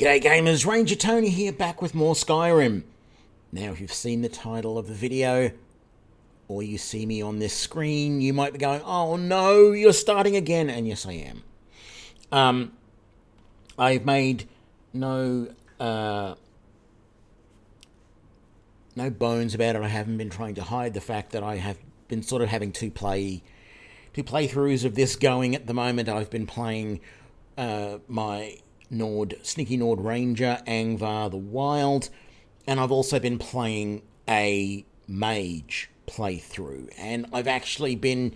G'day gamers, Ranger Tony here, back with more Skyrim. Now, if you've seen the title of the video, or you see me on this screen, you might be going, oh no, you're starting again. And yes, I am. I've made no bones about it. I haven't been trying to hide the fact that I have been sort of having two playthroughs of this going at the moment. I've been playing my Sneaky Nord Ranger, Angvar the Wild, and I've also been playing a Mage playthrough, and I've actually been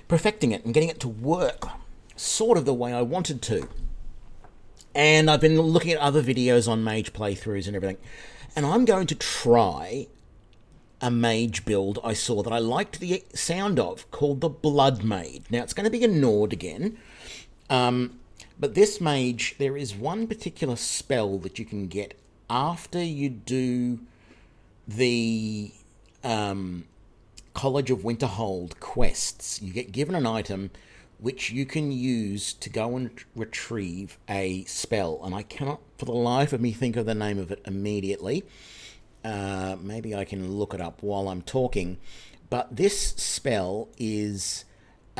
perfecting it and getting it to work sort of the way I wanted to. And I've been looking at other videos on Mage playthroughs and everything, and I'm going to try a Mage build I saw that I liked the sound of, called the Blood Mage. Now, it's going to be a Nord again, but this Mage, there is one particular spell that you can get after you do the College of Winterhold quests. You get given an item which you can use to go and retrieve a spell, and I cannot for the life of me think of the name of it immediately. Maybe I can look it up while I'm talking, but this spell is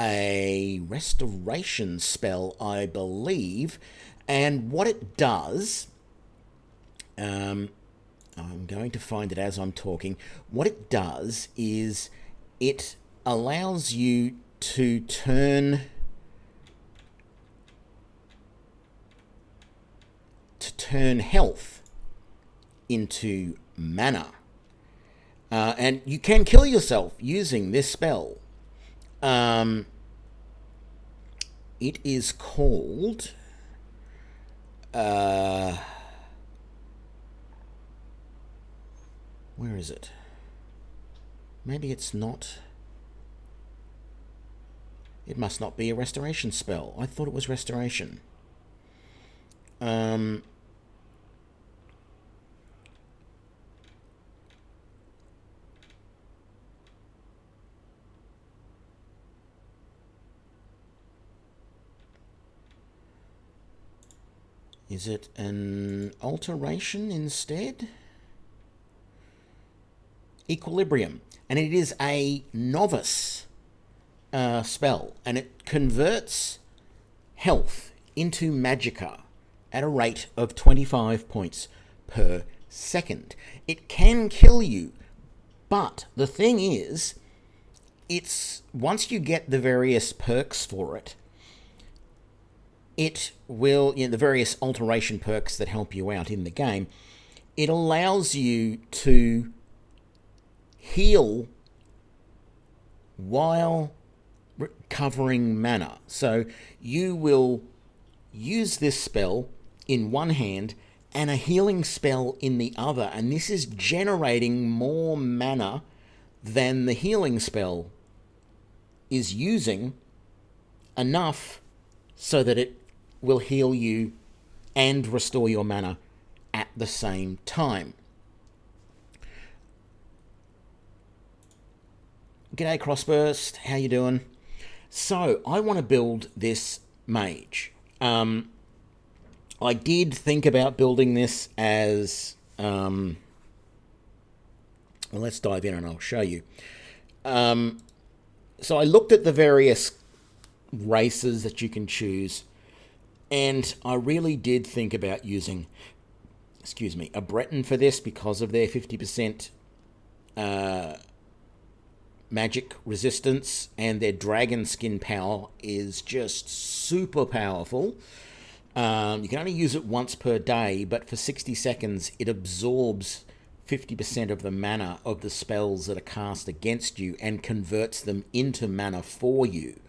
a restoration spell, I believe, and what it does, I'm going to find it as I'm talking. What it does is it allows you to turn health into mana, and you can kill yourself using this spell. It is called where is it? Maybe it's not. It must not be a restoration spell. I thought it was restoration. Is it an alteration instead? Equilibrium. And it is a novice spell, and it converts health into magicka at a rate of 25 points per second. It can kill you, but the thing is, it's once you get the various perks for it, it will, the various alteration perks that help you out in the game, it allows you to heal while recovering mana. So you will use this spell in one hand and a healing spell in the other, and this is generating more mana than the healing spell is using, enough so that it will heal you and restore your mana at the same time. G'day Crossburst, how you doing? So, I want to build this Mage. I did think about building this as... well, let's dive in and I'll show you. So I looked at the various races that you can choose, and I really did think about using, a Breton for this because of their 50% magic resistance, and their dragon skin power is just super powerful. You can only use it once per day, but for 60 seconds it absorbs 50% of the mana of the spells that are cast against you and converts them into mana for you.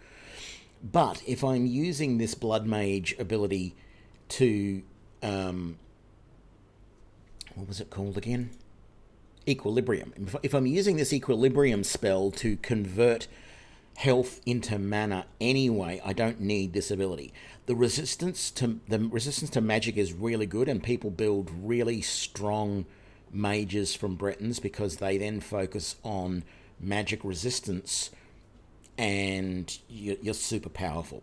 But if I'm using this Blood Mage ability to, what was it called again? Equilibrium. If I'm using this Equilibrium spell to convert health into mana anyway, I don't need this ability. The resistance to magic is really good, and people build really strong mages from Bretons because they then focus on magic resistance, and you're super powerful.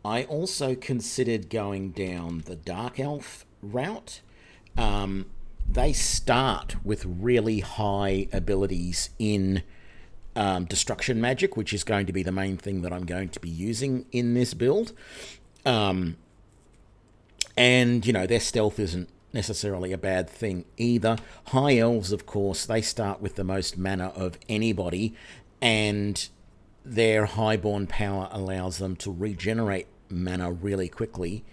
I also considered going down the Dark Elf route, They start with really high abilities in destruction magic, which is going to be the main thing that I'm going to be using in this build. And, their stealth isn't necessarily a bad thing either. High elves, of course, they start with the most mana of anybody, and their highborn power allows them to regenerate mana really quickly,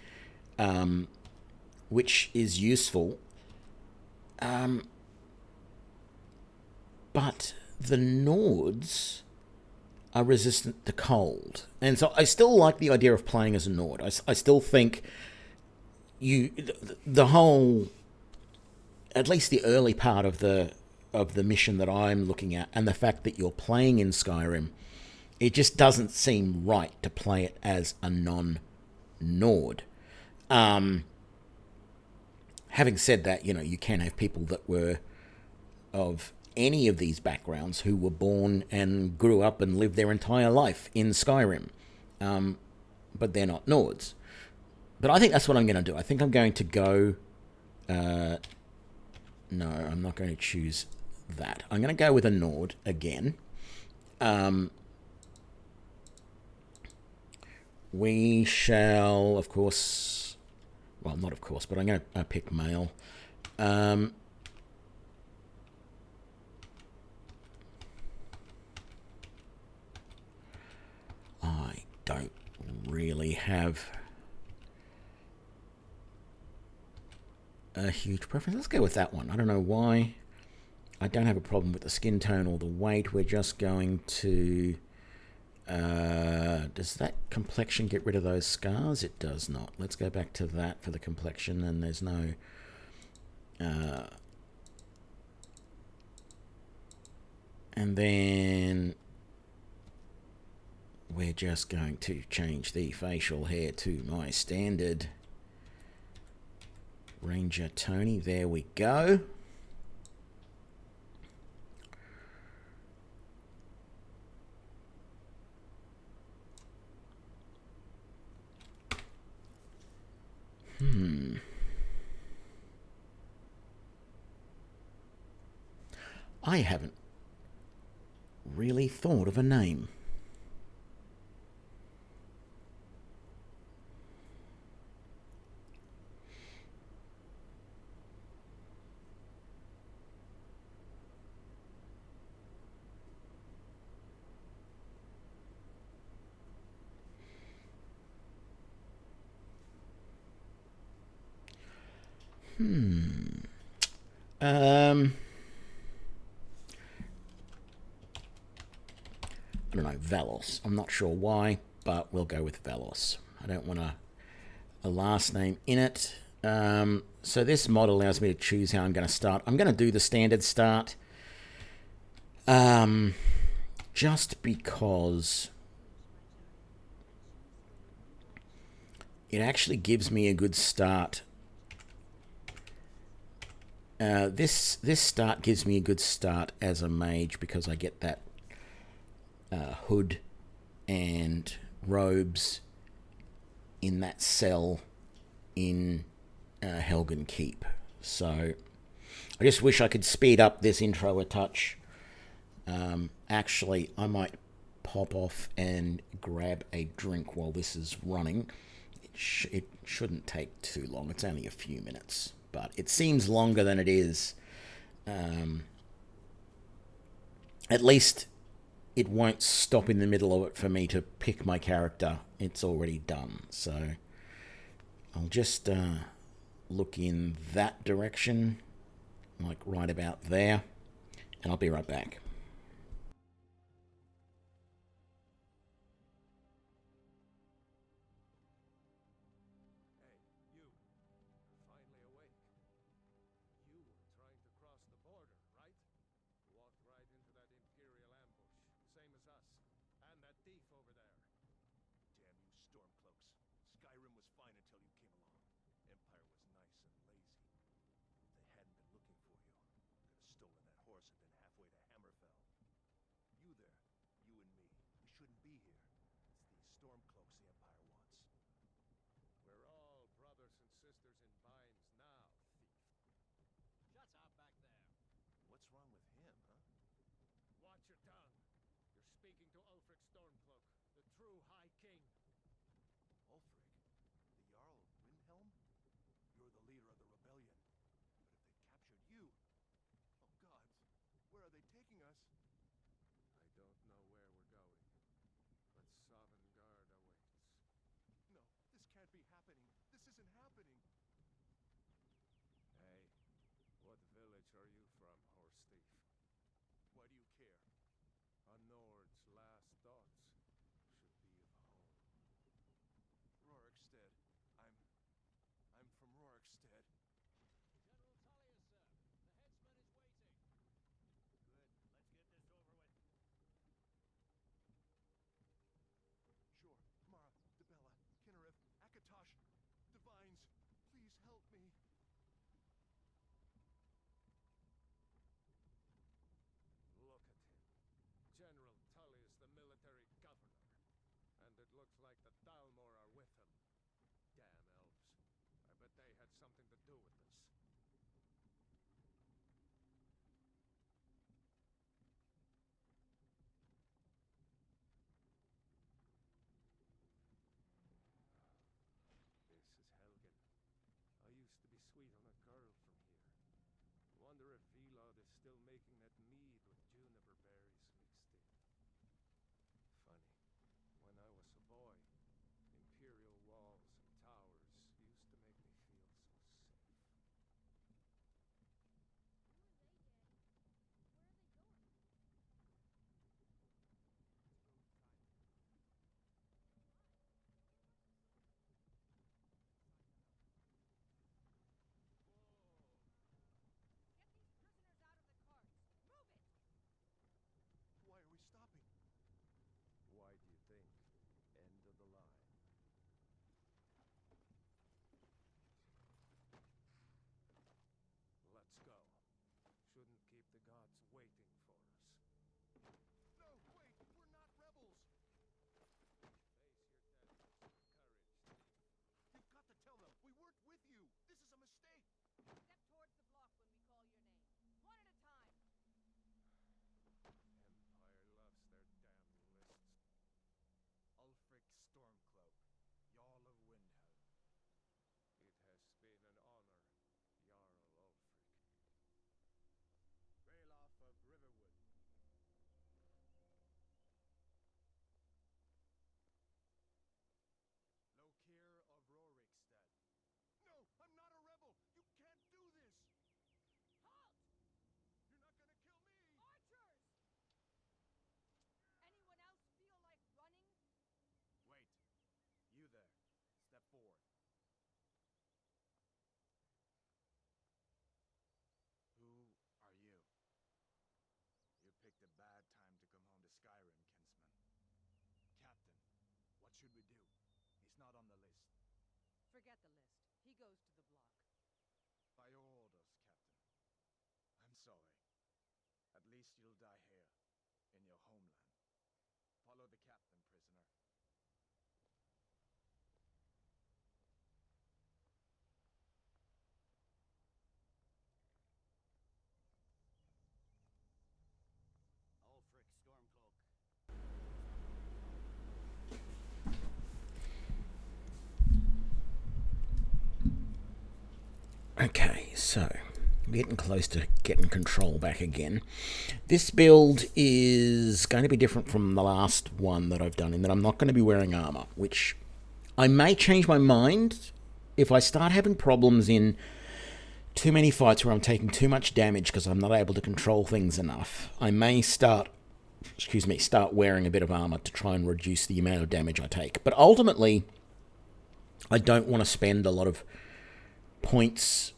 which is useful. But the Nords are resistant to cold. And so I still like the idea of playing as a Nord. I still think the whole, at least the early part of the mission that I'm looking at, and the fact that you're playing in Skyrim, it just doesn't seem right to play it as a non-Nord. Having said that, you can have people that were of any of these backgrounds who were born and grew up and lived their entire life in Skyrim, but they're not Nords. But I think that's what I'm going to do. I think I'm going to go... no, I'm not going to choose that. I'm going to go with a Nord again. We shall, of course... Well, not of course, but I'm going to pick male. I don't really have a huge preference. Let's go with that one. I don't know why. I don't have a problem with the skin tone or the weight. We're just going to... does that complexion get rid of those scars? It does not. Let's go back to that for the complexion, and there's no... and then we're just going to change the facial hair to my standard Ranger Tony. There we go. I haven't really thought of a name. I don't know, Valos. I'm not sure why, but we'll go with Valos. I don't want a last name in it. So this mod allows me to choose how I'm going to start. I'm going to do the standard start. Just because it actually gives me a good start. This start gives me a good start as a mage because I get that hood and robes in that cell in Helgen Keep. So I just wish I could speed up this intro a touch. Actually, I might pop off and grab a drink while this is running. It shouldn't take too long. It's only a few minutes, but it seems longer than it is. At least it won't stop in the middle of it for me to pick my character. It's already done. So I'll just look in that direction, like right about there, and I'll be right back. Skyrim was fine until you came along. Empire was nice and lazy. If they hadn't been looking for you, could have stolen that horse and been halfway to Hammerfell. You there, you and me, we shouldn't be here. It's these Stormcloaks the Empire wants. We're all brothers and sisters in binds now, thief. Stormcloak, the true High King. Ulfric, the Jarl of Windhelm? You're the leader of the rebellion. But if they captured you... Oh gods, where are they taking us? I don't know where we're going, but Sovngarde awaits. No, this can't be happening. This isn't happening. Hey, what village are you from, horse thief? Why do you care? A Nord's last thoughts should be of home. Rorikstead. I'm from Rorikstead. General Tullius, sir. The headsman is waiting. Good. Let's get this over with. Sure, Mara, Dibella, Kinnereth, Akatosh, Divines, please help me. Look at him. General Tullius, the military governor. And it looks like the Thalmor are with him. Damn elves. I bet they had something to do with this. This is Helgen. I used to be sweet on a girl from here. Wonder if Vilod is still making that mead with juniper berries mixed in. Funny, when I was a boy, imperial walls and towers used to make me feel so safe. Who are they, Daddy? Where are they going? Let's go find them. Why? Where might they go? Let's find that out. Whoa! Get these prisoners out of the carts! Move it! Why are we stopping? Why do you think? End of the line. Let's go. Shouldn't keep the gods waiting for us. No, wait, we're not rebels. Face your destiny with courage, thief. You've got to tell them we weren't with you. This is a mistake. Step towards the block when we call your name. One at a time. Empire loves their damn lists. Ulfric Stormcloak, Jarl of Windhelm. It has been an honor, Jarl Ulfric. Ralof of Riverwood. Lokir of Rorikstead. No, I'm not a rebel. You can't do this. Halt! You're not gonna kill me. Archers! Anyone else feel like running? Wait. You there. Step forward. Who are you? You picked a bad time to come home to Skyrim, kinsman. Captain, what should we do? He's not on the list. Forget the list. He goes to the block. By your orders, Captain. I'm sorry. At least you'll die here, in your homeland. Follow the captain, prisoner. Ulfric Stormcloak. Okay, so we're getting close to getting control back again. This build is going to be different from the last one that I've done in that I'm not going to be wearing armor, which I may change my mind if I start having problems in too many fights where I'm taking too much damage because I'm not able to control things enough. I may start wearing a bit of armor to try and reduce the amount of damage I take. But ultimately, I don't want to spend a lot of points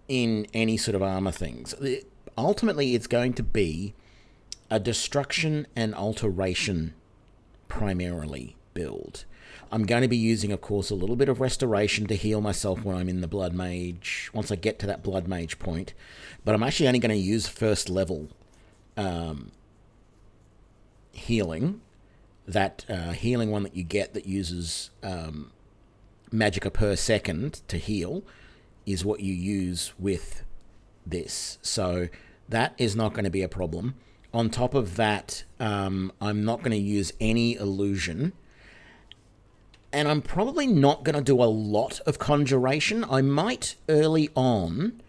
in any sort of armor things. Ultimately, it's going to be a destruction and alteration primarily build. I'm going to be using, of course, a little bit of restoration to heal myself when I'm in the Blood Mage, once I get to that Blood Mage point. But I'm actually only going to use first level healing. That healing one that you get that uses magicka per second to heal is what you use with this. So that is not going to be a problem. On top of that, I'm not going to use any illusion. And I'm probably not going to do a lot of conjuration. I might early on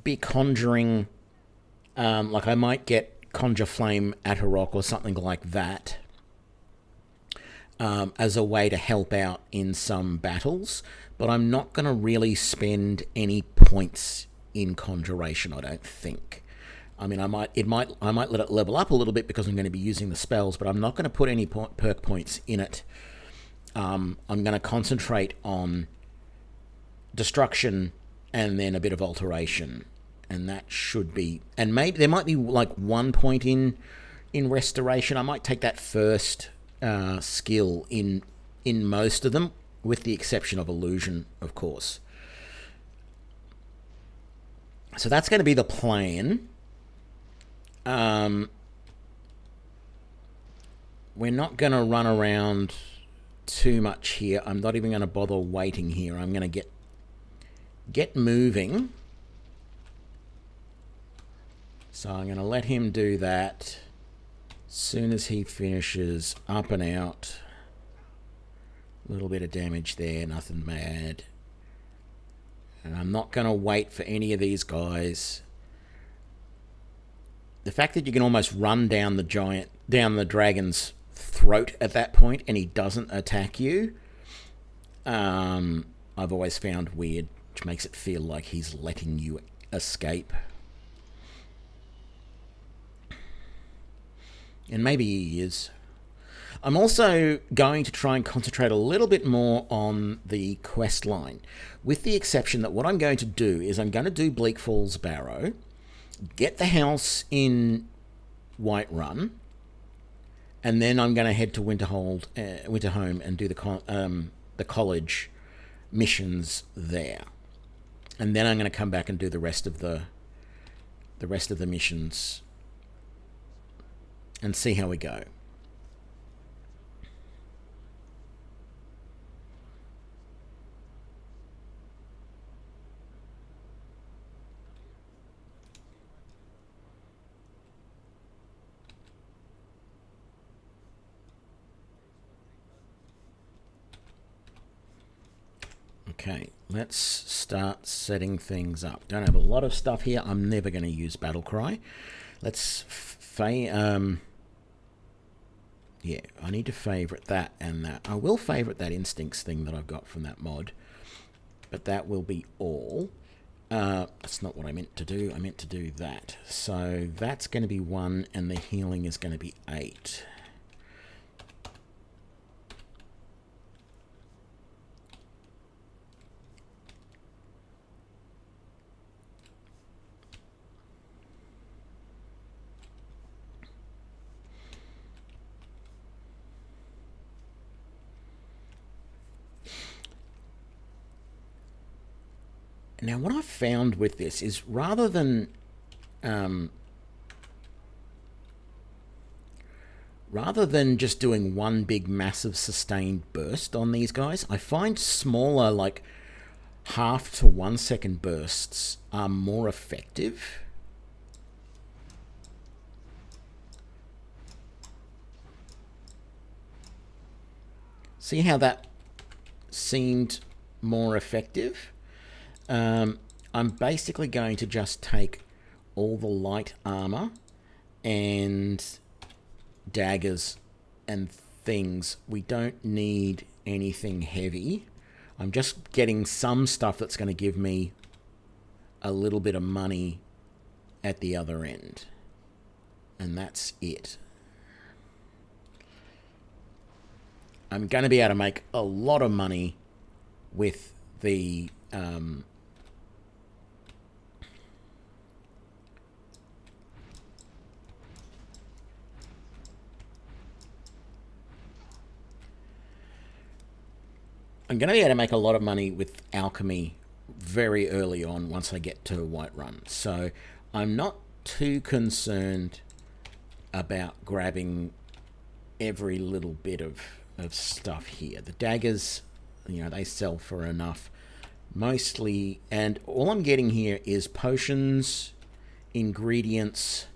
be conjuring, like I might get Conjure Flame at a rock or something like that, as a way to help out in some battles. But I'm not going to really spend any points in conjuration, I don't think. I mean, I might let it level up a little bit because I'm going to be using the spells, but I'm not going to put any perk points in it. I'm going to concentrate on destruction and then a bit of alteration, and that should be. And maybe there might be like 1 point in restoration. I might take that first skill in most of them, with the exception of illusion, of course. So that's going to be the plan. We're not going to run around too much here. I'm not even going to bother waiting here. I'm going to get moving. So I'm going to let him do that. As soon as he finishes, up and out. A little bit of damage there, nothing bad. And I'm not going to wait for any of these guys. The fact that you can almost run down the dragon's throat at that point and he doesn't attack you, I've always found weird, which makes it feel like he's letting you escape. And maybe he is. I'm also going to try and concentrate a little bit more on the quest line, with the exception that what I'm going to do is I'm going to do Bleak Falls Barrow, get the house in Whiterun, and then I'm going to head to Winterhome and do the college missions there, and then I'm going to come back and do the rest of the missions and see how we go. Okay, let's start setting things up. Don't have a lot of stuff here. I'm never going to use Battle Cry. Let's yeah, I need to favourite that and that. I will favourite that Instincts thing that I've got from that mod, but that will be all. That's not what I meant to do. I meant to do that. So that's going to be 1, and the healing is going to be 8. Now, what I've found with this is rather than just doing one big massive sustained burst on these guys, I find smaller, like half to 1 second bursts are more effective. See how that seemed more effective? I'm basically going to just take all the light armor and daggers and things. We don't need anything heavy. I'm just getting some stuff that's going to give me a little bit of money at the other end. And that's it. I'm going to be able to make a lot of money with the I'm going to be able to make a lot of money with alchemy very early on once I get to Whiterun. So I'm not too concerned about grabbing every little bit of stuff here. The daggers, they sell for enough. Mostly, and all I'm getting here is potions, ingredients,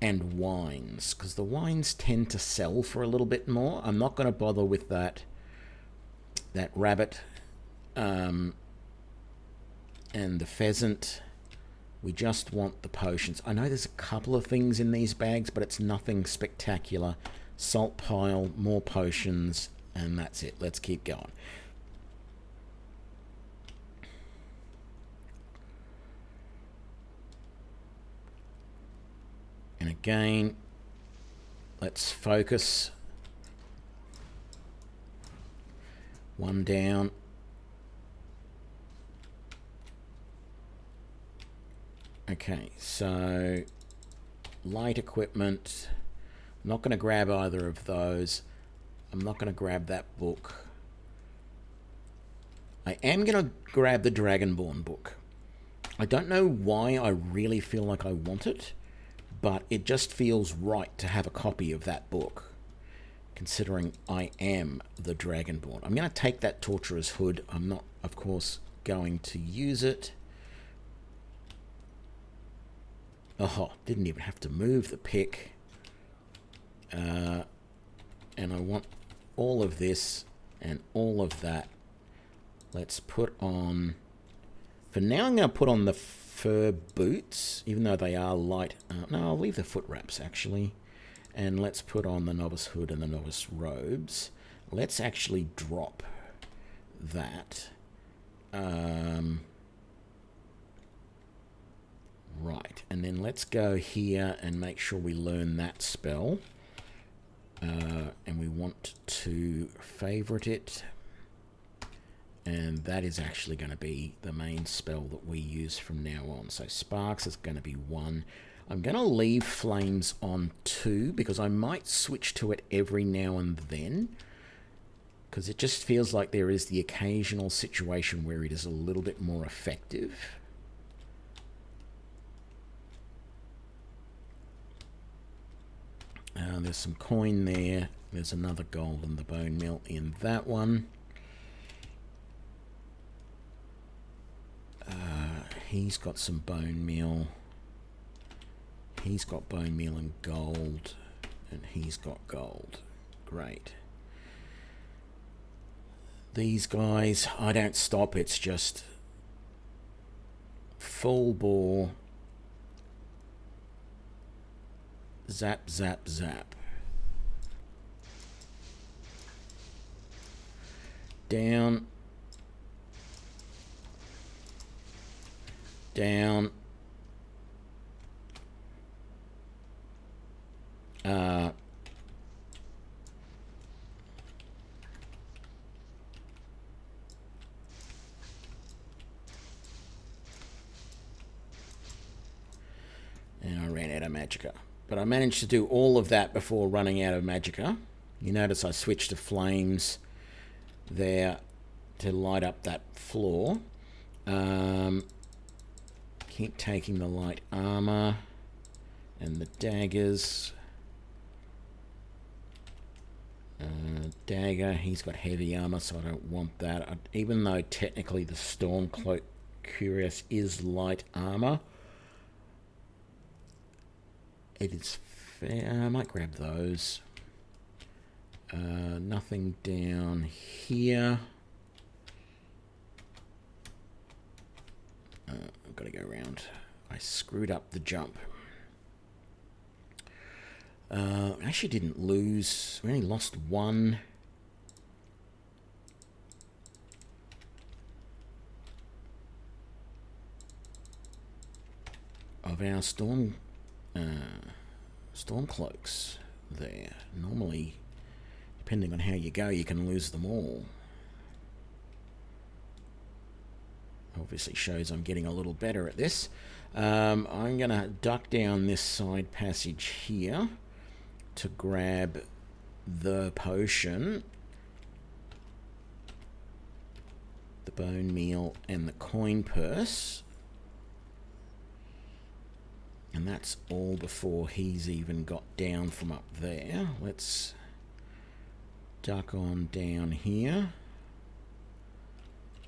and wines, because the wines tend to sell for a little bit more. I'm not going to bother with that rabbit and the pheasant. We just want the potions. I know there's a couple of things in these bags, but it's nothing spectacular. Salt pile, more potions, and that's it. Let's keep going. And again, let's focus. One down. Okay, so light equipment. I'm not going to grab either of those. I'm not going to grab that book. I am going to grab the Dragonborn book. I don't know why I really feel like I want it, but it just feels right to have a copy of that book, considering I am the Dragonborn. I'm going to take that Torturer's Hood. I'm not, of course, going to use it. Oh, didn't even have to move the pick. And I want all of this and all of that. Let's put on... For now, I'm going to put on the fur boots, even though they are light. No, I'll leave the foot wraps, actually. And let's put on the novice hood and the novice robes. Let's actually drop that. Right, and then let's go here and make sure we learn that spell. And we want to favorite it. And that is actually going to be the main spell that we use from now on. So Sparks is going to be 1. I'm going to leave Flames on 2 because I might switch to it every now and then. Because it just feels like there is the occasional situation where it is a little bit more effective. There's some coin there. There's another gold in the bone meal in that one. He's got some bone meal. He's got bone meal and gold. And he's got gold. Great. These guys, I don't stop. It's just full bore. Zap, zap, zap. Down. Down. And I ran out of magicka. But I managed to do all of that before running out of magicka. You notice I switched to flames there to light up that floor. Keep taking the light armor and the daggers. Dagger, he's got heavy armor, so I don't want that. Even though technically the Stormcloak Cuirass is light armor, it is fair. I might grab those. Nothing down here. I've got to go around. I screwed up the jump. Actually didn't lose. We only lost 1. Of our Stormcloaks there. Normally, depending on how you go, you can lose them all. Obviously shows I'm getting a little better at this. I'm going to duck down this side passage here to grab the potion, the bone meal, and the coin purse. And that's all before he's even got down from up there. Let's duck on down here.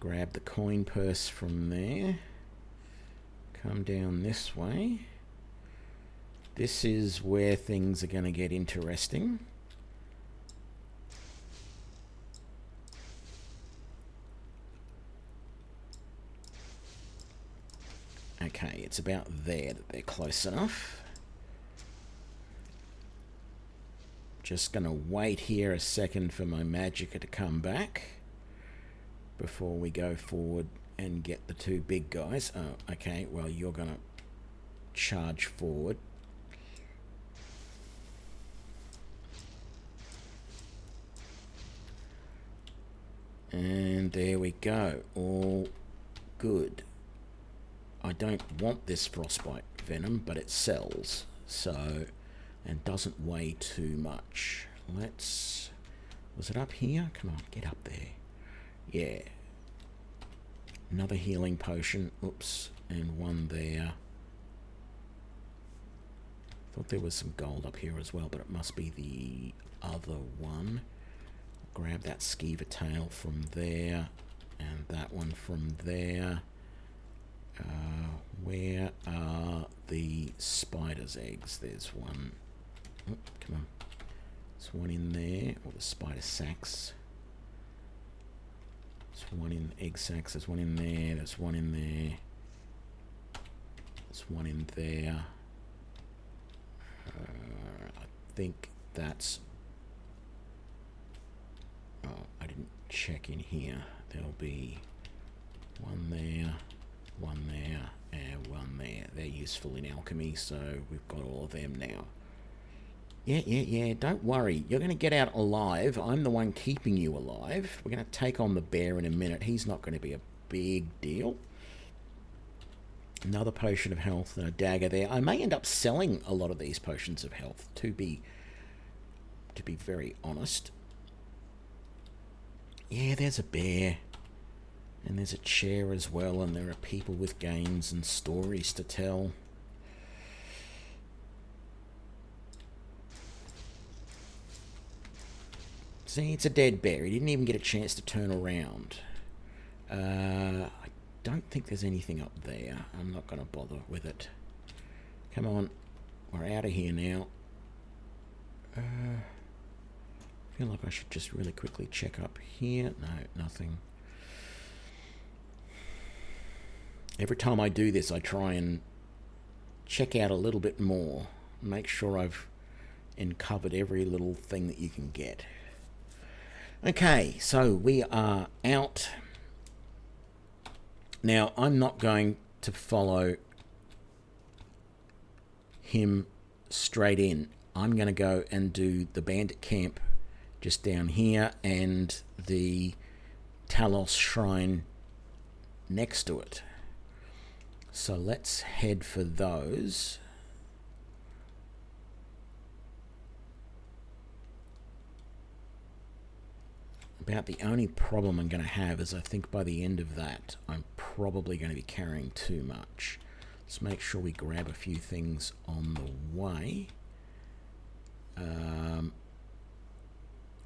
Grab the coin purse from there. Come down this way. This is where things are going to get interesting. Okay, it's about there that they're close enough. Just going to wait here a second for my magicka to come back before we go forward and get the two big guys. Oh, okay, well, you're going to charge forward. And there we go. All good. I don't want this frostbite venom, but it sells, so, and doesn't weigh too much. Let's, was it up here? Come on, get up there. Yeah. Another healing potion. Oops, and one there. Thought there was some gold up here as well, but it must be the other one. Grab that skeever tail from there, and that one from there. Where are the spider's eggs? There's one. Oh, come on. There's one in there. Or the spider sacks. There's one in egg sacks. There's one in there. There's one in there. There's one in there. I think that's... Oh, I didn't check in here. There'll be one there, one there, and one there. They're useful in alchemy, so we've got all of them now. Yeah, don't worry. You're going to get out alive. I'm the one keeping you alive. We're going to take on the bear in a minute. He's not going to be a big deal. Another potion of health and a dagger there. I may end up selling a lot of these potions of health, to be very honest. Yeah, there's a bear. And there's a chair as well, and there are people with games and stories to tell. See, it's a dead bear. He didn't even get a chance to turn around. I don't think there's anything up there. I'm not going to bother with it. Come on. We're out of here now. I feel like I should just really quickly check up here. No, nothing. Every time I do this, I try and check out a little bit more. Make sure I've uncovered every little thing that you can get. Okay, so we are out. Now, I'm not going to follow him straight in. I'm going to go and do the bandit camp just down here and the Talos shrine next to it. So let's head for those. About the only problem I'm going to have is I think by the end of that, I'm probably going to be carrying too much. Let's make sure we grab a few things on the way.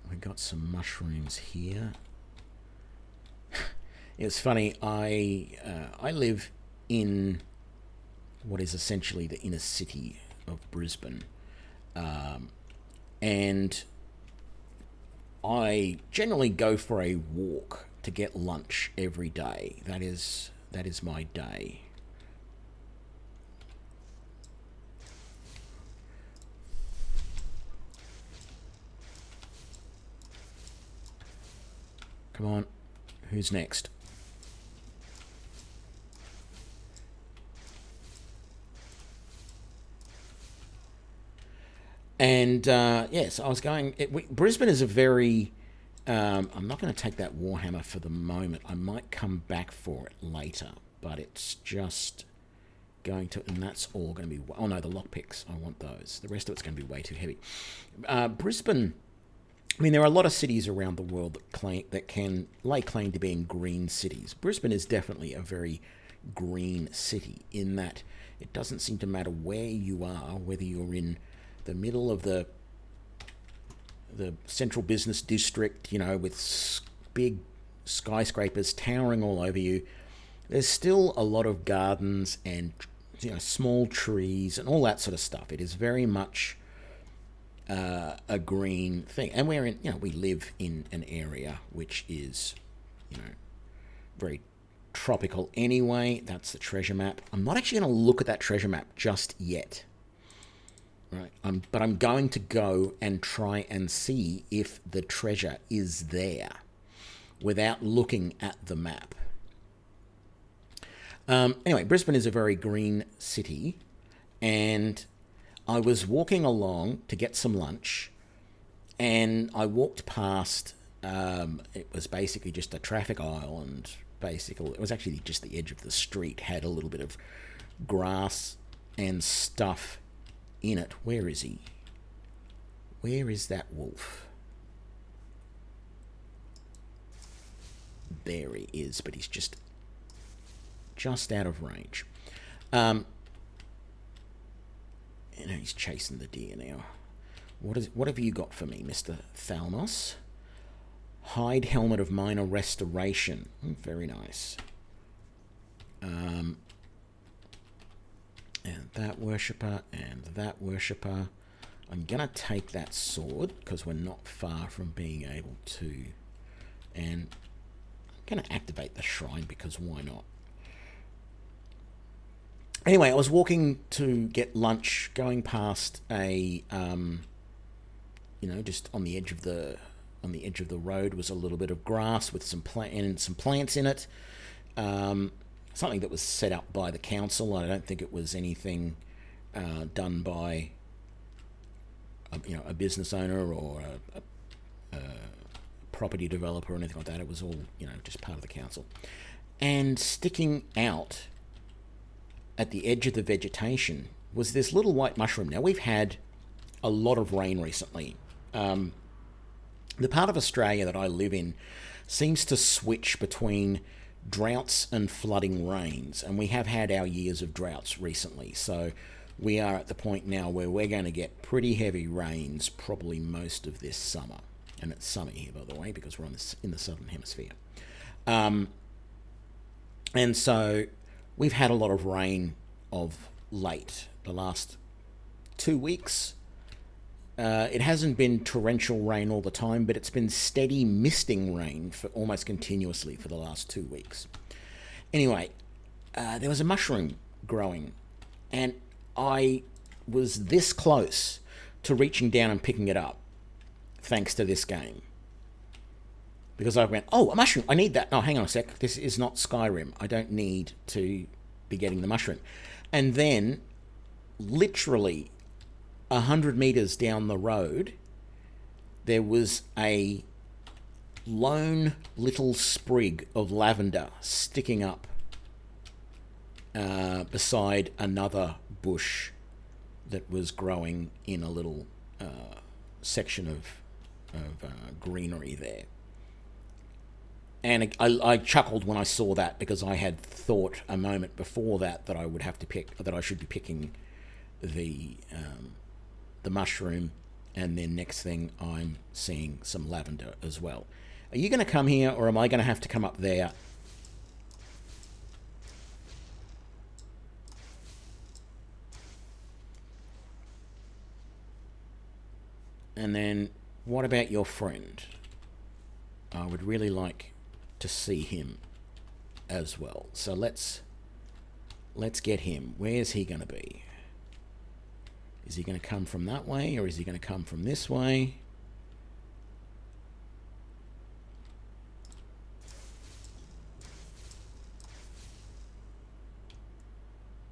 We got some mushrooms here. It's funny, I live in what is essentially the inner city of Brisbane, and I generally go for a walk to get lunch every day. That is my day. Come on, who's next? And yes, I was going. Brisbane is a very. I'm not going to take that Warhammer for the moment. I might come back for it later, but it's just going to, and that's all going to be. Oh no, the lockpicks. I want those. The rest of it's going to be way too heavy. Brisbane. I mean, there are a lot of cities around the world that can lay claim to being green cities. Brisbane is definitely a very green city in that it doesn't seem to matter where you are, whether you're in the middle of the central business district, you know, with big skyscrapers towering all over you. There's still a lot of gardens and small trees and all that sort of stuff. It is very much a green thing, and we're in, we live in an area which is, very tropical anyway. That's the treasure map. I'm not actually going to look at that treasure map just yet. Right, but I'm going to go and try and see if the treasure is there without looking at the map. Anyway, Brisbane is a very green city, and I was walking along to get some lunch, and I walked past, it was basically just a traffic aisle, and basically it was actually just the edge of the street, had a little bit of grass and stuff in it. Where is he? Where is that wolf? There he is, but he's just out of range. He's chasing the deer now. What have you got for me, Mr. Thalmos? Hide helmet of minor restoration. Very nice. And that worshipper and that worshipper. I'm gonna take that sword because we're not far from being able to, and I'm gonna activate the shrine because why not? Anyway, I was walking to get lunch, going past a, just on the edge of the road was a little bit of grass with some plants in it. Something that was set up by the council. I don't think it was anything done by, a business owner or a property developer or anything like that. It was all, just part of the council. And sticking out at the edge of the vegetation was this little white mushroom. Now, we've had a lot of rain recently. The part of Australia that I live in seems to switch between droughts and flooding rains, and we have had our years of droughts recently. So we are at the point now where we're going to get pretty heavy rains probably most of this summer. And it's summer here, by the way, because we're in the southern hemisphere. And so we've had a lot of rain of late, the last 2 weeks. It hasn't been torrential rain all the time, but it's been steady misting rain for almost continuously for the last 2 weeks. Anyway, there was a mushroom growing, and I was this close to reaching down and picking it up, thanks to this game. Because I went, oh, a mushroom, I need that. No, hang on a sec, this is not Skyrim. I don't need to be getting the mushroom. And then, literally 100 meters down the road, there was a lone little sprig of lavender sticking up beside another bush that was growing in a little section of greenery there. And I chuckled when I saw that, because I had thought a moment before that I would have to I should be picking the mushroom, and then next thing I'm seeing some lavender as well. Are you going to come here, or am I going to have to come up there? And then, what about your friend? I would really like to see him as well. So let's get him. Where's he going to be? Is he going to come from that way, or is he going to come from this way?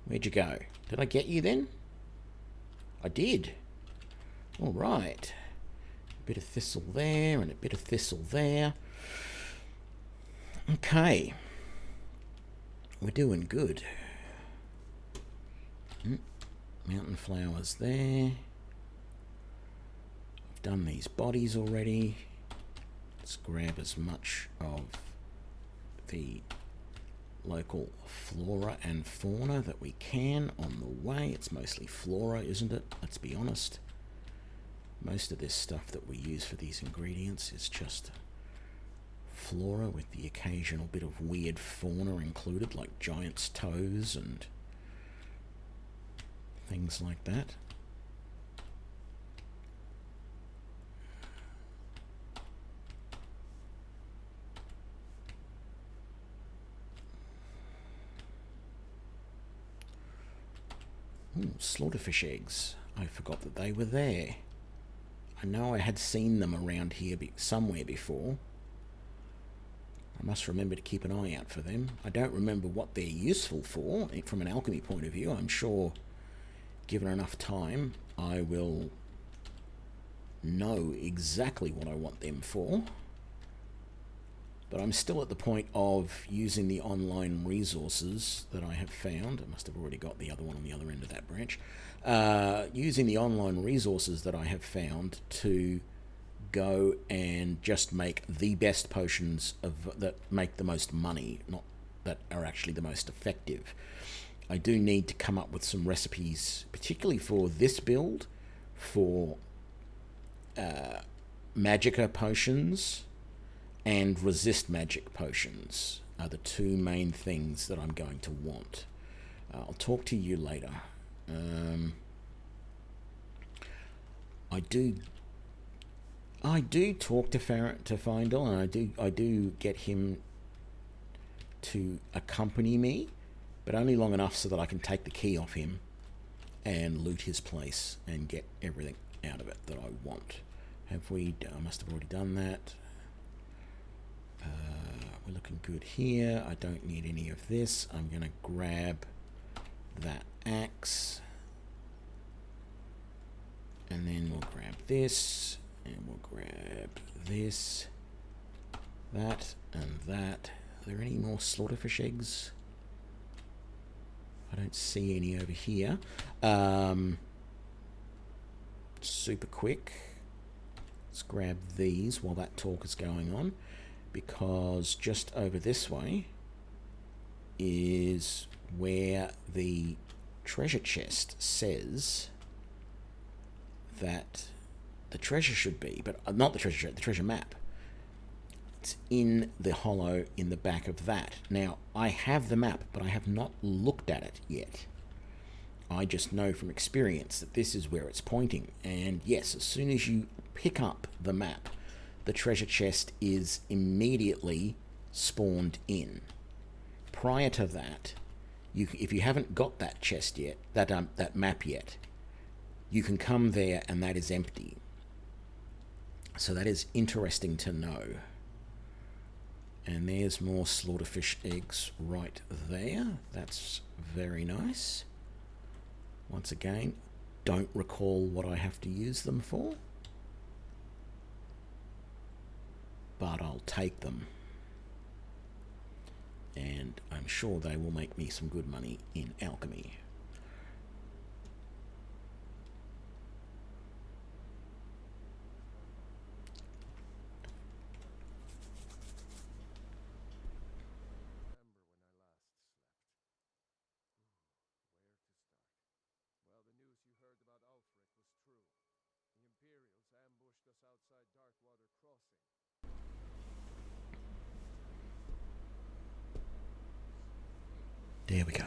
Where'd you go? Did I get you then? I did. All right. A bit of thistle there and a bit of thistle there. Okay. We're doing good. Mountain flowers there. I've done these bodies already. Let's grab as much of the local flora and fauna that we can on the way. It's mostly flora, isn't it? Let's be honest. Most of this stuff that we use for these ingredients is just flora, with the occasional bit of weird fauna included, like giant's toes and things like that. Ooh, slaughterfish eggs. I forgot that they were there. I know I had seen them around here somewhere before. I must remember to keep an eye out for them. I don't remember what they're useful for from an alchemy point of view. I'm sure, given enough time, I will know exactly what I want them for. But I'm still at the point of using the online resources that I have found. I must have already got the other one on the other end of that branch. Using the online resources that I have found to go and just make the best potions that make the most money, not that are actually the most effective. I do need to come up with some recipes, particularly for this build, for magicka potions and resist magic potions are the two main things that I'm going to want. I'll talk to you later. I do talk to Findel, and I do get him to accompany me, but only long enough so that I can take the key off him and loot his place and get everything out of it that I want. I must have already done that. We're looking good here. I don't need any of this. I'm going to grab that axe. And then we'll grab this. And we'll grab this. That and that. Are there any more slaughterfish eggs? I don't see any over here. Super quick. Let's grab these while that talk is going on, because just over this way is where the treasure chest says that the treasure should be, but not the treasure chest, the treasure map. It's in the hollow in the back of that. Now, I have the map, but I have not looked at it yet. I just know from experience that this is where it's pointing. And yes, as soon as you pick up the map, the treasure chest is immediately spawned in. Prior to that, if you haven't got that chest yet, that map yet, you can come there and that is empty. So that is interesting to know. And there's more slaughterfish eggs right there. That's very nice. Once again, don't recall what I have to use them for, but I'll take them. And I'm sure they will make me some good money in alchemy. There we go.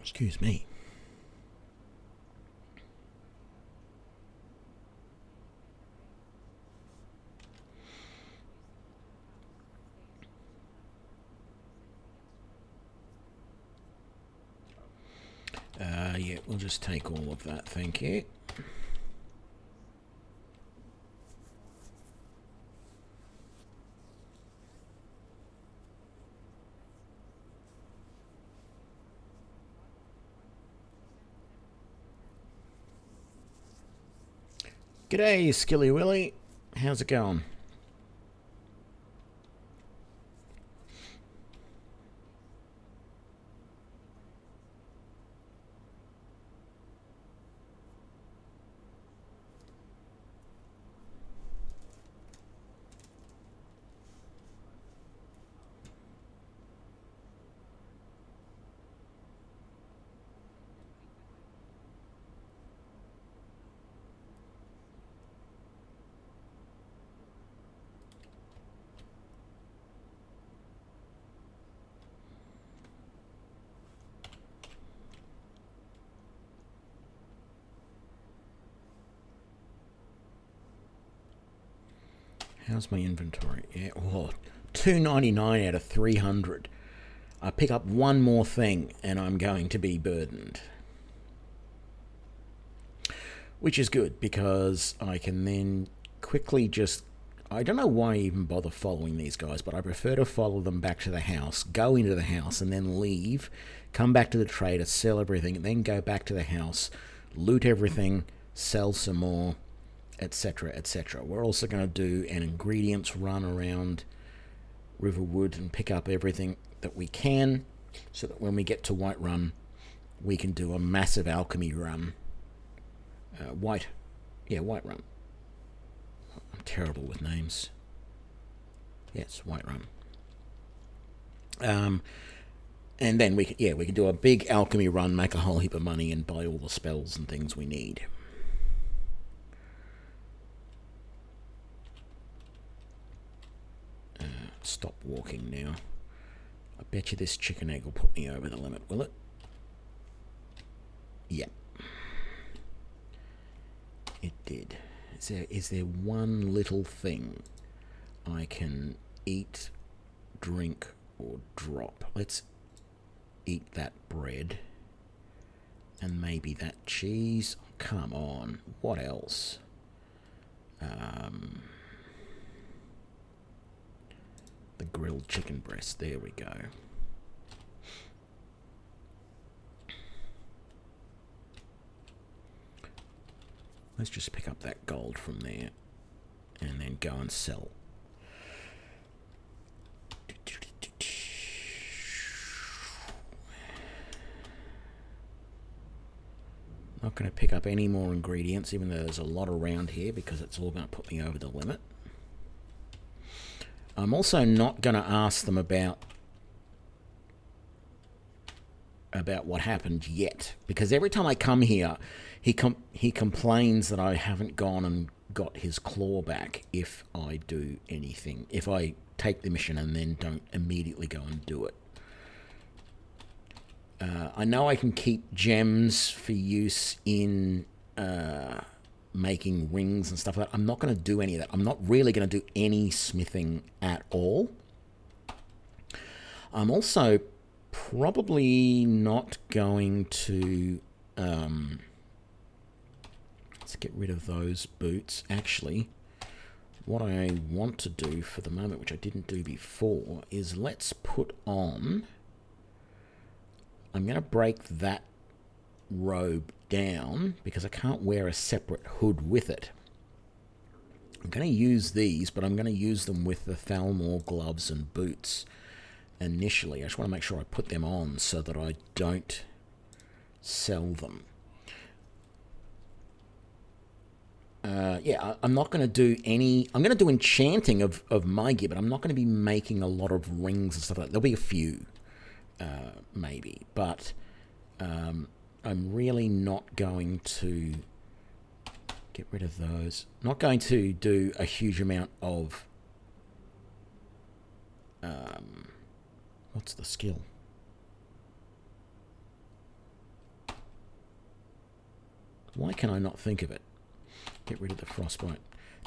Excuse me. Yeah, we'll just take all of that, thank you. G'day, Skilly Willy. How's it going? How's my inventory? Yeah, oh, 299 out of 300. I pick up one more thing and I'm going to be burdened. Which is good because I can then quickly just... I don't know why I even bother following these guys, but I prefer to follow them back to the house, go into the house and then leave, come back to the trader, sell everything, and then go back to the house, loot everything, sell some more, etc, etc. We're also going to do an ingredients run around Riverwood and pick up everything that we can so that when we get to Whiterun we can do a massive alchemy run. Whiterun. I'm terrible with names. Yes, Whiterun. And then we can do a big alchemy run, make a whole heap of money and buy all the spells and things we need. Stop walking now. I bet you this chicken egg will put me over the limit, will it? Yep. It did. Is there one little thing I can eat, drink, or drop? Let's eat that bread. And maybe that cheese. Come on. What else? The grilled chicken breast. There we go. Let's just pick up that gold from there and then go and sell. Not going to pick up any more ingredients, even though there's a lot around here, because it's all going to put me over the limit. I'm also not going to ask them about what happened yet, because every time I come here, he complains that I haven't gone and got his claw back if I do anything, if I take the mission and then don't immediately go and do it. I know I can keep gems for use in making rings and stuff like that. I'm not going to do any of that. I'm not really going to do any smithing at all. I'm also probably not going to... let's get rid of those boots. Actually, what I want to do for the moment, which I didn't do before, is let's put on... I'm going to break that robe down because I can't wear a separate hood with it. I'm going to use these, but I'm going to use them with the Thalmor gloves and boots initially. I just want to make sure I put them on so that I don't sell them. Yeah, I'm not going to do any... I'm going to do enchanting of my gear, but I'm not going to be making a lot of rings and stuff like that. There'll be a few. Maybe, but I'm really not going to get rid of those. Not going to do a huge amount of what's the skill? Why can I not think of it? Get rid of the frostbite.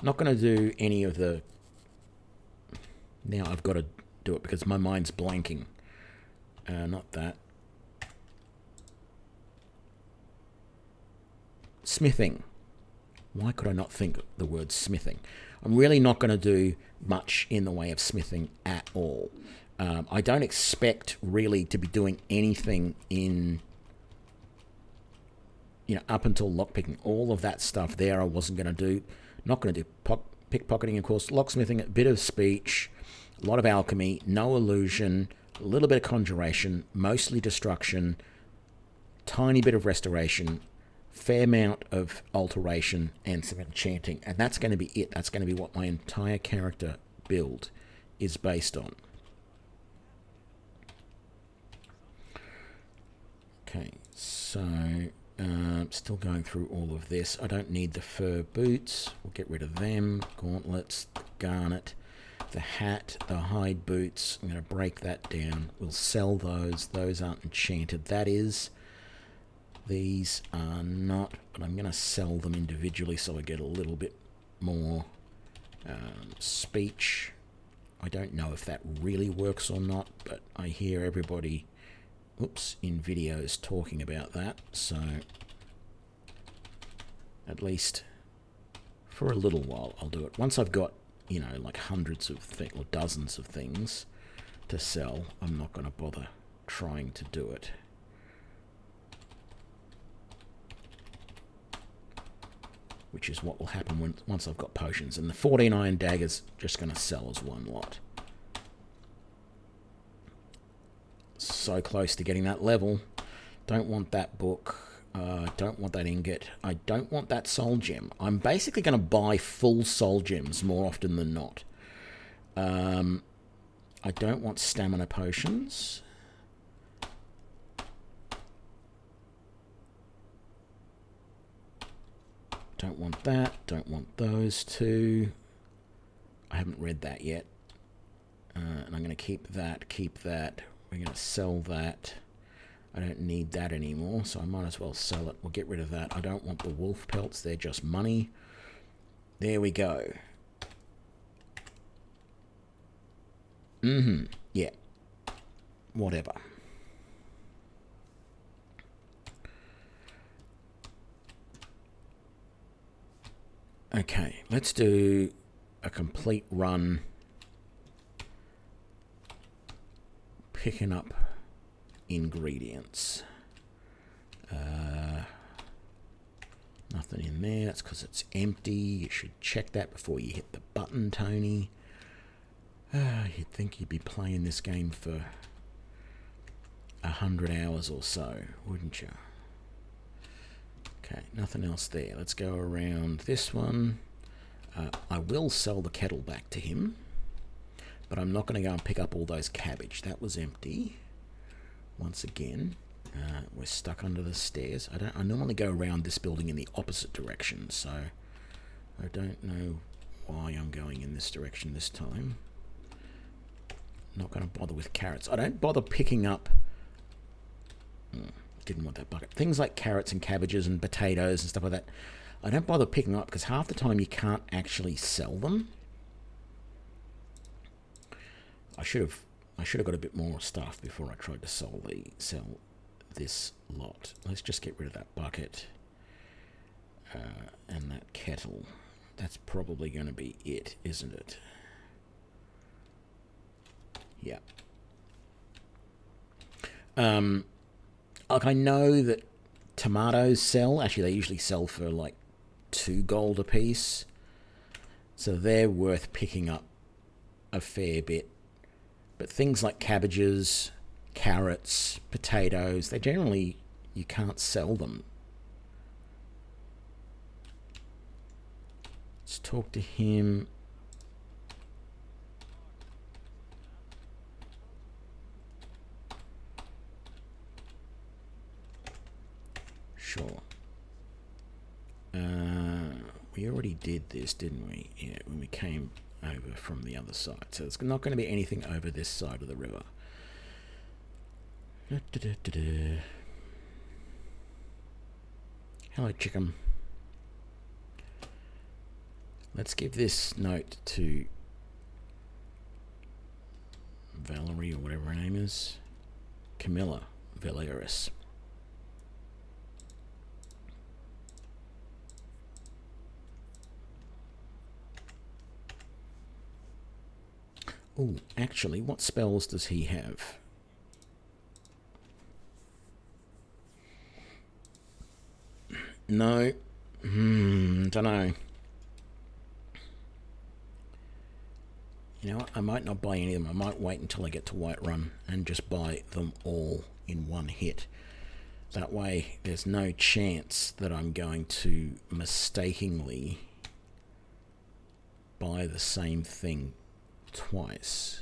Not going to do any of the... Now I've got to do it because my mind's blanking. Not that. smithing. Why could I not think the word smithing? I'm really not going to do much in the way of smithing at all. I don't expect really to be doing anything in, up until lockpicking. All of that stuff there I wasn't going to do. Not going to do pickpocketing, of course. Locksmithing, a bit of speech, a lot of alchemy, no illusion, a little bit of conjuration, mostly destruction, tiny bit of restoration, fair amount of alteration, and some enchanting. And that's going to be it. That's going to be what my entire character build is based on. Okay, so still going through all of this. I don't need the fur boots. We'll get rid of them. Gauntlets, the garnet, the hat, the hide boots. I'm going to break that down. We'll sell those. Those aren't enchanted. That is. These are not, but I'm going to sell them individually so I get a little bit more speech. I don't know if that really works or not, but I hear everybody in videos talking about that, so at least for a little while I'll do it. Once I've got, like hundreds of things or dozens of things to sell, I'm not going to bother trying to do it. Which is what will happen once I've got potions. And the 14 iron daggers just going to sell as one lot. So close to getting that level. Don't want that book. Don't want that ingot. I don't want that soul gem. I'm basically going to buy full soul gems more often than not. I don't want stamina potions. Don't want that. Don't want those two. I haven't read that yet. And I'm going to keep that. Keep that. We're going to sell that. I don't need that anymore, so I might as well sell it. We'll get rid of that. I don't want the wolf pelts. They're just money. There we go. Yeah. Whatever. Okay, let's do a complete run. Picking up ingredients. Nothing in there. That's because it's empty. You should check that before you hit the button, Tony. You'd think you'd be playing this game for 100 hours or so, wouldn't you? Okay, nothing else there. Let's go around this one. I will sell the kettle back to him, but I'm not going to go and pick up all those cabbage. That was empty. Once again, we're stuck under the stairs. I normally go around this building in the opposite direction, so I don't know why I'm going in this direction this time. Not going to bother with carrots. I don't bother picking up... didn't want that bucket. Things like carrots and cabbages and potatoes and stuff like that, I don't bother picking up because half the time you can't actually sell them. I should have got a bit more stuff before I tried to sell this lot. Let's just get rid of that bucket and that kettle. That's probably going to be it, isn't it? Yeah. Like, I know that tomatoes sell. Actually, they usually sell for like 2 gold a piece. So they're worth picking up a fair bit. But things like cabbages, carrots, potatoes, they generally, you can't sell them. Let's talk to him. Sure. We already did this, didn't we? Yeah, when we came over from the other side. So there's not going to be anything over this side of the river. Hello, chicken. Let's give this note to Valerie, or whatever her name is. Camilla Valeris. Oh, actually, what spells does he have? No. Don't know. You know what? I might not buy any of them. I might wait until I get to Whiterun and just buy them all in one hit. That way, there's no chance that I'm going to mistakenly buy the same thing twice.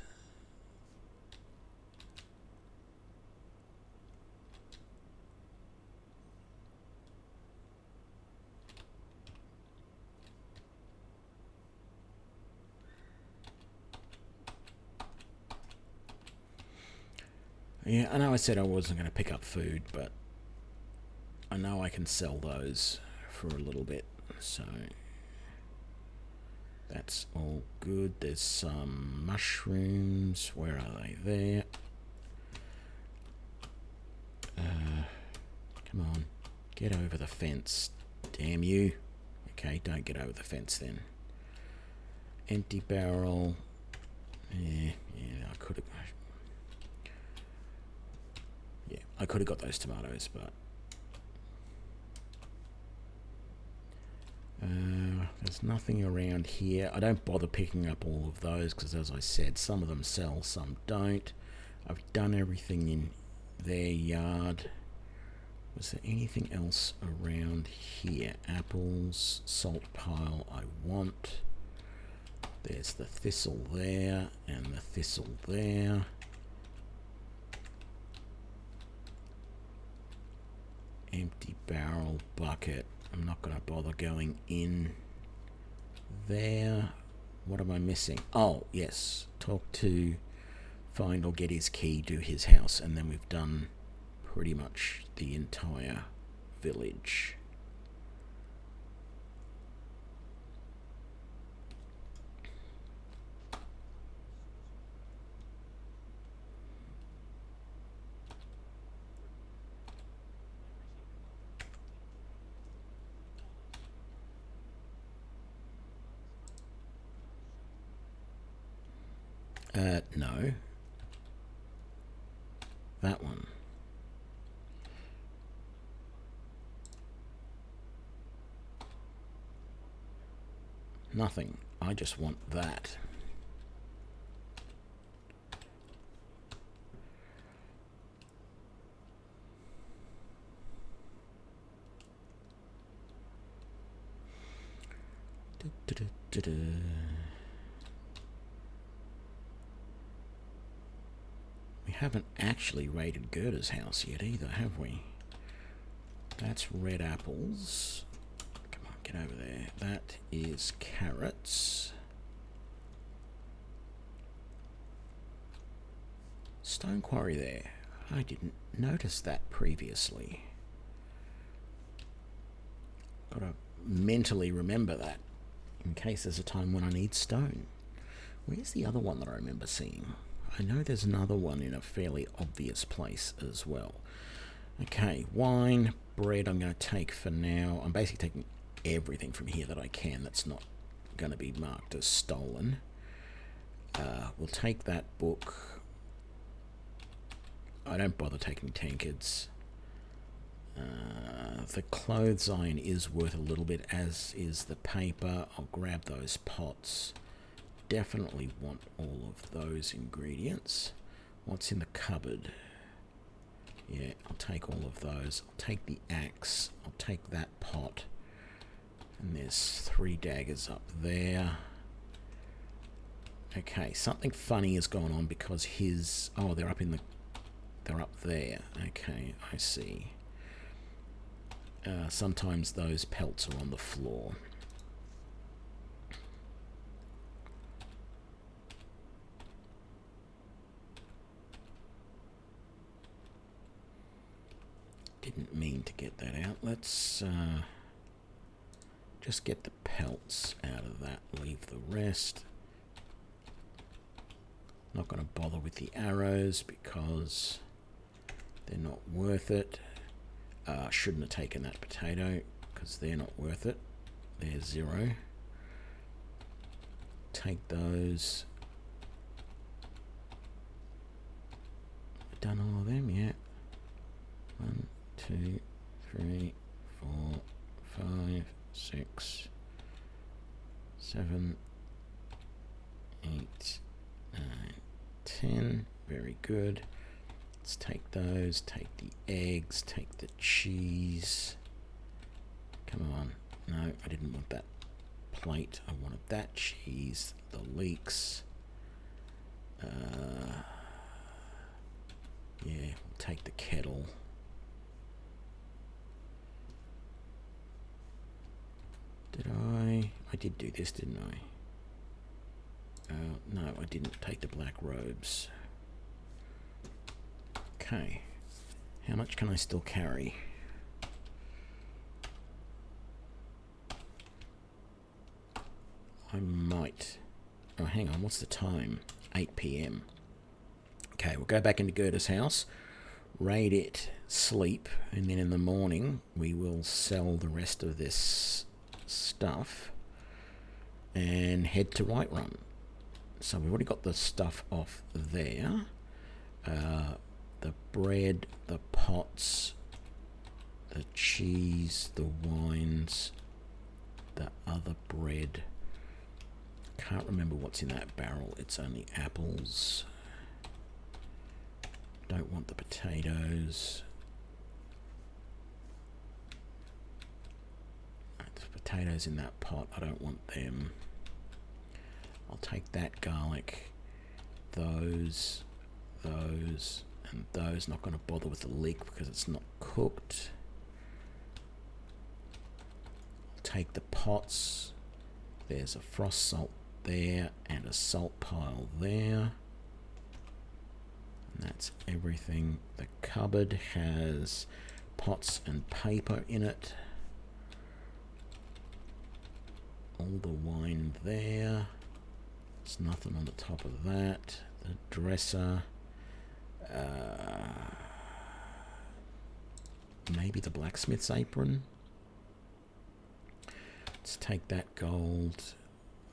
Yeah, I know I said I wasn't going to pick up food, but I know I can sell those for a little bit, so that's all good. There's some mushrooms. Where are they? There. Come on. Get over the fence. Damn you. Okay, don't get over the fence then. Empty barrel. Yeah, I could have... Yeah, I could have got those tomatoes, but... there's nothing around here. I don't bother picking up all of those because, as I said, some of them sell, some don't. I've done everything in their yard. Was there anything else around here? Apples, salt pile I want. There's the thistle there and the thistle there. Empty barrel bucket. I'm not going to bother going in there. What am I missing? Oh, yes. Talk to... Find or get his key, do his house, and then we've done pretty much the entire village. No. That one. Nothing. I just want that. We haven't actually raided Gerda's house yet either, have we? That's red apples. Come on, get over there. That is carrots. Stone quarry there. I didn't notice that previously. Gotta mentally remember that in case there's a time when I need stone. Where's the other one that I remember seeing? I know there's another one in a fairly obvious place as well. Okay, wine, bread I'm going to take for now. I'm basically taking everything from here that I can that's not going to be marked as stolen. We'll take that book. I don't bother taking tankards. The clothes iron is worth a little bit, as is the paper. I'll grab those pots. Definitely want all of those ingredients. What's in the cupboard? Yeah, I'll take all of those. I'll take the axe. I'll take that pot. And there's 3 daggers up there. Okay, something funny has gone on because his... Oh, they're up in the... They're up there. Okay, I see. Sometimes those pelts are on the floor. Didn't mean to get that out. Let's just get the pelts out of that. Leave the rest. Not going to bother with the arrows because they're not worth it. Shouldn't have taken that potato because they're not worth it. They're 0. Take those. done all of them? Yeah. 1, 2, 3, 4, 5, 6, 7, 8, 9, 10. Very good. Let's take those, take the eggs, take the cheese. Come on. No, I didn't want that plate. I wanted that cheese, the leeks. Yeah, we'll take the kettle. Did I? I did do this, didn't I? No, I didn't take the black robes. Okay. How much can I still carry? I might. Oh, hang on. What's the time? 8 p.m. Okay, we'll go back into Gerda's house, raid it, sleep, and then in the morning we will sell the rest of this stuff and head to Whiterun. So we've already got the stuff off there. The bread, the pots, the cheese, the wines, the other bread. Can't remember what's in that barrel. It's only apples. Don't want the potatoes. There's potatoes in that pot. I don't want them. I'll take that garlic. Those, and those. Not going to bother with the leek because it's not cooked. I'll take the pots. There's a frost salt there and a salt pile there. And that's everything. The cupboard has pots and paper in it. All the wine there. There's nothing on the top of that. The dresser. Maybe the blacksmith's apron. Let's take that gold.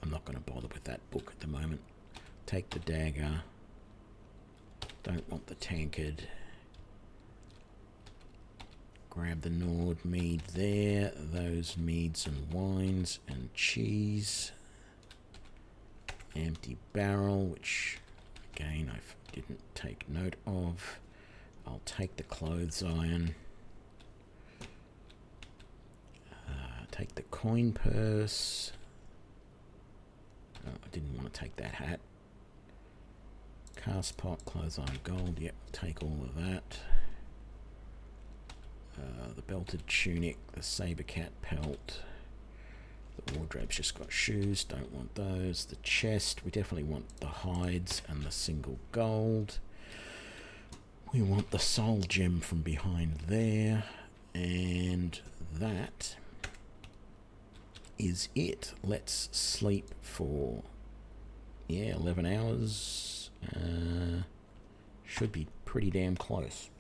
I'm not going to bother with that book at the moment. Take the dagger. Don't want the tankard. Grab the Nord mead there. Those meads and wines and cheese. Empty barrel, which again I didn't take note of. I'll take the clothes iron. Take the coin purse. Oh, I didn't want to take that hat. Cast pot, clothes iron, gold. Yep, take all of that. The belted tunic, the saber cat pelt. The wardrobe's just got shoes. Don't want those. The chest, we definitely want the hides and the single gold. We want the soul gem from behind there. And that is it. Let's sleep for 11 hours. Should be pretty damn close.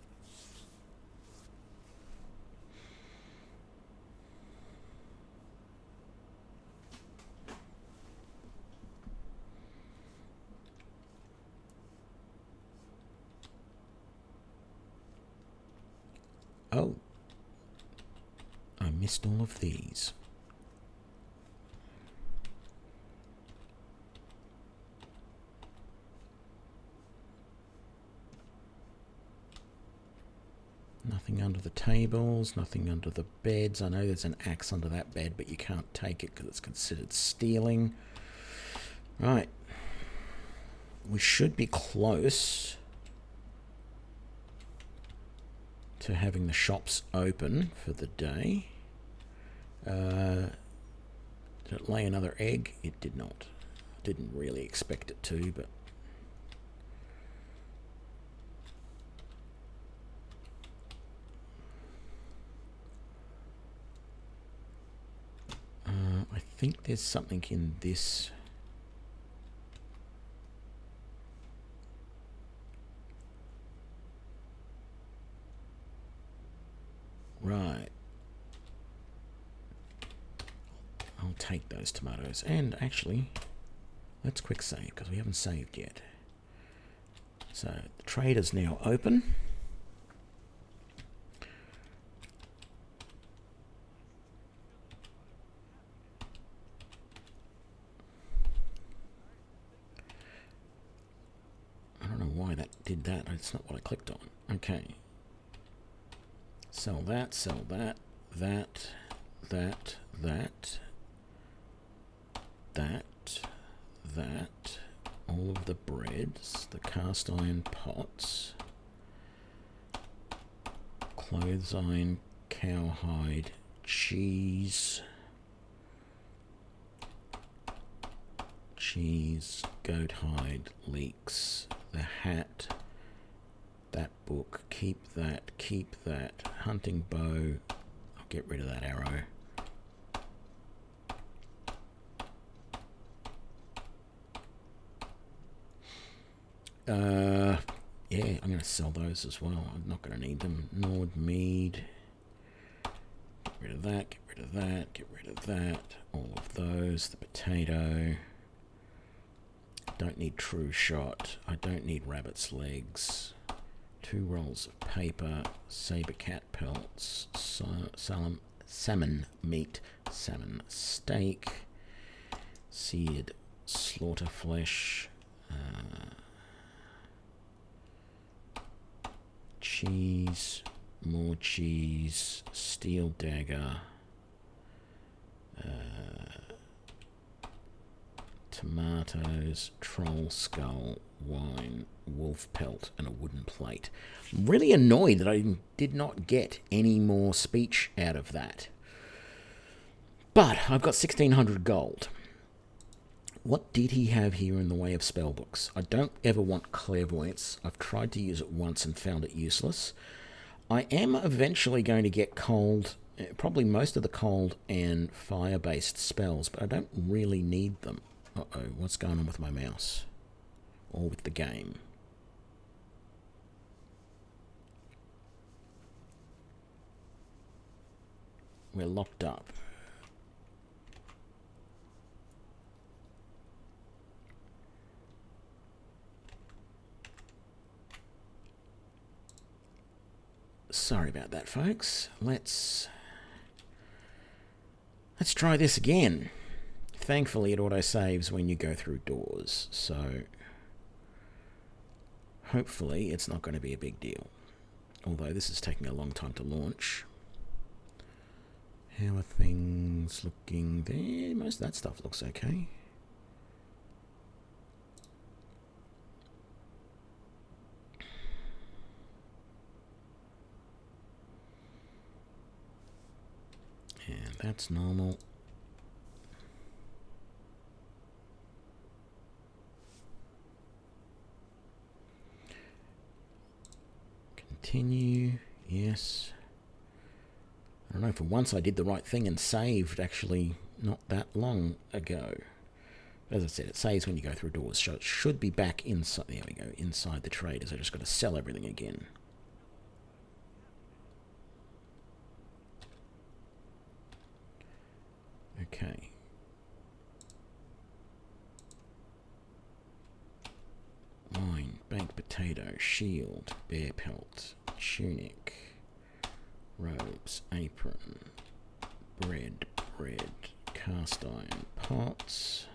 Oh, I missed all of these. Nothing under the tables, nothing under the beds. I know there's an axe under that bed, but you can't take it because it's considered stealing. Right. We should be close to having the shops open for the day. Did it lay another egg? It did not. Didn't really expect it to, but I think there's something in this. Right. I'll take those tomatoes. And actually, let's quick save because we haven't saved yet. So the trade is now open. I don't know why that did that. It's not what I clicked on. Okay. Sell that, that, that, all of the breads, the cast iron pots, clothes iron, cowhide, cheese, goat hide, leeks, the hat, that book, keep that, hunting bow, I'll get rid of that arrow. Yeah, I'm going to sell those as well. I'm not going to need them. Nord mead. Get rid of that, get rid of that, get rid of that. All of those. The potato. Don't need true shot. I don't need rabbit's legs. 2 rolls of paper. Saber cat pelts. Salmon meat. Salmon steak. Seared slaughter flesh. Cheese, more cheese, steel dagger, tomatoes, troll skull, wine, wolf pelt, and a wooden plate. I'm really annoyed that I did not get any more speech out of that. But I've got 1,600 gold. What did he have here in the way of spellbooks? I don't ever want clairvoyance. I've tried to use it once and found it useless. I am eventually going to get cold, probably most of the cold and fire-based spells, but I don't really need them. Uh-oh, what's going on with my mouse? Or with the game? We're locked up. Sorry about that, folks. Let's try this again. Thankfully, it auto-saves when you go through doors, so hopefully it's not going to be a big deal. Although this is taking a long time to launch. How are things looking there? Most of that stuff looks okay. And that's normal. Continue. Yes. I don't know, for once I did the right thing and saved actually not that long ago. As I said, it saves when you go through doors, so it should be back inside. There we go, inside the traders. I just got to sell everything again. Okay. Wine, baked potato, shield, bear pelt, tunic, robes, apron, bread, cast iron pots,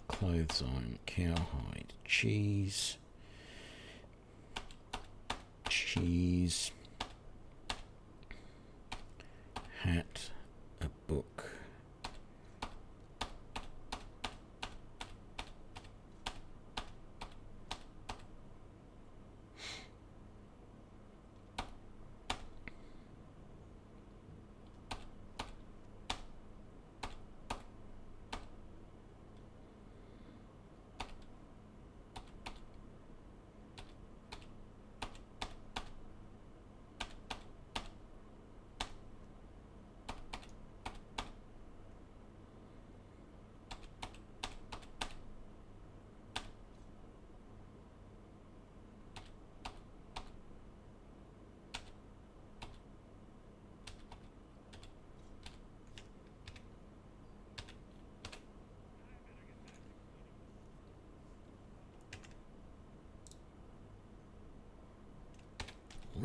clothes iron, cowhide, cheese, hat, a book,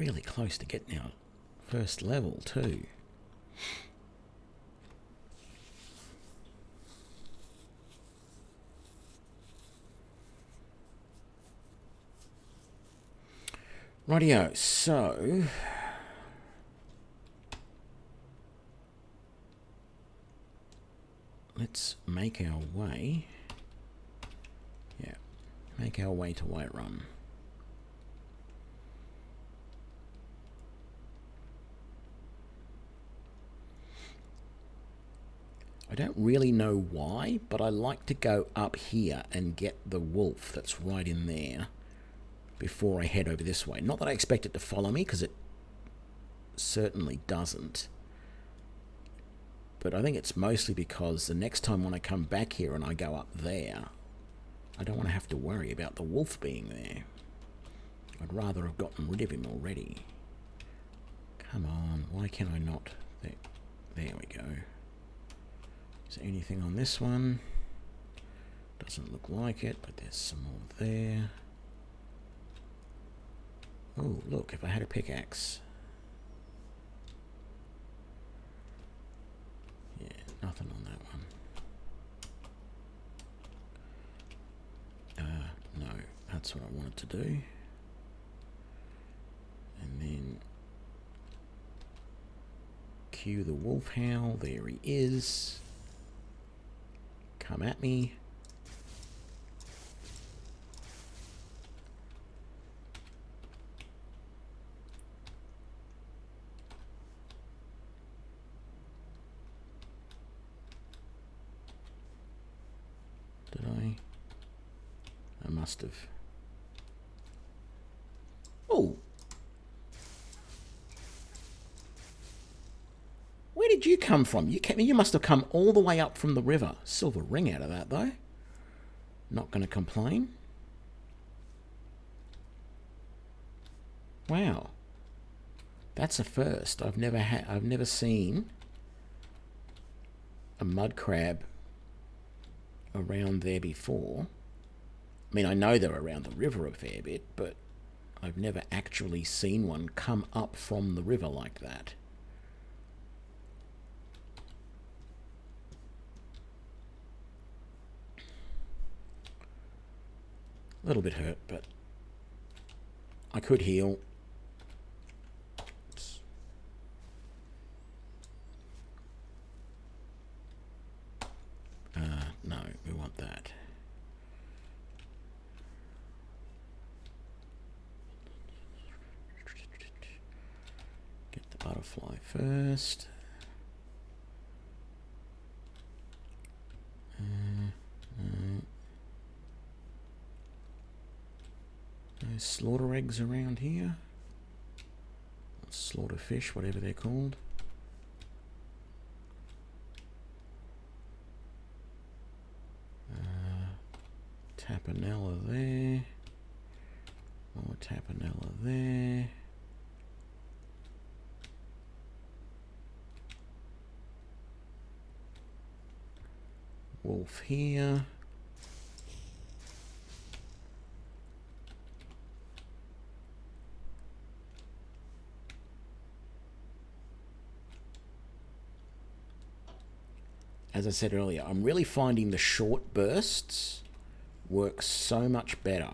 really close to getting our first level too. Rightio, so let's make our way. Yeah, make our way to Whiterun. I don't really know why, but I like to go up here and get the wolf that's right in there before I head over this way. Not that I expect it to follow me, because it certainly doesn't. But I think it's mostly because the next time when I come back here and I go up there, I don't want to have to worry about the wolf being there. I'd rather have gotten rid of him already. Come on, why can I not? There we go. Is there anything on this one? Doesn't look like it, but there's some more there. Oh, look, if I had a pickaxe. Yeah, nothing on that one. No, that's what I wanted to do. And then cue the wolf howl. There he is. Come at me. Did I? I must have. Oh! Where did you come from? You must have come all the way up from the river. Silver ring out of that, though. Not going to complain. Wow. That's a first. I've never seen a mud crab around there before. I mean, I know they're around the river a fair bit, but I've never actually seen one come up from the river like that. A little bit hurt, but I could heal. Oops. No, we want that. Get the butterfly first. No slaughter eggs around here. Slaughter fish, whatever they're called. Tapanella there. More tapanella there. Wolf here. As I said earlier, I'm really finding the short bursts work so much better.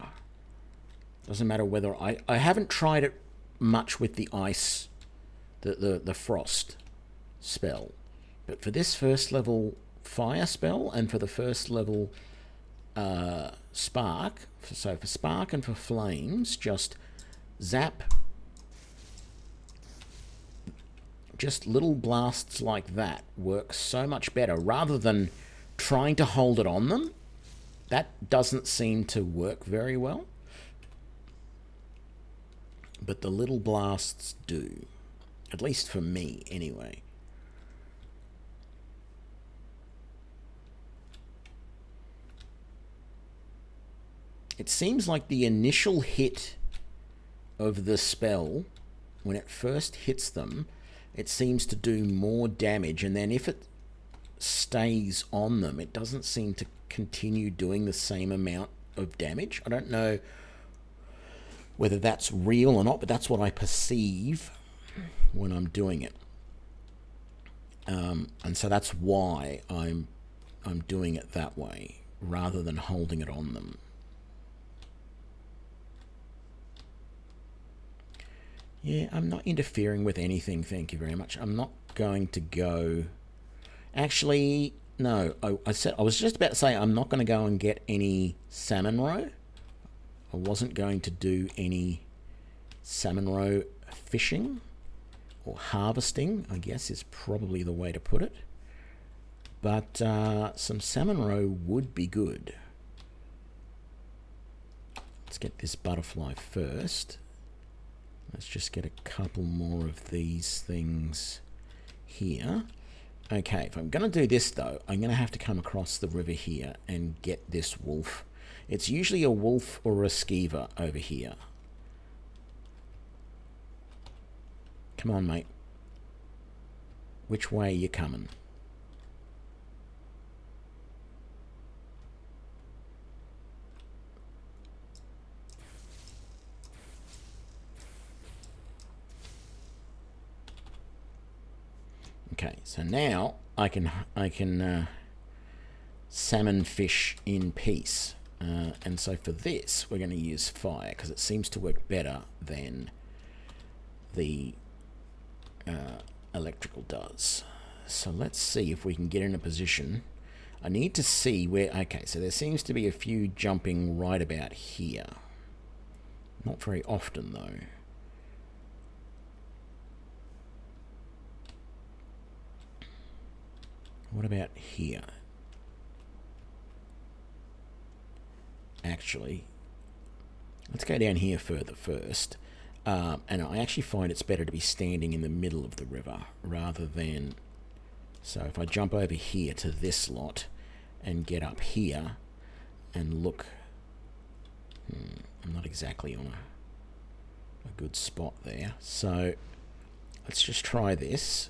Doesn't matter whether I haven't tried it much with the ice, the frost spell, but for this first level fire spell and for the first level spark, so for spark and for flames, just zap. Just little blasts like that work so much better rather than trying to hold it on them. That doesn't seem to work very well. But the little blasts do. At least for me, anyway. It seems like the initial hit of the spell, when it first hits them, it seems to do more damage, and then if it stays on them, it doesn't seem to continue doing the same amount of damage. I don't know whether that's real or not, but that's what I perceive when I'm doing it. And so that's why I'm doing it that way, rather than holding it on them. Yeah, I'm not interfering with anything, thank you very much. I'm not going to go... Actually, no, I was just about to say I'm not going to go and get any salmon roe. I wasn't going to do any salmon roe fishing, or harvesting, I guess is probably the way to put it. But some salmon roe would be good. Let's get this butterfly first. Let's just get a couple more of these things here. Okay, if I'm going to do this though, I'm going to have to come across the river here and get this wolf. It's usually a wolf or a skeever over here. Come on, mate. Which way are you coming? Okay, so now I can salmon fish in peace. And so for this, we're going to use fire, because it seems to work better than the electrical does. So let's see if we can get in a position. I need to see where... Okay, so there seems to be a few jumping right about here. Not very often, though. What about here? Actually, let's go down here further first. And I actually find it's better to be standing in the middle of the river rather than... So if I jump over here to this lot and get up here and look... I'm not exactly on a good spot there. So let's just try this.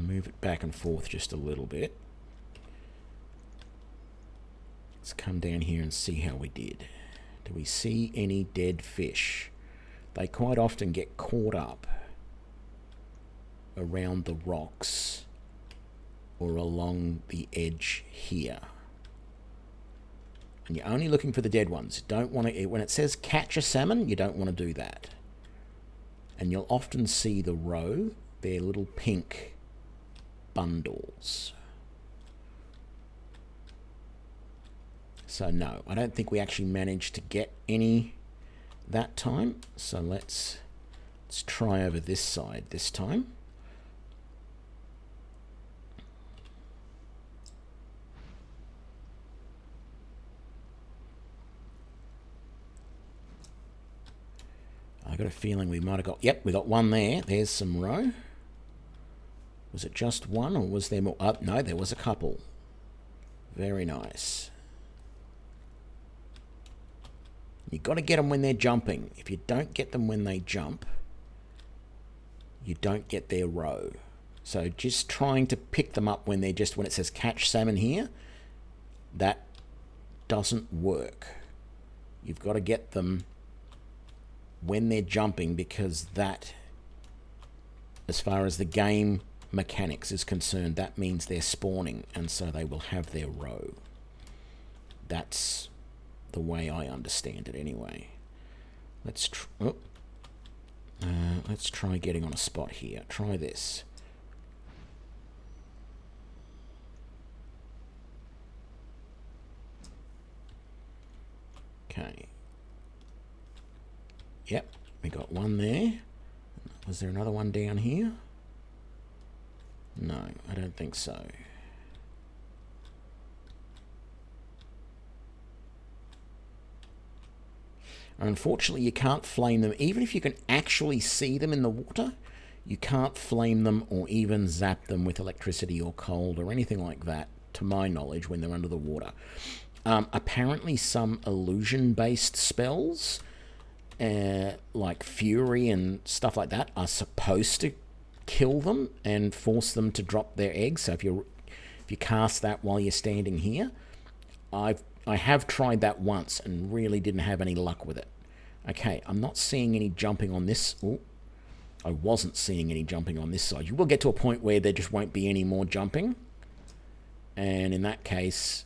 Move it back and forth just a little bit. Let's come down here and see how we did. Do we see any dead fish? They quite often get caught up around the rocks or along the edge here. And you're only looking for the dead ones. Don't want to, when it says catch a salmon, you don't want to do that. And you'll often see the roe, their little pink bundles. So no, I don't think we actually managed to get any that time. So let's try over this side this time. I got a feeling we might have got... Yep, we got one there. There's some roe. Was it just one, or was there more? No, there was a couple. Very nice. You've got to get them when they're jumping. If you don't get them when they jump, you don't get their roe. So just trying to pick them up when they're just... When it says catch salmon here, that doesn't work. You've got to get them when they're jumping, because that, as far as the game mechanics is concerned, that means they're spawning, and so they will have their roe. That's the way I understand it anyway. Let's try getting on a spot here. Try this. Okay. Yep, we got one there. Was there another one down here? No, I don't think so. Unfortunately, you can't flame them. Even if you can actually see them in the water, you can't flame them or even zap them with electricity or cold or anything like that, to my knowledge, when they're under the water. Apparently, some illusion-based spells, like Fury and stuff like that, are supposed to kill them and force them to drop their eggs. So if you cast that while you're standing here, I've I have tried that once and really didn't have any luck with it. Okay, I'm not seeing any jumping on this. Oh, I wasn't seeing any jumping on this side. You will get to a point where there just won't be any more jumping. And in that case,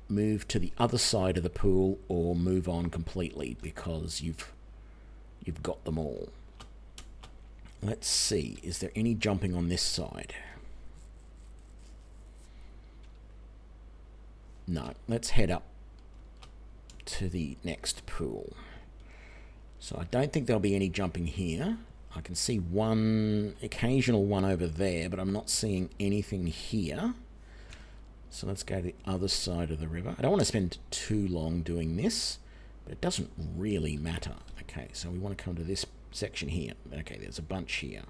move to the other side of the pool or move on completely because you've got them all. Let's see, is there any jumping on this side? No, let's head up to the next pool. So I don't think there'll be any jumping here. I can see one occasional one over there, but I'm not seeing anything here. So let's go to the other side of the river. I don't want to spend too long doing this, but it doesn't really matter. Okay, so we want to come to this section here. Okay, there's a bunch here.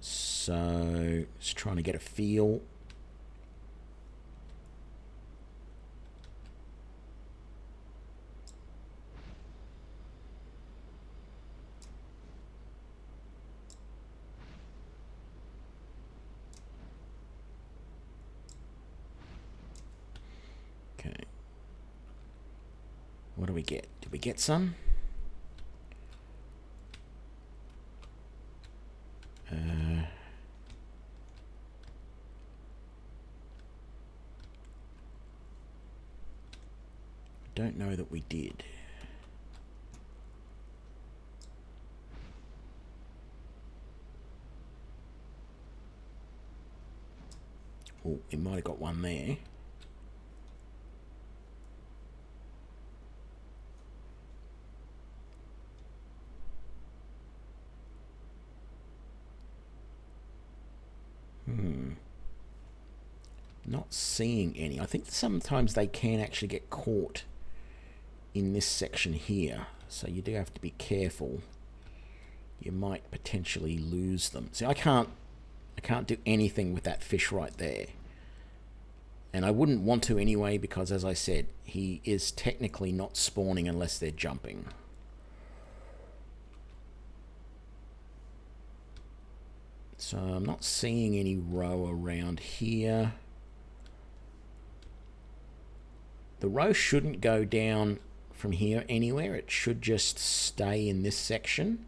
So just trying to get a feel. Okay. What do we get? Did we get some? Don't know that we did. Oh, we might have got one there. Not seeing any. I think sometimes they can actually get caught in this section here, so you do have to be careful. You might potentially lose them. See, I can't do anything with that fish right there, and I wouldn't want to anyway because, as I said, he is technically not spawning unless they're jumping. So I'm not seeing any roe around here. The roe shouldn't go down from here anywhere. It should just stay in this section.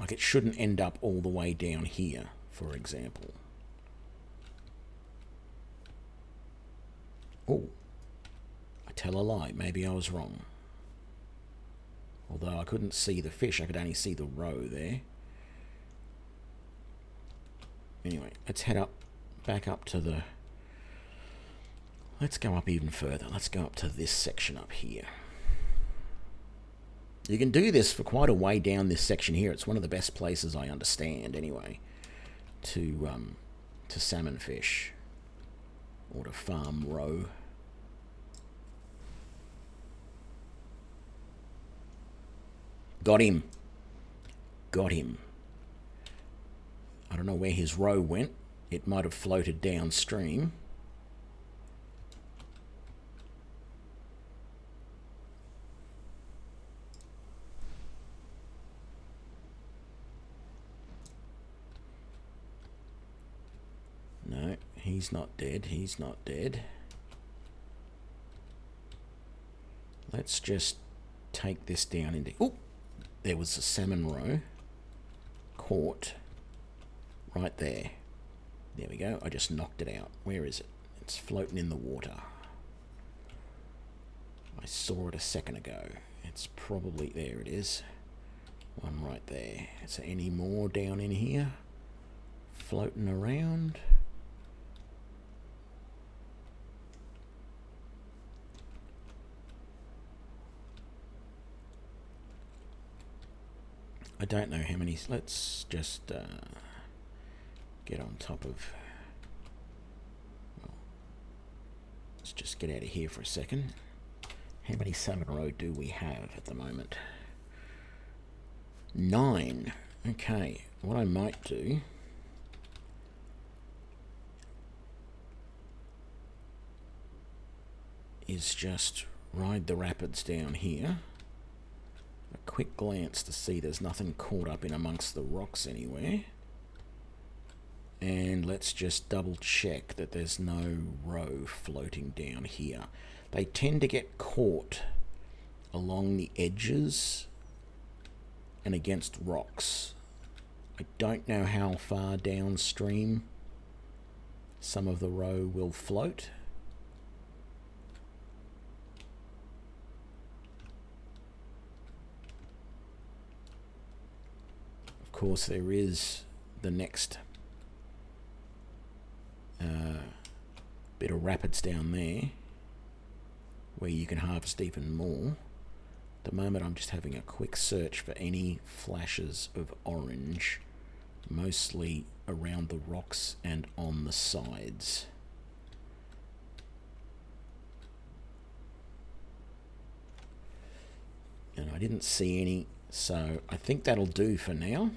Like it shouldn't end up all the way down here, for example. Oh, I tell a lie. Maybe I was wrong. Although I couldn't see the fish, I could only see the roe there. Anyway, let's head up, back up to the... Let's go up even further. Let's go up to this section up here. You can do this for quite a way down this section here. It's one of the best places, I understand, anyway, to salmon fish or to farm roe. Got him. Got him. I don't know where his roe went. It might have floated downstream. No, he's not dead. He's not dead. Let's just take this down into... Oh, there was a salmon roe. Caught. Right there. There we go. I just knocked it out. Where is it? It's floating in the water. I saw it a second ago. It's probably... There it is. One right there. Is there any more down in here? Floating around? I don't know how many... Let's just get on top of... Well, let's just get out of here for a second. How many salmon roe do we have at the moment? 9. Okay, what I might do... is just ride the rapids down here. A quick glance to see there's nothing caught up in amongst the rocks anywhere. And let's just double check that there's no roe floating down here. They tend to get caught along the edges and against rocks. I don't know how far downstream some of the roe will float. Of course, there is the next bit of rapids down there where you can harvest even more. At the moment I'm just having a quick search for any flashes of orange, mostly around the rocks and on the sides. And I didn't see any, so I think that'll do for now.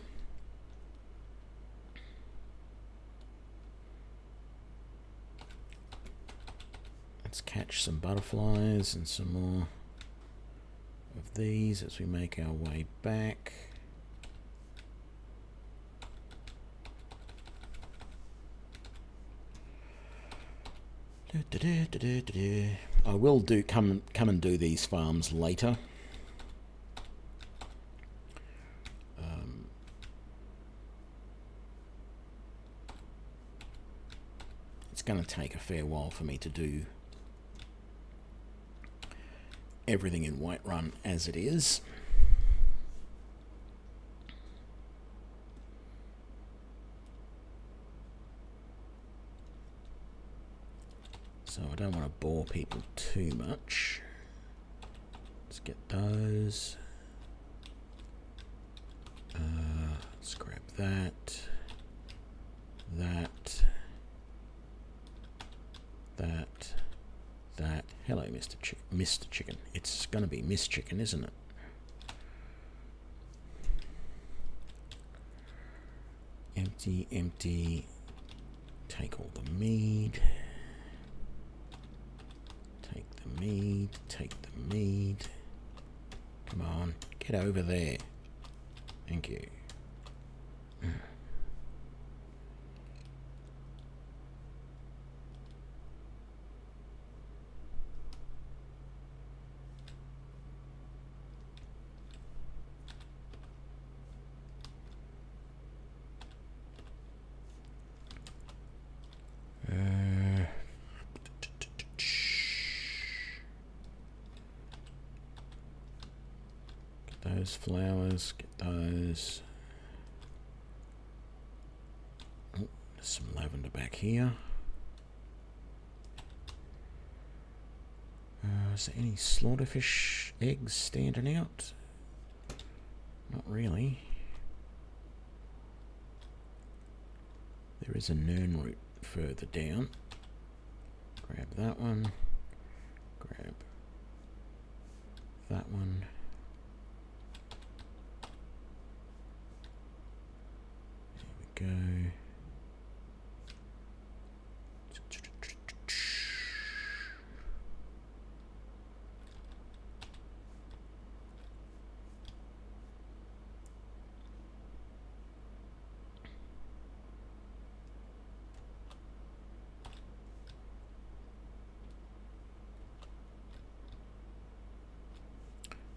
Let's catch some butterflies and some more of these as we make our way back. I will come and do these farms later. It's going to take a fair while for me to do everything in Whiterun as it is. So I don't want to bore people too much. Let's get those. Let's grab that. That. Hello, Mr. Chicken. It's going to be Miss Chicken, isn't it? Empty, empty. Take all the mead. Take the mead. Take the mead. Come on, get over there. Thank you. Those flowers, get those. Oh, there's some lavender back here. Is there any slaughterfish eggs standing out? Not really. There is a nern root further down. Grab that one. Grab that one. Go.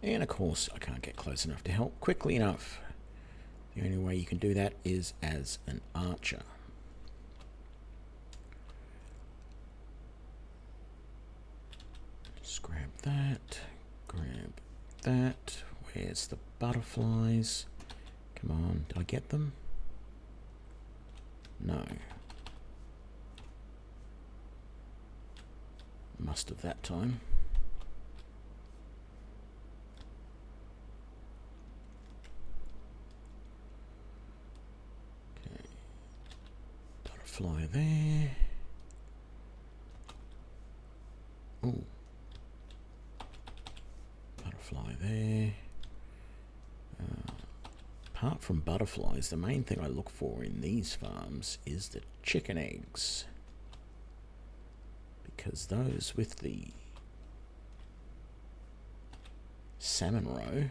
And of course, I can't get close enough to help quickly enough. The only way you can do that is as an archer. Just grab that. Grab that. Where's the butterflies? Come on, did I get them? No. Must have that time. Butterfly there. Ooh. Butterfly there. Apart from butterflies, the main thing I look for in these farms is the chicken eggs. Because those with the salmon roe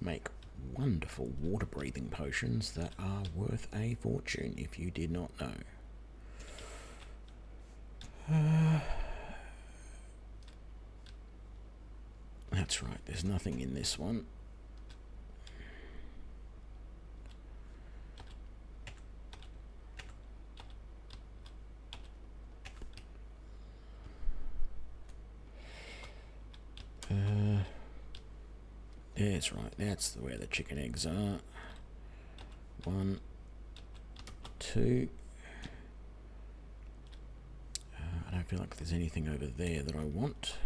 make wonderful water-breathing potions that are worth a fortune if you did not know. That's right, there's nothing in this one. That's right, that's where the chicken eggs are. 1, 2. I don't feel like there's anything over there that I want.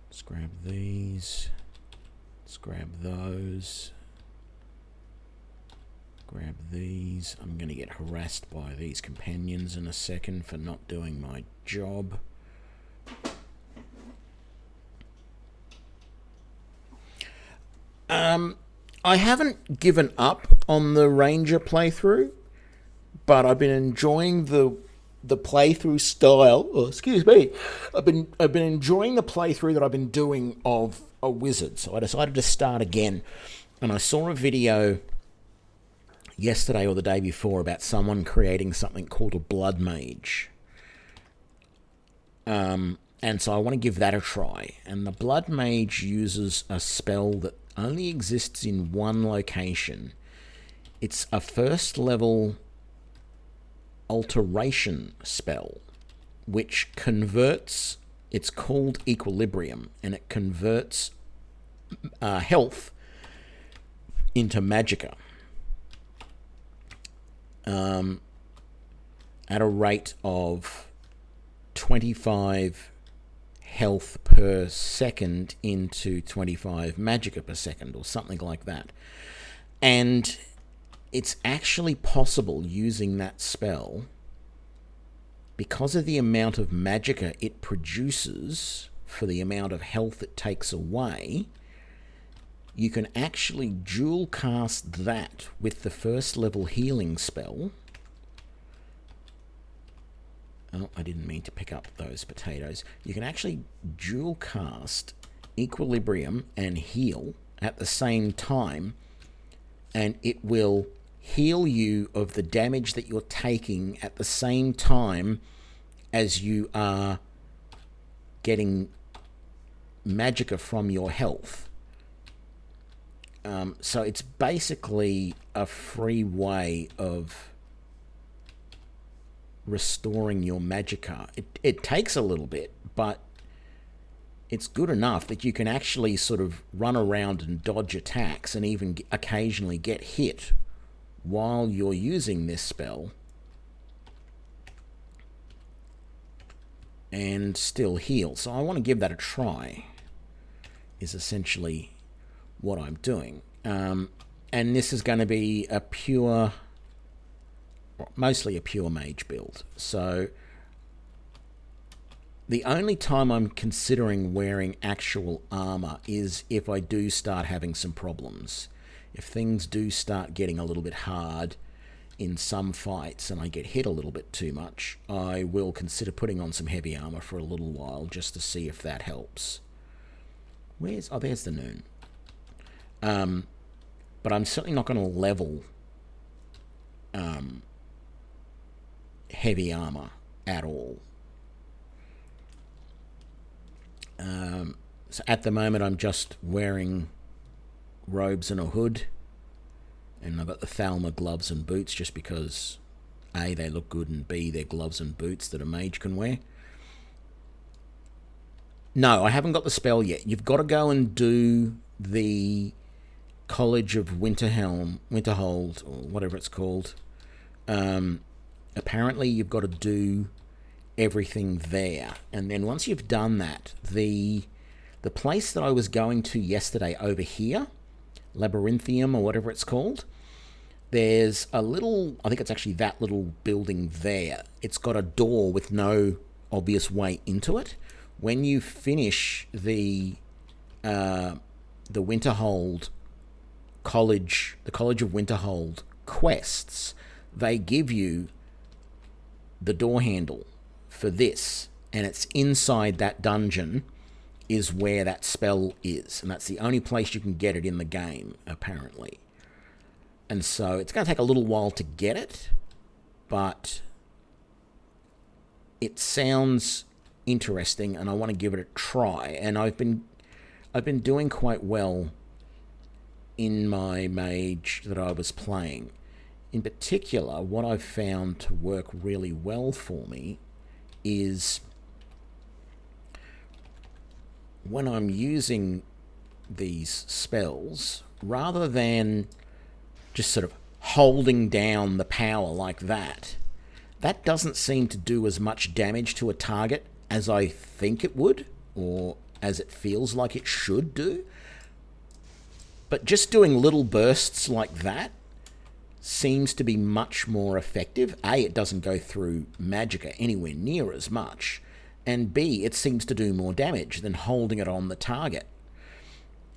Let's grab these. Let's grab those. Grab these. I'm going to get harassed by these companions in a second for not doing my job. I haven't given up on the Ranger playthrough, but I've been enjoying the playthrough style. Oh, excuse me. I've been enjoying the playthrough that I've been doing of a wizard, so I decided to start again. And I saw a video yesterday or the day before about someone creating something called a blood mage. And so I want to give that a try. And the blood mage uses a spell that only exists in one location. It's a first level alteration spell, which converts, it's called Equilibrium, and it converts health into magicka. At a rate of 25 health per second into 25 magicka per second, or something like that. And it's actually possible using that spell, because of the amount of magicka it produces for the amount of health it takes away, you can actually dual cast that with the first level healing spell. Oh, I didn't mean to pick up those potatoes. You can actually dual cast Equilibrium and heal at the same time, and it will heal you of the damage that you're taking at the same time as you are getting magicka from your health. So it's basically a free way of restoring your magicka. It takes a little bit, but it's good enough that you can actually sort of run around and dodge attacks and even occasionally get hit while you're using this spell and still heal. So I want to give that a try, is essentially what I'm doing. And this is going to be a pure, mostly a pure mage build. So the only time I'm considering wearing actual armor is if I do start having some problems. If things do start getting a little bit hard in some fights and I get hit a little bit too much, I will consider putting on some heavy armor for a little while just to see if that helps. There's the noon. But I'm certainly not going to level heavy armor at all. So at the moment I'm just wearing robes and a hood, and I've got the Thalma gloves and boots just because A, they look good, and B, they're gloves and boots that a mage can wear. No, I haven't got the spell yet. You've got to go and do the College of Winterhold, or whatever it's called. Apparently you've got to do everything there, and then once you've done that, the place that I was going to yesterday over here, Labyrinthium or whatever it's called, there's a little, I think it's actually that little building there. It's got a door with no obvious way into it. When you finish the Winterhold College, the College of Winterhold quests, they give you the door handle for this, and it's inside that dungeon is where that spell is, and that's the only place you can get it in the game, apparently. And so it's going to take a little while to get it, but it sounds interesting, and I want to give it a try. And I've been doing quite well in my mage that I was playing. In particular, what I've found to work really well for me is when I'm using these spells, rather than just sort of holding down the power like that, that doesn't seem to do as much damage to a target as I think it would, or as it feels like it should do. But just doing little bursts like that seems to be much more effective. A, it doesn't go through magicka anywhere near as much, and B, it seems to do more damage than holding it on the target.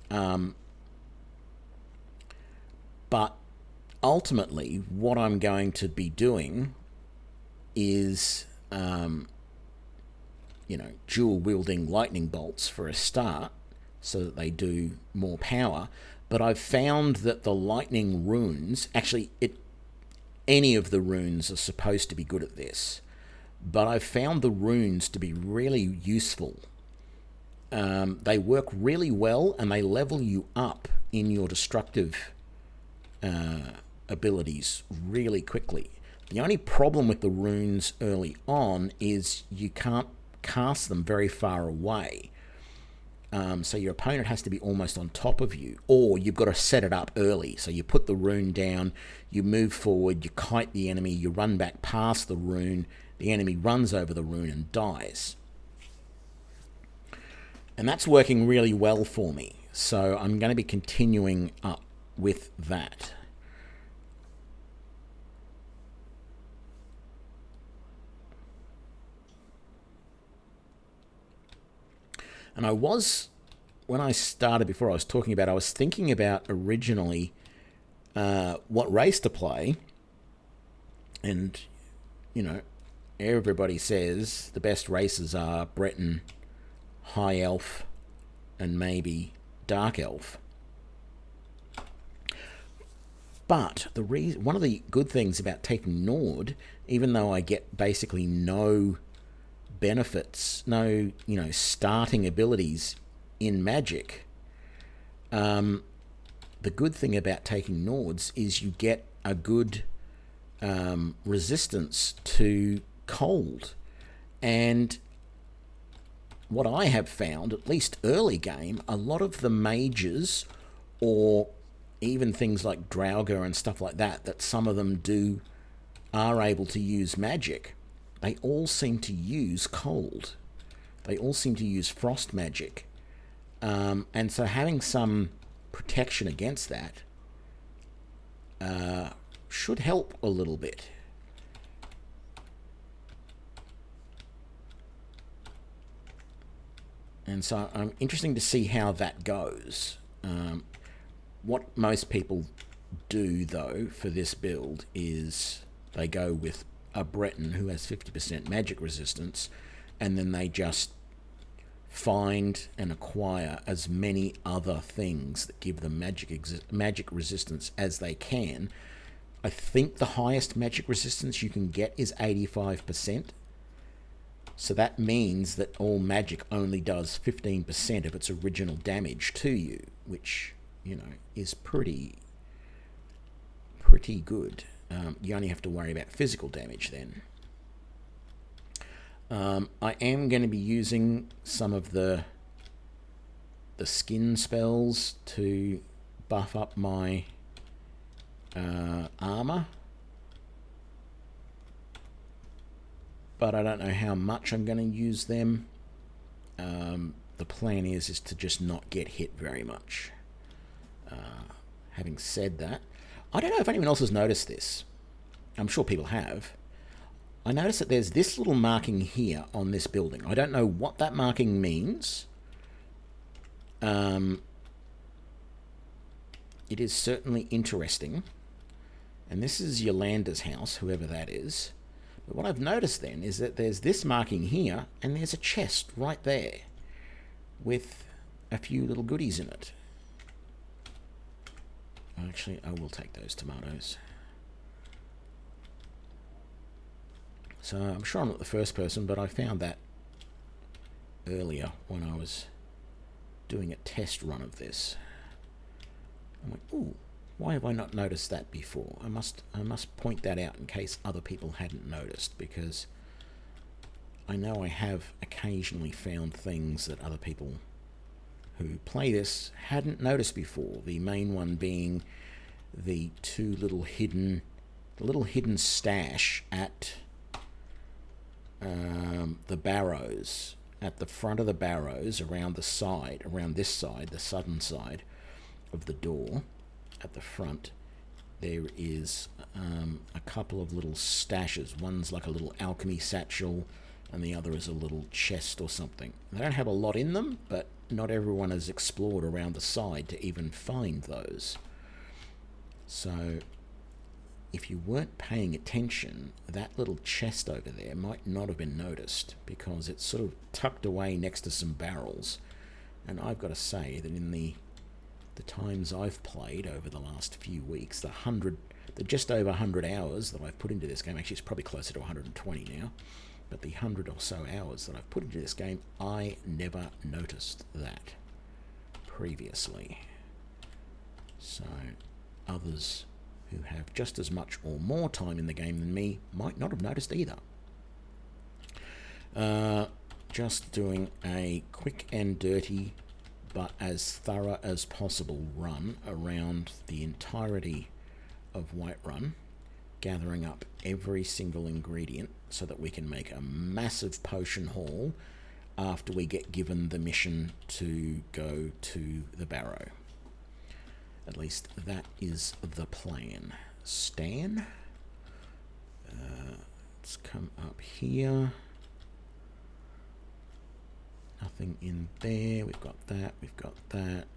But ultimately, what I'm going to be doing is, dual-wielding lightning bolts for a start, so that they do more power. But I've found that the lightning runes, any of the runes are supposed to be good at this, but I've found the runes to be really useful. They work really well, and they level you up in your destructive abilities really quickly. The only problem with the runes early on is you can't cast them very far away. So your opponent has to be almost on top of you, or you've got to set it up early. So you put the rune down, you move forward, you kite the enemy, you run back past the rune, the enemy runs over the rune and dies. And that's working really well for me. So I'm going to be continuing up with that. And when I started before, I was thinking about originally what race to play. And, everybody says the best races are Breton, High Elf, and maybe Dark Elf. But one of the good things about taking Nord, even though I get basically no benefits, no starting abilities in magic, the good thing about taking Nords is you get a good resistance to cold. And what I have found, at least early game, a lot of the mages, or even things like Draugr and stuff like that some of them are able to use magic, they all seem to use cold. They all seem to use frost magic. And so having some protection against that should help a little bit. And so I'm interested to see how that goes. What most people do, though, for this build is they go with a Breton who has 50% magic resistance, and then they just find and acquire as many other things that give them magic resistance as they can. I think the highest magic resistance you can get is 85%. So that means that all magic only does 15% of its original damage to you, which, is pretty good. You only have to worry about physical damage then. I am going to be using some of the skin spells to buff up my armor, but I don't know how much I'm going to use them. The plan is to just not get hit very much. Having said that, I don't know if anyone else has noticed this. I'm sure people have. I noticed that there's this little marking here on this building. I don't know what that marking means. It is certainly interesting. And this is Yolanda's house, whoever that is. But what I've noticed then is that there's this marking here, and there's a chest right there with a few little goodies in it. Actually, I will take those tomatoes. So I'm sure I'm not the first person, but I found that earlier when I was doing a test run of this. I went, ooh, why have I not noticed that before? I must point that out in case other people hadn't noticed, because I know I have occasionally found things that other people who play this hadn't noticed before. The main one being the little hidden stash at the barrows, at the front of the barrows, around this side, the southern side of the door. At the front, there is a couple of little stashes. One's like a little alchemy satchel, and the other is a little chest or something. They don't have a lot in them, but not everyone has explored around the side to even find those. So if you weren't paying attention, that little chest over there might not have been noticed, because it's sort of tucked away next to some barrels. And I've got to say that in the times I've played over the last few weeks, the just over 100 hours that I've put into this game, actually it's probably closer to 120 now, but the 100 or so hours that I've put into this game, I never noticed that previously. So others who have just as much or more time in the game than me might not have noticed either. Just doing a quick and dirty, but as thorough as possible run around the entirety of Whiterun, gathering up every single ingredient so that we can make a massive potion haul after we get given the mission to go to the barrow. At least that is the plan. Stan, let's come up here. Nothing in there. We've got that. We've got that.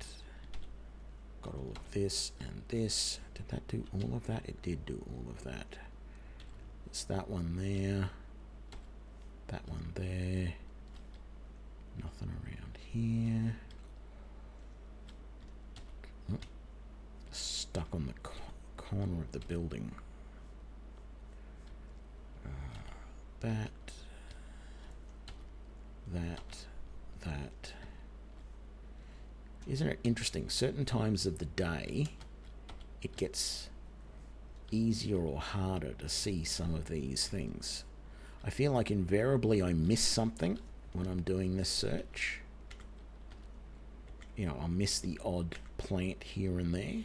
Got all of this and this. Did that do all of that? It did do all of that. It's that one there. That one there. Nothing around here. Oh, stuck on the corner of the building. That. Isn't it interesting? Certain times of the day, it gets easier or harder to see some of these things. I feel like invariably I miss something when I'm doing this search. You know, I'll miss the odd plant here and there.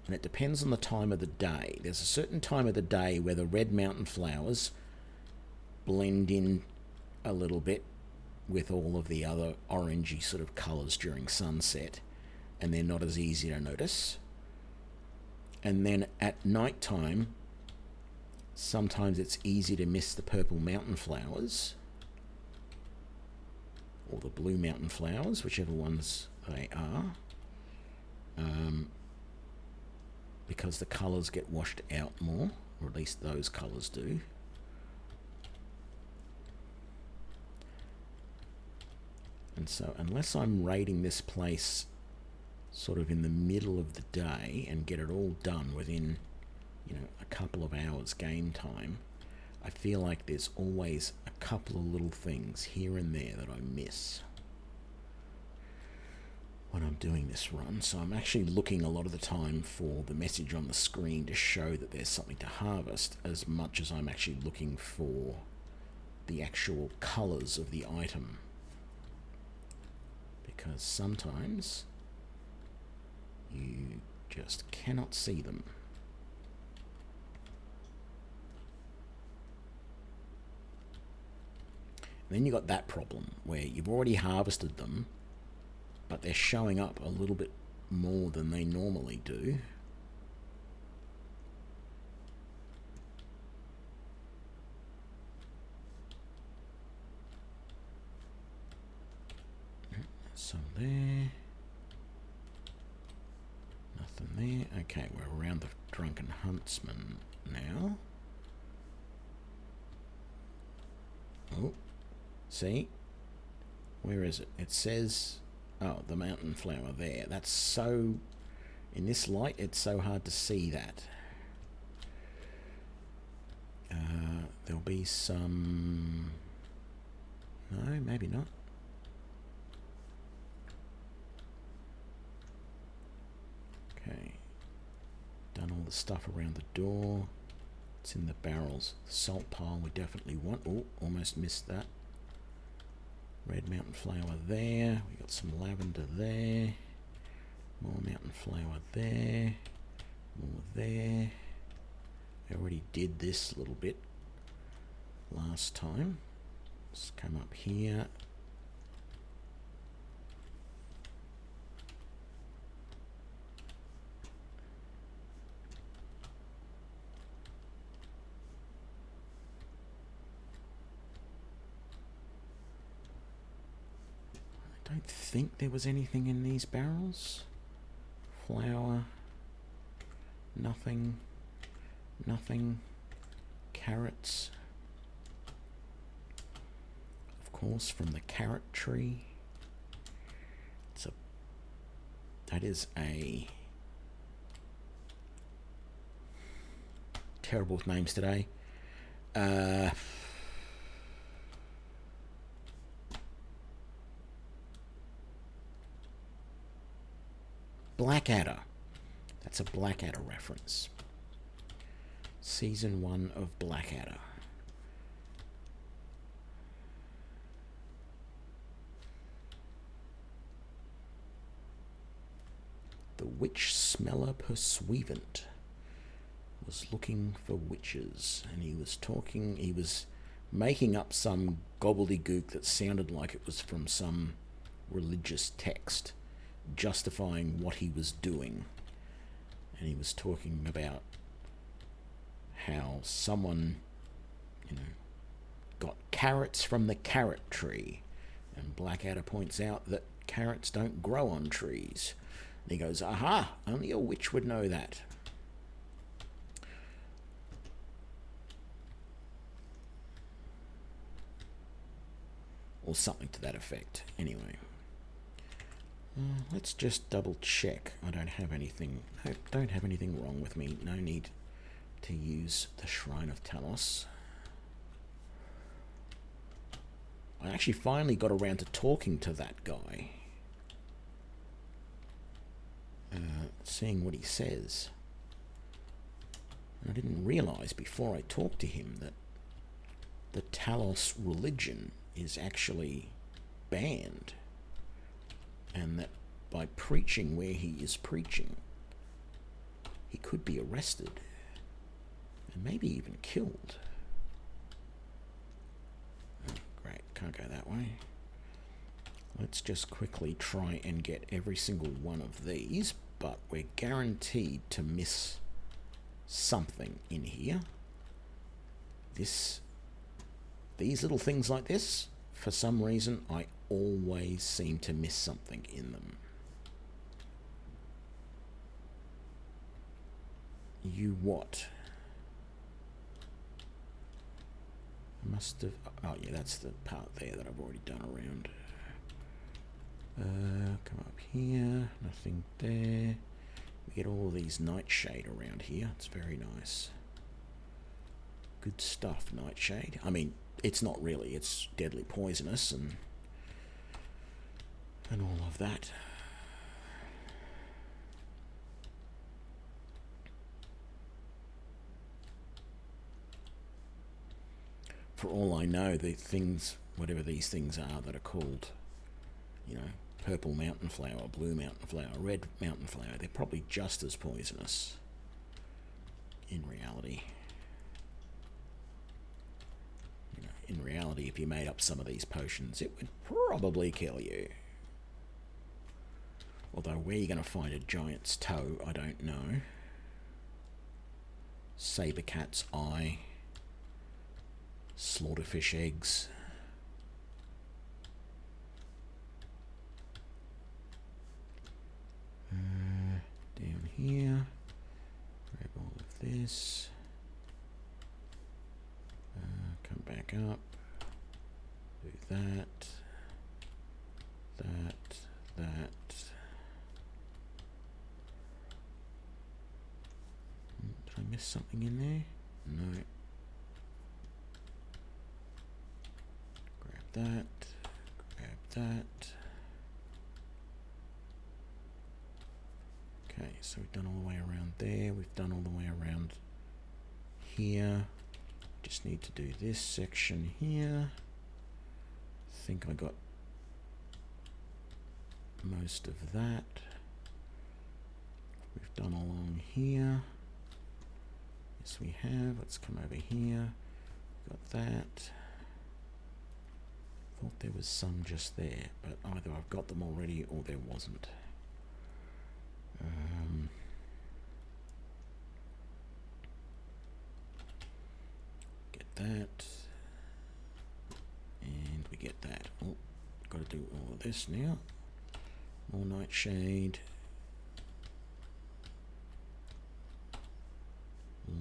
And it depends on the time of the day. There's a certain time of the day where the red mountain flowers blend in a little bit with all of the other orangey sort of colours during sunset, and they're not as easy to notice. And then at night time, sometimes it's easy to miss the purple mountain flowers, or the blue mountain flowers, whichever ones they are, because the colours get washed out more, or at least those colours do. And so unless I'm raiding this place sort of in the middle of the day and get it all done within, you know, a couple of hours game time, I feel like there's always a couple of little things here and there that I miss when I'm doing this run. So I'm actually looking a lot of the time for the message on the screen to show that there's something to harvest, as much as I'm actually looking for the actual colours of the item. Because sometimes you just cannot see them. And then you got that problem where you've already harvested them, but they're showing up a little bit more than they normally do. Some there. Nothing there. Okay, we're around the Drunken Huntsman now. Oh, see? Where is it? It says, oh, the mountain flower there. That's so, in this light, it's so hard to see that. There'll be some, no, maybe not. Okay. Done all the stuff around the door. It's in the barrels. The salt pile we definitely want. Oh, almost missed that. Red mountain flower there. We got some lavender there. More mountain flower there. More there. I already did this little bit last time. Let's come up here. I don't think there was anything in these barrels. Flour. Nothing. Nothing. Carrots. Of course, from the carrot tree. That is a terrible with names today. Blackadder. That's a Blackadder reference. Season 1 of Blackadder. The witch smeller pursuivant was looking for witches, and he was making up some gobbledygook that sounded like it was from some religious text, justifying what he was doing. And he was talking about how someone, got carrots from the carrot tree. And Blackadder points out that carrots don't grow on trees. And he goes, aha, only a witch would know that. Or something to that effect. Anyway. Let's just double check. I don't have anything. Nope, don't have anything wrong with me. No need to use the Shrine of Talos. I actually finally got around to talking to that guy. Seeing what he says. I didn't realize before I talked to him that the Talos religion is actually banned. And that by preaching where he is preaching, he could be arrested. And maybe even killed. Oh, great, can't go that way. Let's just quickly try and get every single one of these, but we're guaranteed to miss something in here. These little things like this, for some reason, I always seem to miss something in them. You what? I must have... Oh, yeah, that's the part there that I've already done around. Come up here. Nothing there. We get all these nightshade around here. It's very nice. Good stuff, nightshade. I mean, it's not really. It's deadly poisonous and all of that. For all I know, the things, whatever these things are that are called, purple mountain flower, blue mountain flower, red mountain flower, they're probably just as poisonous in reality. In reality, if you made up some of these potions, it would probably kill you. Although where you're going to find a giant's toe, I don't know. Saber cat's eye. Slaughterfish eggs. Down here. Grab all of this. Come back up. Do that. That. Did I miss something in there? No. Grab that. Grab that. Okay, so we've done all the way around there. We've done all the way around here. Just need to do this section here. I think I got most of that. We've done along here. Yes, we have. Let's come over here. Got that. Thought there was some just there, but either I've got them already or there wasn't. Get that. And we get that. Oh, got to do all of this now. More nightshade.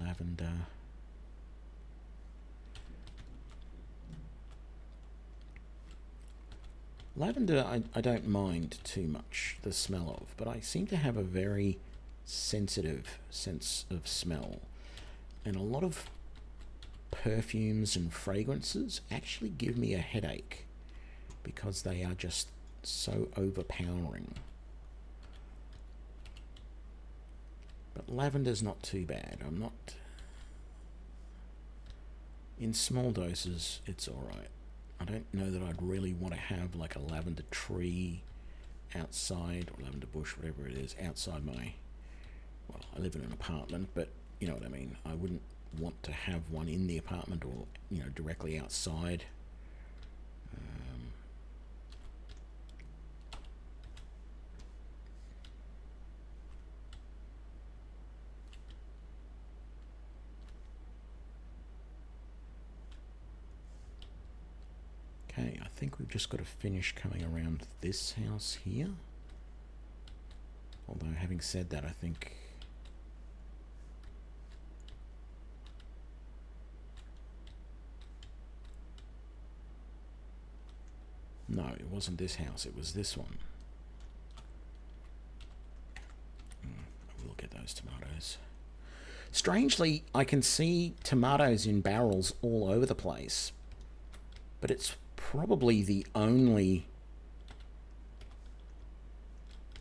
Lavender. Lavender I don't mind too much the smell of, but I seem to have a very sensitive sense of smell. And a lot of perfumes and fragrances actually give me a headache because they are just so overpowering. But lavender's not too bad. I'm not... In small doses, it's alright. I don't know that I'd really want to have like a lavender tree outside, or lavender bush, whatever it is, outside my... Well, I live in an apartment, but you know what I mean. I wouldn't want to have one in the apartment or, you know, directly outside. Okay, I think we've just got to finish coming around this house here. Although, having said that, I think... No, it wasn't this house, it was this one. I will get those tomatoes. Strangely, I can see tomatoes in barrels all over the place. But it's probably the only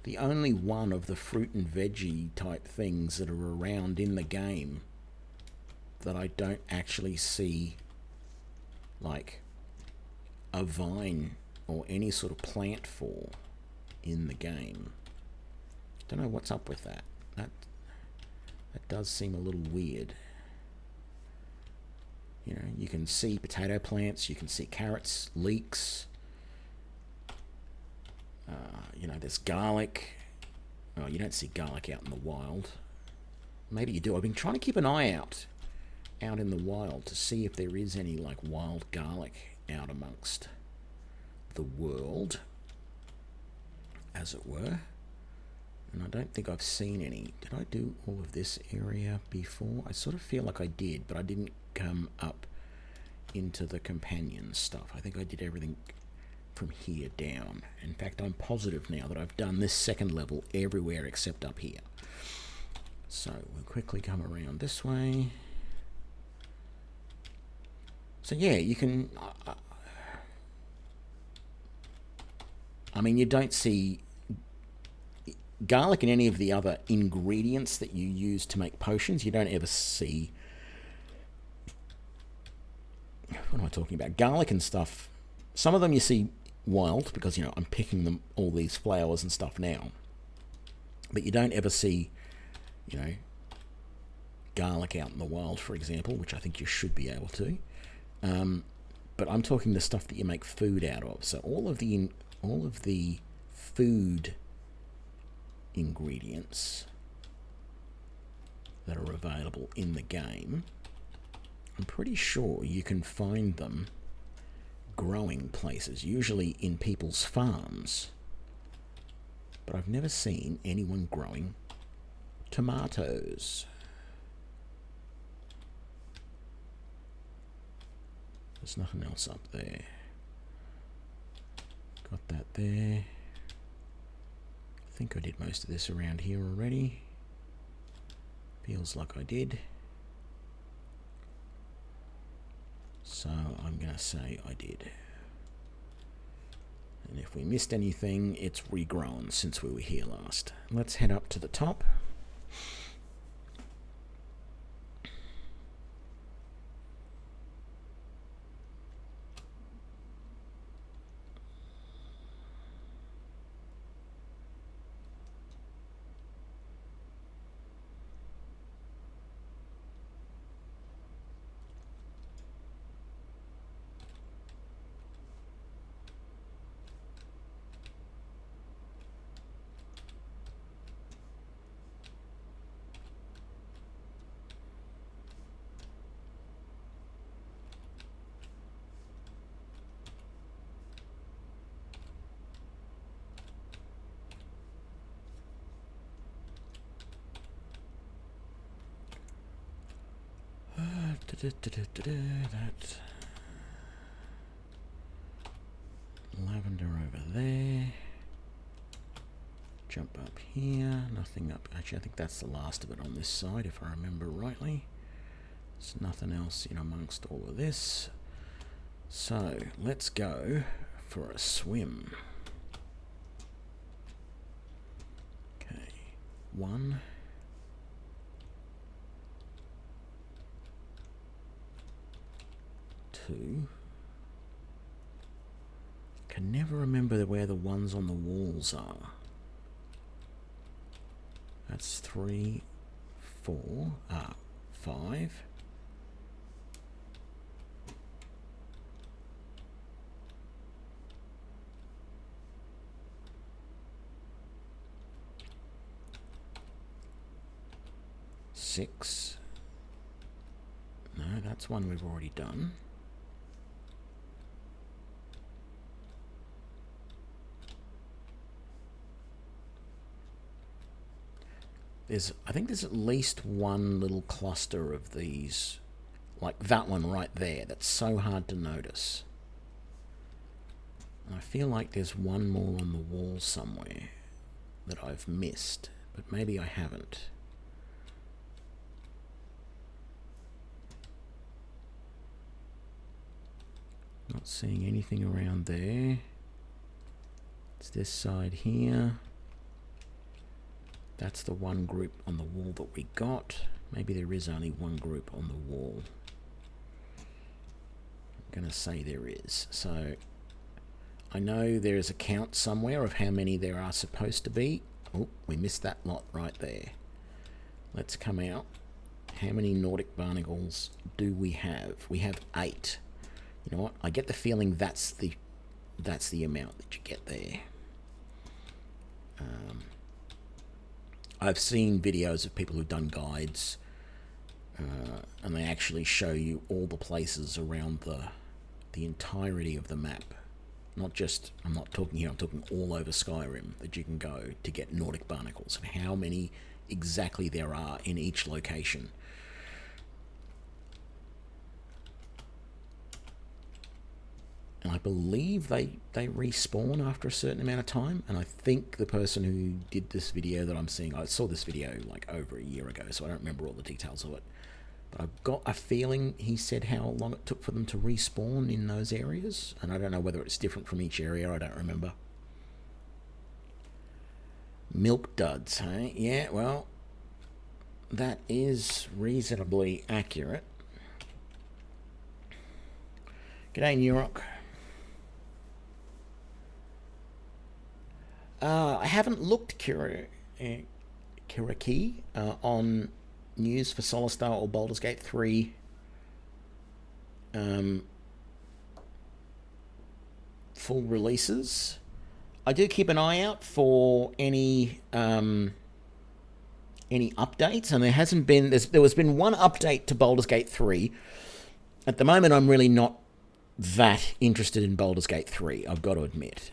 one of the fruit and veggie type things that are around in the game that I don't actually see like a vine or any sort of plant for in the game. Don't know what's up with that. That does seem a little weird. You know, you can see potato plants, you can see carrots, leeks. You know, there's garlic. Oh, you don't see garlic out in the wild. Maybe you do. I've been trying to keep an eye out in the wild to see if there is any like wild garlic out amongst the world, as it were. And I don't think I've seen any. Did I do all of this area before? I sort of feel like I did, but I didn't come up into the companion stuff. I think I did everything from here down. In fact, I'm positive now that I've done this second level everywhere except up here. So we'll quickly come around this way. So yeah, you can... I mean, you don't see garlic in any of the other ingredients that you use to make potions. You don't ever see... What am I talking about? Garlic and stuff. Some of them you see wild because, you know, I'm picking them, all these flowers and stuff now. But you don't ever see, you know, garlic out in the wild, for example, which I think you should be able to. But I'm talking the stuff that you make food out of. So all of the food ingredients that are available in the game, I'm pretty sure you can find them growing places, usually in people's farms. But I've never seen anyone growing tomatoes. There's nothing else up there. Got that there. I think I did most of this around here already. Feels like I did. So I'm going to say I did. And if we missed anything, it's regrown since we were here last. Let's head up to the top. That lavender over there. Jump up here. Nothing up. Actually, I think that's the last of it on this side, if I remember rightly. There's nothing else in amongst all of this. So let's go for a swim. Okay, 1. 2. Can never remember where the ones on the walls are. That's 3, 4, 5. Six. No, that's one we've already done. I think there's at least one little cluster of these, like that one right there, that's so hard to notice. And I feel like there's one more on the wall somewhere that I've missed, but maybe I haven't. Not seeing anything around there. It's this side here. That's the one group on the wall that we got. Maybe there is only one group on the wall. I'm going to say there is. So I know there is a count somewhere of how many there are supposed to be. Oh, we missed that lot right there. Let's come out. How many Nordic barnacles do we have? We have 8. You know what? I get the feeling that's the amount that you get there. I've seen videos of people who've done guides, and they actually show you all the places around the entirety of the map. Not just, I'm not talking here, I'm talking all over Skyrim that you can go to get Nordic barnacles, and how many exactly there are in each location. And I believe they respawn after a certain amount of time. And I think the person who did this video that I'm seeing, I saw this video like over a year ago, so I don't remember all the details of it. But I've got a feeling he said how long it took for them to respawn in those areas. And I don't know whether it's different from each area, I don't remember. Milk duds, hey? Yeah, well, that is reasonably accurate. G'day, New Rock. I haven't looked Kiriki on news for Solar or Baldur's Gate 3 full releases. I do keep an eye out for any updates, and there hasn't been. There has been one update to Baldur's Gate 3. At the moment, I'm really not that interested in Baldur's Gate 3, I've got to admit.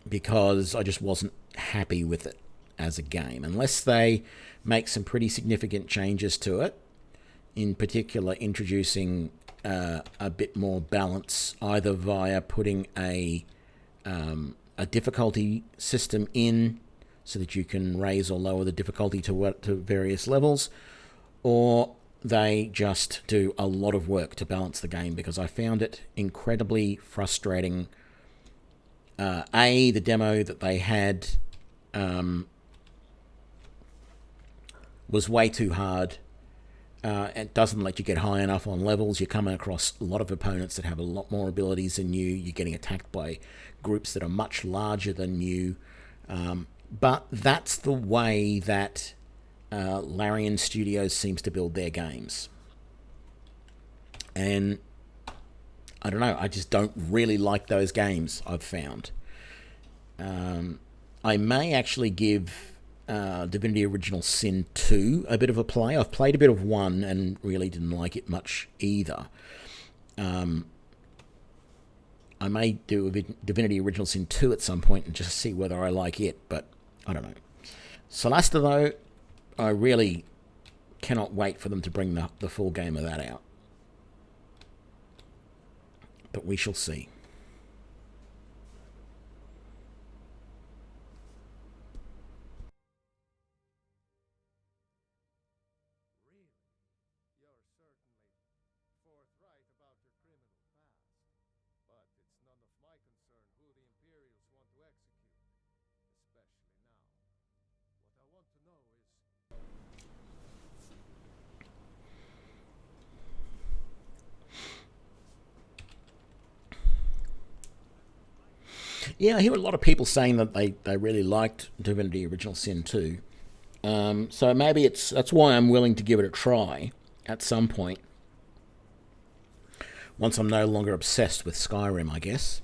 Because I just wasn't happy with it as a game. Unless they make some pretty significant changes to it, in particular introducing a bit more balance, either via putting a difficulty system in so that you can raise or lower the difficulty to various levels, or they just do a lot of work to balance the game, because I found it incredibly frustrating. The demo that they had was way too hard. It doesn't let you get high enough on levels. You're coming across a lot of opponents that have a lot more abilities than you. You're getting attacked by groups that are much larger than you. But that's the way that Larian Studios seems to build their games. And I don't know, I just don't really like those games, I've found. I may actually give Divinity Original Sin 2 a bit of a play. I've played a bit of 1 and really didn't like it much either. I may do a Divinity Original Sin 2 at some point and just see whether I like it, but I don't know. Solasta, though, I really cannot wait for them to bring the full game of that out. But we shall see. Really? You're certainly forthright about your criminal past. But it's none of my concern who the Imperials want to execute, especially now. What I want to know is... Yeah, I hear a lot of people saying that they really liked Divinity Original Sin 2. So maybe that's why I'm willing to give it a try at some point. Once I'm no longer obsessed with Skyrim, I guess.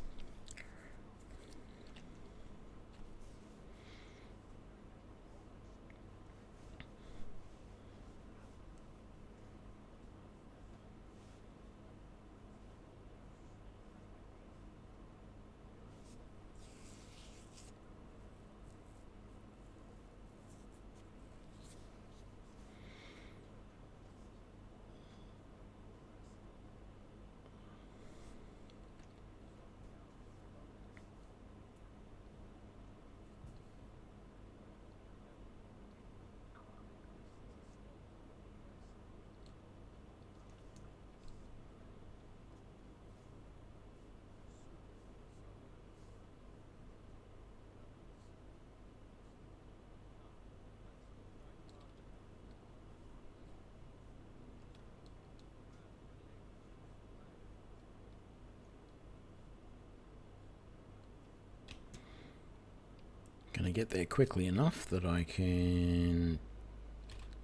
Can I get there quickly enough that I can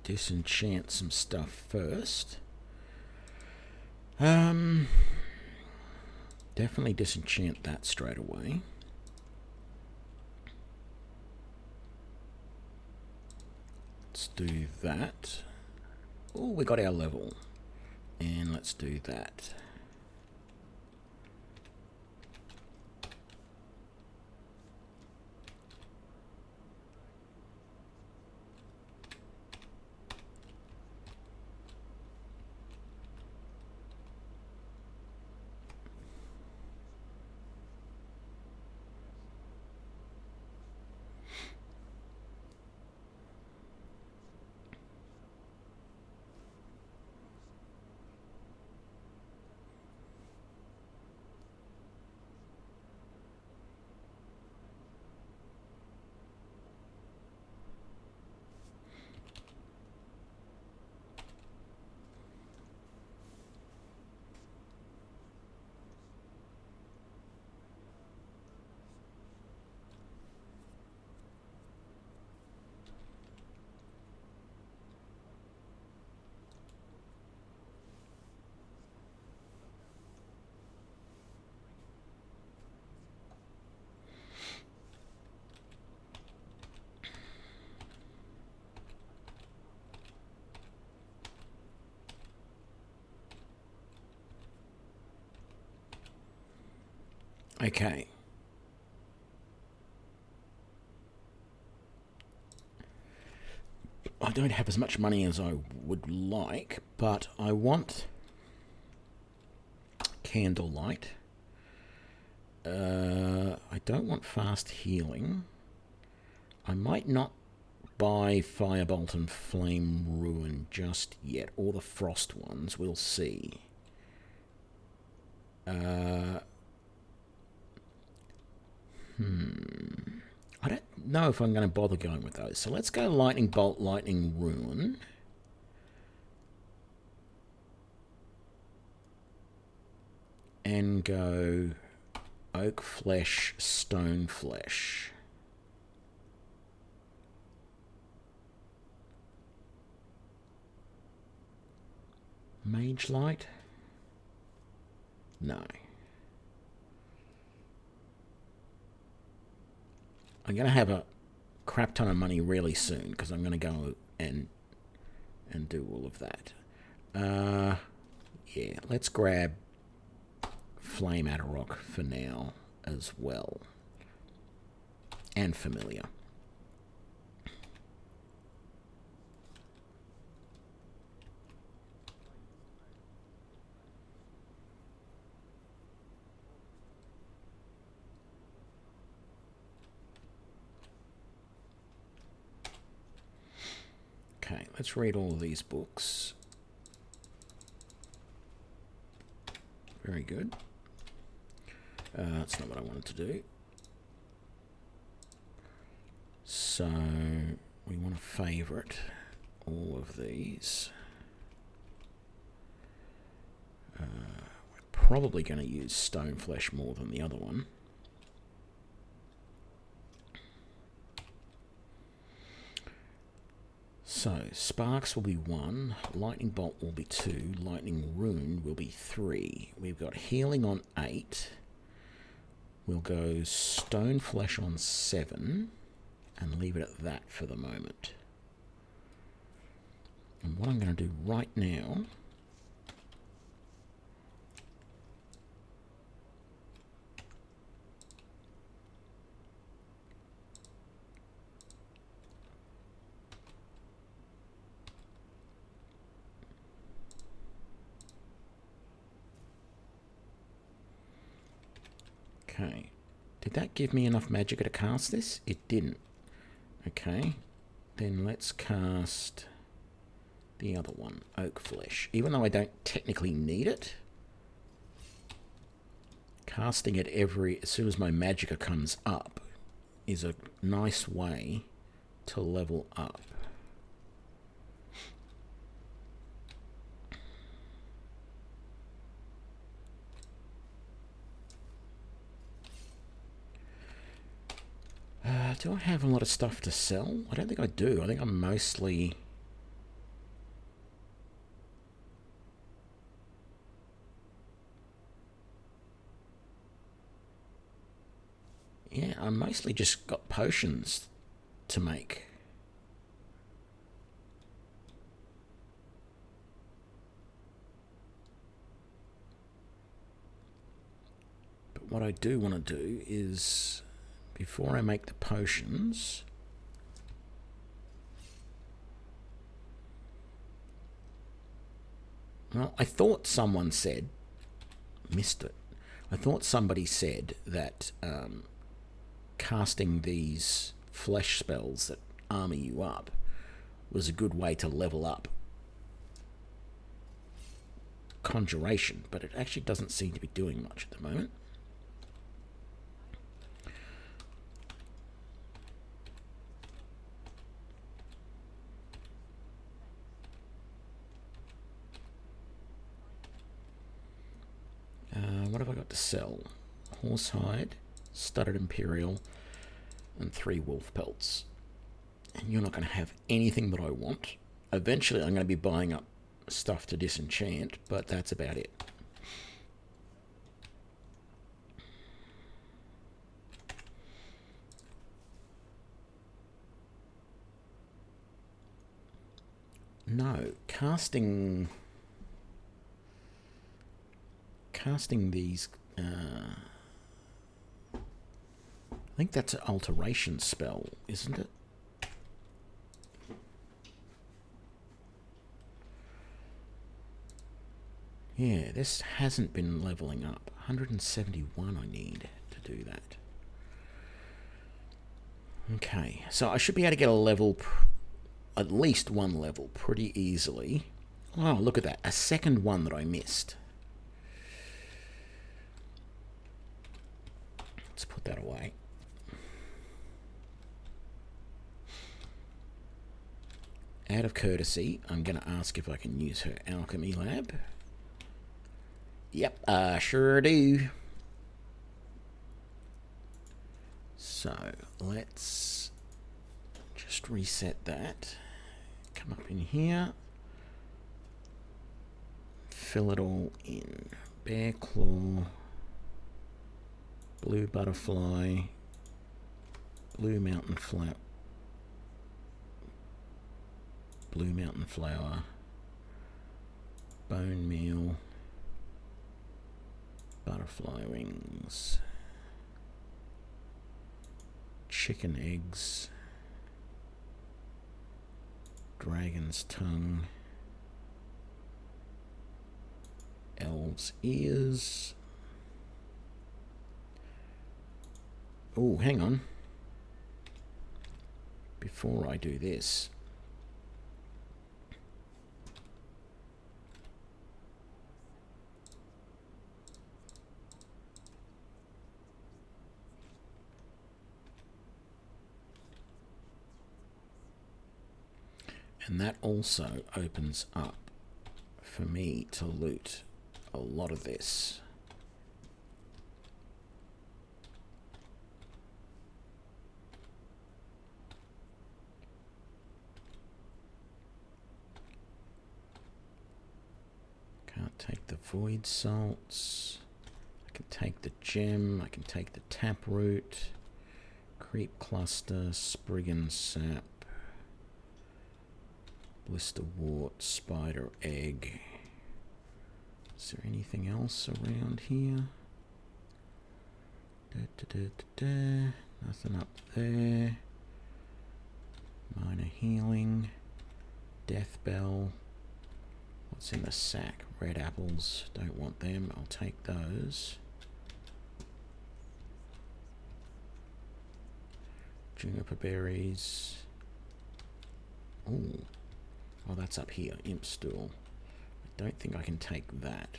disenchant some stuff first? Definitely disenchant that straight away. Let's do that. Oh, we got our level. And let's do that. Okay. I don't have as much money as I would like, but I want Candlelight. I don't want fast healing. I might not buy Firebolt and Flame Ruin just yet, or the Frost ones. We'll see. I don't know if I'm going to bother going with those. So let's go Lightning Bolt, Lightning Ruin. And go Oak Flesh, Stone Flesh. Mage Light? No. I'm going to have a crap ton of money really soon because I'm going to go and do all of that. Yeah, let's grab Flame Adderrock for now as well. And Familiar. Okay, let's read all of these books. Very good. That's not what I wanted to do. So we want to favorite all of these. We're probably going to use Stoneflesh more than the other one. So Sparks will be 1, Lightning Bolt will be 2, Lightning Rune will be 3. We've got Healing on 8. We'll go Stoneflesh on 7 and leave it at that for the moment. And what I'm going to do right now Okay, did that give me enough magicka to cast this? It didn't. Okay, then let's cast the other one, Oak Flesh. Even though I don't technically need it, casting it as soon as my magicka comes up is a nice way to level up. Do I have a lot of stuff to sell? I don't think I do. I think I'm mostly... Yeah, I mostly just got potions to make. But what I do want to do is... before I make the potions, well, I thought someone said, missed it, I thought somebody said that casting these flesh spells that armor you up was a good way to level up conjuration, but it actually doesn't seem to be doing much at the moment. What have I got to sell? Horsehide, Studded Imperial, and 3 wolf pelts. And you're not going to have anything that I want. Eventually I'm going to be buying up stuff to disenchant, but that's about it. No, casting these, I think that's an alteration spell, isn't it? Yeah, this hasn't been leveling up. 171 I need to do that. Okay, so I should be able to get a level, at least one level, pretty easily. Oh, look at that. A second one that I missed. Let's put that away. Out of courtesy, I'm going to ask if I can use her alchemy lab. Yep, sure do. So, let's just reset that. Come up in here. Fill it all in. Bear claw. Blue butterfly. Blue mountain flower. Blue mountain flower. Bone meal. Butterfly wings. Chicken eggs. Dragon's tongue. Elves ears. Oh, hang on. Before I do this, and that also opens up for me to loot a lot of this. Can't take the void salts. I can take the gem. I can take the taproot. Creep cluster, spriggan sap. Blister wart, spider egg. Is there anything else around here? Nothing up there. Minor healing. Death bell. What's in the sack? Red apples. Don't want them. I'll take those. Juniper berries. Ooh. Oh, that's up here. Imp stool. I don't think I can take that.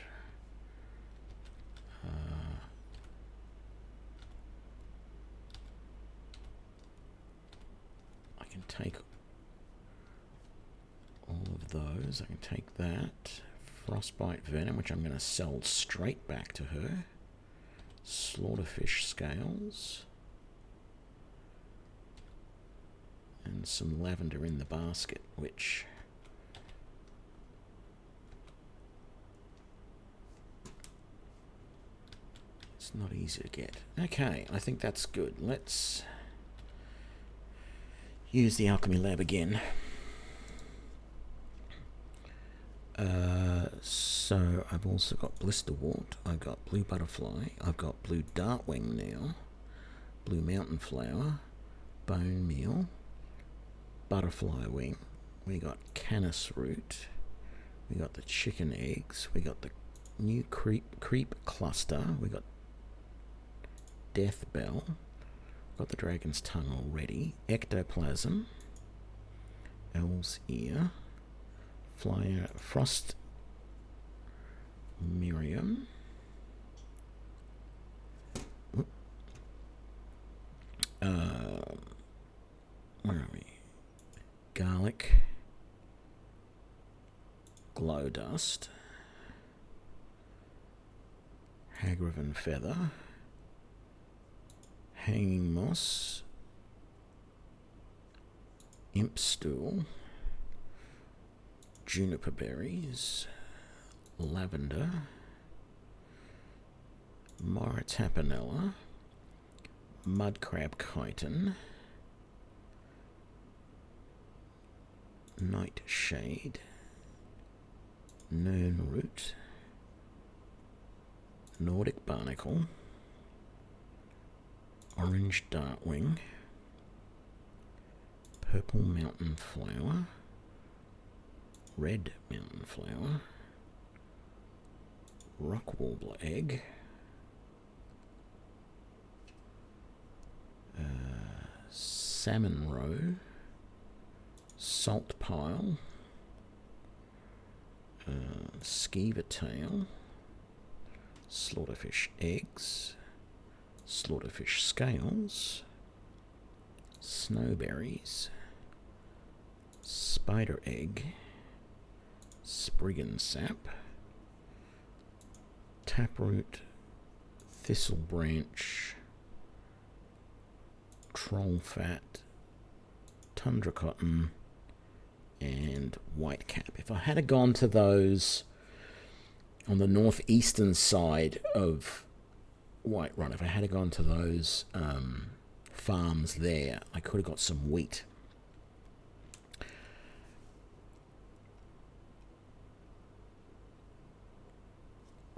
I can take all of those. I can take that. Frostbite venom, which I'm going to sell straight back to her. Slaughterfish scales. And some lavender in the basket, which... it's not easy to get. Okay, I think that's good. Let's use the alchemy lab again. So I've also got blister wart. I've got blue butterfly. I've got blue dartwing now. Blue mountain flower. Bone meal. Butterfly wing. We got canis root. We got the chicken eggs. We got the new creep cluster. We got death bell. Got the dragon's tongue already. Ectoplasm. Elf's ear. Flyer frost Miriam. Where are we? Garlic. Glow dust. Hagraven feather. Hanging moss. Imp stool. Juniper berries. Lavender. Mara tapanella. Mudcrab chitin. Nightshade. Nern root. Nordic barnacle. Orange dartwing. Purple mountain flower. Red mountain flower. rock warbler egg, salmon roe, salt pile, skeever tail, slaughterfish eggs, slaughterfish scales, snowberries, spider egg, spriggan sap, taproot, thistle branch, troll fat, tundra cotton, and white cap. If I had gone to those on the northeastern side of Whiterun, if I had gone to those farms there, I could have got some wheat.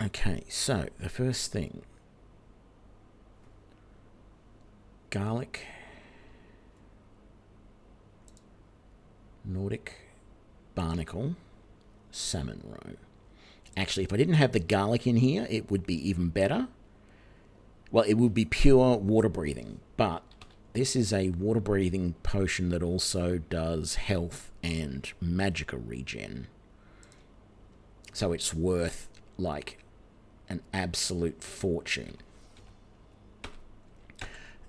Okay, so the first thing, garlic, Nordic barnacle, salmon roe. Actually, if I didn't have the garlic in here, it would be even better. Well, it would be pure water breathing, but this is a water breathing potion that also does health and magicka regen. So it's worth like an absolute fortune.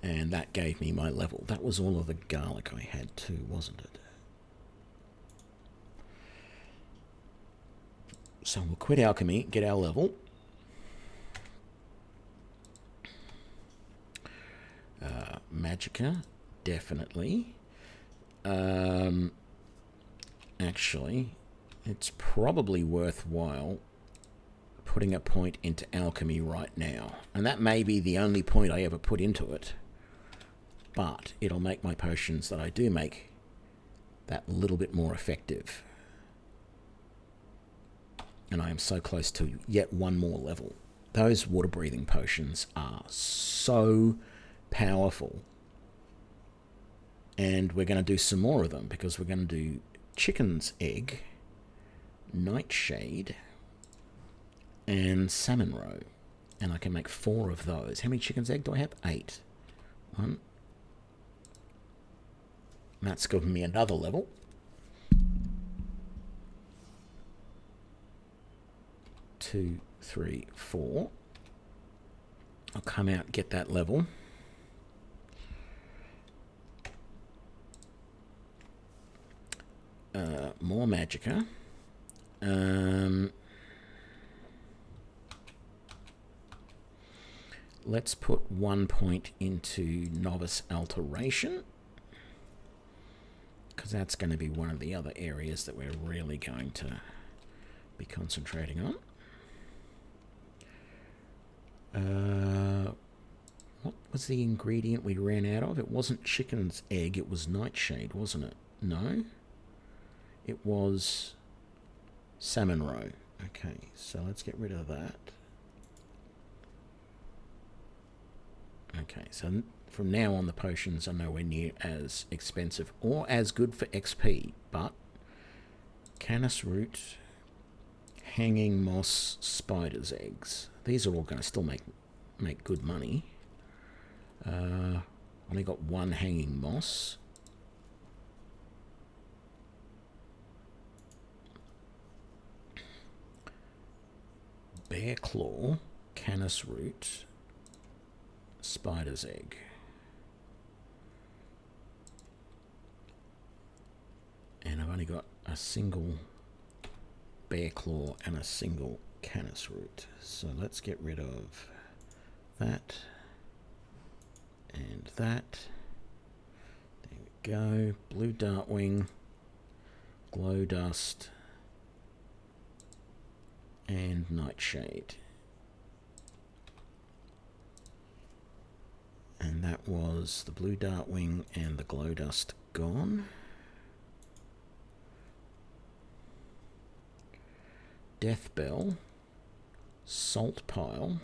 And that gave me my level. That was all of the garlic I had too, wasn't it? So we'll quit alchemy, get our level. Magicka, definitely. Actually, it's probably worthwhile putting a point into alchemy right now. And that may be the only point I ever put into it. But it'll make my potions that I do make that little bit more effective. And I am so close to yet one more level. Those water-breathing potions are so powerful. And we're going to do some more of them, because we're going to do chicken's egg, nightshade, and salmon roe. And I can make 4 of those. How many chicken's egg do I have? 8. 1. That's given me another level. Two, 3, 4. I'll come out and get that level. More magicka. Let's put 1 point into novice alteration, because that's going to be one of the other areas that we're really going to be concentrating on. What was the ingredient we ran out of? It wasn't chicken's egg, it was nightshade, wasn't it? No? It was salmon roe. Okay, so let's get rid of that. Okay, so from now on the potions are nowhere near as expensive or as good for XP, but canis root, hanging moss, spider's eggs. These are all going to still make good money. Only got 1 hanging moss. Bear claw, canis root, spider's egg. And I've only got a single bear claw and a single canis root. So let's get rid of that and that. There we go. Blue dartwing, glow dust, and nightshade. And that was the blue dartwing and the glow dust gone. Death bell, salt pile,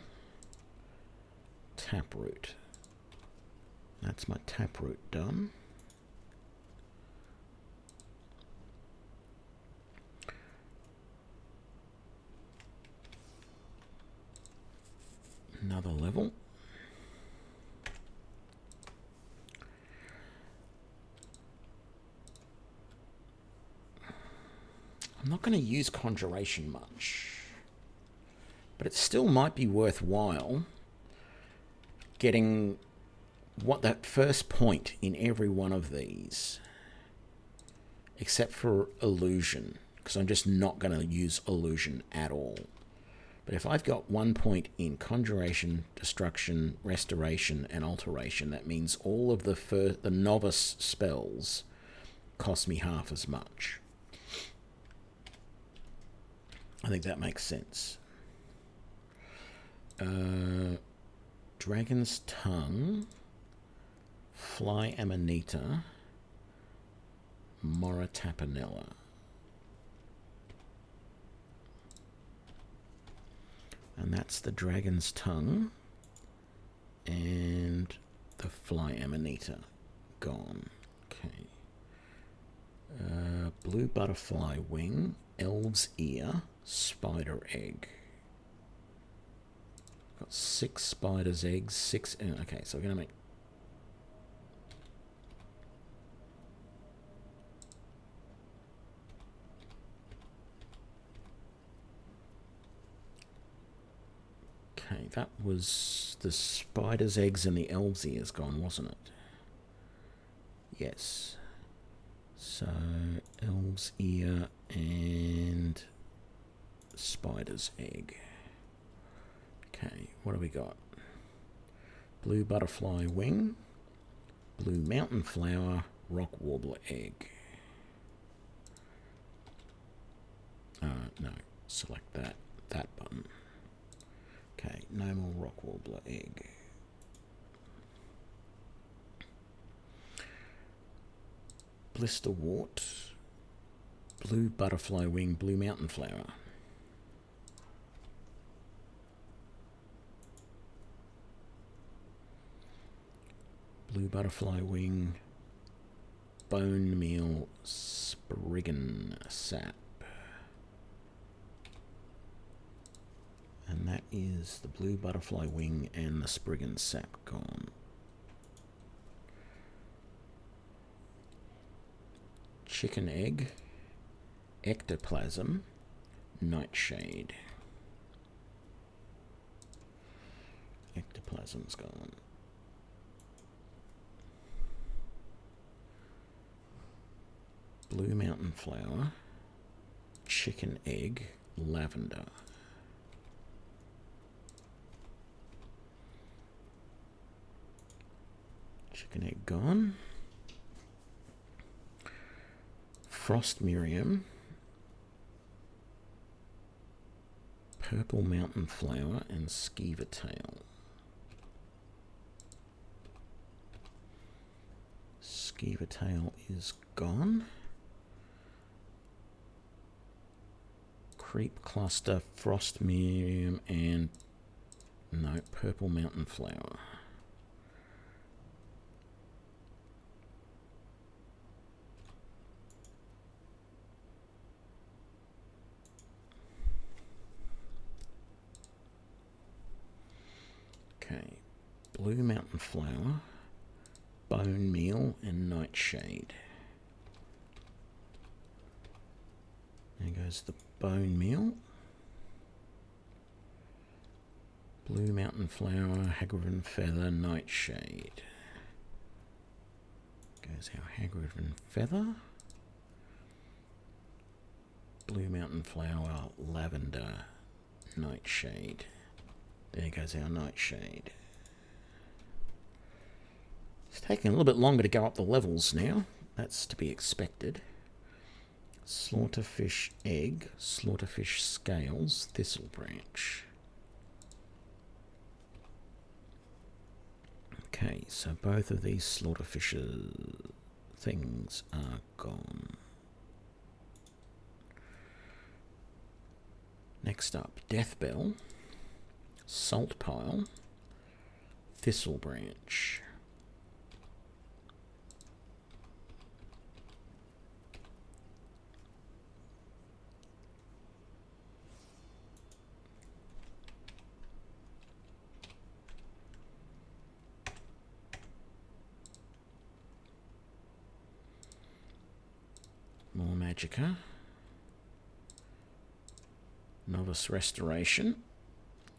taproot. That's my taproot done. I'm not going to use Conjuration much. But it still might be worthwhile getting what that first point in every one of these, except for Illusion, because I'm just not going to use Illusion at all. But if I've got 1 point in Conjuration, Destruction, Restoration, and Alteration, that means all of the novice spells cost me half as much. I think that makes sense. Dragon's Tongue, Fly Amanita, Moratapanella. And that's the Dragon's Tongue and the Fly Amanita gone. Okay. Blue Butterfly Wing, Elf's Ear, Spider Egg. Got 6 spider's eggs, 6... Okay, so we're going to make... Okay, that was the spider's eggs and the elf's ears gone, wasn't it? Yes. So, elf's ear and spider's egg. Okay, what do we got? Blue butterfly wing, blue mountain flower, rock warbler egg. No, select that button. Okay, no more rock warbler egg. Blisterwort, blue butterfly wing, blue mountain flower. Blue butterfly wing, bone meal, spriggan sap. And that is the blue butterfly wing and the spriggan sap gone. Chicken egg, ectoplasm, nightshade. Ectoplasm's gone. Blue mountain flower, chicken egg, lavender. Chicken egg gone. Frost Miriam, purple mountain flower, and skeever tail. Skeever tail is gone. Creep cluster, frost miriam, and no, purple mountain flower. Okay, blue mountain flower, bone meal, and nightshade. There goes the bone meal. Blue mountain flower, Hagrivan feather, nightshade. Goes our Hagrivan feather. Blue mountain flower, lavender, nightshade. There goes our nightshade. It's taking a little bit longer to go up the levels now. That's to be expected. Slaughterfish egg, slaughterfish scales, thistle branch. Okay, so both of these slaughterfish things are gone. Next up, death bell, salt pile, thistle branch. More magicka. Novice Restoration.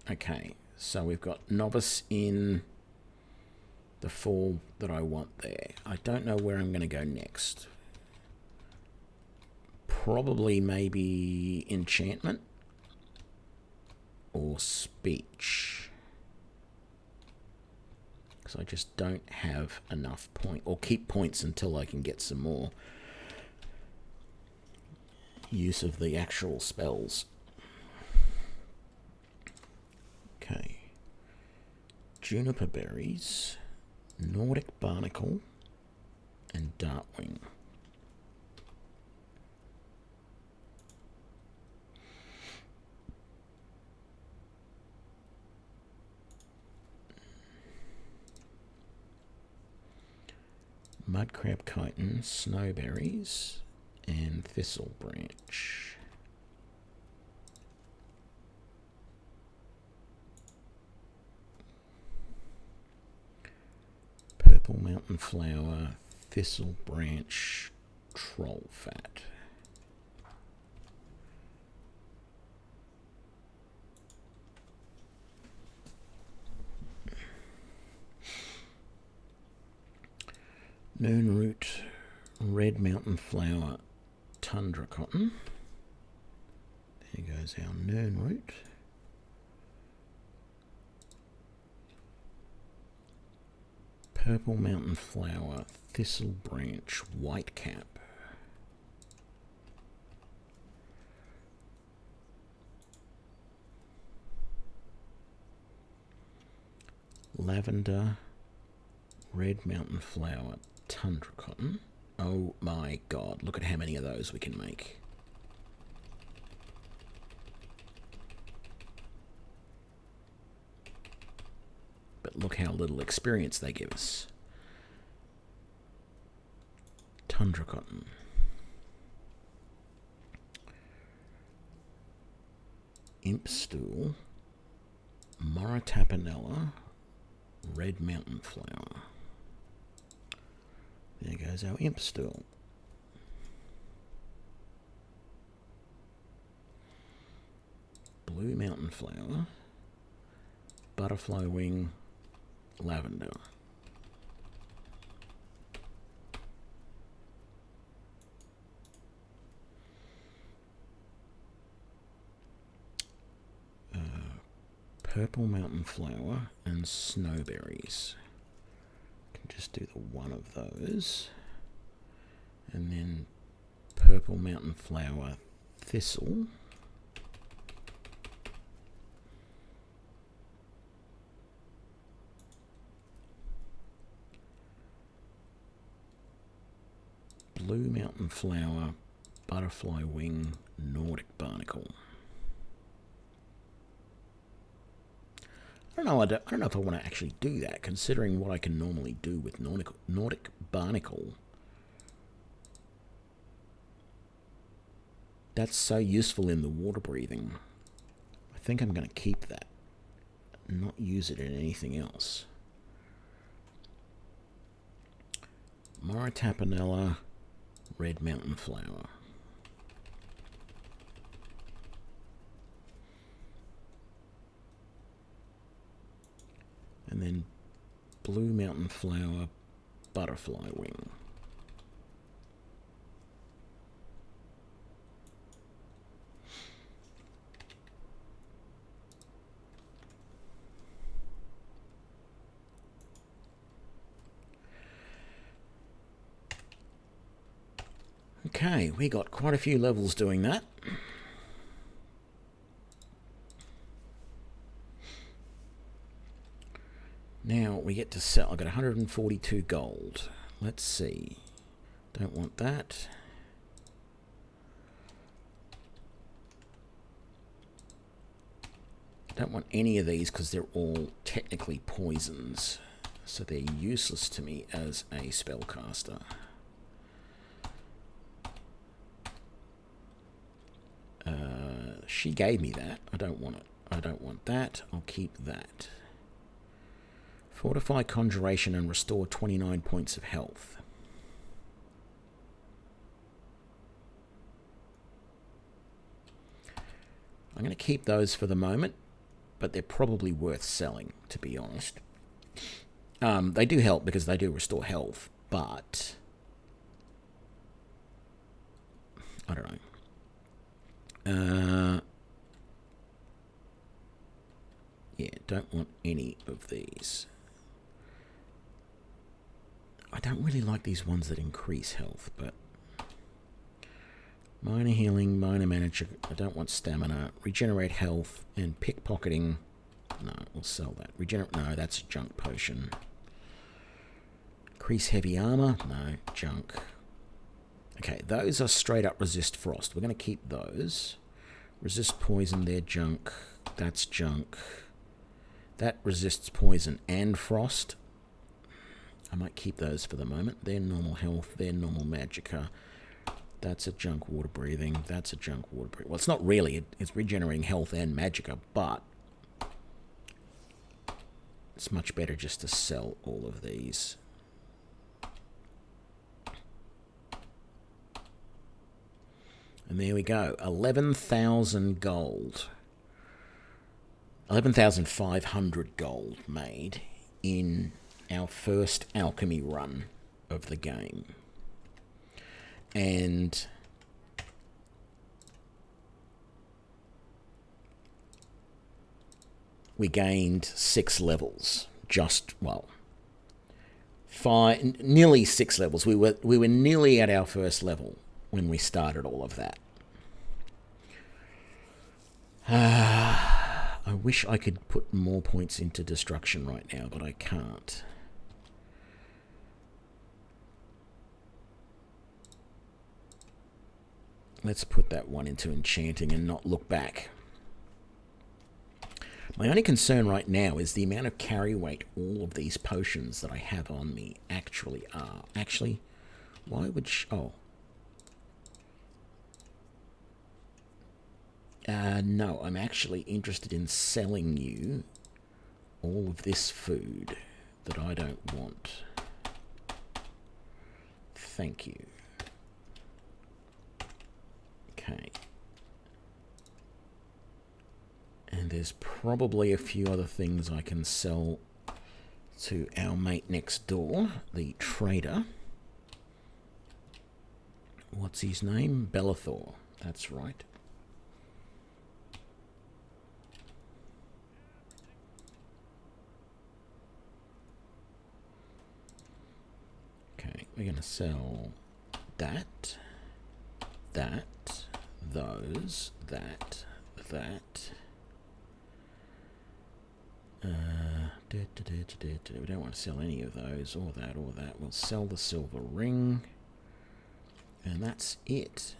Okay, so we've got Novice in the 4 that I want there. I don't know where I'm going to go next. Probably maybe Enchantment or Speech. Because I just don't have enough point, or keep points until I can get some more use of the actual spells. Okay. Juniper Berries, Nordic Barnacle, and Dartwing. Mudcrab Chitin, Snowberries, and Thistle Branch. Purple Mountain Flower, Thistle Branch, Troll Fat. Noon Root, Red Mountain Flower, Tundra Cotton. There goes our Noon Root. Purple Mountain Flower, Thistle Branch, Whitecap. Lavender, Red Mountain Flower, Tundra Cotton. Oh my god, look at how many of those we can make. But look how little experience they give us. Tundra Cotton. Imp Stool. Moratapanella, Red Mountain Flower. There goes our Imp Stool. Blue Mountain Flower, Butterfly Wing, Lavender. Purple Mountain Flower and Snowberries. Can just do the one of those. And then Purple Mountain Flower, Thistle. Blue Mountain Flower, Butterfly Wing, Nordic Barnacle. I don't know if I want to actually do that, considering what I can normally do with Nordic Barnacle. That's so useful in the water breathing. I think I'm going to keep that, not use it in anything else. Moratapanella, Red Mountain Flower. And then Blue Mountain Flower, Butterfly Wing. Okay, we got quite a few levels doing that. Now we get to sell. I got 142 gold. Let's see. Don't want that. Don't want any of these because they're all technically poisons. So they're useless to me as a spellcaster. She gave me that. I don't want it. I don't want that. I'll keep that. Fortify Conjuration and restore 29 points of health. I'm going to keep those for the moment, but they're probably worth selling, to be honest. They do help because they do restore health, but I don't know. Yeah, don't want any of these. I don't really like these ones that increase health, but minor healing, minor manager. I don't want stamina. Regenerate health and pickpocketing. No, we'll sell that. No, that's a junk potion. Increase heavy armor. No, junk. Okay, those are straight up resist frost. We're going to keep those. Resist poison, they're junk. That's junk. That resists poison and frost. I might keep those for the moment. They're normal health. They're normal magicka. That's a junk water breathing. That's a junk water breathing. Well, it's not really. It's regenerating health and magicka, but it's much better just to sell all of these. And there we go. 11,000 gold. 11,500 gold made in our first alchemy run of the game. And we gained 6 levels. Nearly 6 levels. We were nearly at our first level when we started all of that. I wish I could put more points into destruction right now, but I can't. Let's put that one into enchanting and not look back. My only concern right now is the amount of carry weight all of these potions that I have on me actually are. Actually, why would... no, I'm actually interested in selling you all of this food that I don't want. Thank you. Okay. And there's probably a few other things I can sell to our mate next door, the trader. What's his name? Bellathor. That's right. Okay, we're going to sell that, those, that. We don't want to sell any of those, or that. We'll sell the silver ring, and that's it.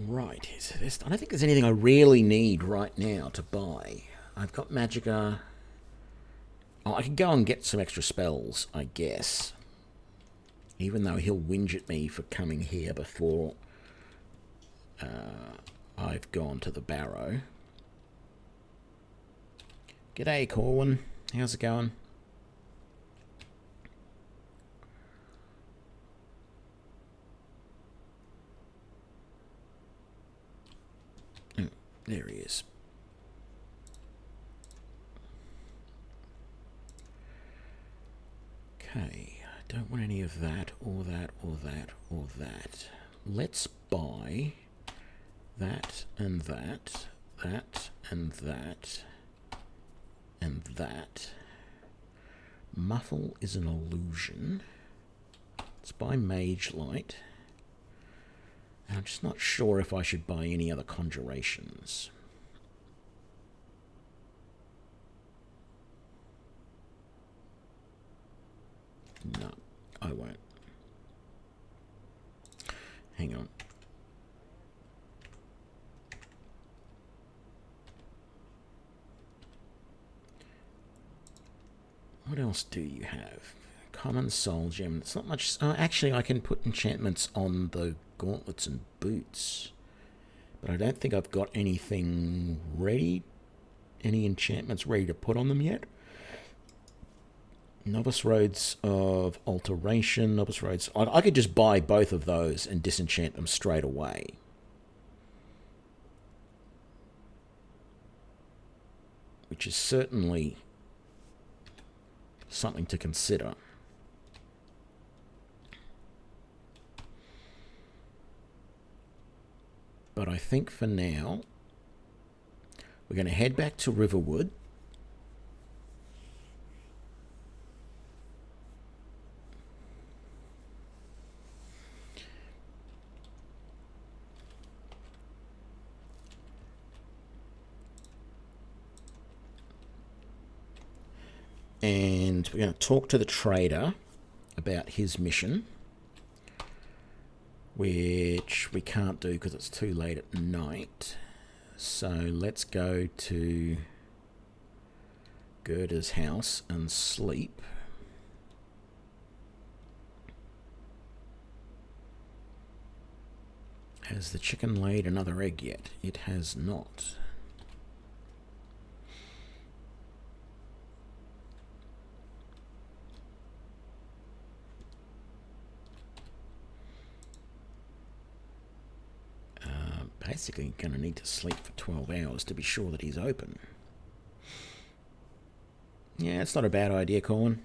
Right, I don't think there's anything I really need right now to buy. I've got magicka. Oh, I could go and get some extra spells, I guess. Even though he'll whinge at me for coming here before I've gone to the barrow. G'day, Corwin. How's it going? Oh, there he is. Okay, I don't want any of that, or that, or that, or that. Let's buy that, and that, that, and that, and that. Muffle is an illusion. Let's buy Mage Light. And I'm just not sure if I should buy any other conjurations. No, I won't. Hang on. What else do you have? Common soul gem. It's not much. Actually, I can put enchantments on the gauntlets and boots. But I don't think I've got anything ready, any enchantments ready to put on them yet. Novice Roads of Alteration, Novice Roads... I could just buy both of those and disenchant them straight away. Which is certainly something to consider. But I think for now, we're going to head back to Riverwood. And we're going to talk to the trader about his mission, which we can't do because it's too late at night. So let's go to Gerda's house and sleep. Has the chicken laid another egg yet? It has not. Basically going to need to sleep for 12 hours to be sure that he's open. Yeah, it's not a bad idea, Colin.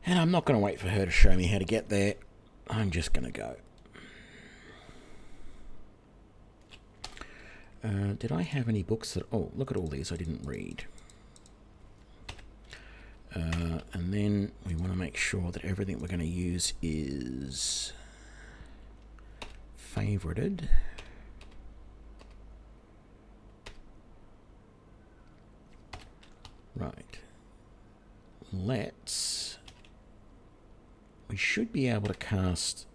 And I'm not going to wait for her to show me how to get there. I'm just going to go. Did I have any books that... Oh, look at all these I didn't read. And then we want to make sure that everything we're going to use is favorited. Right. Let's... We should be able to cast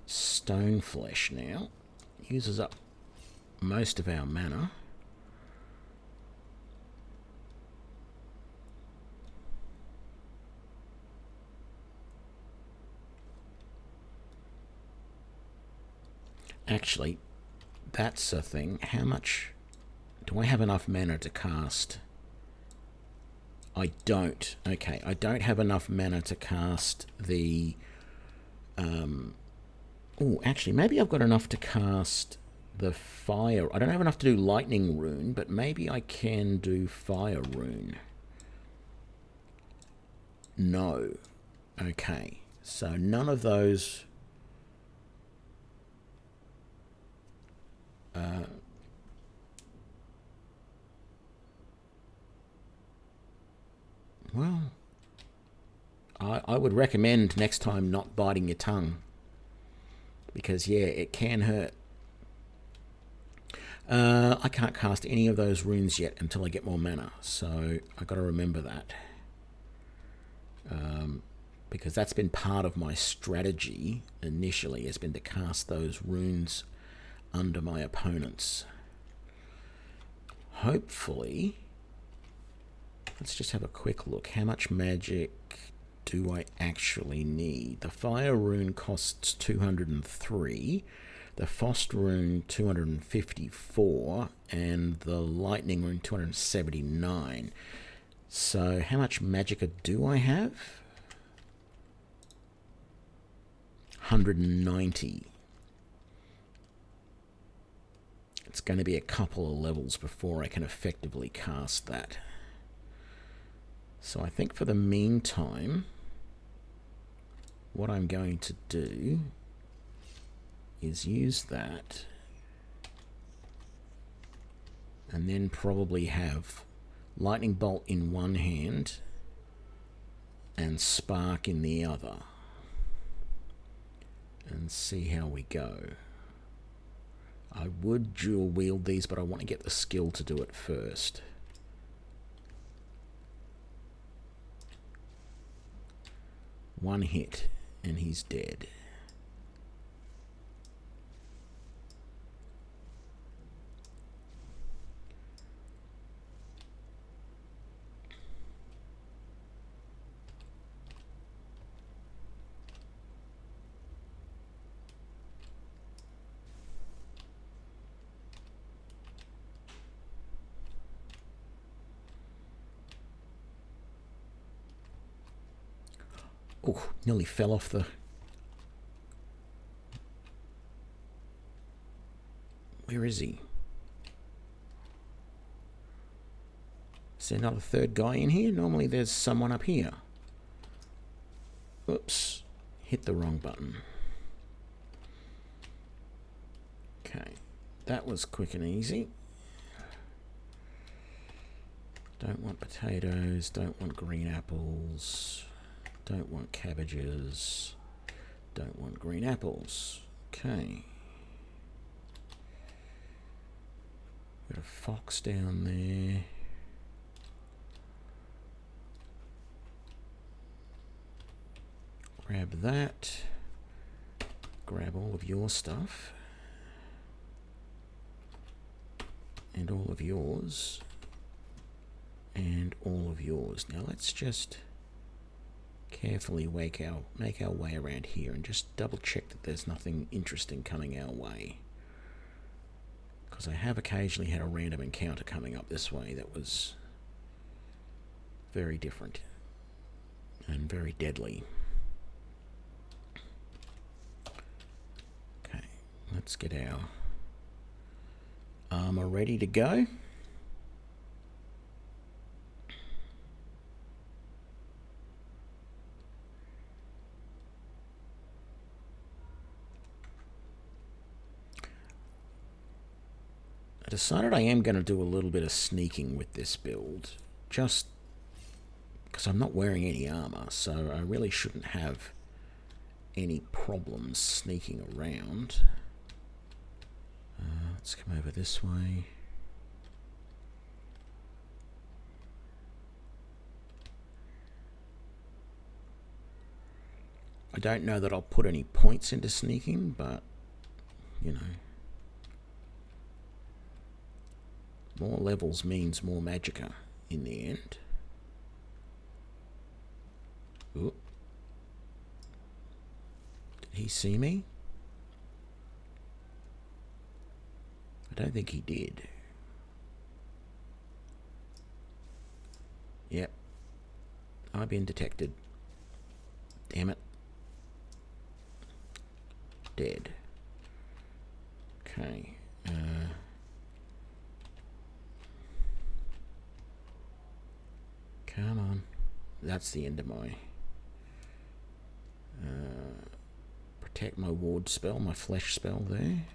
Stone Flesh now. Uses up most of our mana. Actually, that's a thing. How much... Do I have enough mana to cast... I don't. Okay, I don't have enough mana to cast the... Oh, actually, maybe I've got enough to cast the fire. I don't have enough to do lightning rune, but maybe I can do fire rune. No. Okay, so none of those... Well, I would recommend next time not biting your tongue. Because, yeah, it can hurt. I can't cast any of those runes yet until I get more mana. So, I've got to remember that. Because that's been part of my strategy initially, has been to cast those runes under my opponents. Hopefully... Let's just have a quick look. How much magic do I actually need? The fire rune costs 203. The frost rune 254. And the lightning rune 279. So how much magicka do I have? 190. It's going to be a couple of levels before I can effectively cast that. So I think for the meantime, what I'm going to do is use that and then probably have lightning bolt in one hand and spark in the other, and see how we go. I would dual wield these, but I want to get the skill to do it first. One hit and he's dead. Oh, nearly fell off the... Where is he? Is there not a third guy in here? Normally there's someone up here. Oops. Hit the wrong button. Okay. That was quick and easy. Don't want potatoes. Don't want green apples. Don't want cabbages. Don't want green apples. Okay. Got a fox down there. Grab that. Grab all of your stuff. And all of yours. And all of yours. Now let's just carefully make our way around here and just double check that there's nothing interesting coming our way. Because I have occasionally had a random encounter coming up this way that was very different and very deadly. Okay, let's get our armor ready to go. I decided I am going to do a little bit of sneaking with this build, just because I'm not wearing any armor, so I really shouldn't have any problems sneaking around. Let's come over this way. I don't know that I'll put any points into sneaking, but, you know. More levels means more magicka in the end. Oop. Did he see me? I don't think he did. Yep. I've been detected. Damn it. Dead. Okay. Come on. That's the end of my... protect my ward spell, my flesh spell there.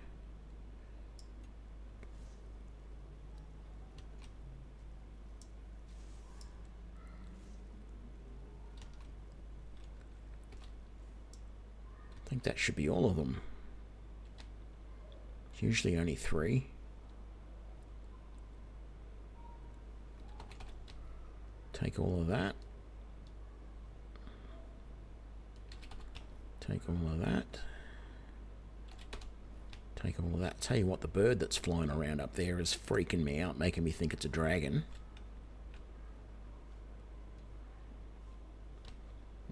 I think that should be all of them. It's usually only 3. Take all of that. Take all of that. Take all of that. Tell you what, the bird that's flying around up there is freaking me out, making me think it's a dragon.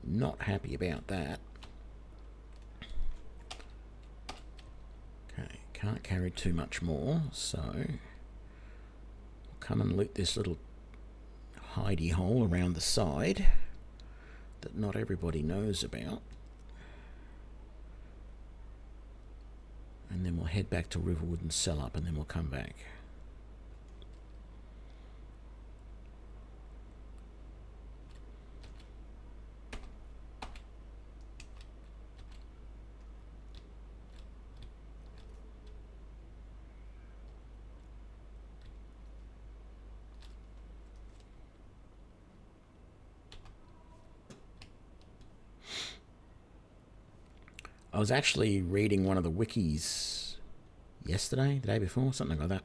Not happy about that. Okay, can't carry too much more, so I'll come and loot this little hidey hole around the side that not everybody knows about. And then we'll head back to Riverwood and sell up, and then we'll come back. I was actually reading one of the wikis yesterday, the day before, something like that.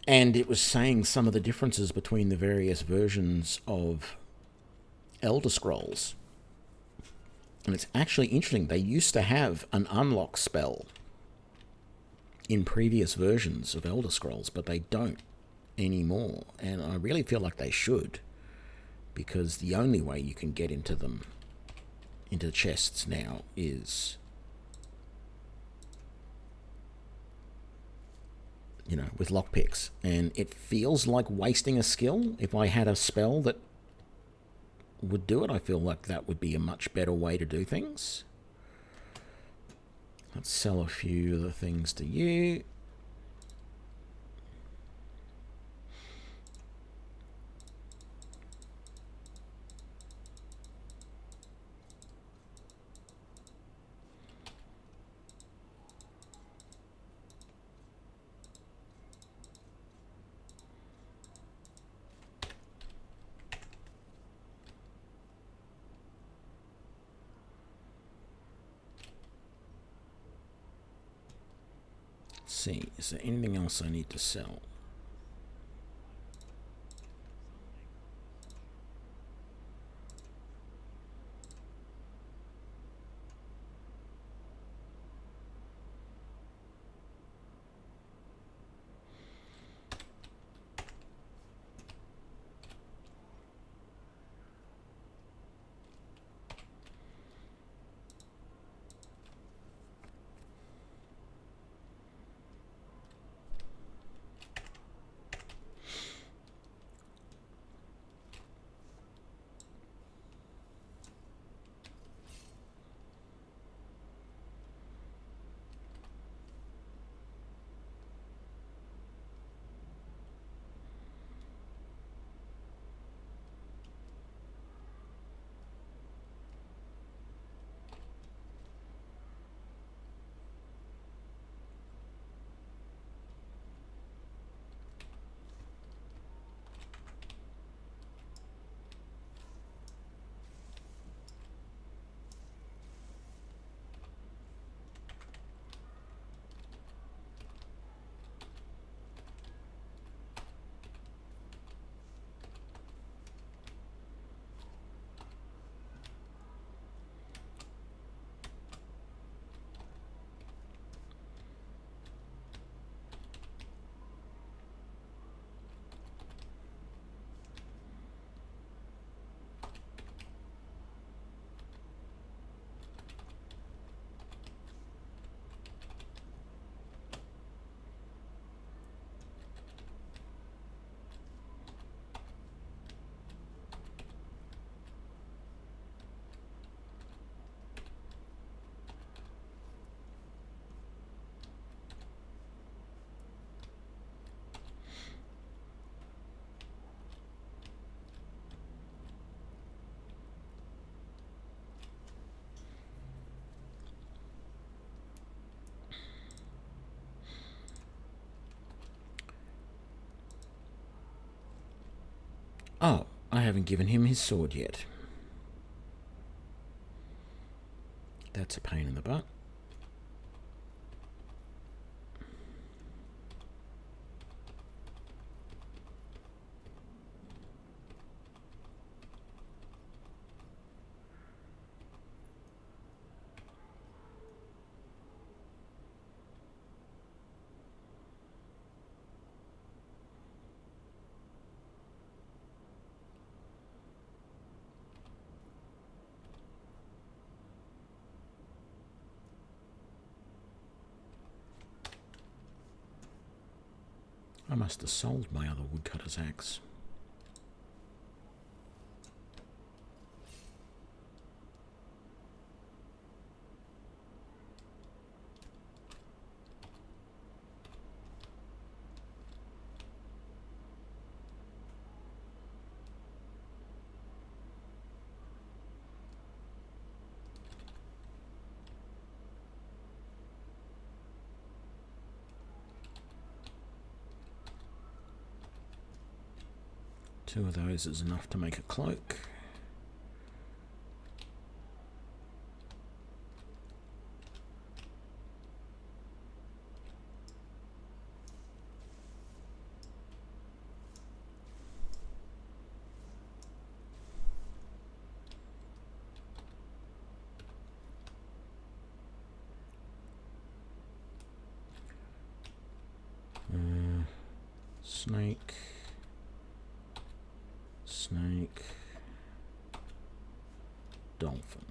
And it was saying some of the differences between the various versions of Elder Scrolls. And it's actually interesting. They used to have an unlock spell in previous versions of Elder Scrolls, but they don't anymore. And I really feel like they should, because the only way you can get into them, into the chests now, is, you know, with lockpicks. And it feels like wasting a skill. If I had a spell that would do it, I feel like that would be a much better way to do things. Let's sell a few of the things to you. See, is there anything else I need to sell? Oh, I haven't given him his sword yet. That's a pain in the butt. I must have sold my other woodcutter's axe. Two of those is enough to make a cloak. Snake. Snake. Dolphin.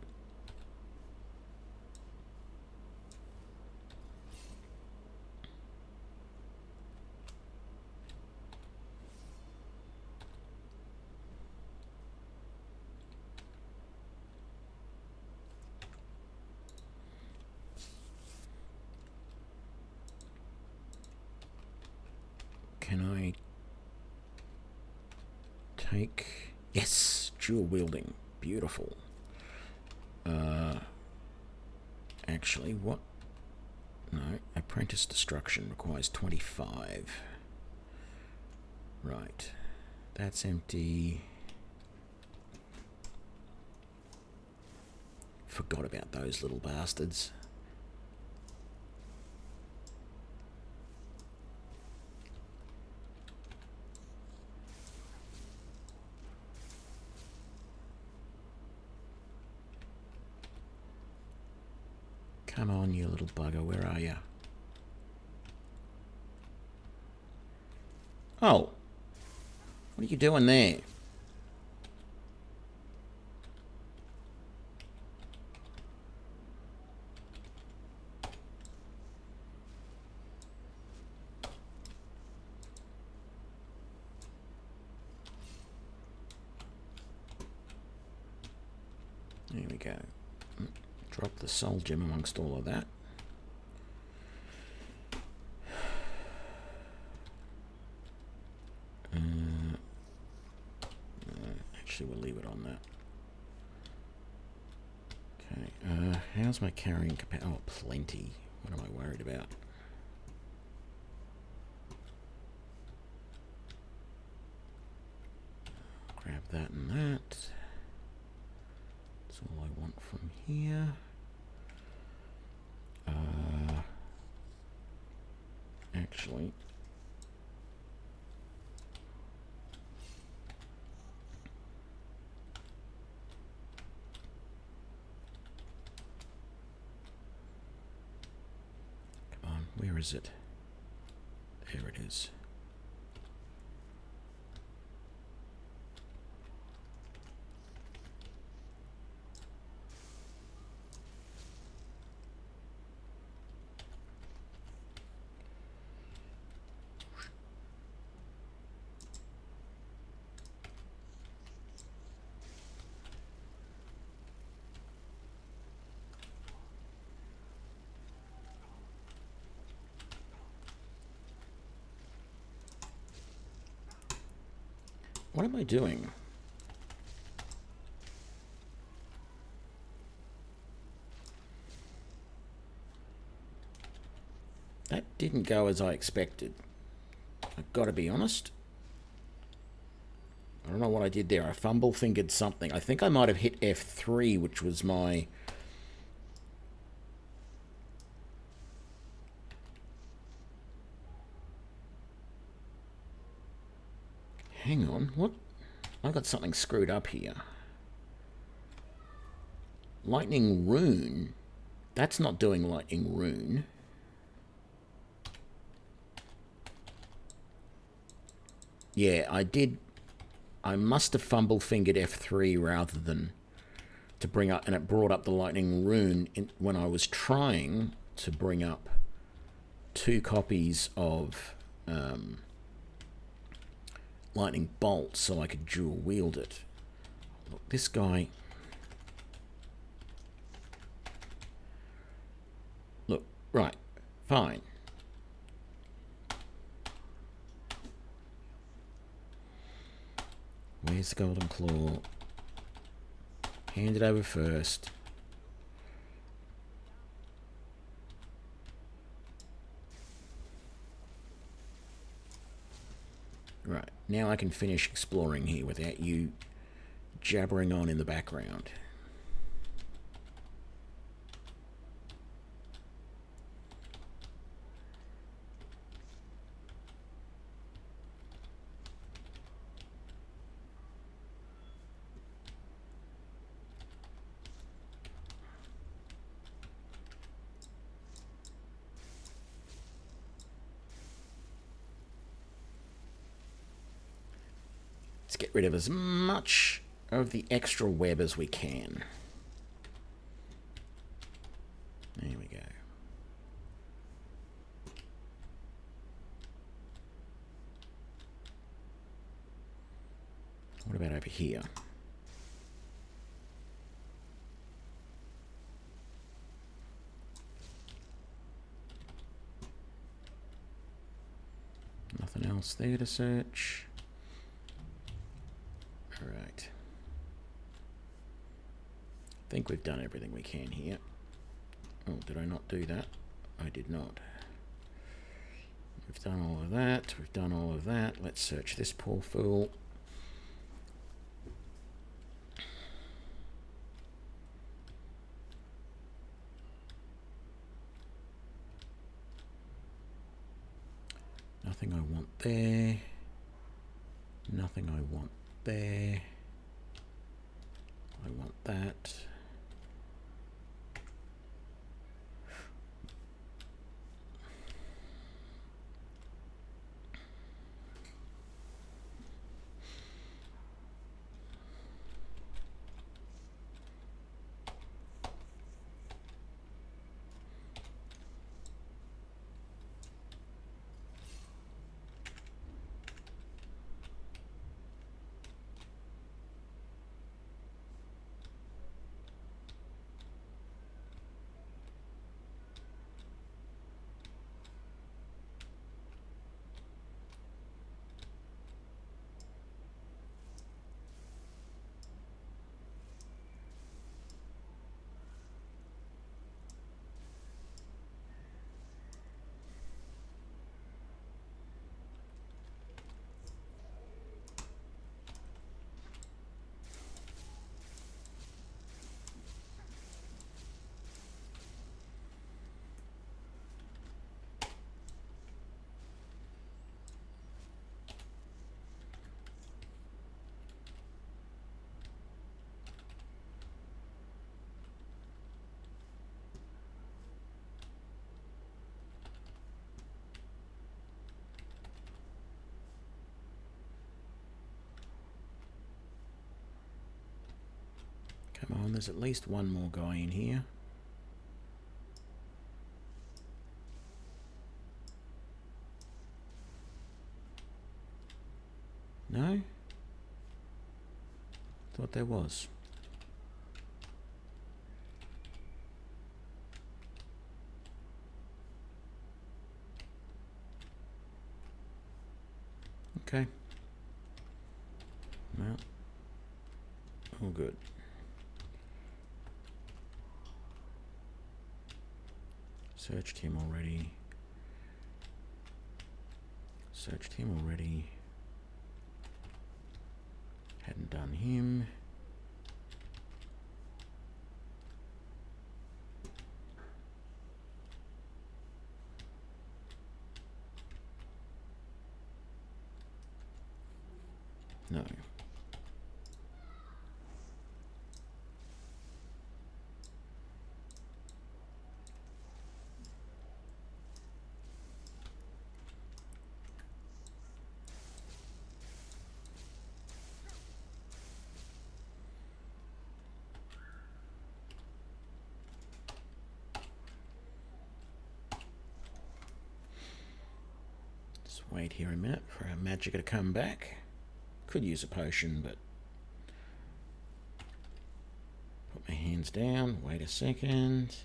Can I take... Yes! Dual wielding. Beautiful. Actually, what? No. Apprentice destruction requires 25. Right. That's empty. Forgot about those little bastards. Come on, you little bugger, where are you? Oh! What are you doing there? There we go. Drop the soul gem amongst all of that. Actually, we'll leave it on that. Okay, how's my carrying capacity? Oh, plenty. What am I worried about? Grab that and that. That's all I want from here. Actually, come on, where is it? There it is. What am I doing? That didn't go as I expected. I've got to be honest. I don't know what I did there. I fumble-fingered something. I think I might have hit F3, which was my... Hang on, what? I got something screwed up here. Lightning Rune? That's not doing Lightning Rune. Yeah, I did. I must have fumble-fingered F3 rather than to bring up, and it brought up the Lightning Rune when I was trying to bring up 2 copies of Lightning Bolt so I could dual wield it. Look, this guy... Look, right, fine. Where's the Golden Claw? Hand it over first. Right, now I can finish exploring here without you jabbering on in the background. Let's get rid of as much of the extra web as we can. There we go. What about over here? Nothing else there to search. All right. I think we've done everything we can here. Oh, did I not do that? I did not. We've done all of that. We've done all of that. Let's search this poor fool. Nothing I want there. Nothing I want there. I want that. Come on, there's at least one more guy in here. No? Thought there was. Okay. Well, all good. Searched him already. Searched him already. Hadn't done him. No. Just wait here a minute for our magic to come back. Could use a potion, but put my hands down. Wait a second.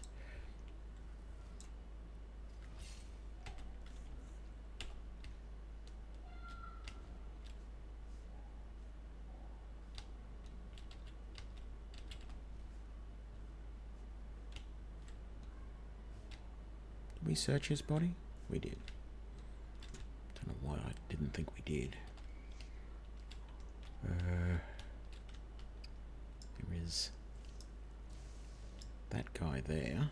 Did we search his body? We did. Don't know why I didn't think we did. There is that guy there.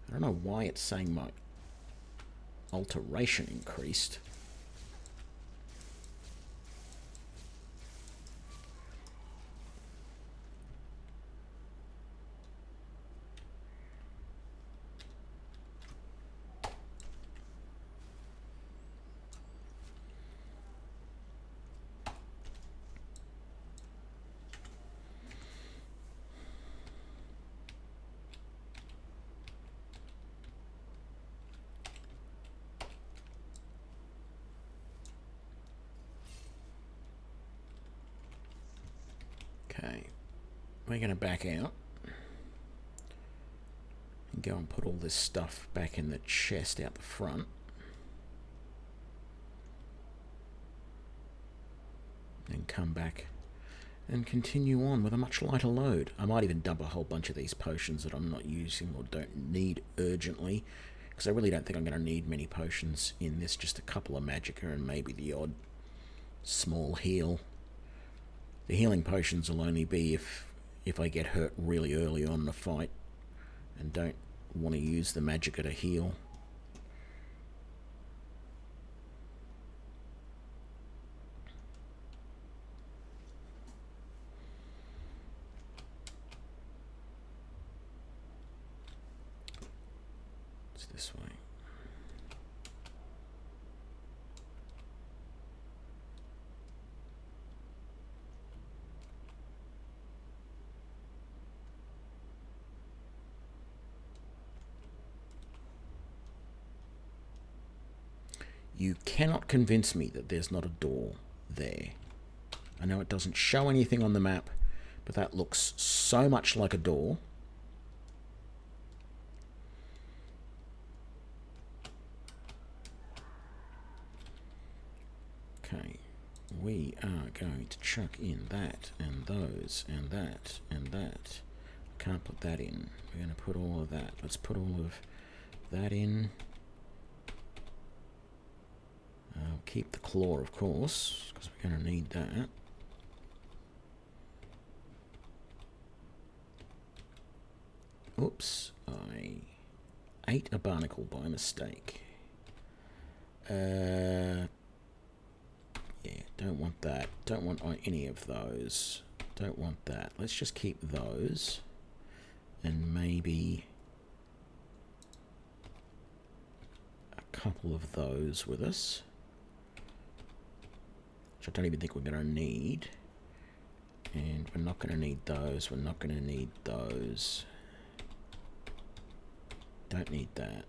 I don't know why it's saying my alteration increased. we're going to back out and go and put all this stuff back in the chest out the front. And come back and continue on with a much lighter load. I might even dump a whole bunch of these potions that I'm not using or don't need urgently, because I really don't think I'm going to need many potions in this, just a couple of magicka and maybe the odd small heal. The healing potions will only be if I get hurt really early on in the fight and don't want to use the magicka to heal. This way. You cannot convince me that there's not a door there. I know it doesn't show anything on the map, but that looks so much like a door. Okay, we are going to chuck in that, and those, and that, and that. I can't put that in. We're going to put all of that. Let's put all of that in. I'll keep the claw, of course, because we're going to need that. Oops, I ate a barnacle by mistake. Yeah, don't want that. Don't want any of those. Don't want that. Let's just keep those. And maybe a couple of those with us. Which I don't even think we're going to need. And we're not going to need those. We're not going to need those. Don't need that.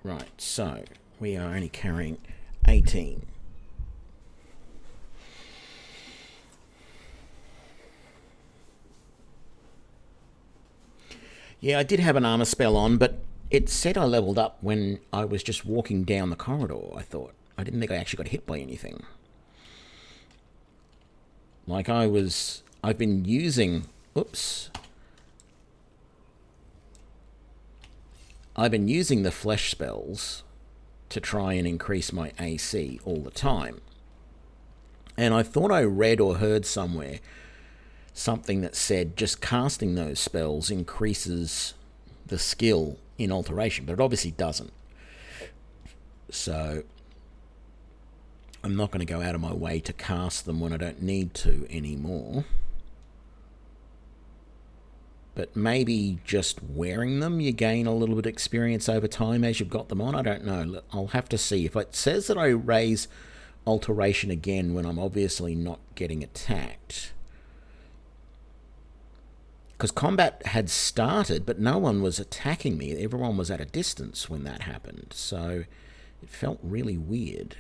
Right, so we are only carrying 18. Yeah, I did have an armor spell on, but it said I leveled up when I was just walking down the corridor, I thought. I didn't think I actually got hit by anything. Like I've been using, I've been using the flesh spells to try and increase my AC all the time. And I thought I read or heard somewhere something that said just casting those spells increases the skill in alteration, but it obviously doesn't. So I'm not going to go out of my way to cast them when I don't need to anymore. But maybe just wearing them, you gain a little bit of experience over time as you've got them on. I don't know. I'll have to see. If it says that I raise alteration again when I'm obviously not getting attacked. Because combat had started, but no one was attacking me. Everyone was at a distance when that happened. So it felt really weird.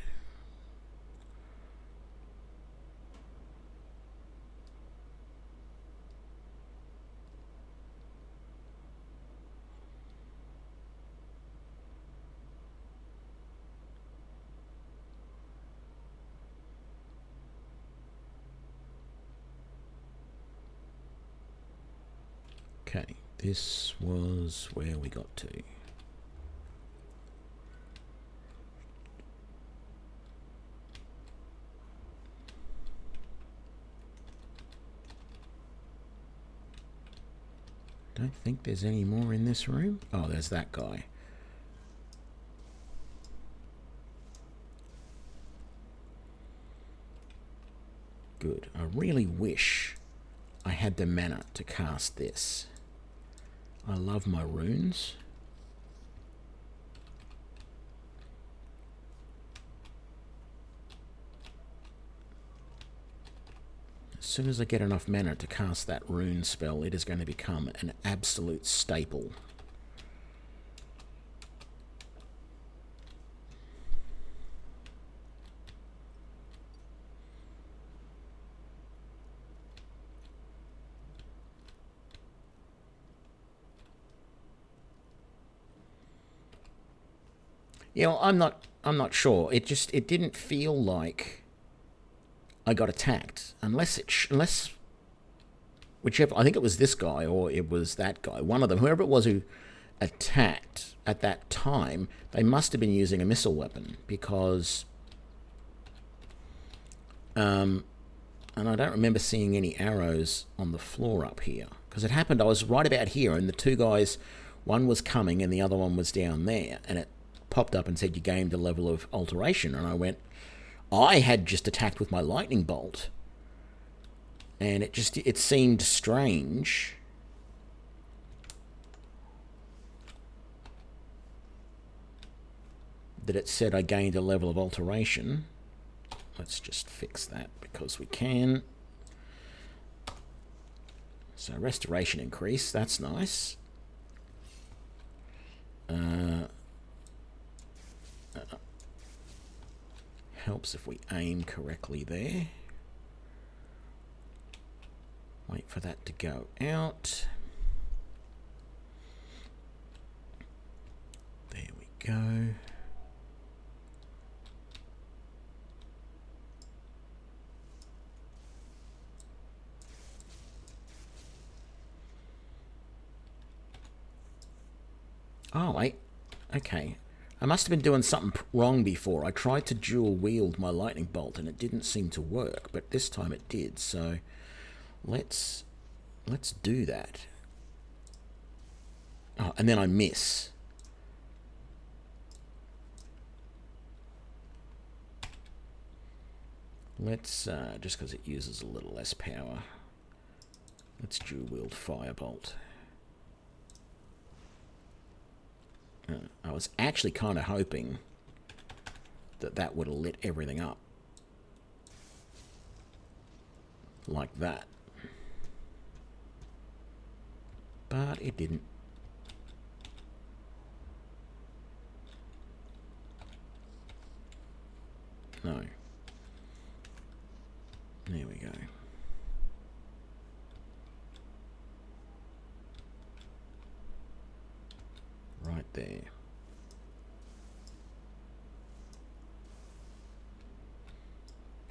Okay, this was where we got to. Don't think there's any more in this room. Oh, there's that guy. Good. I really wish I had the mana to cast this. I love my runes. As soon as I get enough mana to cast that rune spell, it is going to become an absolute staple. You know, I'm not sure. It didn't feel like I got attacked unless whichever, I think it was this guy or it was that guy, one of them, whoever it was who attacked at that time, they must have been using a missile weapon because and I don't remember seeing any arrows on the floor up here because it happened, I was right about here and the two guys, one was coming and the other one was down there, and it popped up and said you gained a level of alteration, and I went, I had just attacked with my lightning bolt, and it seemed strange that it said I gained a level of alteration. Let's just fix that because we can. So restoration increase, that's nice. Helps if we aim correctly there. Wait for that to go out. There we go. Oh, okay. I must have been doing something wrong before. I tried to dual wield my lightning bolt and it didn't seem to work, but this time it did. So let's do that. Oh, and then I miss. Let's just because it uses a little less power. Let's dual wield firebolt. I was actually kind of hoping that would have lit everything up. Like that. But it didn't. No. There we go. Right there.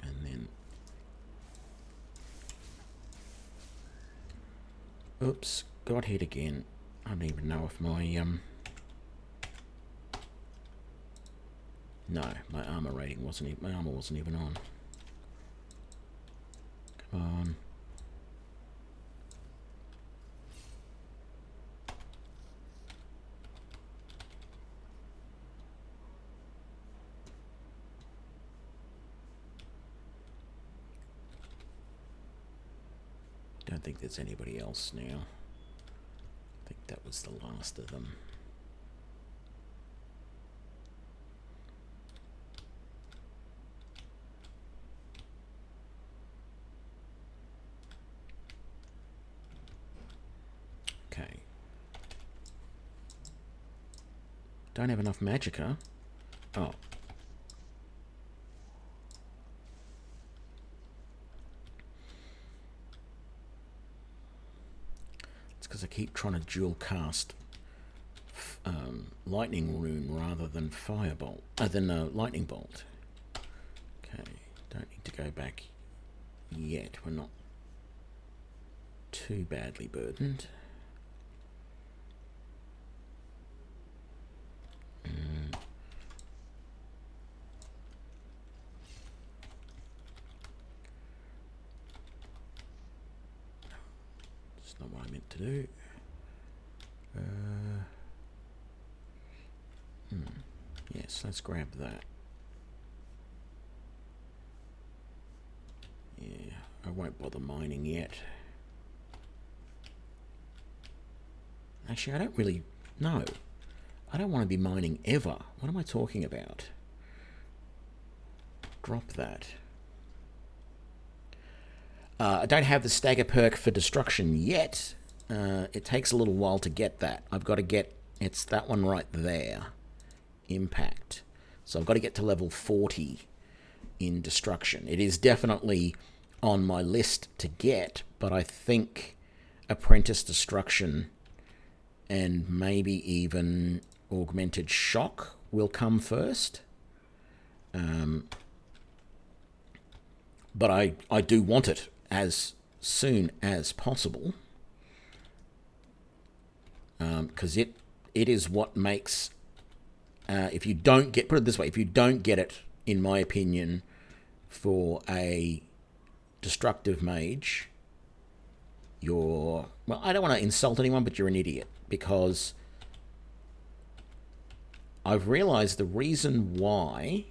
And then, oops, got hit again. I don't even know if my no, my armor rating wasn't even, my armor wasn't even on. Come on. Don't think there's anybody else now. I think that was the last of them. Okay. Don't have enough magicka. Oh. Because I keep trying to dual cast lightning rune rather than firebolt, lightning bolt. Okay, don't need to go back yet. We're not too badly burdened. That's not what I meant to do. Yes, let's grab that. Yeah, I won't bother mining yet. Actually, I don't really... No. I don't want to be mining ever. What am I talking about? Drop that. I don't have the stagger perk for destruction yet. It takes a little while to get that. I've got to get... It's that one right there. Impact. So I've got to get to level 40 in destruction. It is definitely on my list to get, but I think apprentice destruction and maybe even augmented shock will come first. But I do want it as soon as possible. Because it is what makes... if you don't get... Put it this way. If you don't get it, in my opinion, for a destructive mage, you're... Well, I don't want to insult anyone, but you're an idiot. Because I've realized the reason why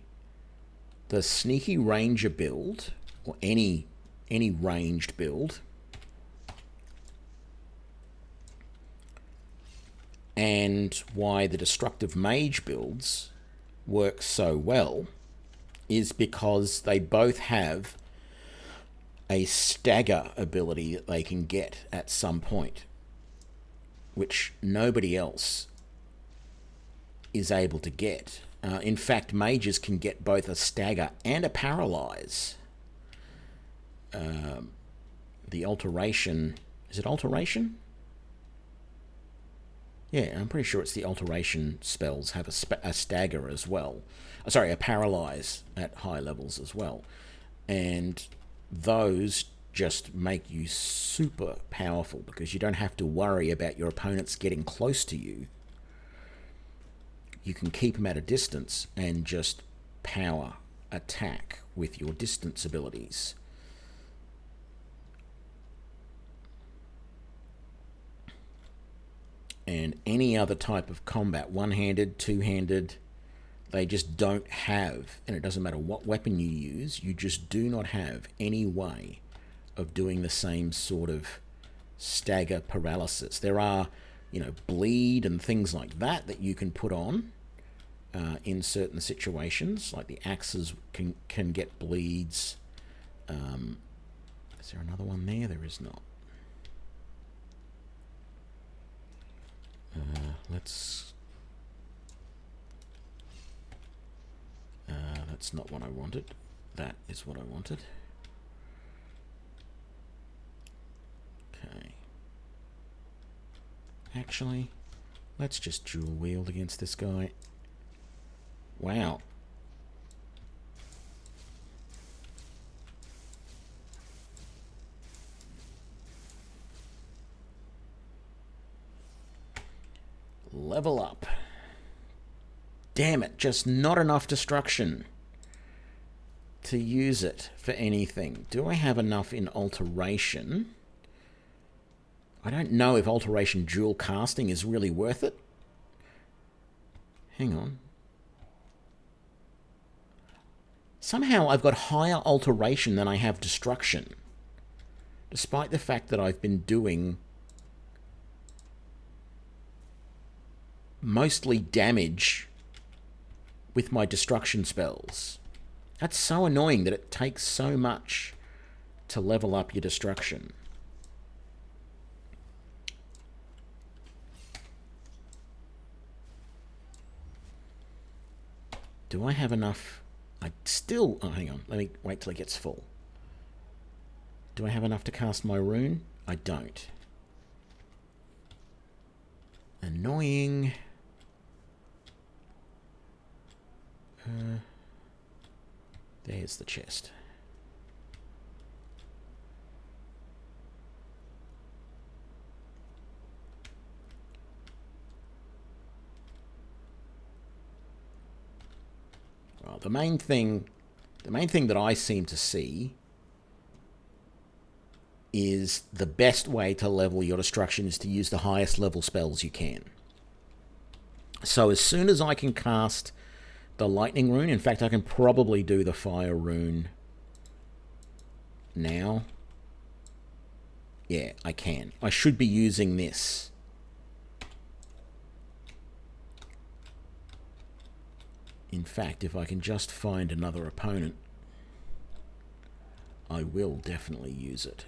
the sneaky ranger build, or any ranged build, and why the destructive mage builds work so well is because they both have a stagger ability that they can get at some point, which nobody else is able to get. In fact, mages can get both a stagger and a paralyze. The alteration... Is it alteration? Yeah, I'm pretty sure it's the alteration spells have a stagger as well. Sorry, a paralyze at high levels as well. And those just make you super powerful because you don't have to worry about your opponents getting close to you. You can keep them at a distance and just power attack with your distance abilities. And any other type of combat, one-handed, two-handed, they just don't have, and it doesn't matter what weapon you use, you just do not have any way of doing the same sort of stagger paralysis. There are, bleed and things like that you can put on in certain situations, like the axes can get bleeds. Is there another one there? There is not. That's not what I wanted. That is what I wanted. Okay. Actually, let's just dual wield against this guy. Wow. Level up. Damn it, just not enough destruction to use it for anything. Do I have enough in alteration? I don't know if alteration dual casting is really worth it. Hang on. Somehow I've got higher alteration than I have destruction, despite the fact that I've been doing mostly damage with my destruction spells. That's so annoying that it takes so much to level up your destruction. Do I have enough? I still... Oh, hang on. Let me wait till it gets full. Do I have enough to cast my rune? I don't. Annoying. There's the chest. Well, the main thing that I seem to see is the best way to level your destruction is to use the highest level spells you can. So as soon as I can cast the lightning rune, in fact I can probably do the fire rune now. Yeah, I can. I should be using this. In fact, if I can just find another opponent, I will definitely use it.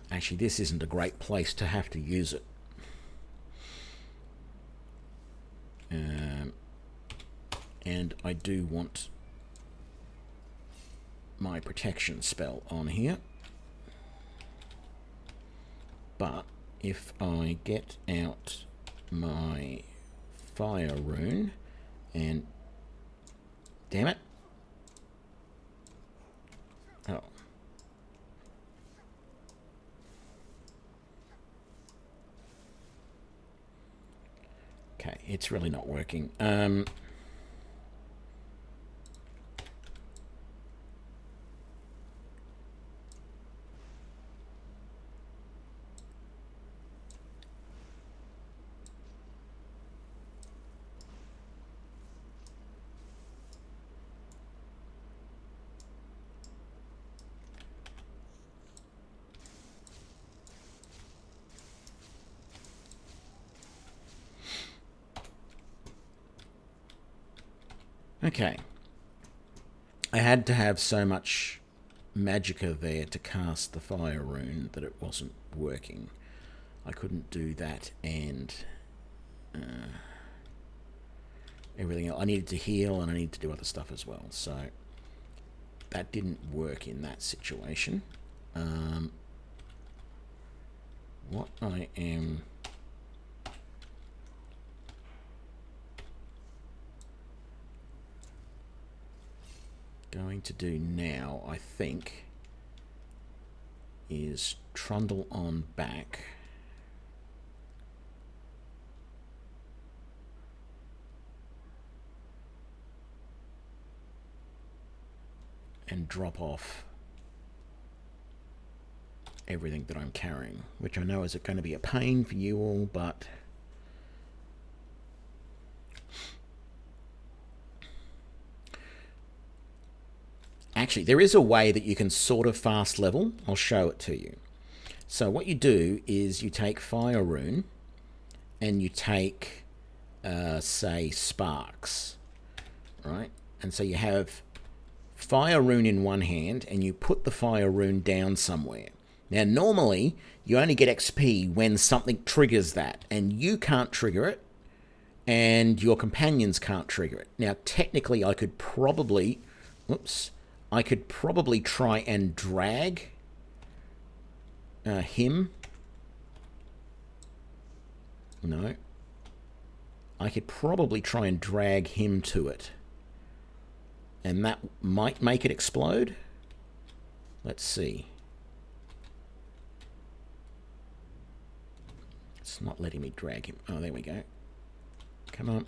Actually, this isn't a great place to have to use it. And I do want my protection spell on here. But if I get out my fire rune and... Damn it. Oh. Okay, it's really not working. Okay. I had to have so much magicka there to cast the fire rune that it wasn't working. I couldn't do that and everything else. I needed to heal and I needed to do other stuff as well. So that didn't work in that situation. What I am... going to do now, I think, is trundle on back and drop off everything that I'm carrying, which I know is going to be a pain for you all, but actually, there is a way that you can sort of fast level. I'll show it to you. So what you do is you take fire rune and you take, say, sparks, right? And so you have fire rune in one hand and you put the fire rune down somewhere. Now, normally, you only get XP when something triggers that, and you can't trigger it, and your companions can't trigger it. Now, technically, I could probably... Whoops. I could probably try and drag him. No. I could probably try and drag him to it. And that might make it explode. Let's see. It's not letting me drag him. Oh, there we go. Come on.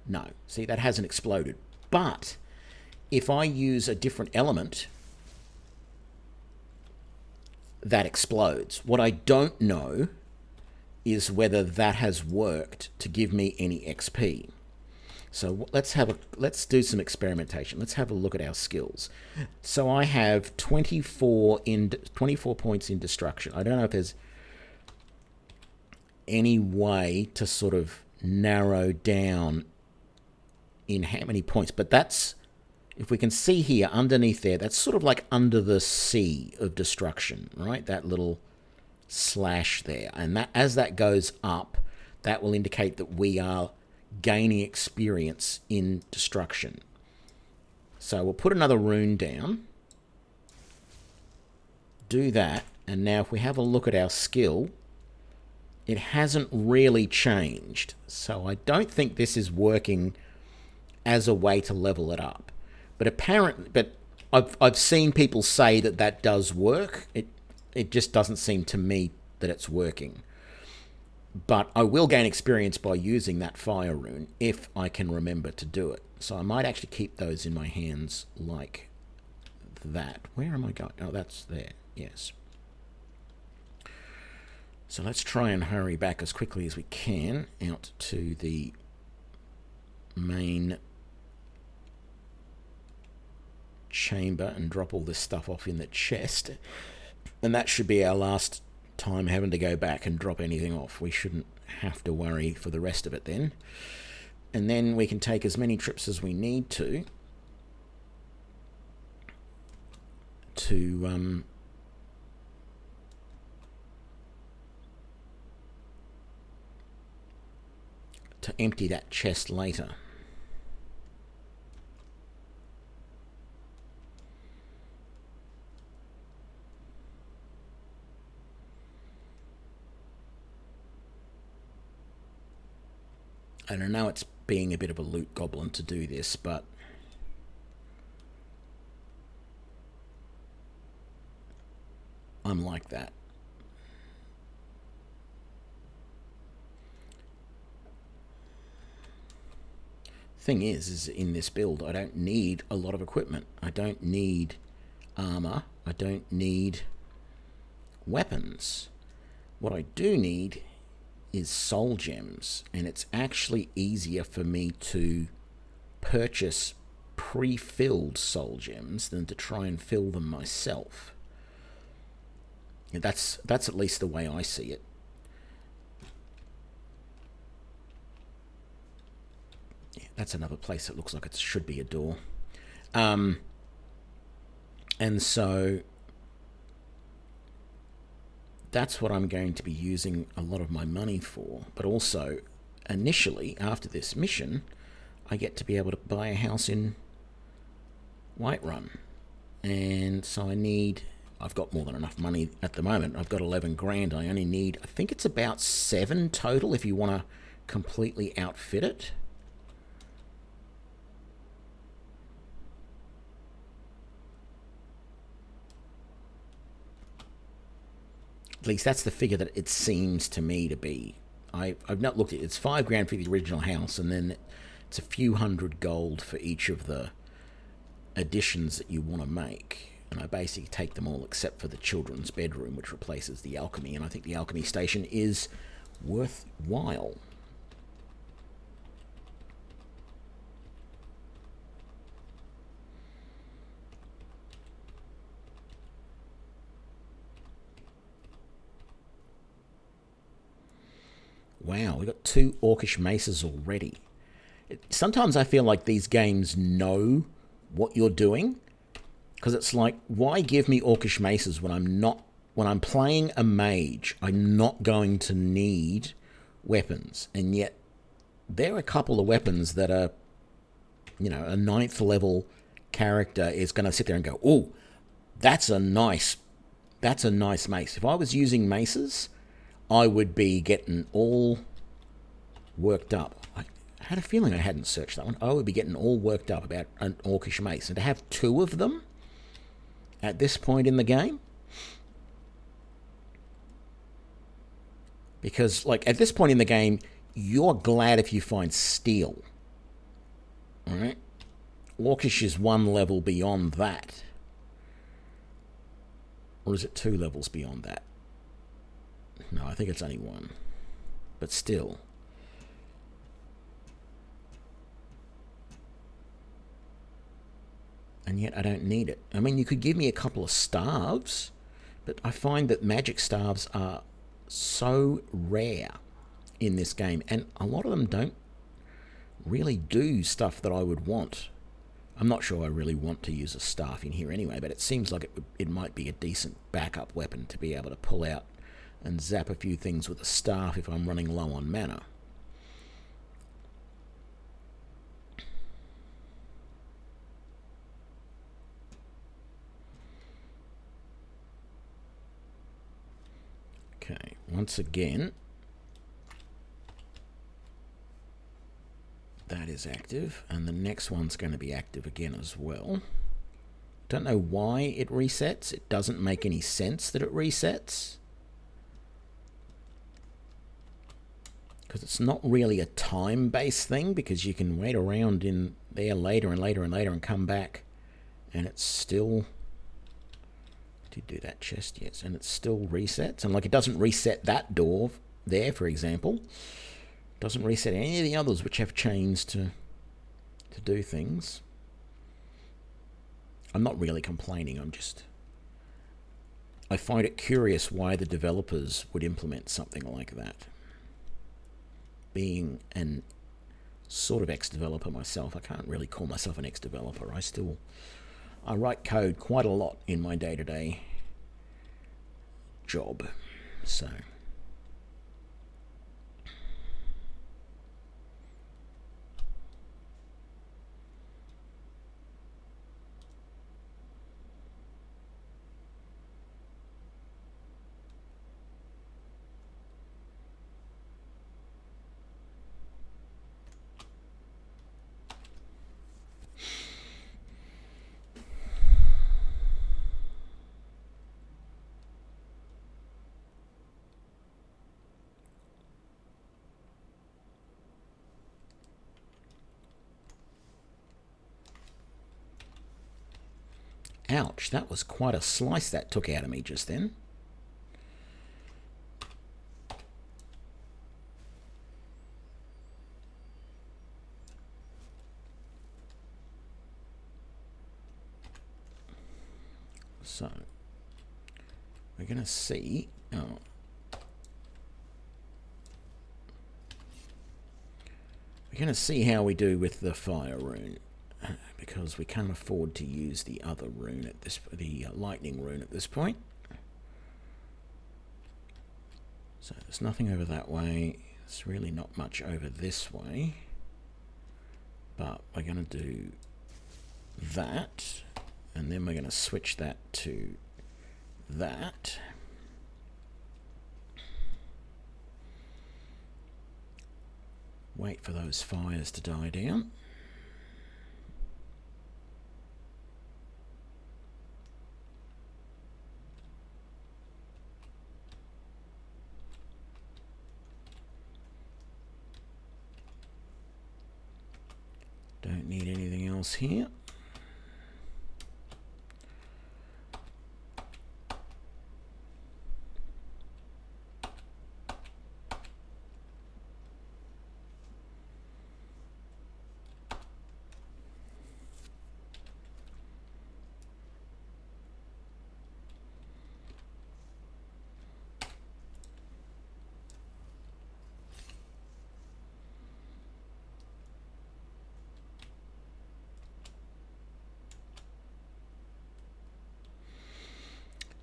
No. See, that hasn't exploded. But if I use a different element, that explodes. What I don't know is whether that has worked to give me any XP. So let's do some experimentation. Let's have a look at our skills. So I have 24 points in destruction. I don't know if there's any way to sort of narrow down in how many points, but that's, if we can see here underneath there, that's sort of like under the sea of destruction, right? That little slash there, and that as that goes up, that will indicate that we are gaining experience in destruction. So we'll put another rune down, do that, and now if we have a look at our skill, it hasn't really changed. So I don't think this is working as a way to level it up. But apparently, I've seen people say that that does work. It just doesn't seem to me that it's working. But I will gain experience by using that fire rune if I can remember to do it. So I might actually keep those in my hands like that. Where am I going? Oh, that's there. Yes. So let's try and hurry back as quickly as we can out to the main chamber and drop all this stuff off in the chest. And that should be our last time having to go back and drop anything off. We shouldn't have to worry for the rest of it then. And then we can take as many trips as we need to empty that chest later. And I know it's being a bit of a loot goblin to do this, but I'm like that. Thing is in this build, I don't need a lot of equipment. I don't need armor. I don't need weapons. What I do need is soul gems, and it's actually easier for me to purchase pre-filled soul gems than to try and fill them myself. And that's at least the way I see it. Yeah, that's another place that looks like it should be a door. And so that's what I'm going to be using a lot of my money for. But also, initially, after this mission, I get to be able to buy a house in Whiterun. And so I've got more than enough money at the moment. I've got 11 grand. I only need, I think it's about 7 total if you want to completely outfit it. At least that's the figure that it seems to me to be. I've not looked at it. It's 5 grand for the original house, and then it's a few hundred gold for each of the additions that you want to make. And I basically take them all except for the children's bedroom, which replaces the alchemy, and I think the alchemy station is worthwhile. Wow, we got 2 orcish maces already. Sometimes I feel like these games know what you're doing, because it's like, why give me orcish maces when I'm playing a mage? I'm not going to need weapons, and yet there are a couple of weapons that are, you know, a 9th level character is going to sit there and go, "Oh, that's a nice mace." If I was using maces, I would be getting all worked up. I had a feeling I hadn't searched that one. I would be getting all worked up about an orcish mace. And to have 2 of them at this point in the game, because, like, at this point in the game, you're glad if you find steel. Alright? Orcish is 1 level beyond that. Or is it 2 levels beyond that? No, I think it's only 1. But still. And yet I don't need it. I mean, you could give me a couple of staves, but I find that magic staves are so rare in this game, and a lot of them don't really do stuff that I would want. I'm not sure I really want to use a staff in here anyway, but it seems like it might be a decent backup weapon to be able to pull out and zap a few things with a staff if I'm running low on mana. Okay, once again, that is active, and the next one's going to be active again as well. Don't know why it resets. It doesn't make any sense that it resets, because it's not really a time-based thing, because you can wait around in there later and later and later and come back, and it's still... Did do that chest, yes, and it still resets. And, like, it doesn't reset that door there, for example. It doesn't reset any of the others which have chains to do things. I'm not really complaining, I find it curious why the developers would implement something like that. Being an sort of ex-developer myself, I can't really call myself an ex-developer. I write code quite a lot in my day-to-day job, so... Ouch, that was quite a slice that took out of me just then. So, we're going to see... Oh. We're going to see how we do with the fire rune, because we can't afford to use the other rune at this, the lightning rune at this point. So there's nothing over that way. There's really not much over this way. But we're going to do that, and then we're going to switch that to that. Wait for those fires to die down. Don't need anything else here.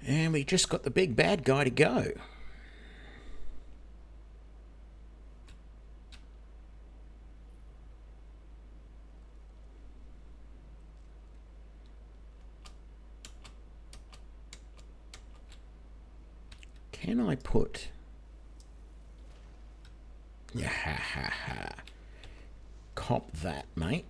And we just got the big bad guy to go. Can I put... Yeah, ha ha ha. Cop that, mate.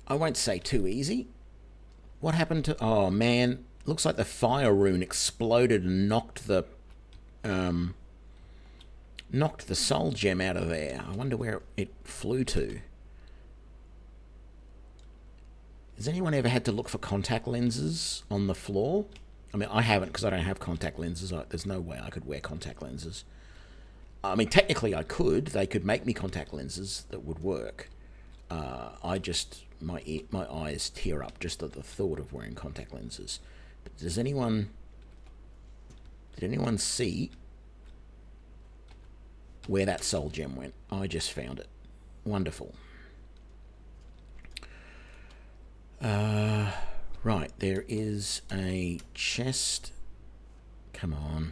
I won't say too easy. What happened to... Oh, man. Looks like the fire rune exploded and knocked the soul gem out of there. I wonder where it flew to. Has anyone ever had to look for contact lenses on the floor? I mean, I haven't because I don't have contact lenses. There's no way I could wear contact lenses. I mean, technically I could. They could make me contact lenses that would work. I just... My eyes tear up just at the thought of wearing contact lenses. But did anyone see where that soul gem went? I just found it. Wonderful. Right, there is a chest. Come on.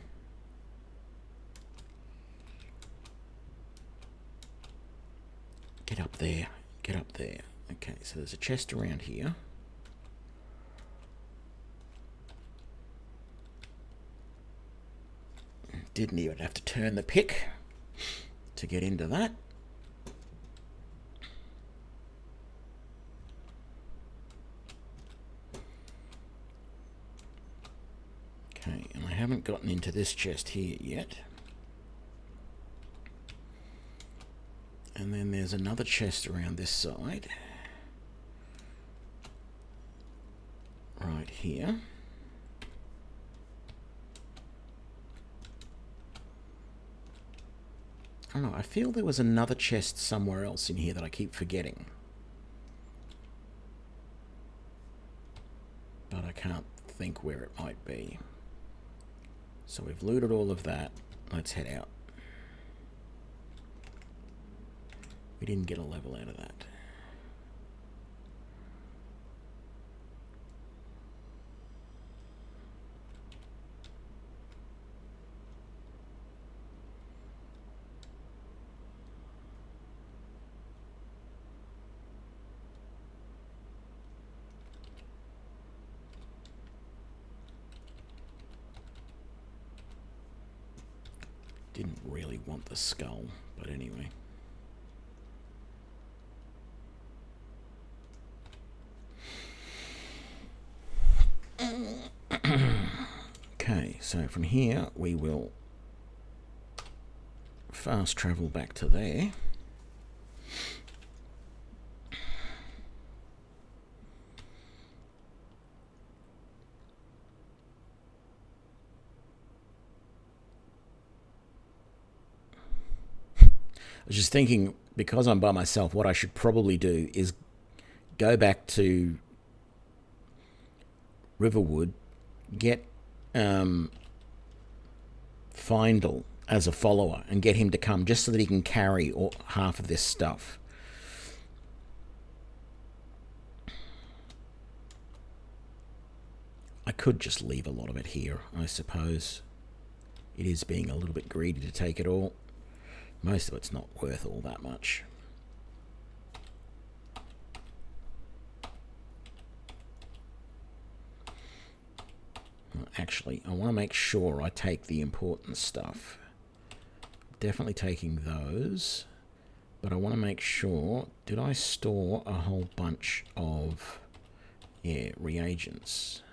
Get up there. Get up there. Okay, so there's a chest around here. Didn't even have to turn the pick to get into that. Okay, and I haven't gotten into this chest here yet. And then there's another chest around this side. Right here. I don't know, I feel there was another chest somewhere else in here that I keep forgetting. But I can't think where it might be. So we've looted all of that. Let's head out. We didn't get a level out of that. Didn't really want the skull, but anyway. Okay, so from here we will fast travel back to there. I was just thinking, because I'm by myself, what I should probably do is go back to Riverwood, get Findle as a follower and get him to come just so that he can carry half of this stuff. I could just leave a lot of it here, I suppose. It is being a little bit greedy to take it all. Most of it's not worth all that much. Actually, I want to make sure I take the important stuff. Definitely taking those. But I want to make sure, did I store a whole bunch of, reagents?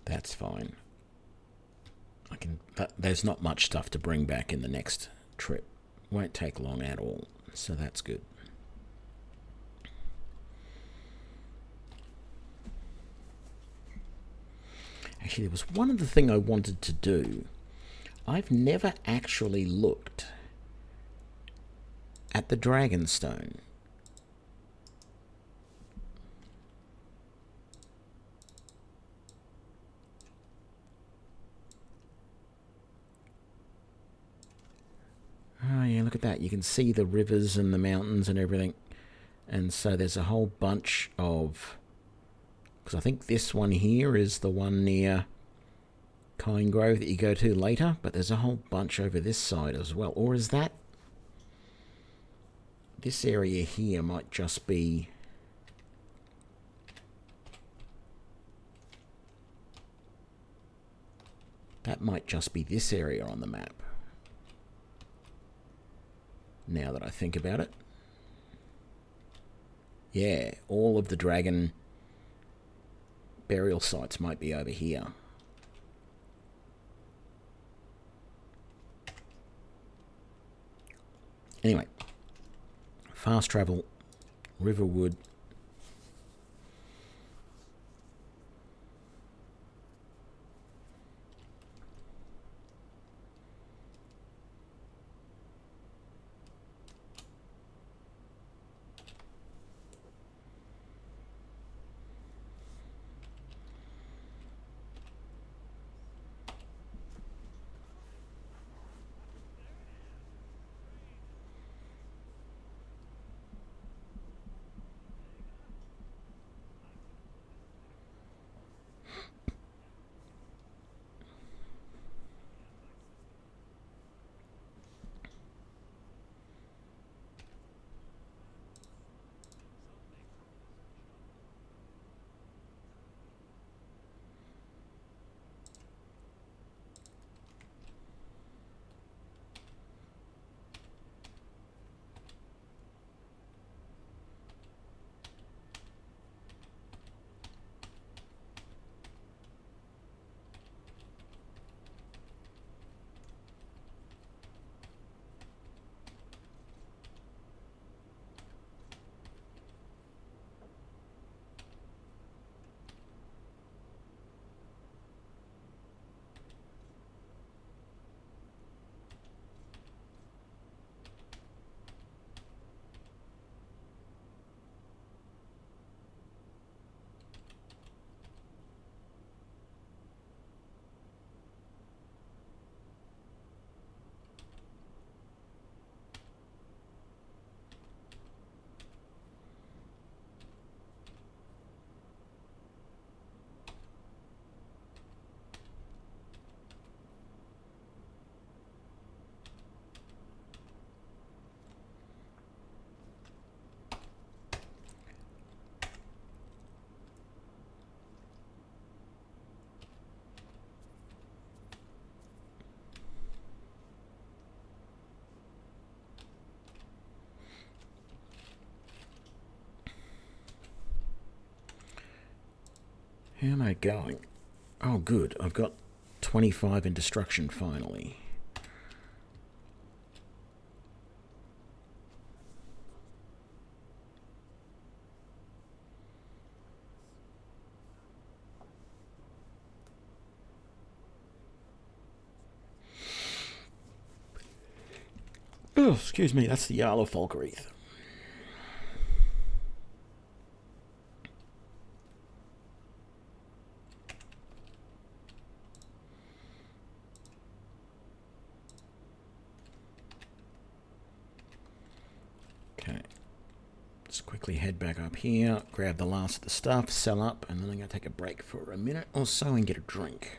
That's fine. There's not much stuff to bring back in the next trip. Won't take long at all, so that's good. Actually, there was one other thing I wanted to do. I've never actually looked at the Dragonstone. Oh yeah, look at that. You can see the rivers and the mountains and everything. And so there's a whole bunch of... Because I think this one here is the one near Kind Grove that you go to later. But there's a whole bunch over this side as well. Or is that... This area here might just be... That might just be this area on the map. Now that I think about it. Yeah, all of the dragon burial sites might be over here. Anyway, fast travel, Riverwood. How am I going? Oh, good. I've got 25 in destruction finally. Oh, excuse me, that's the Jarl of Falkreath. Okay. Let's quickly head back up here, grab the last of the stuff, sell up, and then I'm going to take a break for a minute or so and get a drink.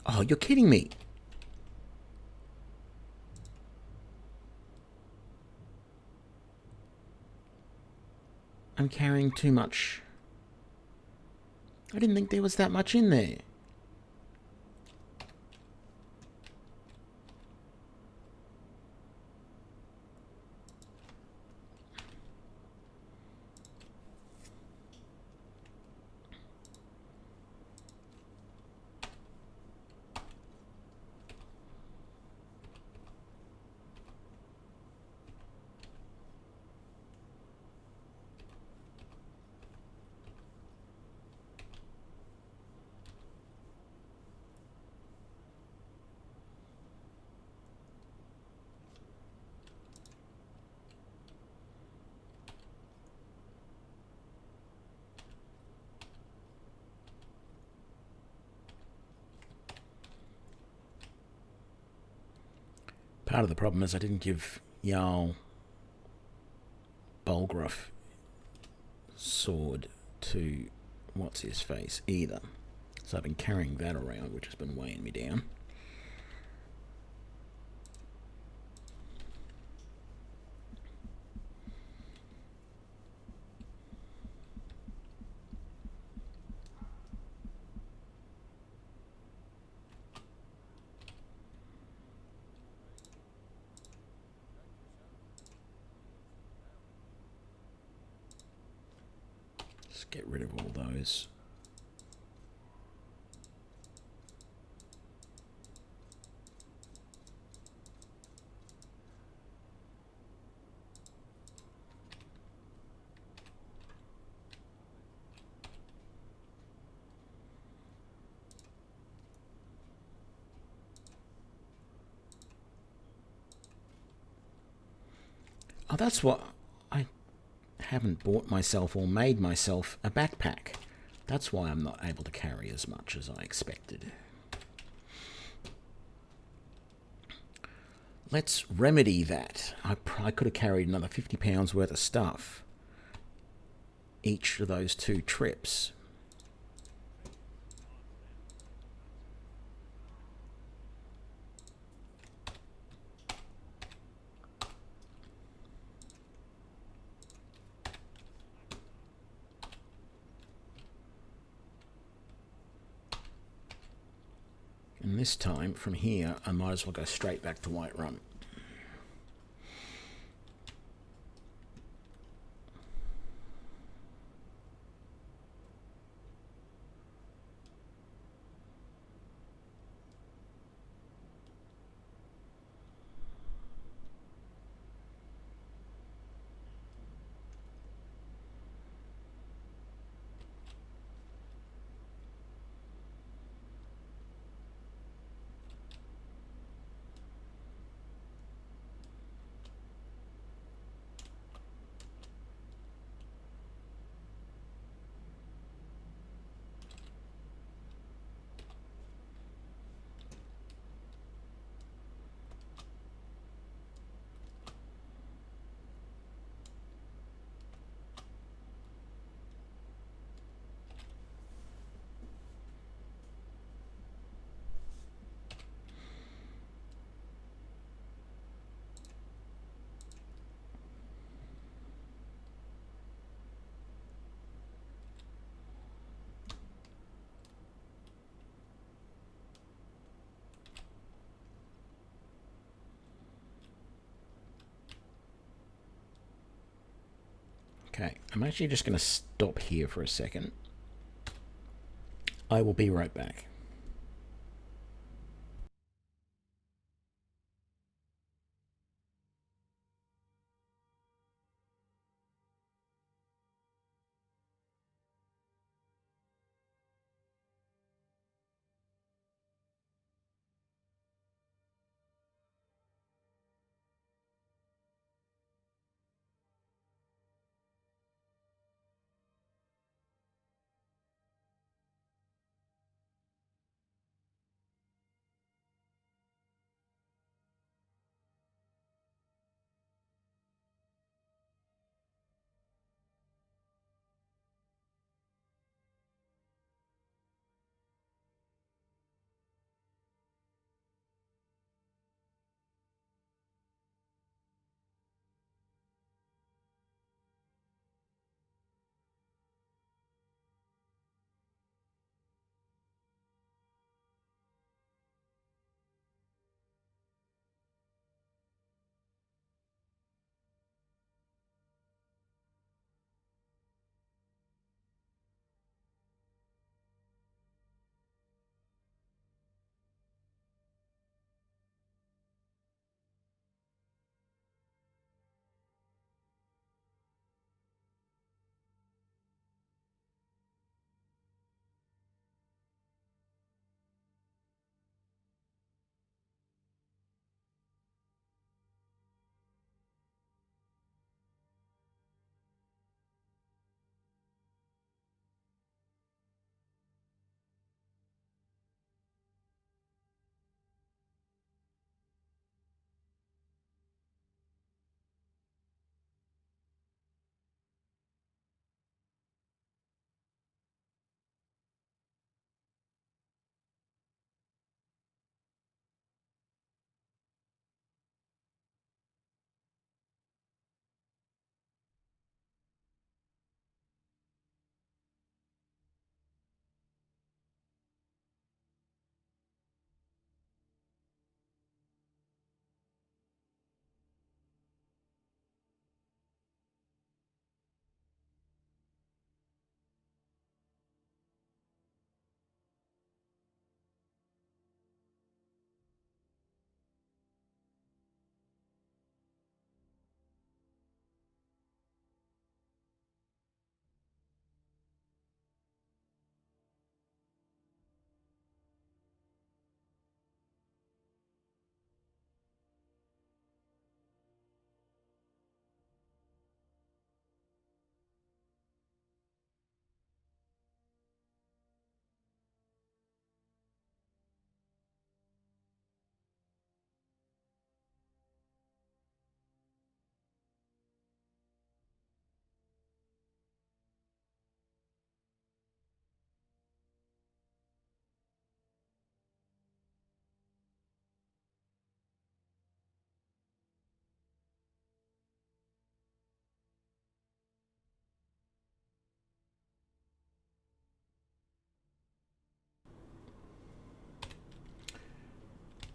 Oh, you're kidding me. I'm carrying too much. I didn't think there was that much in there. Part of the problem is I didn't give Jarl Bulgruff sword to what's-his-face either. So I've been carrying that around, which has been weighing me down. Let's get rid of all those. Oh, that's what... I haven't bought myself or made myself a backpack. That's why I'm not able to carry as much as I expected. Let's remedy that. I could have carried another 50 pounds worth of stuff each of those 2 trips. And this time, from here, I might as well go straight back to Whiterun. I'm actually just going to stop here for a second. I will be right back.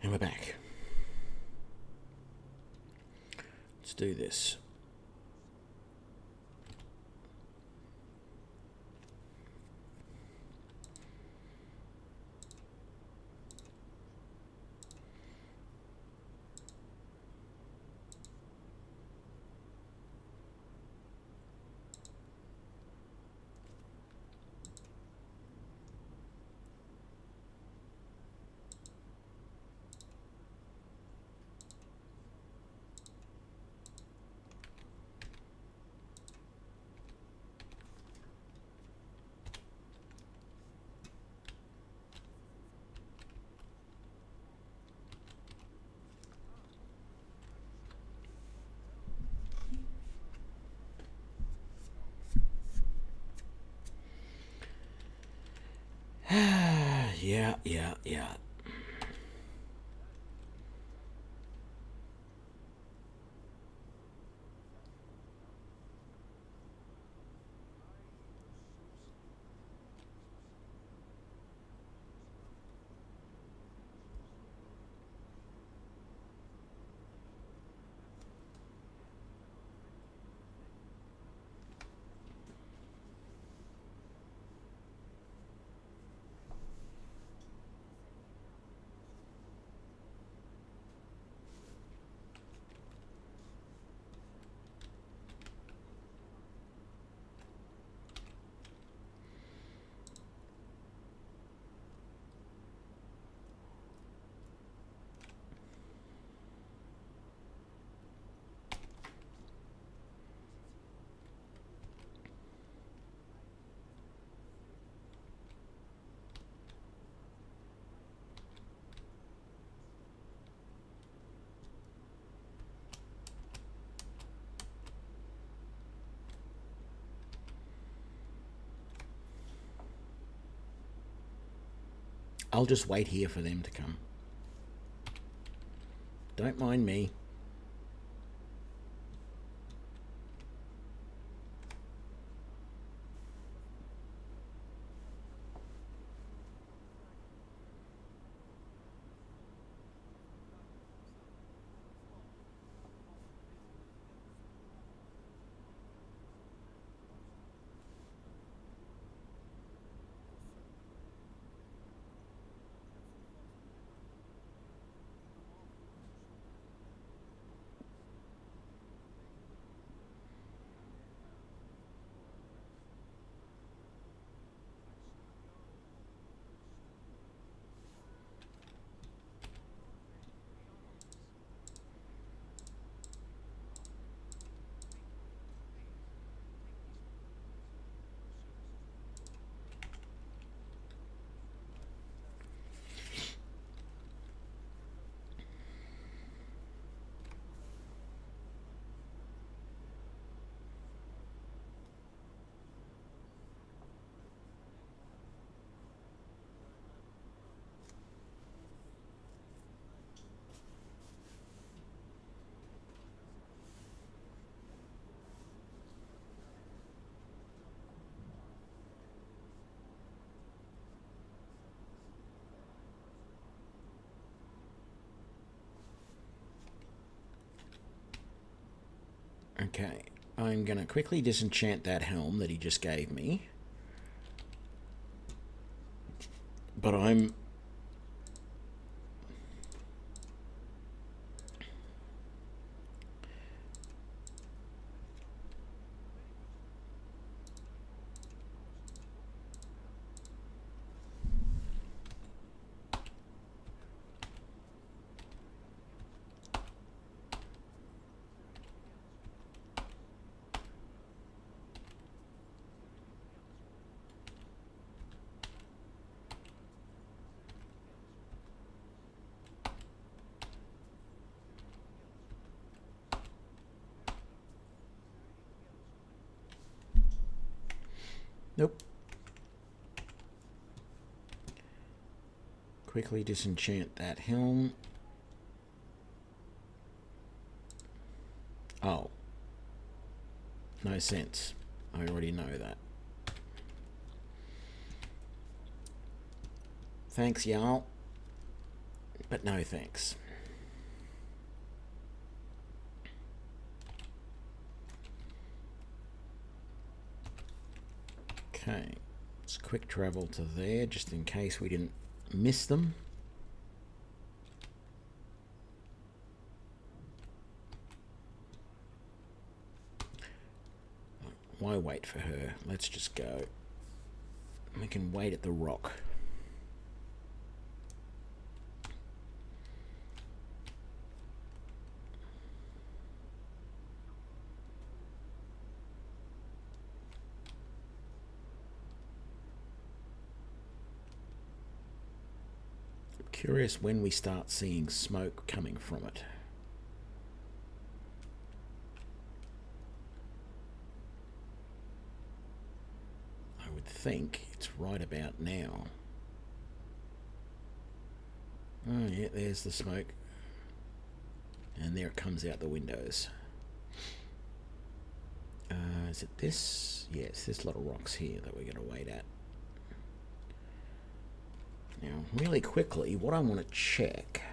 And we're back. Let's do this. Yeah. I'll just wait here for them to come. Don't mind me. Okay, I'm going to quickly disenchant that helm that he just gave me. But I'm... Nope. Quickly disenchant that helm. Oh. No sense. I already know that. Thanks, y'all. But no thanks. Okay, let's quick travel to there just in case we didn't miss them. Why wait for her? Let's just go. We can wait at the rock. Curious when we start seeing smoke coming from it. I would think it's right about now. Oh yeah, there's the smoke. And there it comes out the windows. Is it this? Yes, this lot of rocks here that we're going to wait at. Now, really quickly, what I want to check...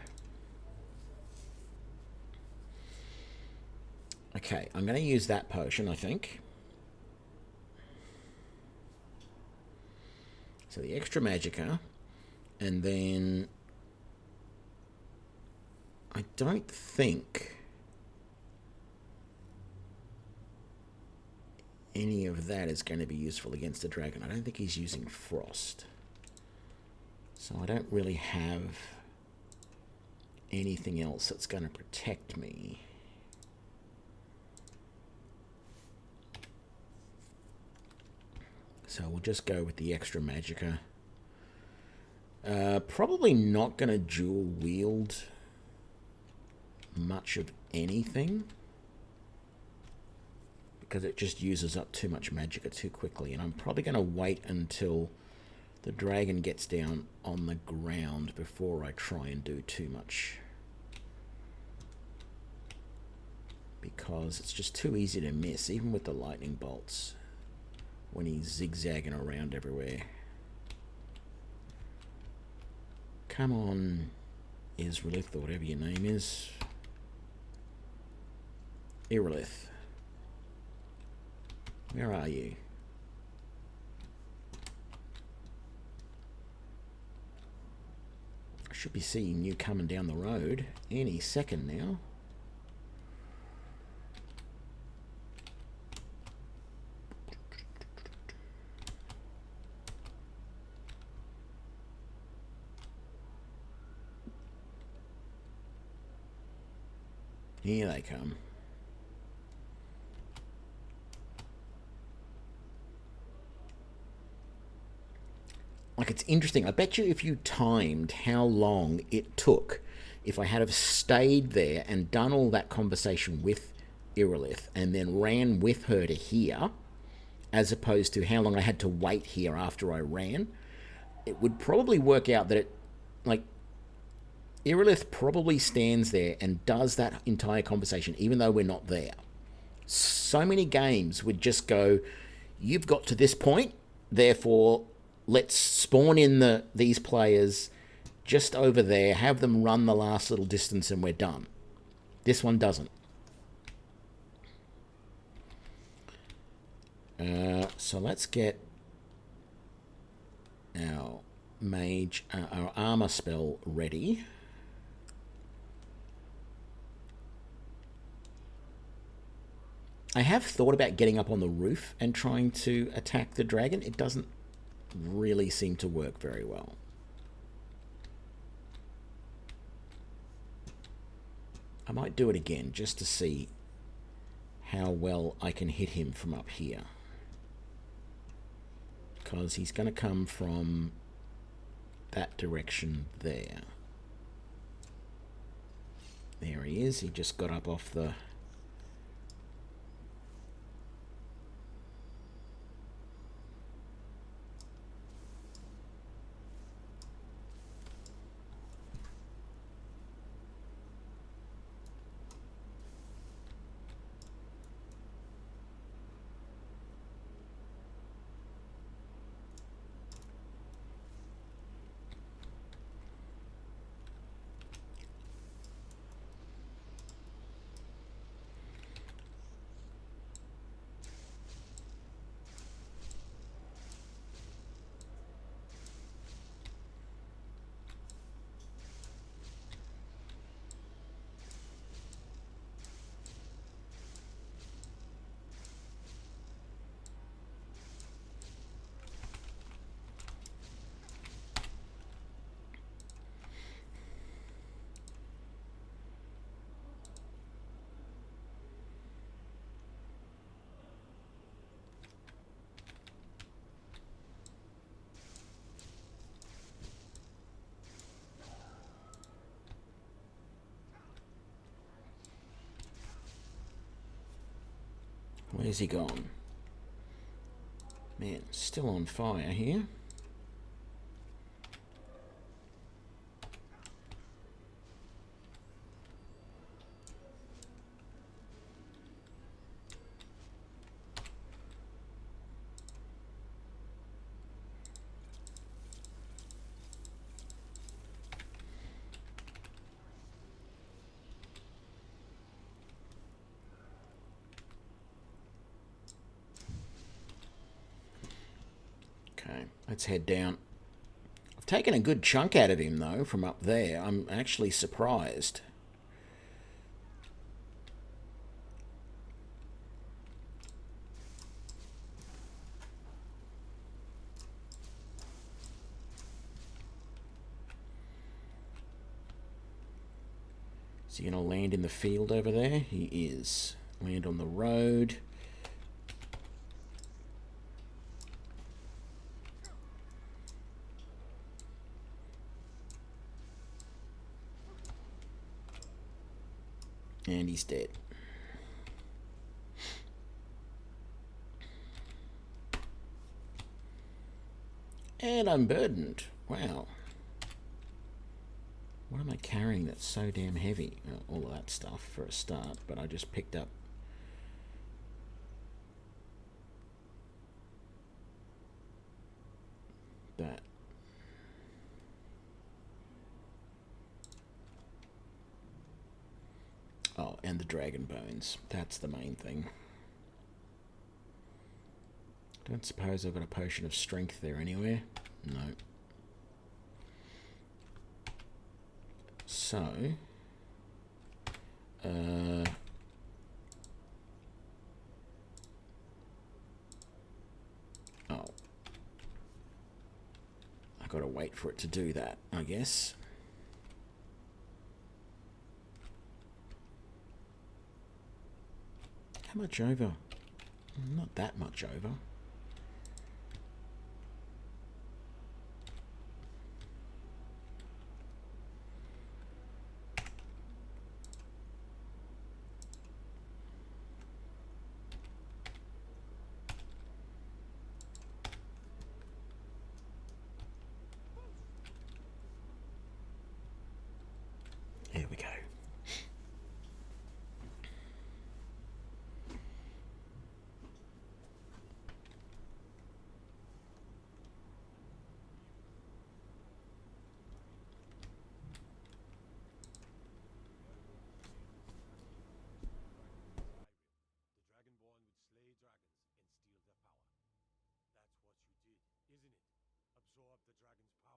Okay, I'm going to use that potion, I think. So the extra magicka, and then... I don't think any of that is going to be useful against the dragon. I don't think he's using frost. So I don't really have anything else that's going to protect me. So we'll just go with the extra magicka. Probably not going to dual wield much of anything, because it just uses up too much magicka too quickly, and I'm probably going to wait until the dragon gets down on the ground before I try and do too much. Because it's just too easy to miss, even with the lightning bolts, when he's zigzagging around everywhere. Come on, Israelith, or whatever your name is. Irelith. Where are you? I should be seeing you coming down the road any second now. Here they come. Like, it's interesting. I bet you if you timed how long it took, if I had have stayed there and done all that conversation with Irelith and then ran with her to here, as opposed to how long I had to wait here after I ran, it would probably work out that it, like, Irelith probably stands there and does that entire conversation even though we're not there. So many games would just go, you've got to this point, therefore let's spawn in these players just over there, have them run the last little distance and we're done. This one doesn't. So let's get our mage, our armor spell ready. I have thought about getting up on the roof and trying to attack the dragon. It doesn't really seem to work very well. I might do it again just to see how well I can hit him from up here. Because he's going to come from that direction there. There he is. He just got up off the... Where's he gone? Man, still on fire here. Okay, let's head down. I've taken a good chunk out of him, though, from up there. I'm actually surprised. Is he going to land in the field over there? He is. Land on the road. And he's dead. And I'm burdened. Wow. What am I carrying that's so damn heavy? All of that stuff for a start, but I just picked up that. Oh, and the dragon bones. That's the main thing. Don't suppose I've got a potion of strength there anywhere? No. So, oh, I gotta wait for it to do that, I guess. How much over? Not that much over. Here we go. The Dragonborn would slay dragons and steal their power. That's what you did, isn't it? Absorb the dragon's power.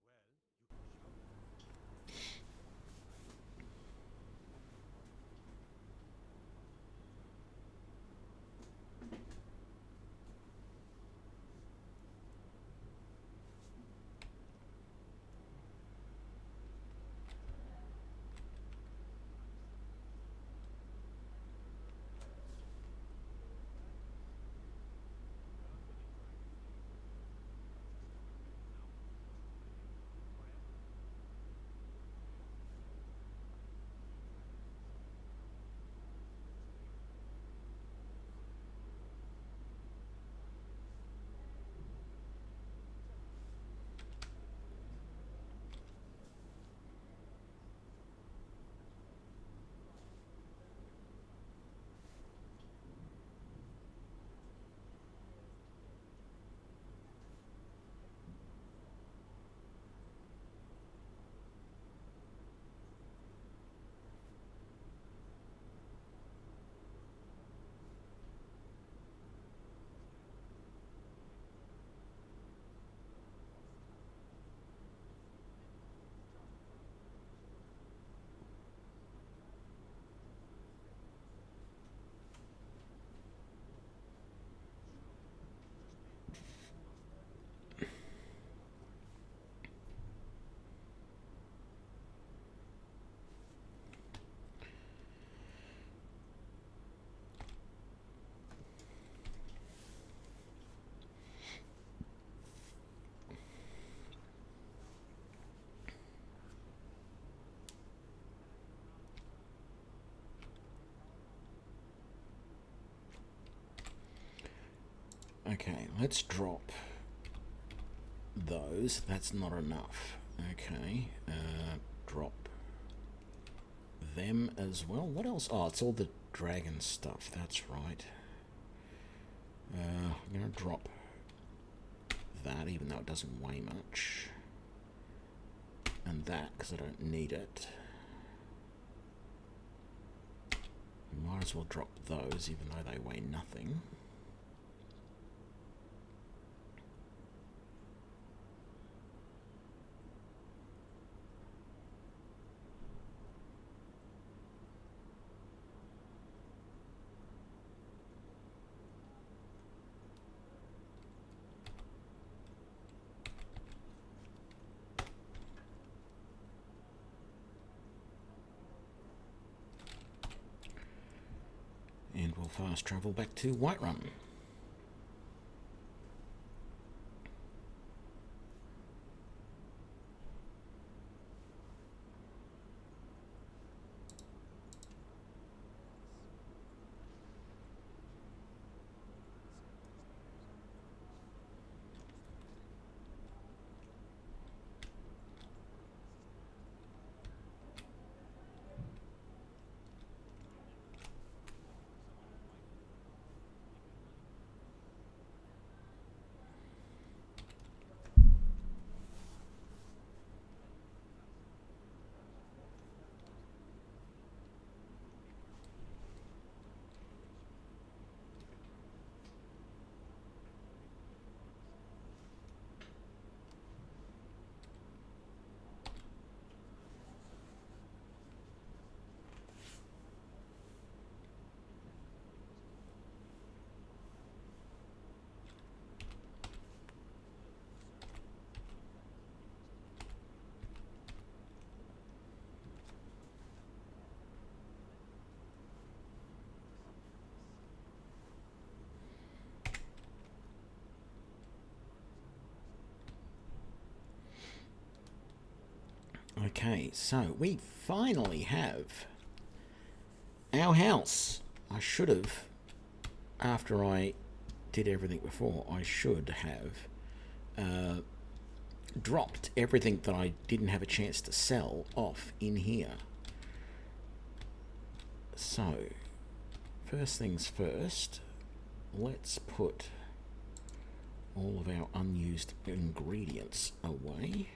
Well, you can shout. Okay, let's drop those. That's not enough. Okay, drop them as well. What else? Oh, it's all the dragon stuff. That's right. I'm going to drop that, even though it doesn't weigh much. And that, because I don't need it. Might as well drop those, even though they weigh nothing. And we'll fast travel back to Whiterun. Okay, so we finally have our house. I should have, after I did everything before, I should have dropped everything that I didn't have a chance to sell off in here. So, first things first, let's put all of our unused ingredients away.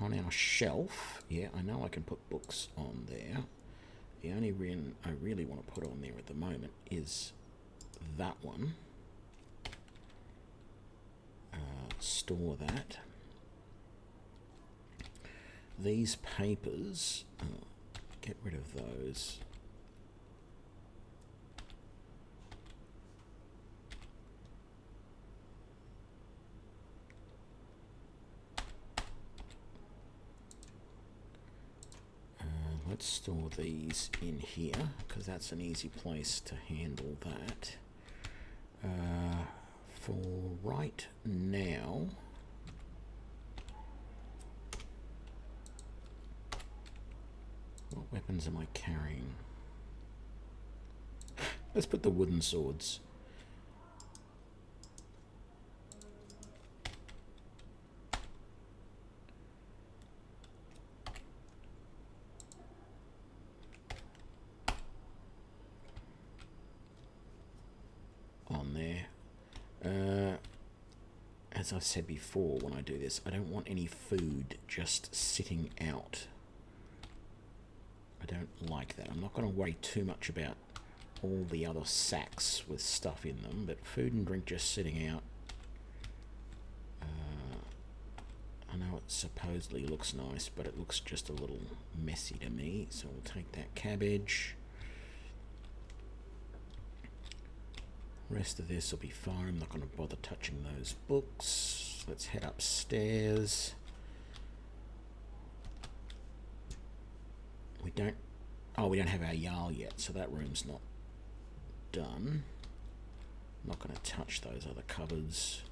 On our shelf, yeah, I know I can put books on there. The only one I really want to put on there at the moment is that one. Store that. These papers, get rid of those. Let's store these in here, because that's an easy place to handle that. For right now, what weapons am I carrying? Let's put the wooden swords. On there. As I've said before, when I do this, I don't want any food just sitting out. I don't like that. I'm not going to worry too much about all the other sacks with stuff in them, but food and drink just sitting out. I know it supposedly looks nice, but it looks just a little messy to me, so we'll take that cabbage. Rest of this will be fine. I'm not going to bother touching those books. Let's head upstairs. We don't have our Jarl yet, so that room's not done. I'm not going to touch those other cupboards.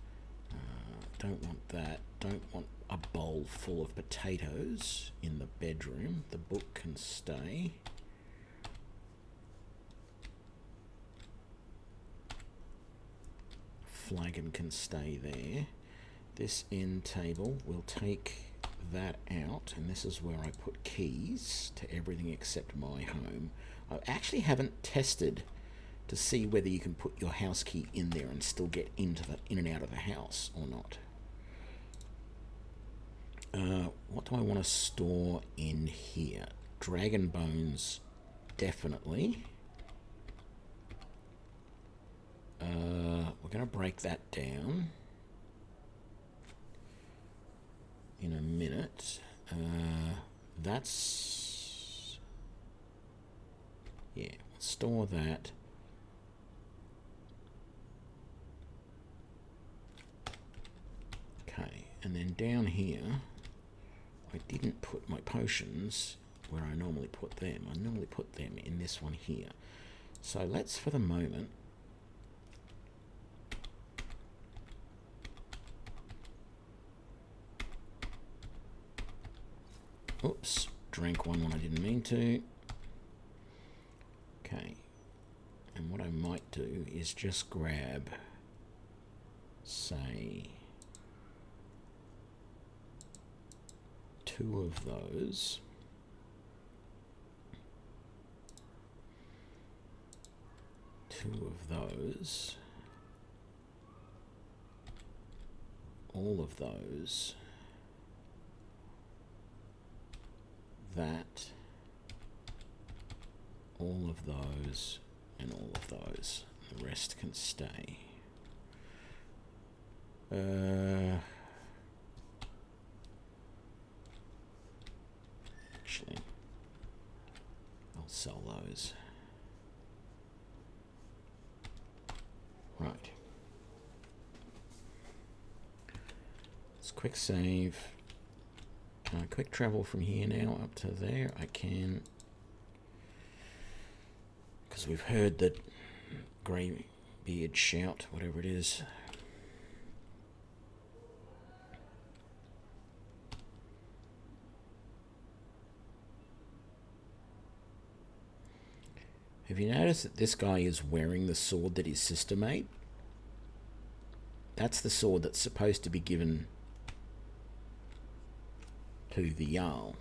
Don't want that. Don't want a bowl full of potatoes in the bedroom. The book can stay. Flagon can stay there. This end table, we'll take that out, and this is where I put keys to everything except my home. I actually haven't tested to see whether you can put your house key in there and still get in and out of the house or not. What do I want to store in here? Dragon bones, definitely. We're going to break that down in a minute. That's... yeah, we'll store that. Okay, and then down here, I didn't put my potions where I normally put them. I normally put them in this one here. So let's, for the moment, oops, drank one when I didn't mean to. Okay, and what I might do is just grab, say, 2 of those. All of those. That, all of those, and all of those. The rest can stay. Actually, I'll sell those. Right. Let's quick save. Can I quick travel from here now up to there? I can. Because we've heard that greybeard shout, whatever it is. Have you noticed that this guy is wearing the sword that his sister made? That's the sword that's supposed to be given to the Jarl.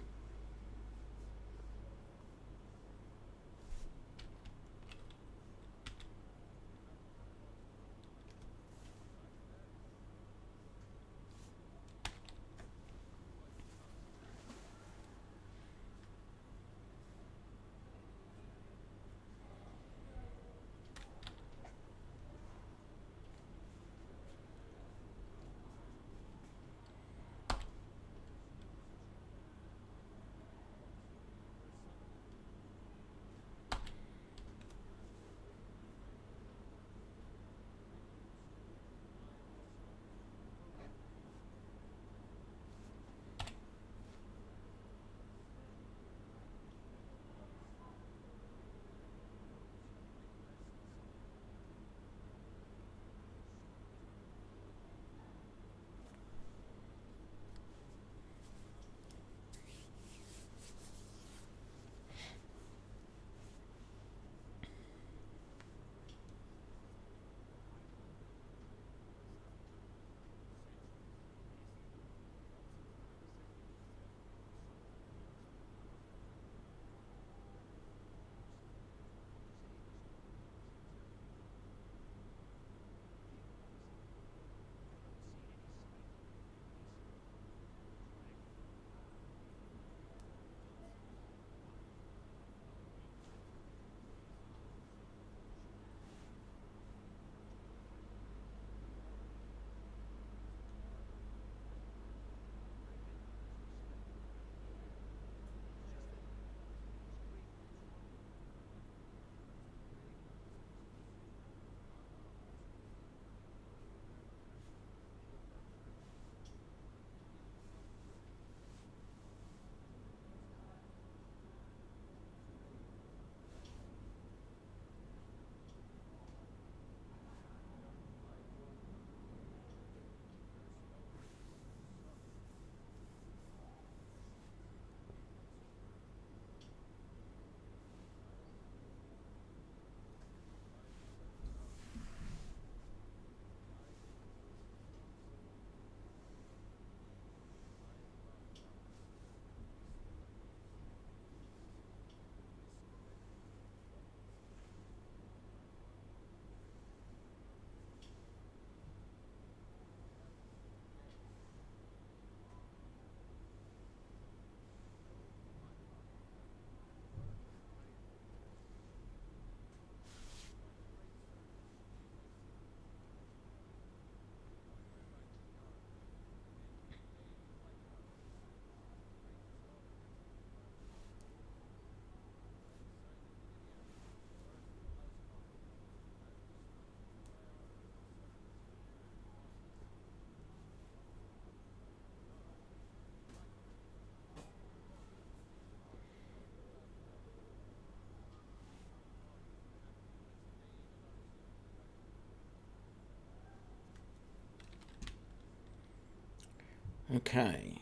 Okay.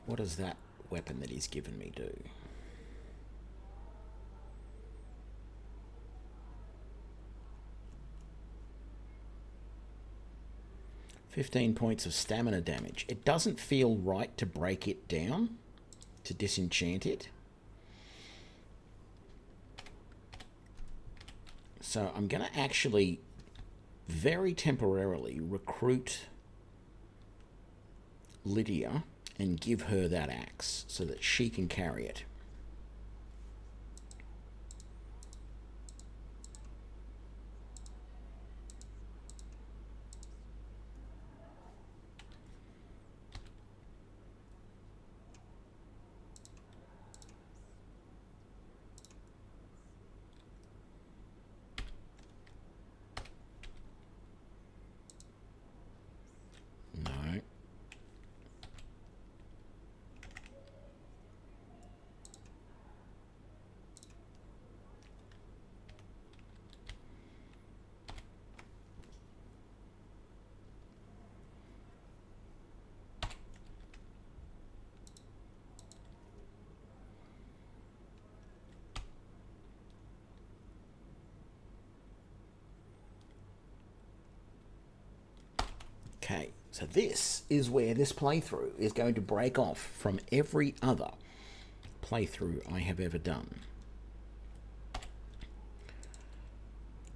What does that weapon that he's given me do? "15 points of stamina damage." It doesn't feel right to break it down, to disenchant it. So I'm going to actually very temporarily recruit Lydia and give her that axe so that she can carry it. No. Okay, so this is where this playthrough is going to break off from every other playthrough I have ever done.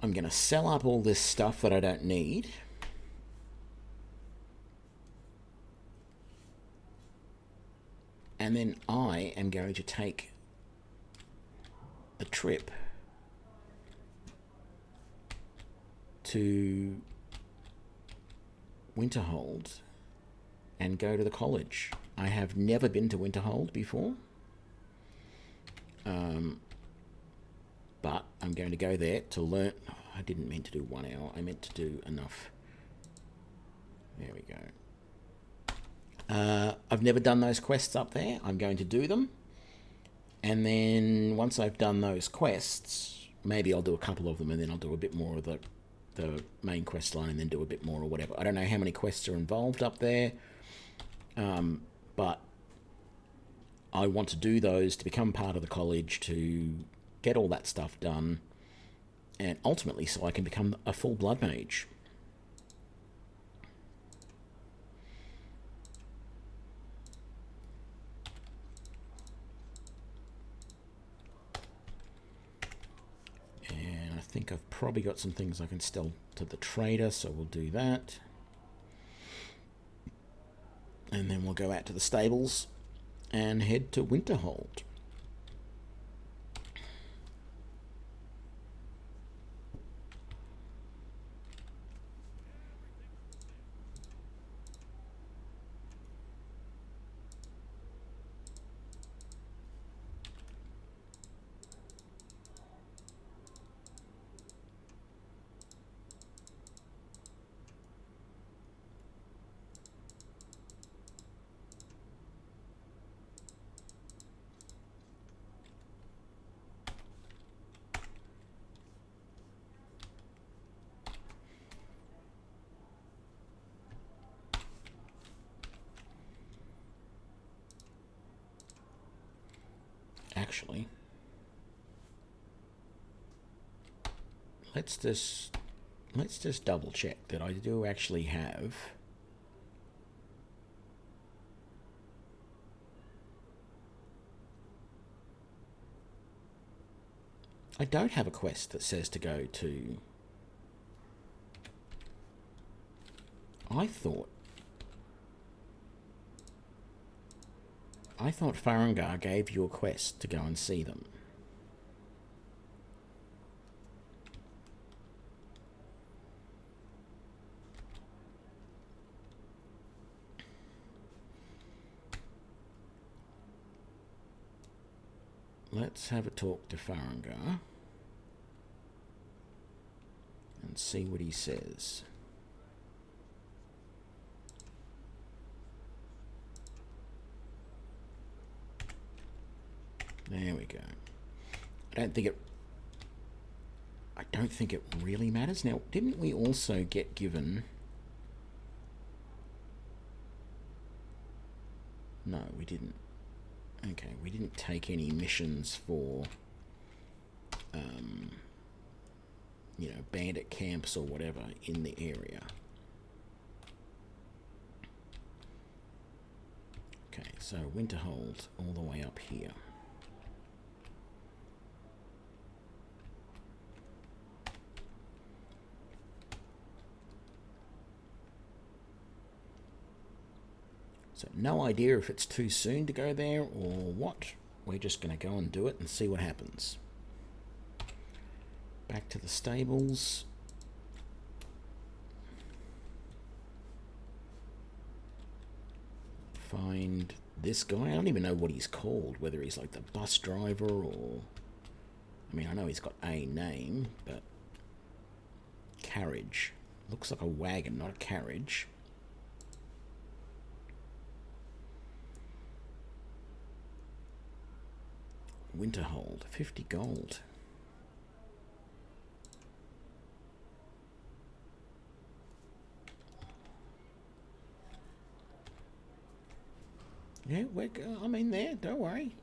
I'm going to sell up all this stuff that I don't need. And then I am going to take the trip to Winterhold and go to the college. I have never been to Winterhold before. But I'm going to go there to learn. I didn't mean to do 1 hour. I meant to do enough. There we go. I've never done those quests up there. I'm going to do them. And then once I've done those quests, maybe I'll do a couple of them and then I'll do a bit more of the main quest line and then do a bit more or whatever. I don't know how many quests are involved up there. But I want to do those to become part of the college, to get all that stuff done, and ultimately so I can become a full blood mage. And I think I've probably got some things I can sell to the trader, so we'll do that. And then we'll go out to the stables and head to Winterhold. Actually, let's just double check that I do actually have I don't have a quest that says to go to. I thought Farengar gave you a quest to go and see them. Let's have a talk to Farengar and see what he says. There we go. I don't think it really matters. Now, didn't we also get given... No, we didn't. Okay, we didn't take any missions for, bandit camps or whatever in the area. Okay, so Winterhold all the way up here. So no idea if it's too soon to go there or what. We're just going to go and do it and see what happens. Back to the stables. Find this guy. I don't even know what he's called, whether he's like the bus driver or... I mean, I know he's got a name, but... Carriage. Looks like a wagon, not a carriage. Winterhold, 50 gold. Yeah, I'm in there, don't worry.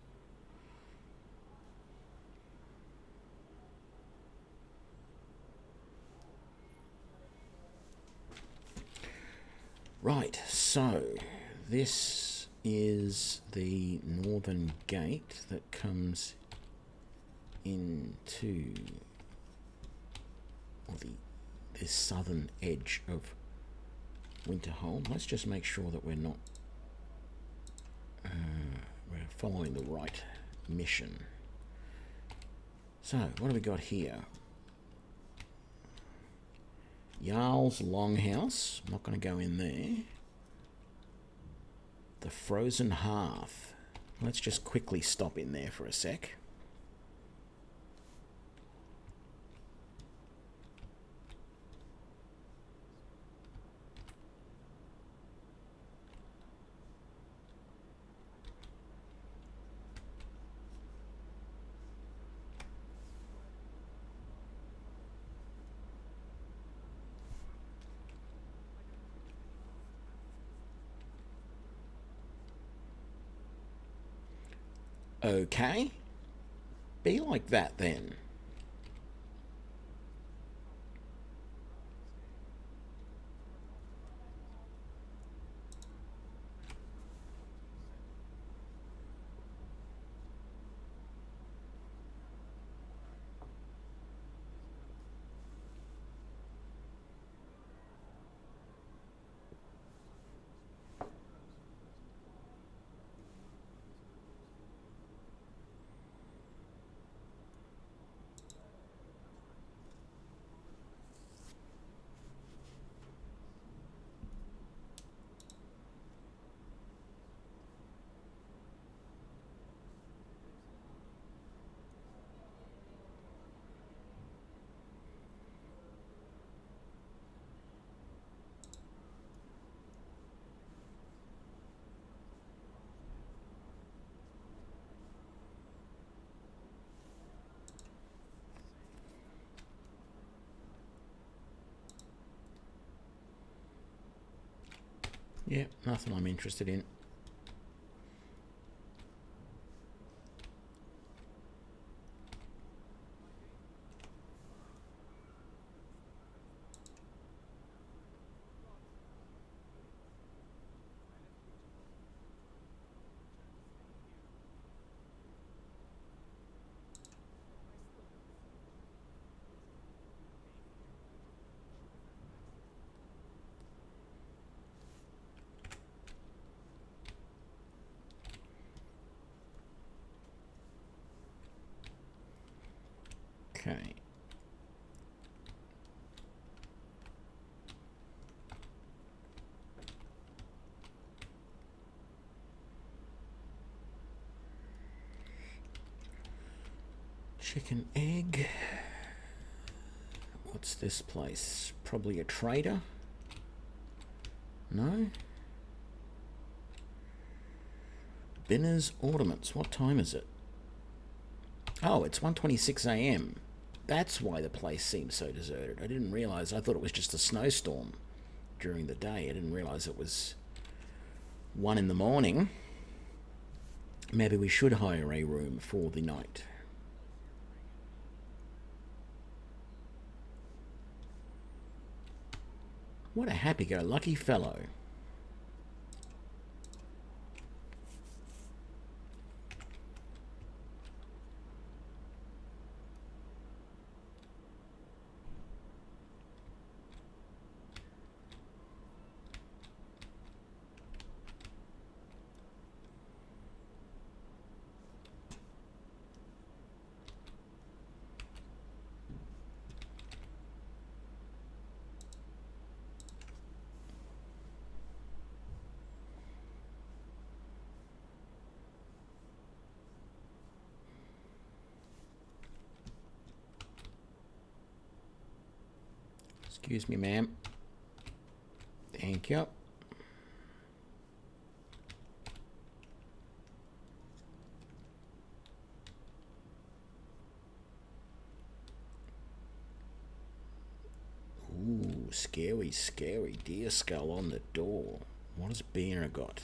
Right, so this is the northern gate that comes into this southern edge of Winterhold. Let's just make sure that we're not we're following the right mission. So, what do we got here? Jarl's Longhouse. I'm not going to go in there. The Frozen Hearth. Let's just quickly stop in there for a sec. Okay. Be like that then. Yeah, nothing I'm interested in. Okay. Chicken egg. What's this place? Probably a trader? No? Binner's Ornaments. What time is it? Oh, it's 1:26 a.m. That's why the place seems so deserted. I didn't realise. I thought it was just a snowstorm during the day. I didn't realise it was 1 in the morning. Maybe we should hire a room for the night. What a happy-go-lucky fellow. Excuse me, ma'am. Thank you. Ooh, scary, scary deer skull on the door. What has Beaner got?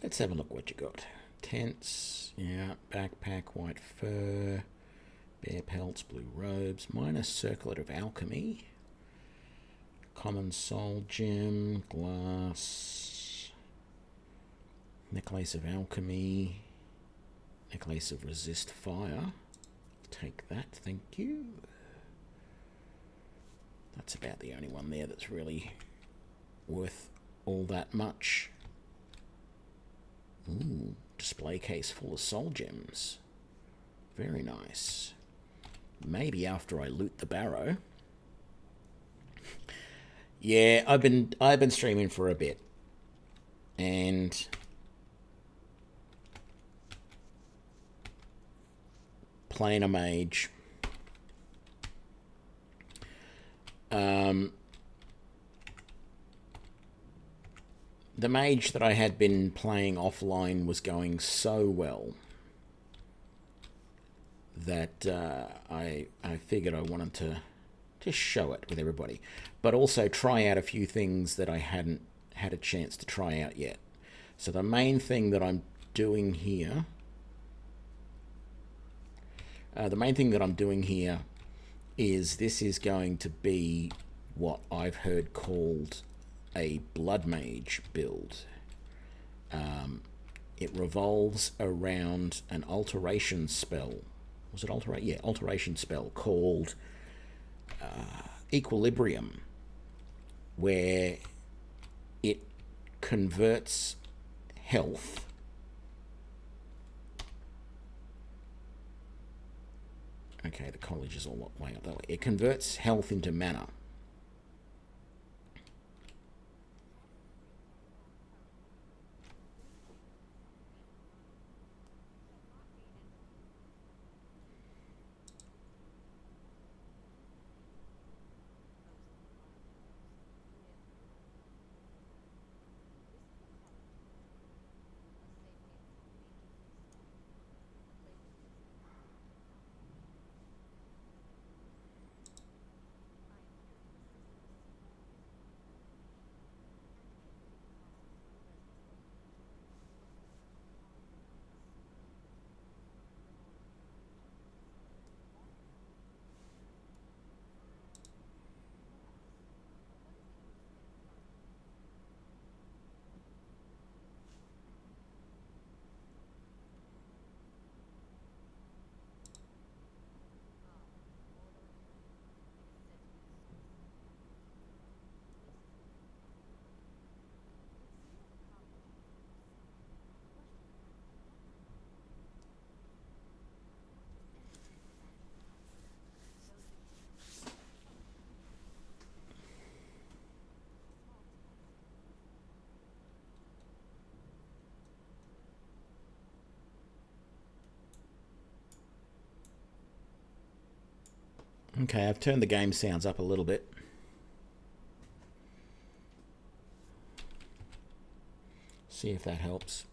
Let's have a look what you got. Tents, yeah, backpack, white fur, bear pelts, blue robes, minus circlet of alchemy, common soul gem, glass, necklace of alchemy, necklace of resist fire. Take that, thank you. That's about the only one there that's really worth all that much. Ooh, display case full of soul gems. Very nice. Maybe after I loot the barrow. Yeah, I've been streaming for a bit. And playing a mage. The mage that I had been playing offline was going so well that I figured I wanted to just show it with everybody, but also try out a few things that I hadn't had a chance to try out yet. So the main thing that I'm doing here, is this is going to be what I've heard called a blood mage build. It revolves around an alteration spell. Was it alterate? Yeah, alteration spell called Equilibrium, where it converts health Okay, the college is all way up that way. It converts health into mana. Okay, I've turned the game sounds up a little bit. See if that helps.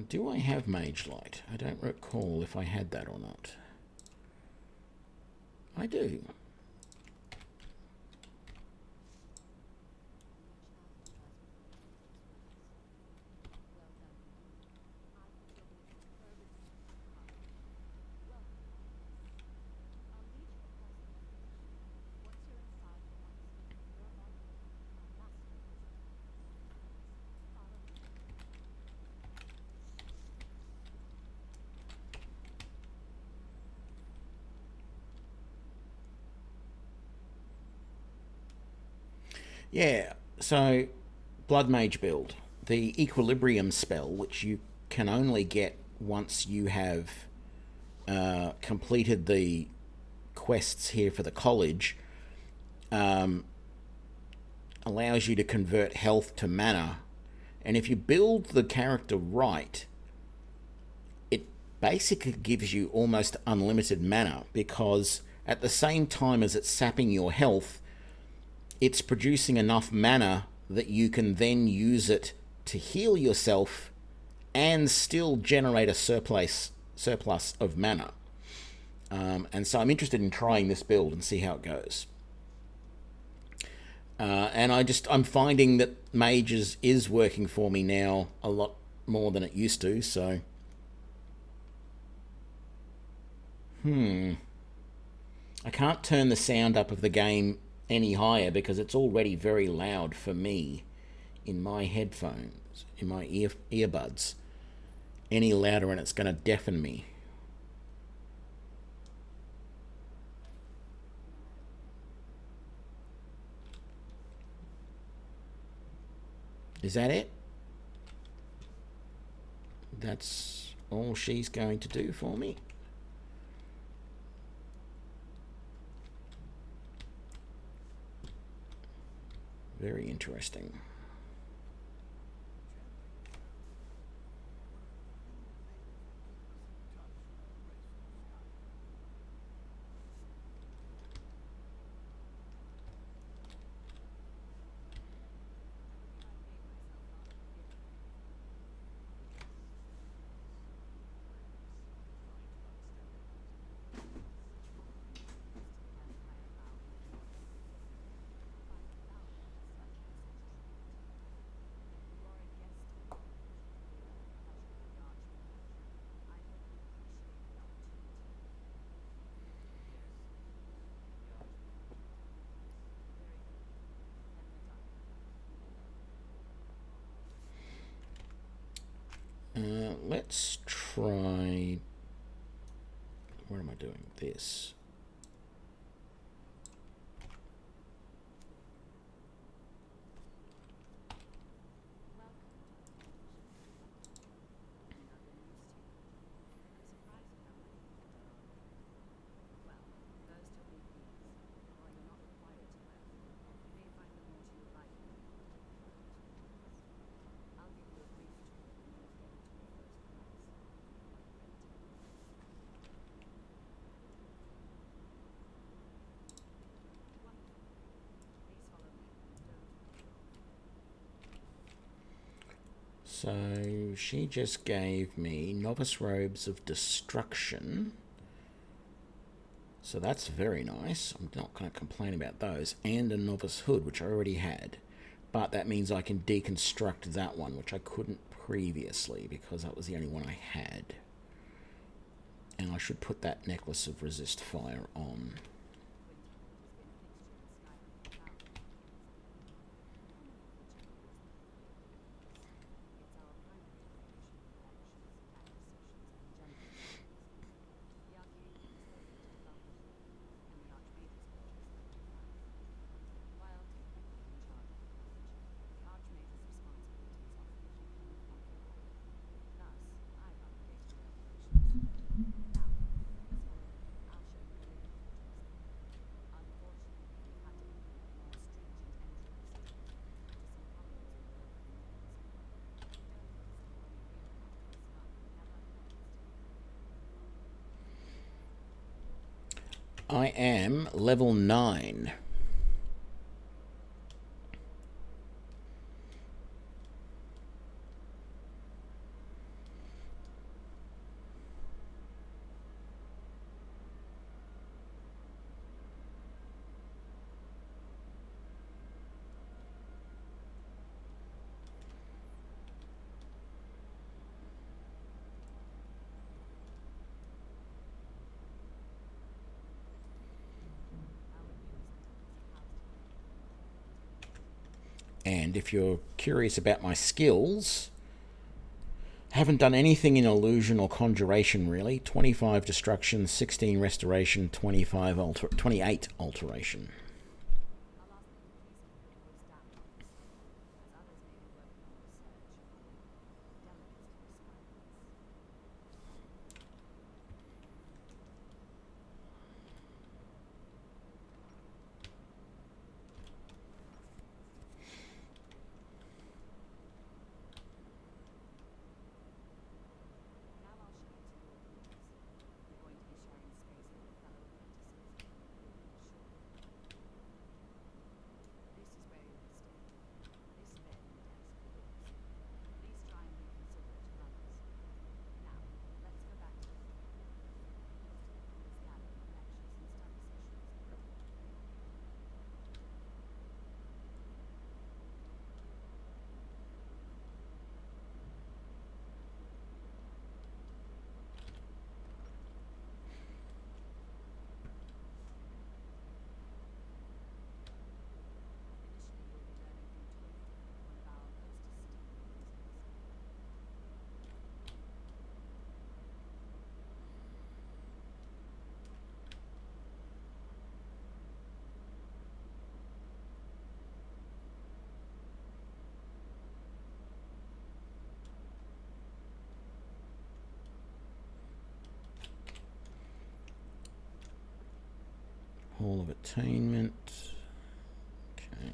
Do I have Mage Light? I don't recall if I had that or not. I do. Yeah, so Blood Mage build. The Equilibrium spell, which you can only get once you have completed the quests here for the college, allows you to convert health to mana. And if you build the character right, it basically gives you almost unlimited mana, because at the same time as it's sapping your health, it's producing enough mana that you can then use it to heal yourself and still generate a surplus of mana. And so I'm interested in trying this build and see how it goes. And I'm finding that Mage is working for me now a lot more than it used to, so... I can't turn the sound up of the game any higher because it's already very loud for me in my headphones, in my earbuds. Any louder and it's going to deafen me. Is that it? That's all she's going to do for me? Very interesting. Let's try... Where am I doing this? So she just gave me Novice Robes of Destruction. So that's very nice. I'm not going to complain about those. And a Novice Hood, which I already had. But that means I can deconstruct that one, which I couldn't previously because that was the only one I had. And I should put that Necklace of Resist Fire on. I am level 9. And if you're curious about my skills, haven't done anything in illusion or conjuration really. 25 destruction, 16 restoration, 28 alteration. Hall of Attainment. Okay.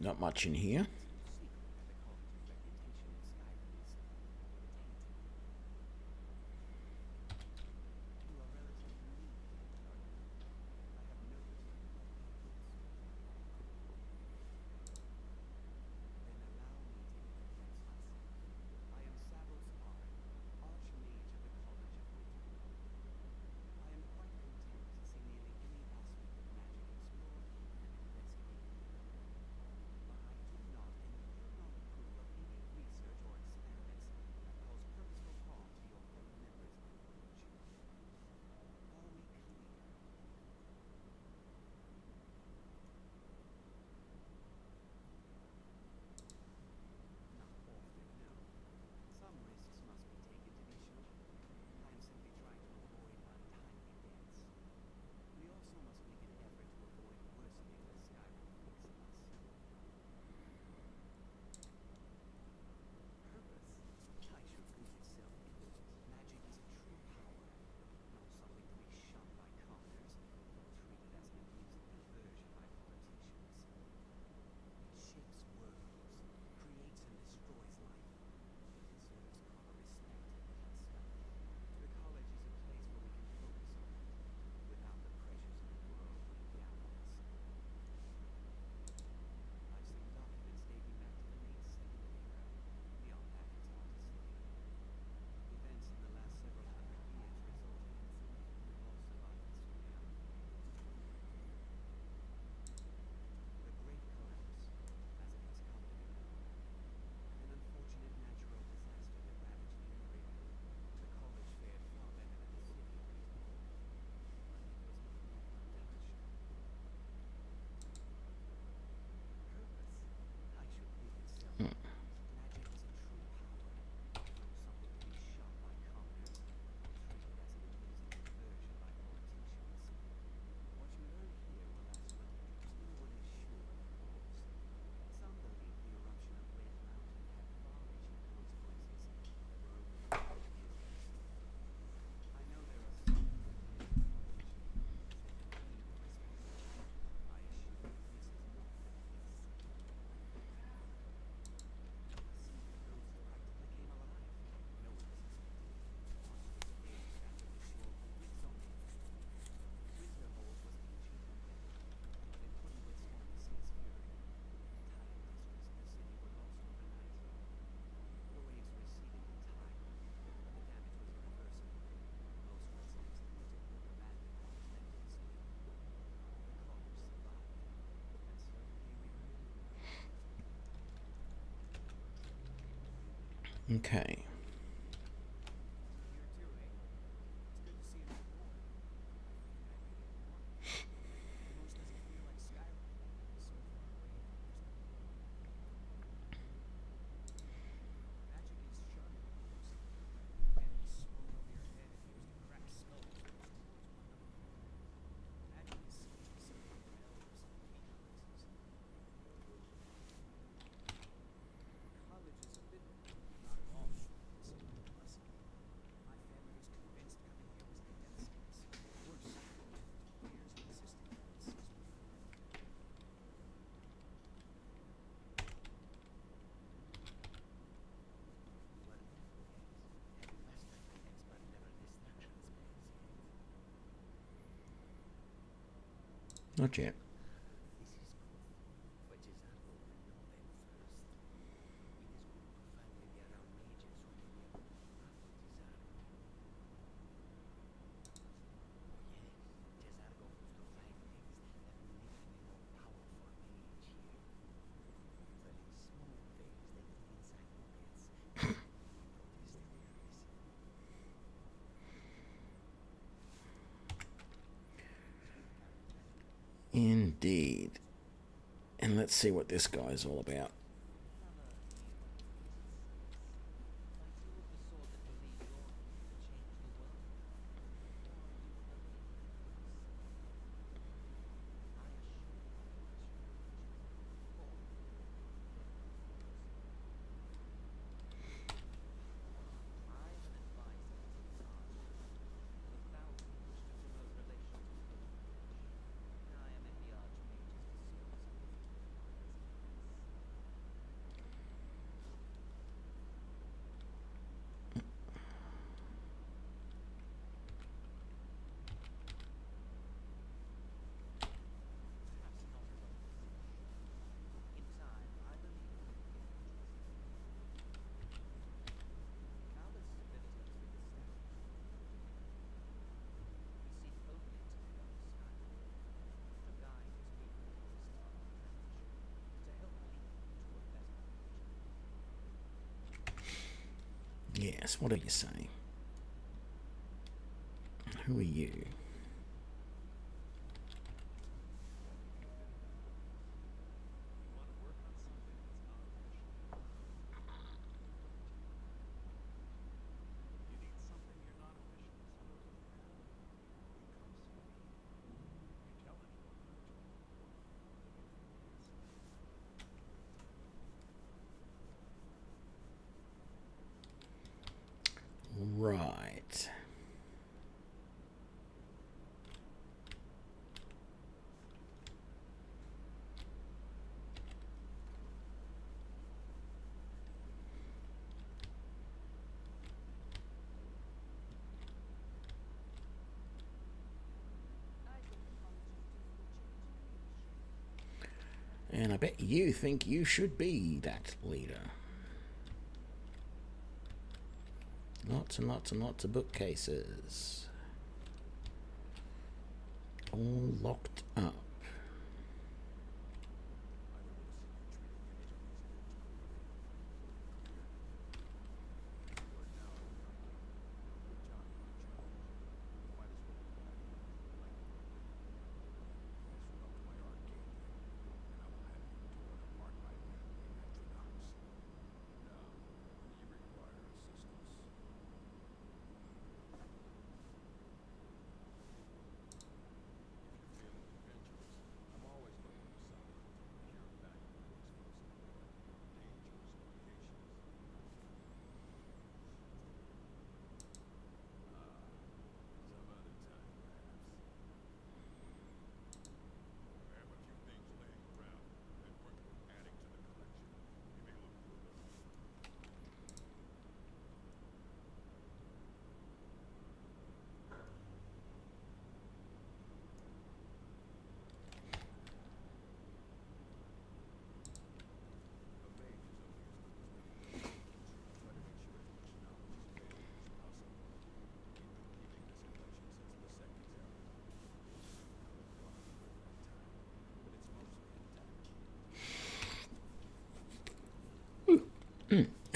Not much in here. Okay. Here too, eh? It's good to see an old boy. Almost doesn't feel like Skyrim. So far away from magic is shunned, of course. Enemies swung over your head and used to crack skulls first. Imagine the scenes of some of your elders and feet places. College is a bit, not at all, considered a blessing. My family was convinced coming here was a death sentence. Worse, 2 years of existing here at 6 Not yet. Which is our goal to know them first. It is good to finally be around mages who may be able to unlock what is our goal. Oh yes, Cesar goes to find things that will make him a more powerful mage here. Very small things that fit inside pockets. Notice that they are missing. Indeed. And let's see what this guy's all about. Yes, what are you saying? Who are you? Right. And I bet you think you should be that leader. Lots and lots and lots of bookcases. All locked up.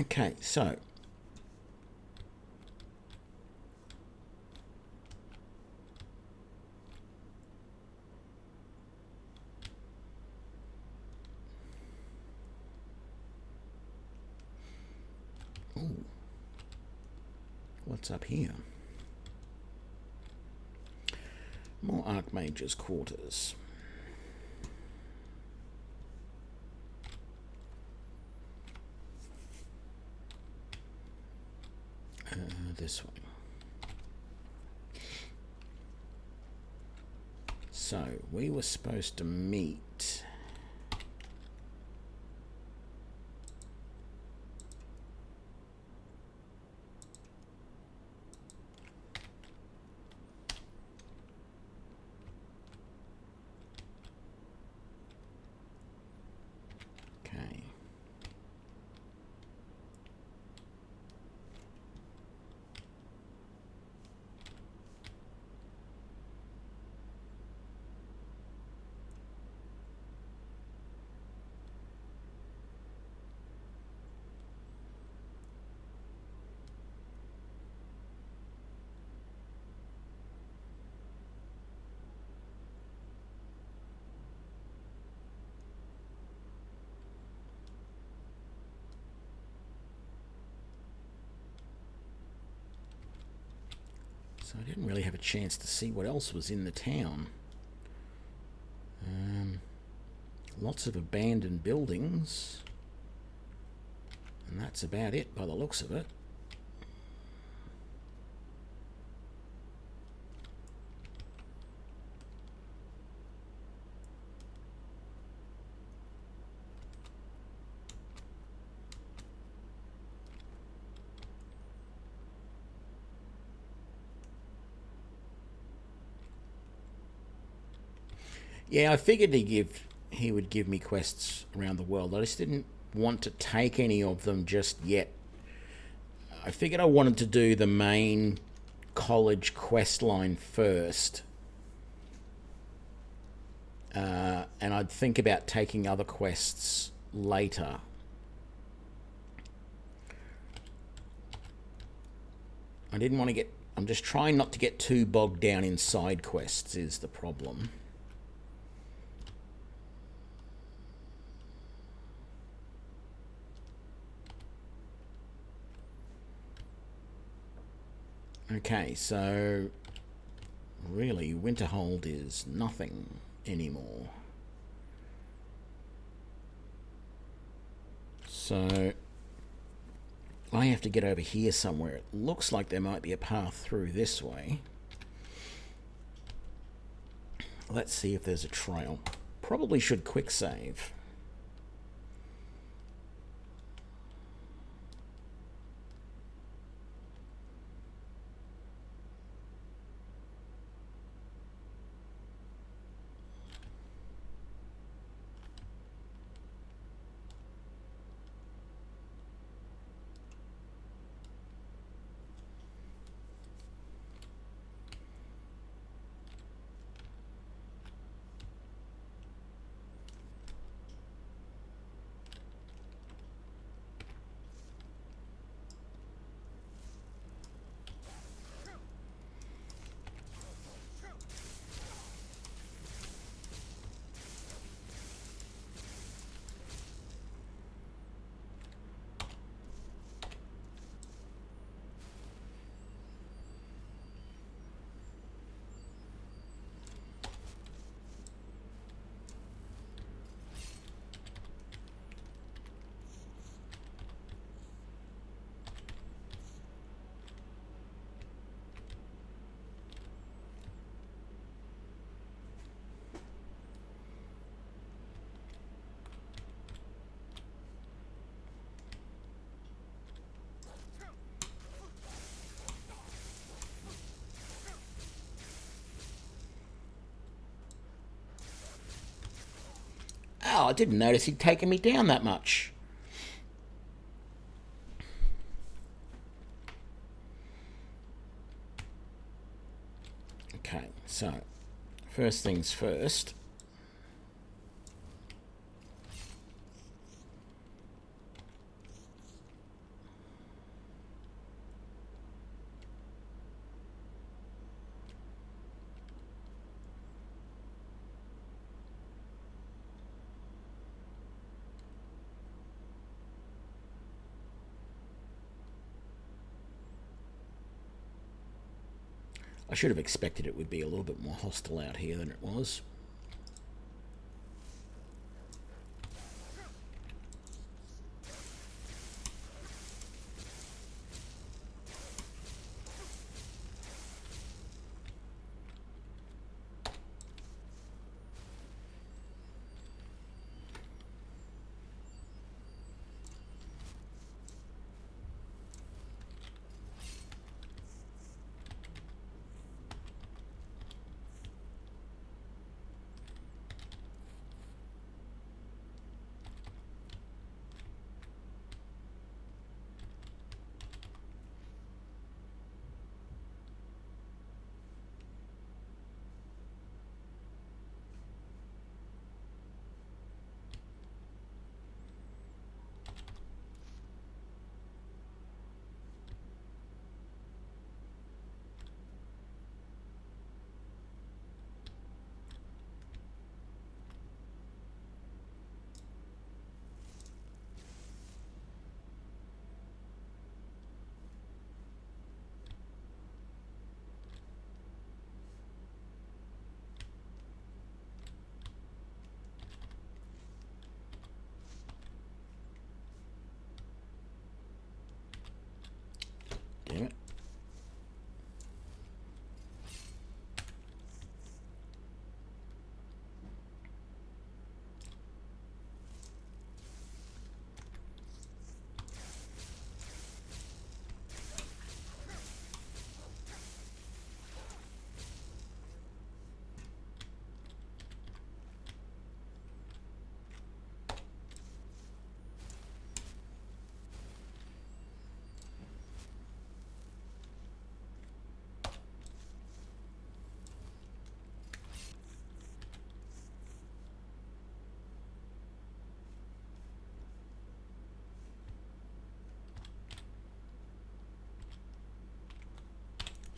Okay, so Ooh. What's up here? More Archmage's quarters. This way. So, we were supposed to meet... Okay. So I didn't really have a chance to see what else was in the town. Lots of abandoned buildings. And that's about it by the looks of it. Yeah, I figured he would give me quests around the world. I just didn't want to take any of them just yet. I figured I wanted to do the main college quest line first. And I'd think about taking other quests later. I didn't want to get... I'm just trying not to get too bogged down in side quests is the problem. Okay, so really Winterhold is nothing anymore. So I have to get over here somewhere. It looks like there might be a path through this way. Let's see if there's a trail. Probably should quick save. Oh, I didn't notice he'd taken me down that much. Okay, so first things first. I should have expected it would be a little bit more hostile out here than it was. Damn it.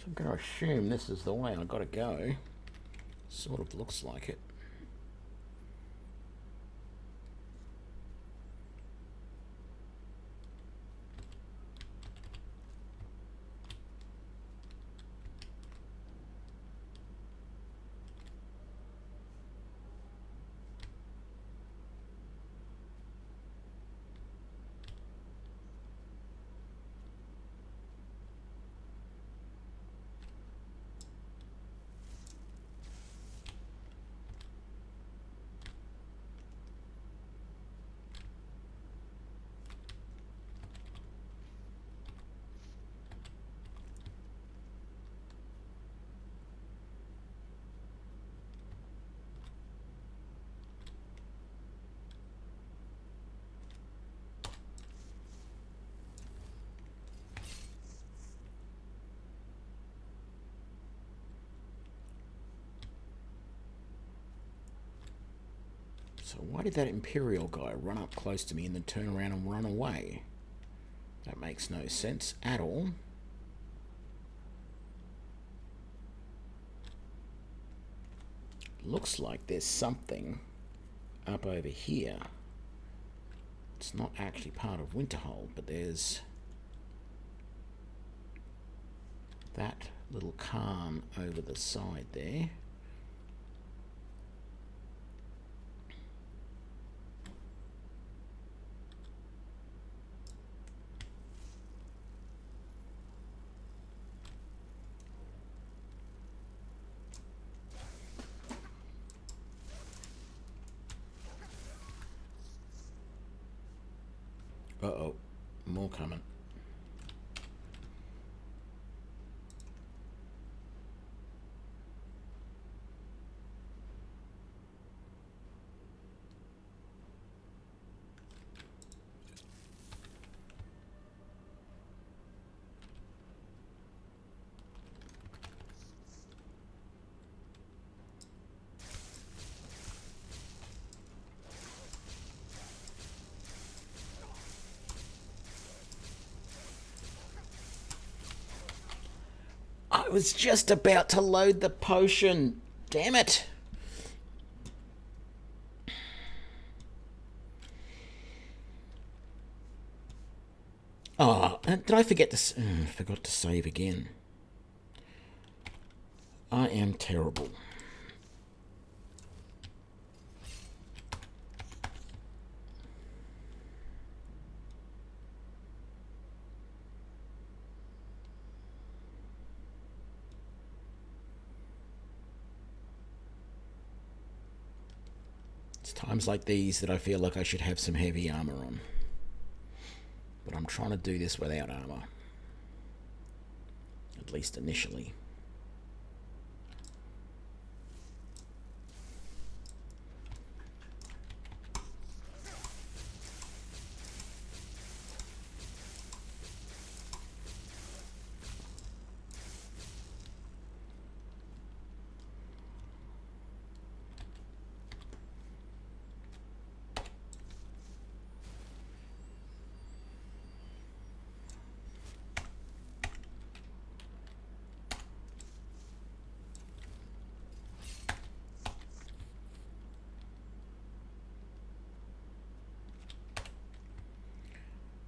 So I'm going to assume this is the way I got to go. Sort of looks like it. So why did that Imperial guy run up close to me and then turn around and run away? That makes no sense at all. Looks like there's something up over here. It's not actually part of Winterhold, but there's that little cairn over the side there. Uh-oh, more coming. I was just about to load the potion. Damn it. Oh, did I forget to... forgot to save again. I am terrible. It's times like these that I feel like I should have some heavy armor on. But I'm trying to do this without armor. At least initially.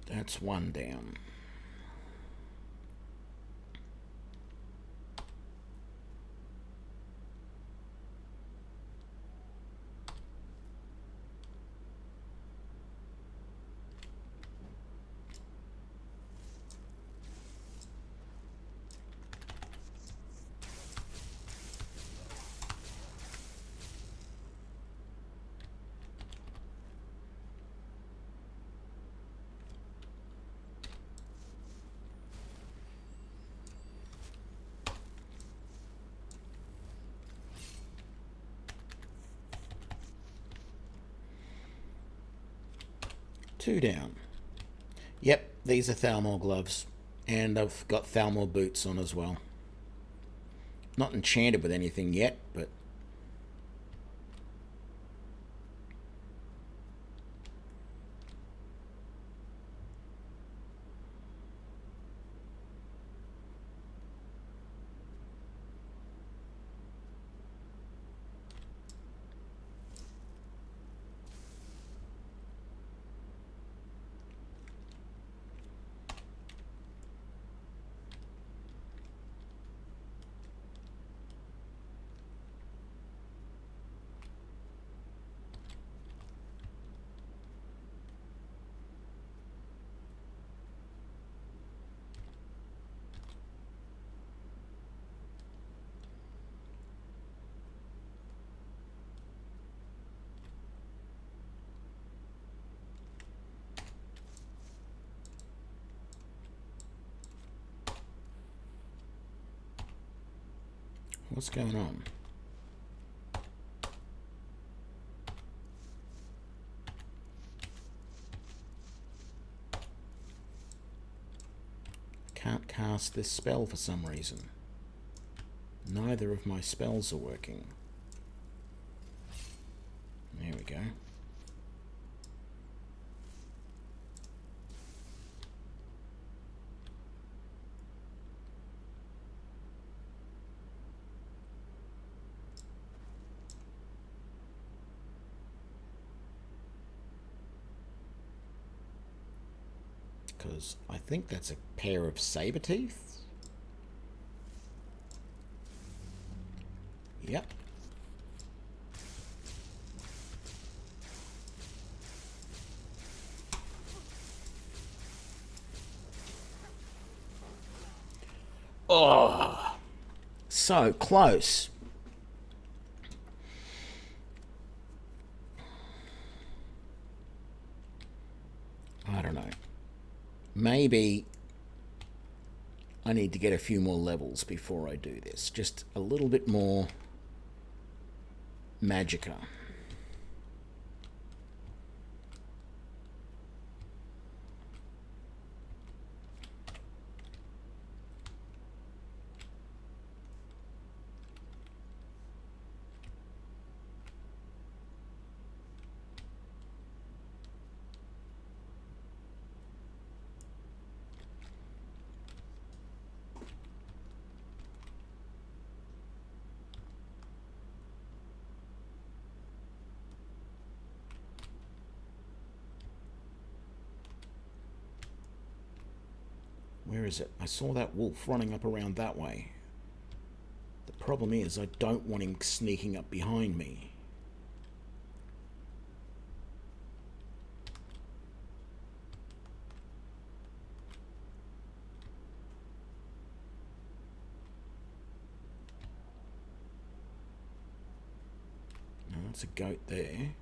That's one down. Two down. Yep, these are Thalmor gloves. And I've got Thalmor boots on as well. Not enchanted with anything yet, but... What's going on? Can't cast this spell for some reason. Neither of my spells are working. There we go. Because I think that's a pair of saber teeth. Yep. Oh, so close. I don't know. Maybe I need to get a few more levels before I do this. Just a little bit more magicka. Where is it? I saw that wolf running up around that way. The problem is I don't want him sneaking up behind me. No, that's a goat there.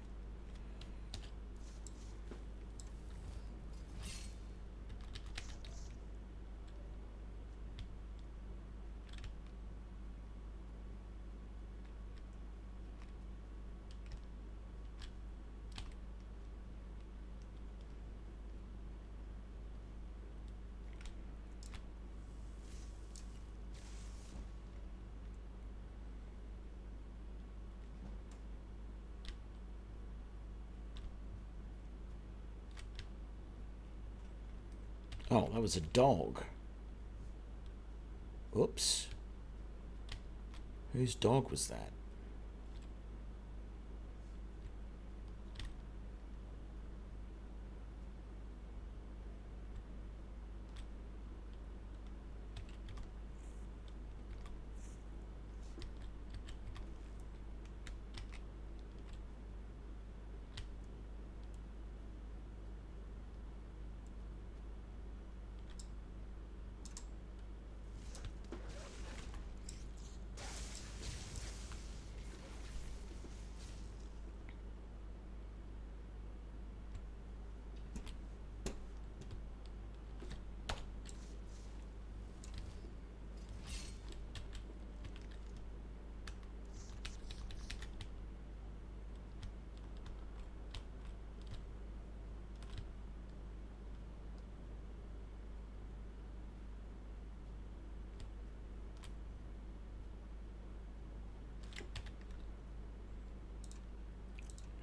Oh, that was a dog. Oops. Whose dog was that?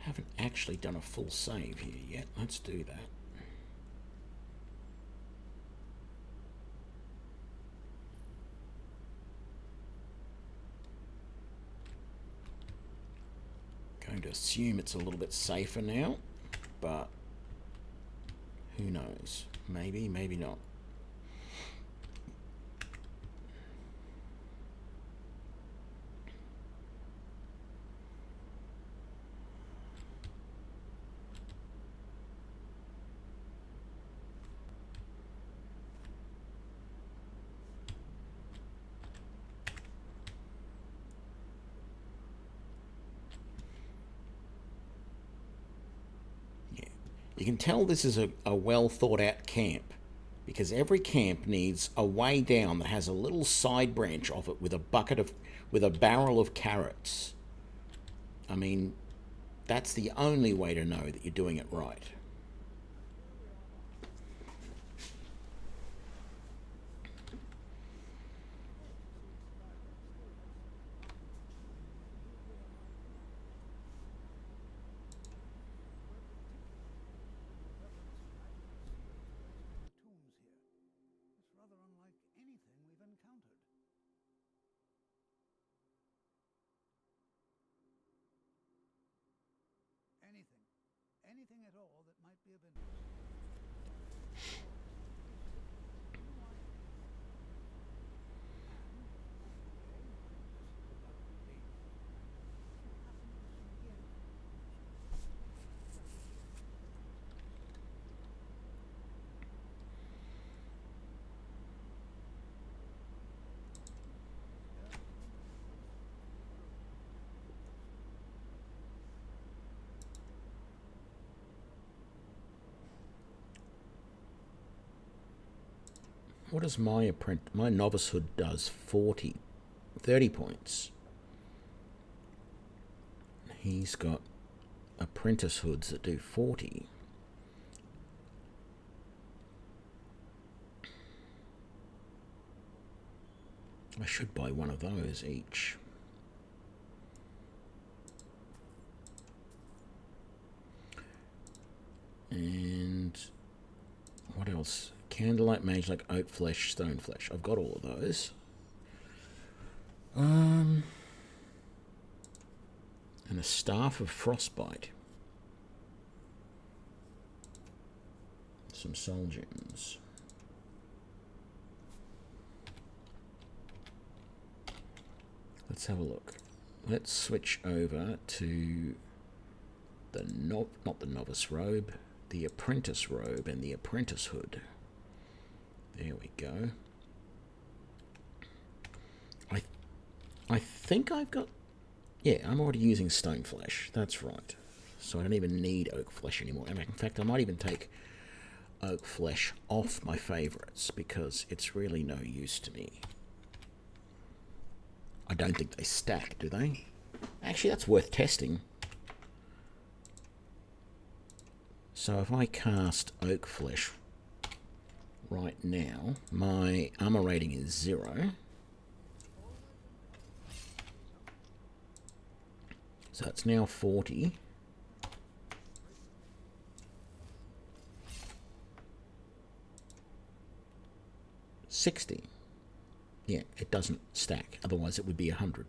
Haven't actually done a full save here yet. Let's do that. Going to assume it's a little bit safer now, but who knows? Maybe, maybe not. You can tell this is a well thought out camp because every camp needs a way down that has a little side branch off it with a barrel of carrots. I mean, that's the only way to know that you're doing it right. Anything at all that might be of interest. What does my novice hood does? 30 points. He's got apprentice hoods that do 40. I should buy one of those each. And what else? Candlelight Mage, like oak flesh, stone flesh. I've got all of those. And a staff of frostbite. Some soul gems. Let's have a look. Let's switch over to the not the novice robe, the apprentice robe and the apprentice hood. There we go. I think I've got... Yeah, I'm already using stone flesh. That's right. So I don't even need oak flesh anymore. And in fact, I might even take oak flesh off my favourites because it's really no use to me. I don't think they stack, do they? Actually, that's worth testing. So if I cast oak flesh right now, my armor rating is 0. So it's now 40. $60. Yeah, it doesn't stack. Otherwise it would be 100.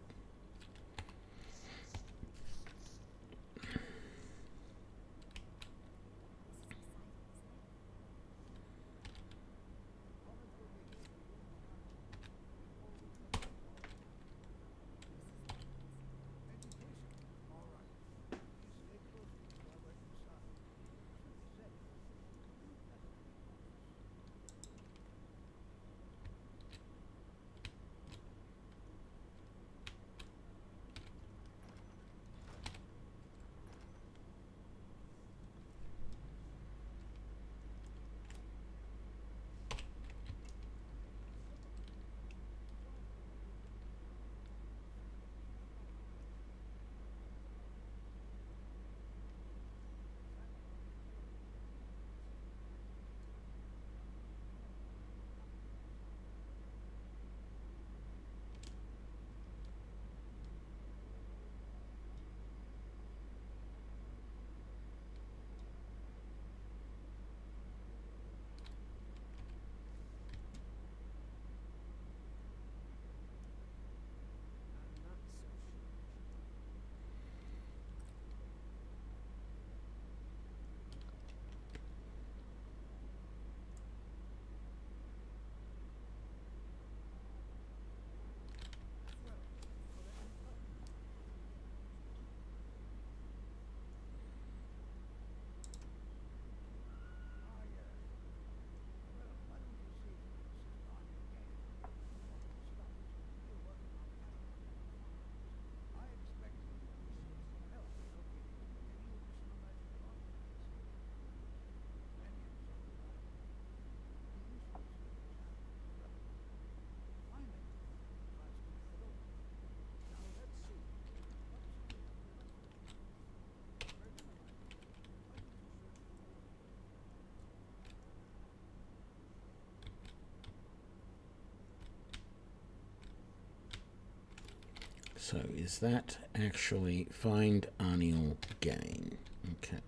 So is that actually find Arniel gain? Okay.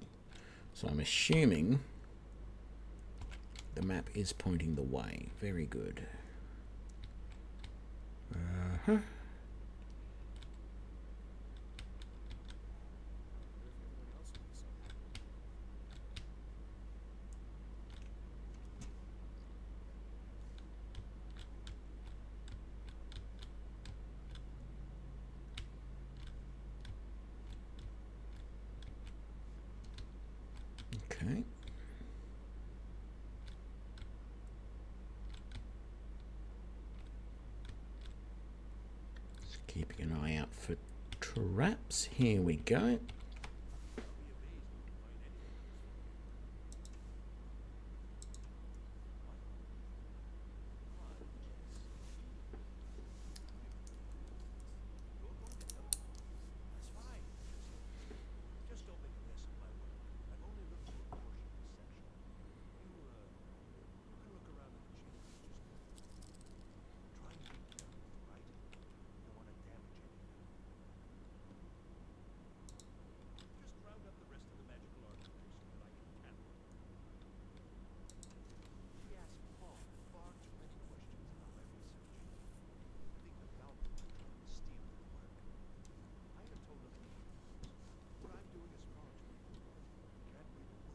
So I'm assuming the map is pointing the way. Very good. Uh-huh. Okay. Just keeping an eye out for traps. Here we go. Just don't make a mess of my work. I've only looked through a portion of the section. You can look around in the chambers just try and be careful, right? You don't want to damage anything. Just round up the rest of the magical artifacts so that I can handle them. He asked far too many questions about my research. I think the Valkyries are trying to steal their work. I have told them what I'm doing is far too important. Can't leave it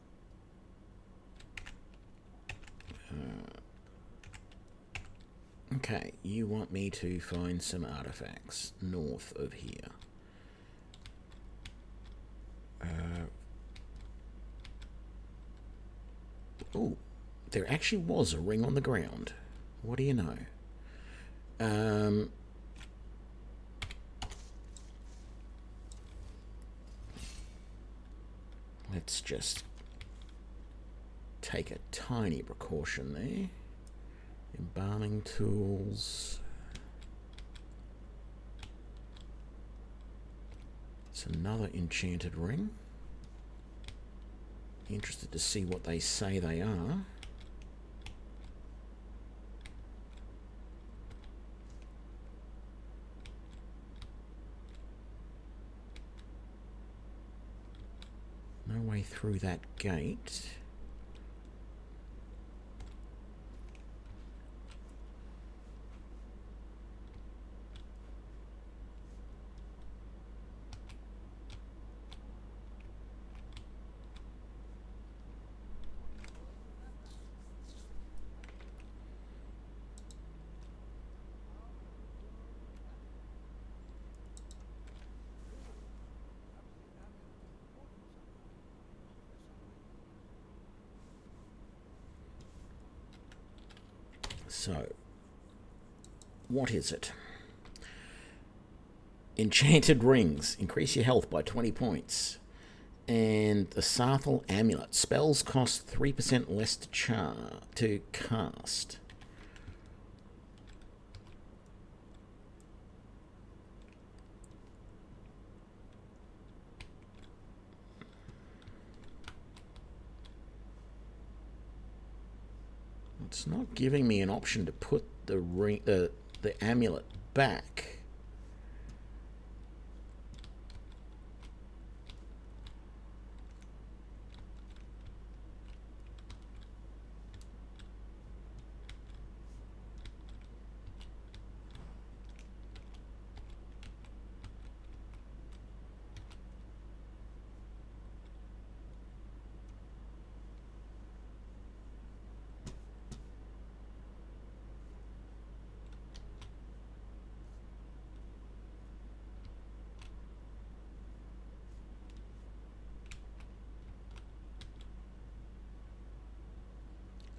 work. Okay, you want me to find some artifacts north of here. Oh, there actually was a ring on the ground. What do you know? Let's just take a tiny precaution there. Embalming tools. It's another enchanted ring. Interested to see what they say they are. No way through that gate. So, what is it? Enchanted rings. Increase your health by 20 points. And the Sarthal amulet. Spells cost 3% less to cast. It's not giving me an option to put the ring, the amulet back.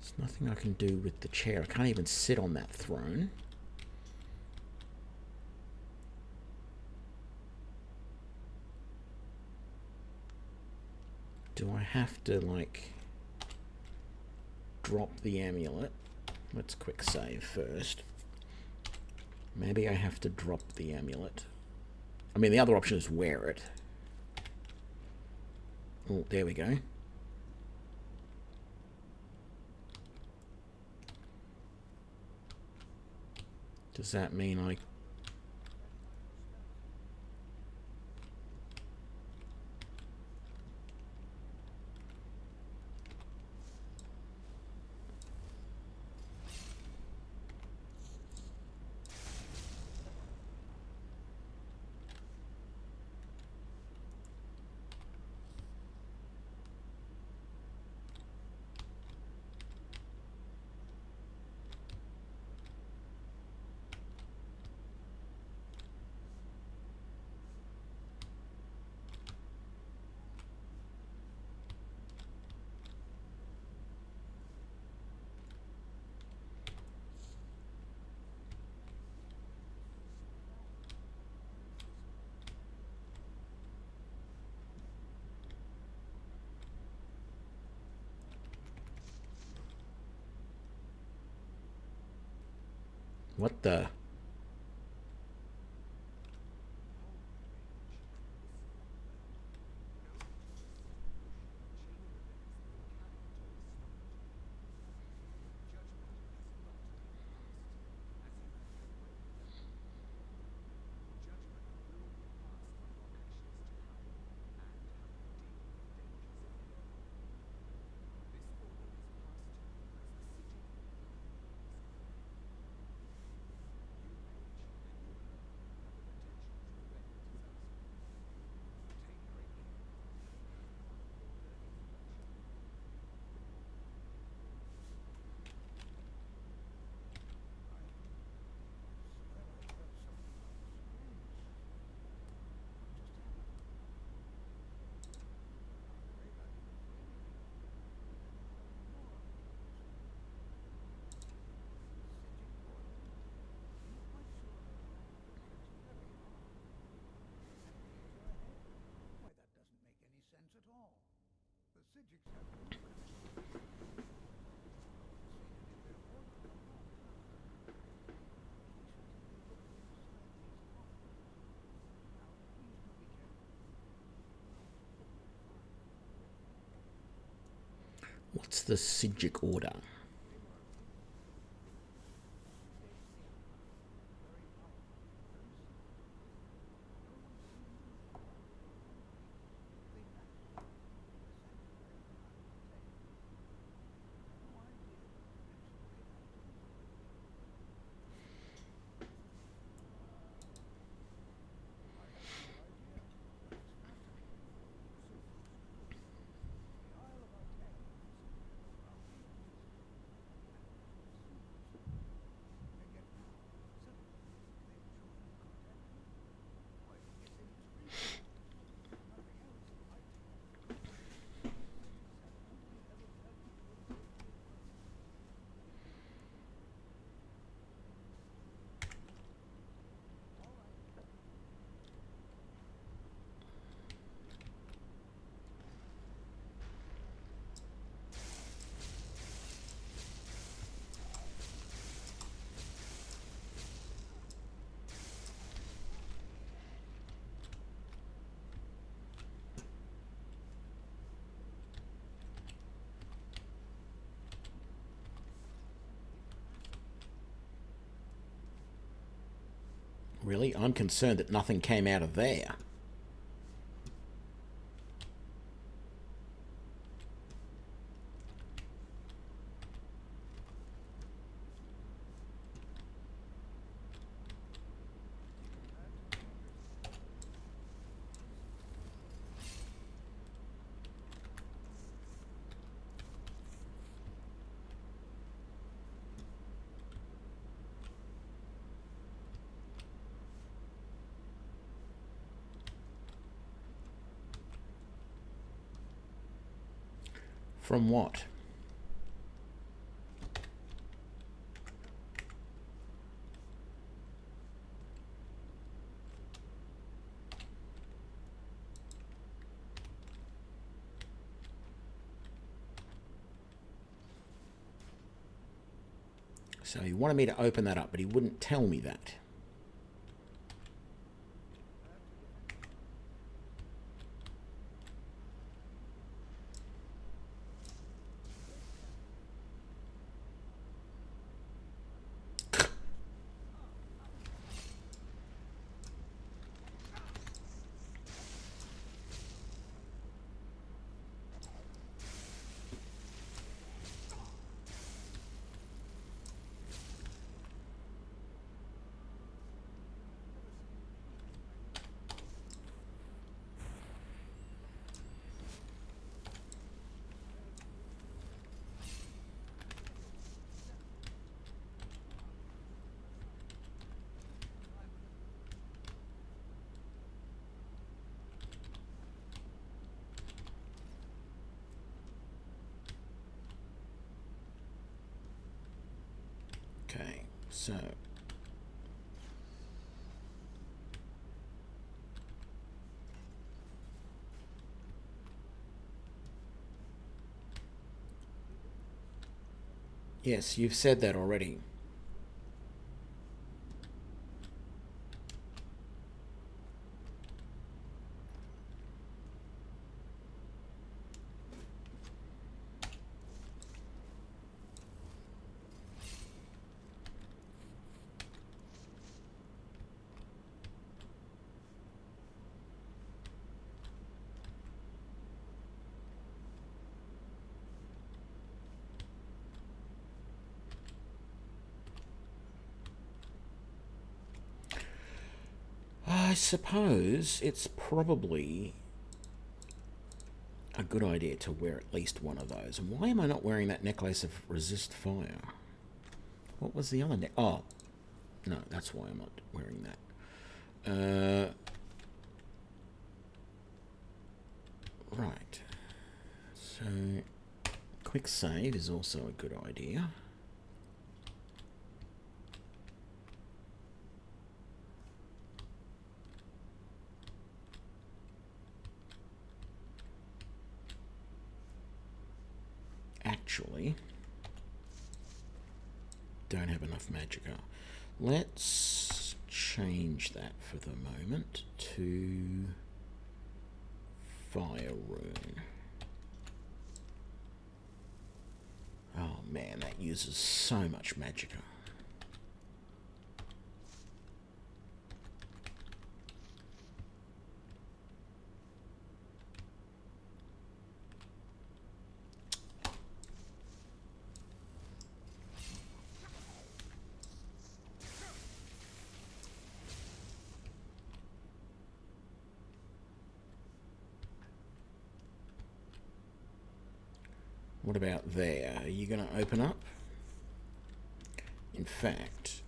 There's nothing I can do with the chair. I can't even sit on that throne. Do I have to, like, drop the amulet? Let's quick save first. Maybe I have to drop the amulet. I mean, the other option is wear it. Oh, there we go. Does that mean I... What the... What's the Sijic order? Really? I'm concerned that nothing came out of there. From what? So he wanted me to open that up, but he wouldn't tell me that. Okay, so yes, you've said that already. I suppose it's probably a good idea to wear at least one of those. Why am I not wearing that necklace of resist fire? What was the other Oh, no, that's why I'm not wearing that. Right. So, quick save is also a good idea. Actually, don't have enough magicka. Let's change that for the moment to fire rune. Man, that uses so much magicka. What about there? Are you going to open up? In fact,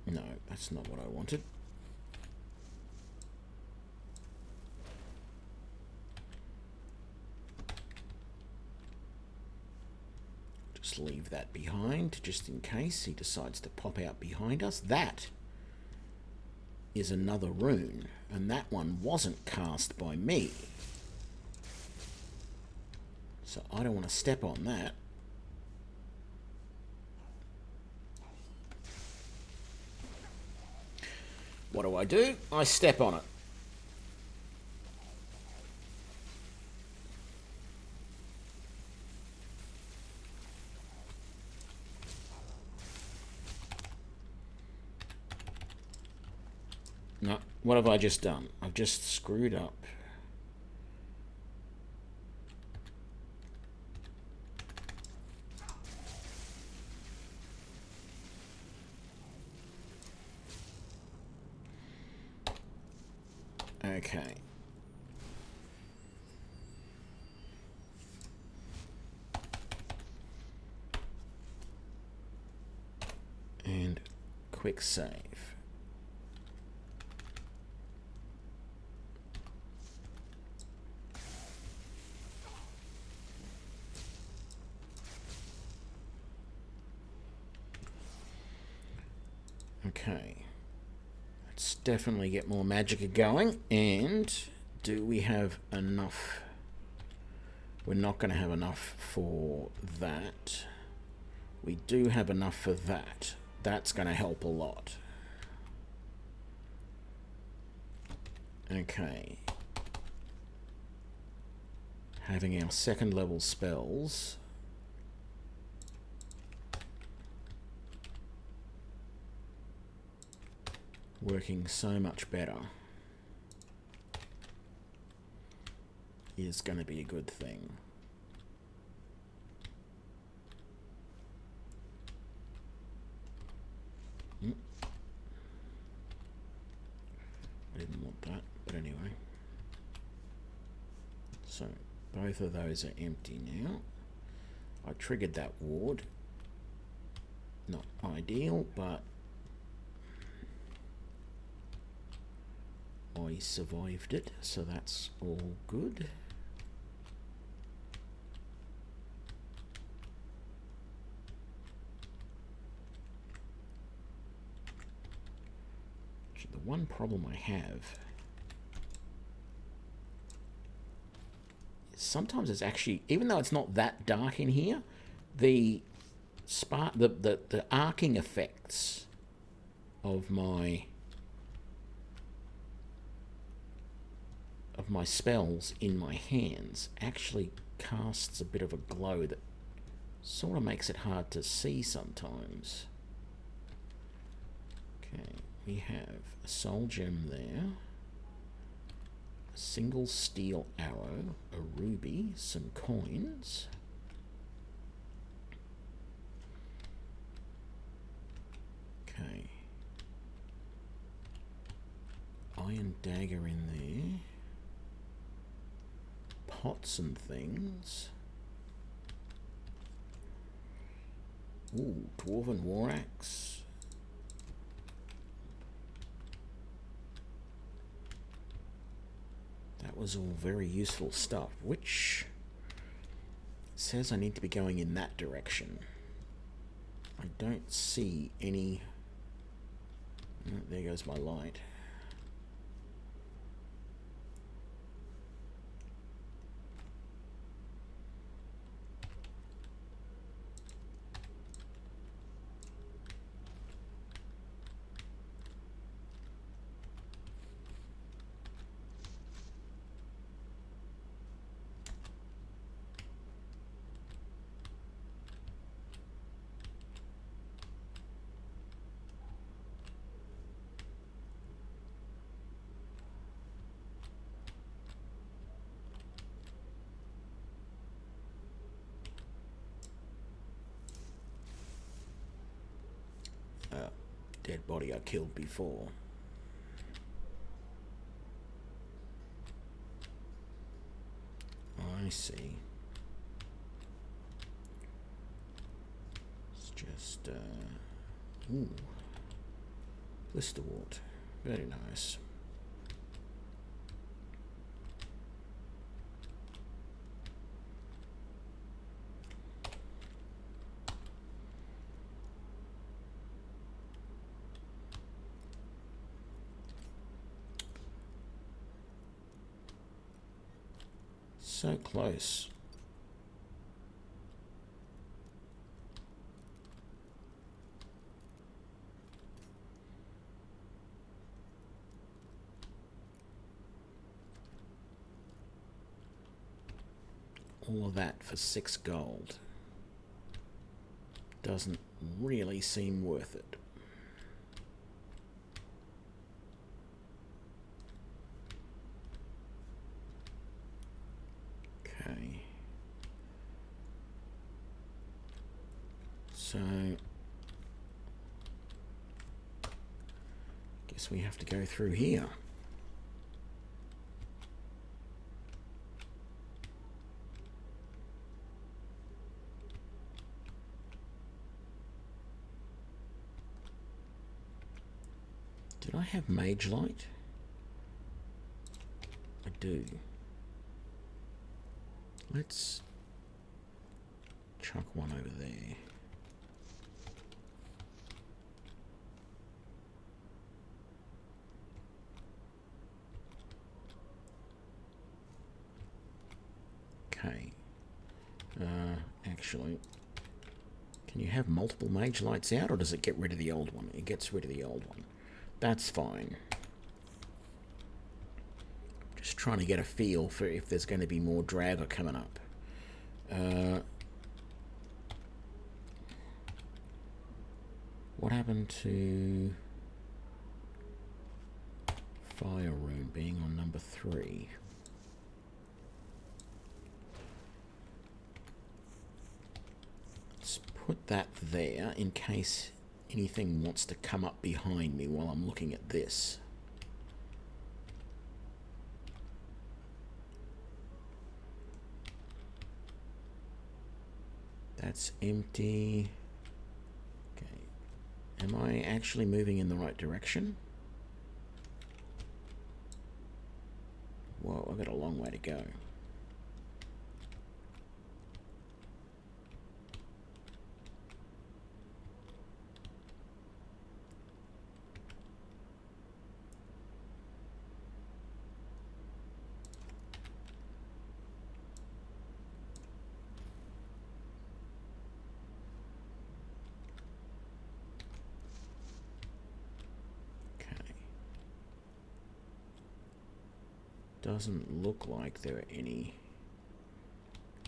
no, that's not what I wanted. Just leave that behind, just in case he decides to pop out behind us. That is another rune, and that one wasn't cast by me. So I don't want to step on that. What do? I step on it. No, what have I just done? I've just screwed up. Okay. And quick save. Okay. Let's definitely get more magicka going. And do we have enough? We're not going to have enough for that. We do have enough for that. That's going to help a lot. Okay. Having our second level spells. Working so much better is going to be a good thing. I didn't want that, but anyway. So, both of those are empty now. I triggered that ward. Not ideal, but I survived it, so that's all good. The one problem I have is sometimes it's actually, even though it's not that dark in here, the arcing effects of my spells in my hands actually casts a bit of a glow that sort of makes it hard to see sometimes. Okay, we have a soul gem there, a single steel arrow, a ruby, some coins. Okay. Iron dagger in there. Pots and things. Ooh, dwarven war axe. That was all very useful stuff, which says I need to be going in that direction. I don't see any. Oh, there goes my light. dead body I killed before. I see. It's just, ooh. Blisterwort. Very nice. So close. All of that for 6 gold. Doesn't really seem worth it. Okay. So, guess we have to go through here. Did I have Mage Light? I do. Let's chuck one over there. Okay. Actually, can you have multiple Mage Lights out, or does it get rid of the old one? It gets rid of the old one. That's fine. Just trying to get a feel for if there's going to be more Draugr coming up. What happened to Fire Rune being on number 3? Let's put that there in case anything wants to come up behind me while I'm looking at this. That's empty. Okay. Am I actually moving in the right direction? Whoa, I've got a long way to go. Doesn't look like there are any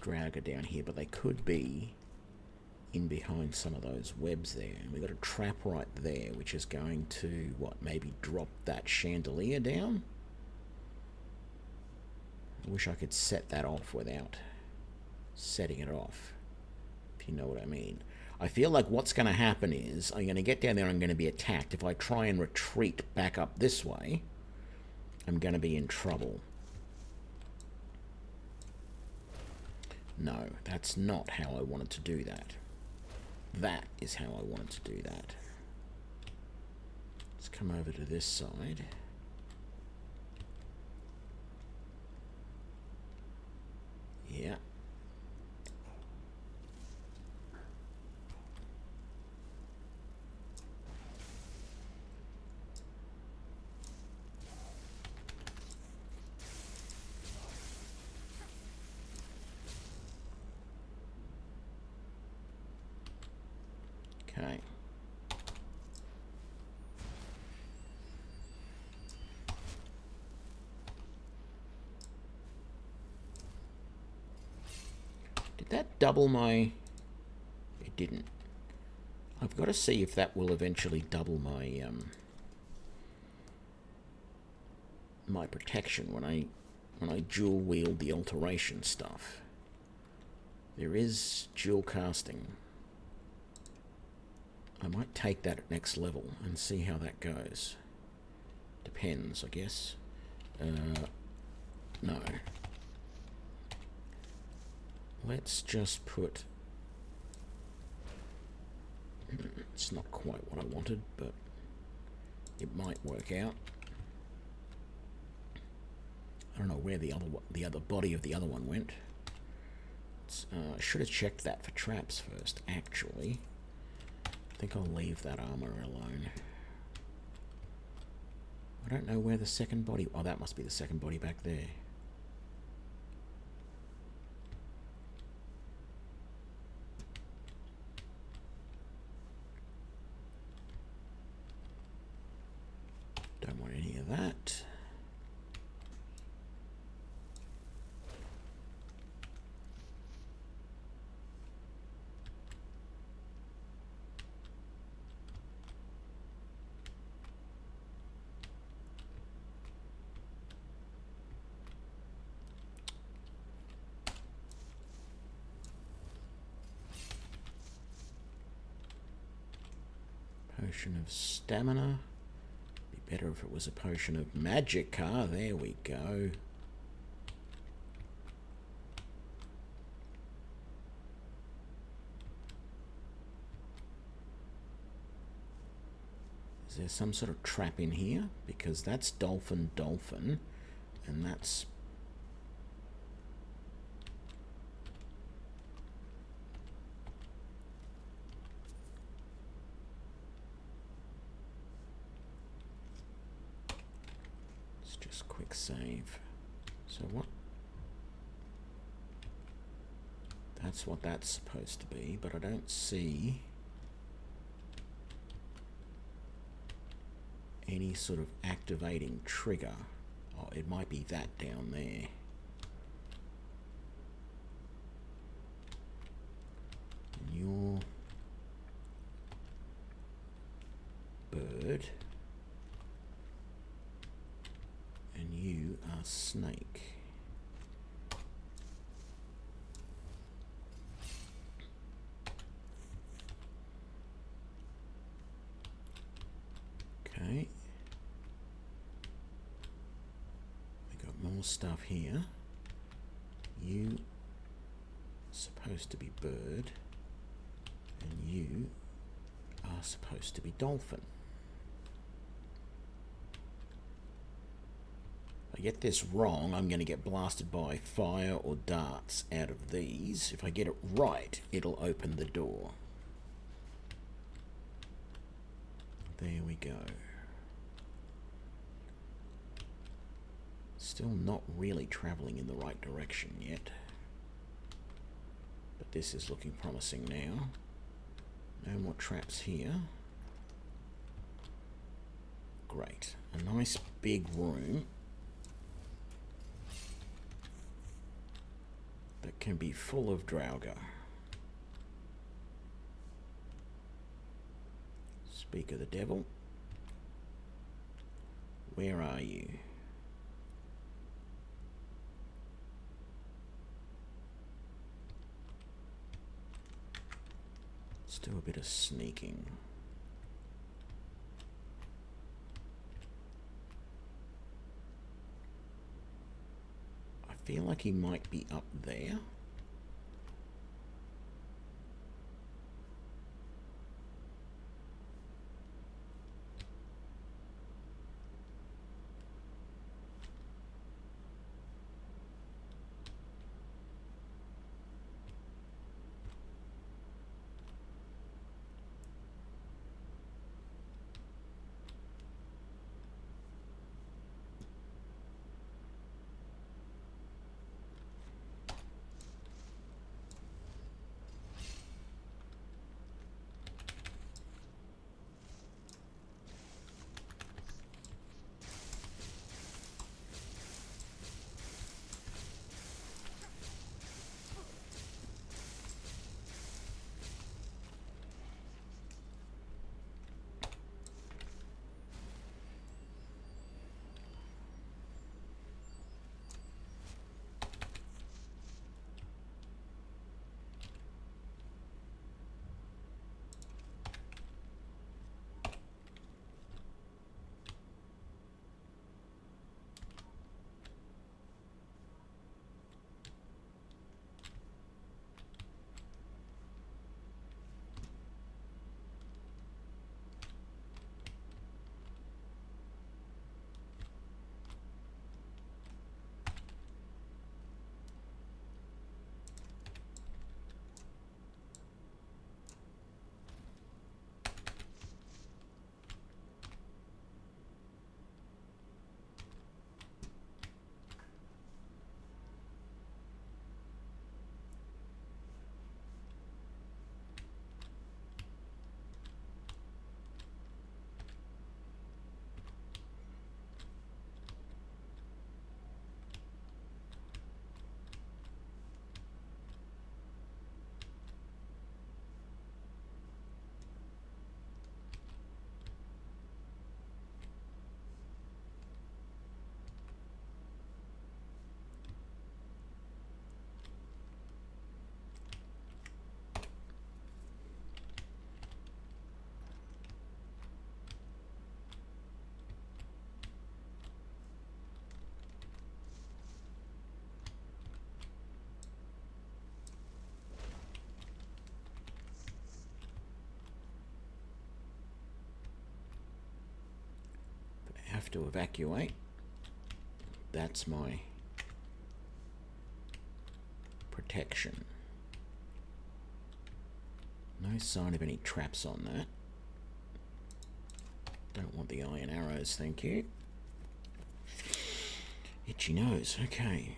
Draugr down here, but they could be in behind some of those webs there. And we've got a trap right there, which is going to, what, maybe drop that chandelier down? I wish I could set that off without setting it off, if you know what I mean. I feel like what's going to happen is I'm going to get down there and I'm going to be attacked. If I try and retreat back up this way, I'm going to be in trouble. No, that's not how I wanted to do that. That is how I wanted to do that. Let's come over to this side. Yeah. Okay. Did that double my... It didn't. I've got to see if that will eventually double my my protection when I dual wield the alteration stuff. There is dual casting. I might take that at next level and see how that goes. Depends, I guess. No. Let's just put... It's not quite what I wanted, but it might work out. I don't know where the other body of the other one went. I should have checked that for traps first, actually. I think I'll leave that armor alone. I don't know where the second body... Oh, that must be the second body back there. Don't want any of that. Potion of stamina. Be better if it was a potion of magicka. There we go. Is there some sort of trap in here? Because that's dolphin, and that's... Just quick save. So what? That's what that's supposed to be, but I don't see any sort of activating trigger. Oh, it might be that down there. And your bird. And you are snake. Okay. We got more stuff here. You supposed to be bird, and you are supposed to be dolphin. If I get this wrong, I'm going to get blasted by fire or darts out of these. If I get it right, it'll open the door. There we go. Still not really traveling in the right direction yet. But this is looking promising now. No more traps here. Great. A nice big room that can be full of Draugr. Speak of the devil. Where are you? Let's do a bit of sneaking. I feel like he might be up there. to evacuate. That's my protection. No sign of any traps on that. Don't want the iron arrows, thank you. Itchy nose, okay.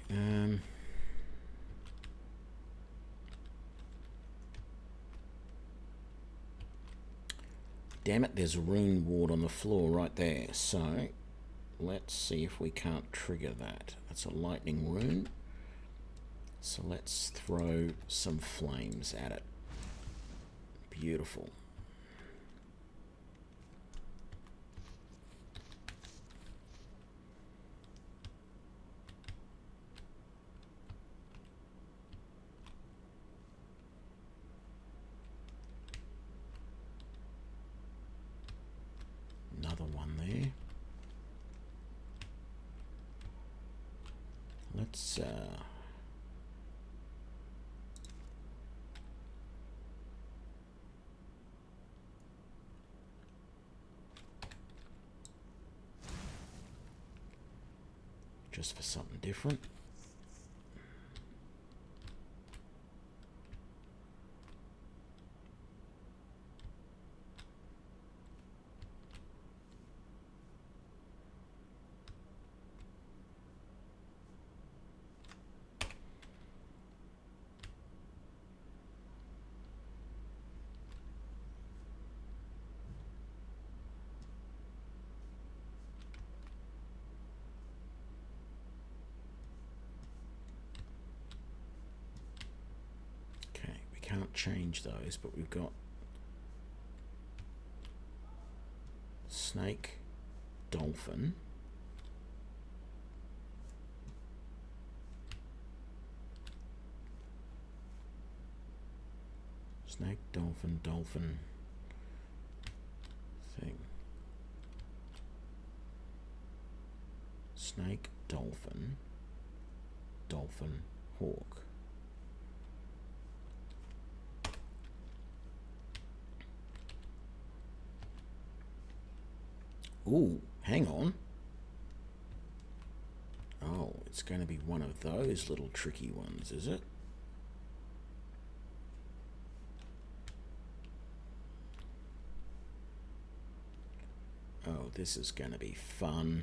Damn it, there's a rune ward on the floor right there. So, let's see if we can't trigger that. That's a lightning rune. So let's throw some flames at it. Beautiful. Another one there. Let's just for something different. Can't change those, but we've got snake, dolphin, snake, dolphin, dolphin thing, snake, dolphin, dolphin, hawk. Ooh, hang on. Oh, it's going to be one of those little tricky ones, is it? Oh, this is going to be fun.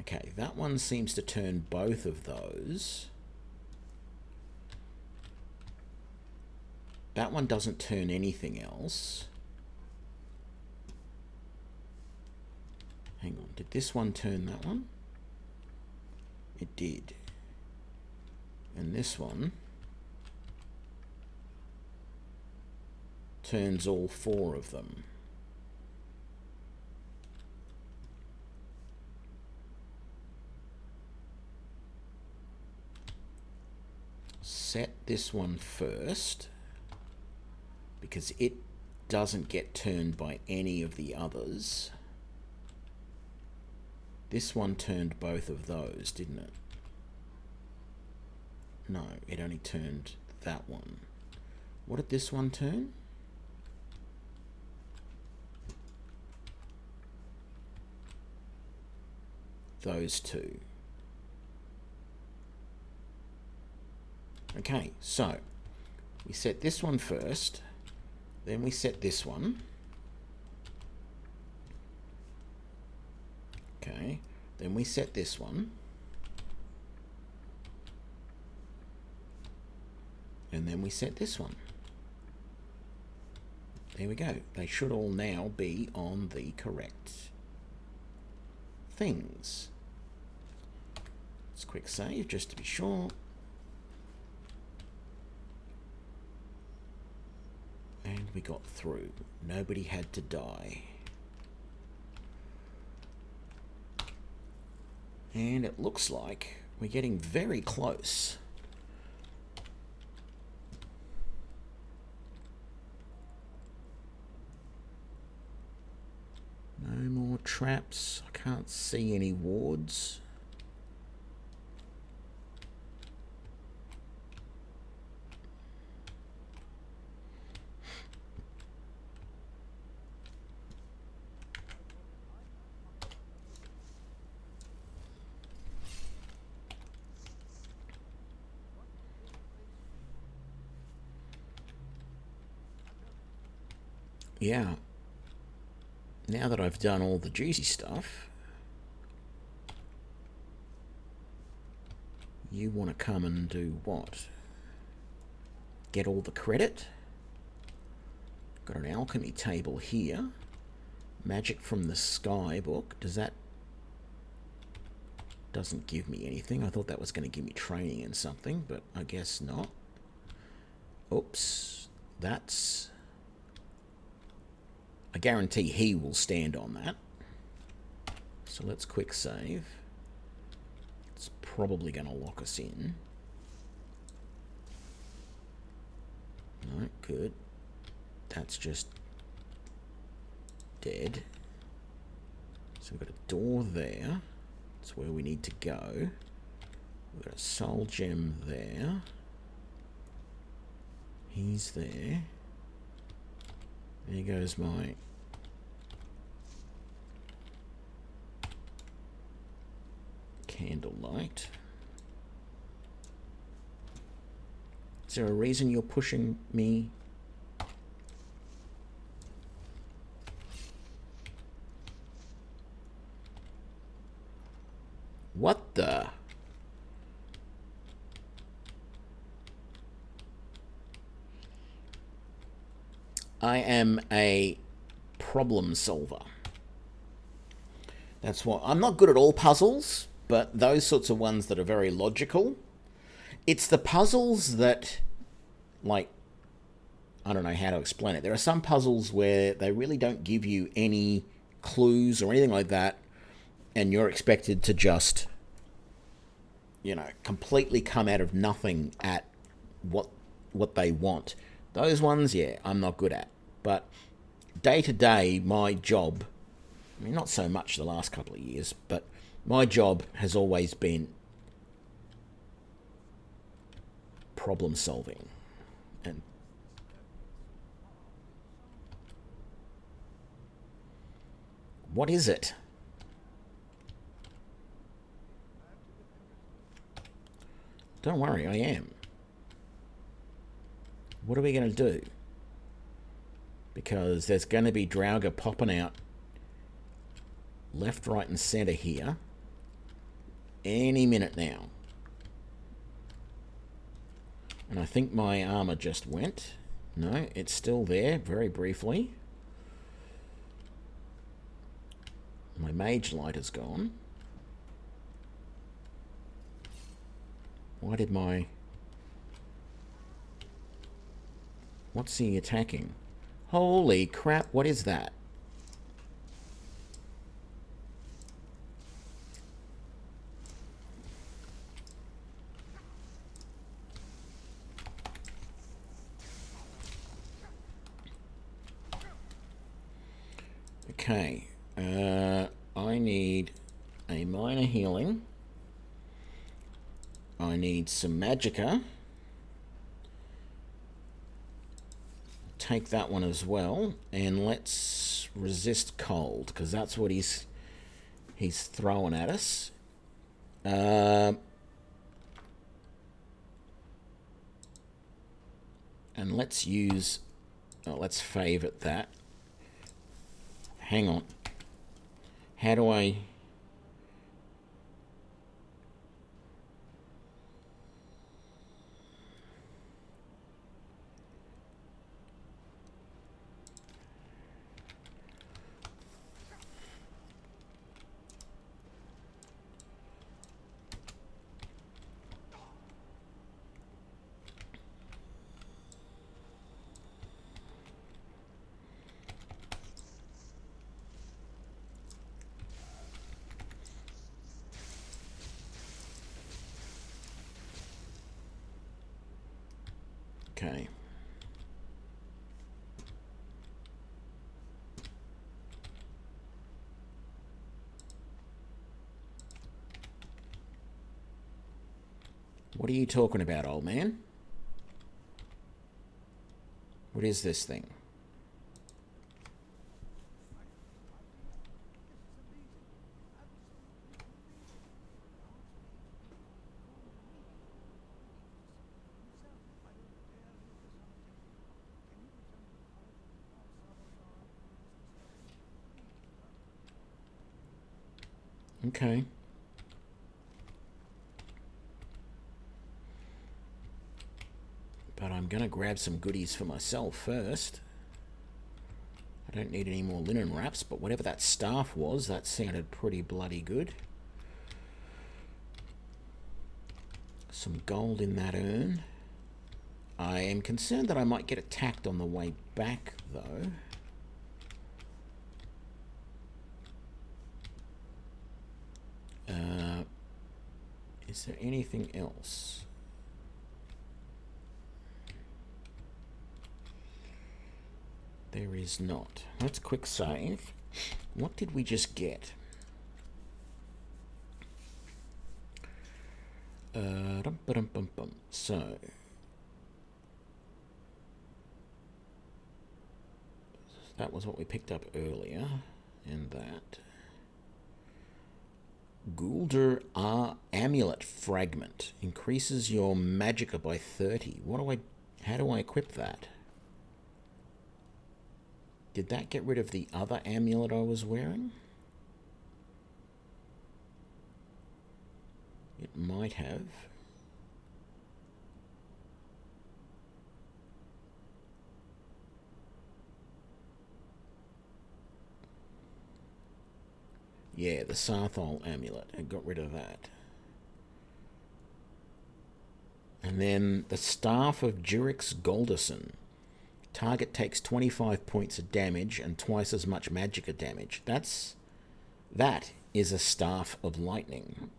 Okay, that one seems to turn both of those. That one doesn't turn anything else. Hang on, did this one turn that one? It did. And this one turns all four of them. Set this one first, because it doesn't get turned by any of the others. This one turned both of those, didn't it? No, it only turned that one. What did this one turn? Those two. Okay, so we set this one first, then we set this one. Okay, then we set this one. And then we set this one. There we go. They should all now be on the correct things. Let's quick save just to be sure. And we got through. Nobody had to die. And it looks like we're getting very close. More traps. I can't see any wards. Yeah. Now that I've done all the juicy stuff, you want to come and do what? Get all the credit? Got an alchemy table here. Magic from the Sky book. Does that... Doesn't give me anything. I thought that was going to give me training in something, but I guess not. Oops. That's... I guarantee he will stand on that. So let's quick save. It's probably going to lock us in. No, good. That's just dead. So we've got a door there. That's where we need to go. We've got a soul gem there. He's there. There goes my candlelight. Is there a reason you're pushing me? What the? I am a problem solver. That's what... I'm not good at all puzzles, but those sorts of ones that are very logical. It's the puzzles that, like, I don't know how to explain it. There are some puzzles where they really don't give you any clues or anything like that, and you're expected to just, you know, completely come out of nothing at what they want. Those ones, yeah, I'm not good at. But day to day, my job, I mean, not so much the last couple of years, but my job has always been problem solving. And what is it? Don't worry, I am. What are we going to do? Because there's going to be Draugr popping out left, right, and centre here any minute now. And I think my armour just went. No, it's still there, very briefly. My mage light is gone. Why did my... What's he attacking? Holy crap, what is that? Okay, I need a minor healing. I need some magicka. Take that one as well, and let's resist cold, because that's what he's throwing at us. And let's use... Oh, let's favourite that. Hang on. How do I... Okay. What are you talking about, old man? What is this thing? Okay. But I'm going to grab some goodies for myself first. I don't need any more linen wraps, but whatever that staff was, that sounded pretty bloody good. Some gold in that urn. I am concerned that I might get attacked on the way back, though. Is there anything else? There is not. Let's quick save. What did we just get? So that was what we picked up earlier, and that Gulder Amulet Fragment increases your magicka by 30. How do I equip that? Did that get rid of the other amulet I was wearing? It might have. Yeah, the Sarthol amulet. I got rid of that. And then the Staff of Jurix Golderson. Target takes 25 points of damage and twice as much magicka damage. That is a Staff of Lightning.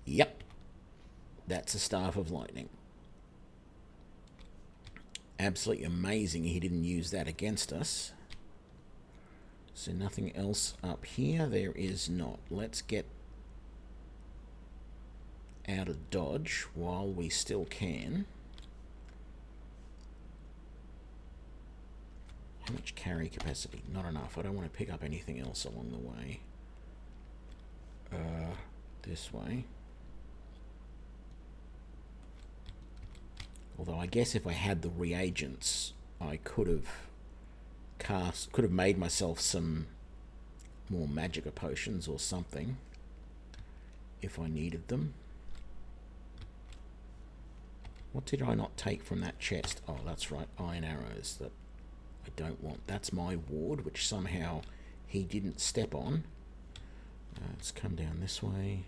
Yep. That's a Staff of Lightning. Absolutely amazing he didn't use that against us. So nothing else up here. There is not. Let's get out of dodge while we still can. How much carry capacity? Not enough. I don't want to pick up anything else along the way. This way. Although I guess if I had the reagents, I could have made myself some more magicka potions or something if I needed them. What did I not take from that chest? Oh, that's right, iron arrows that I don't want. That's my ward, which somehow he didn't step on. Let's come down this way.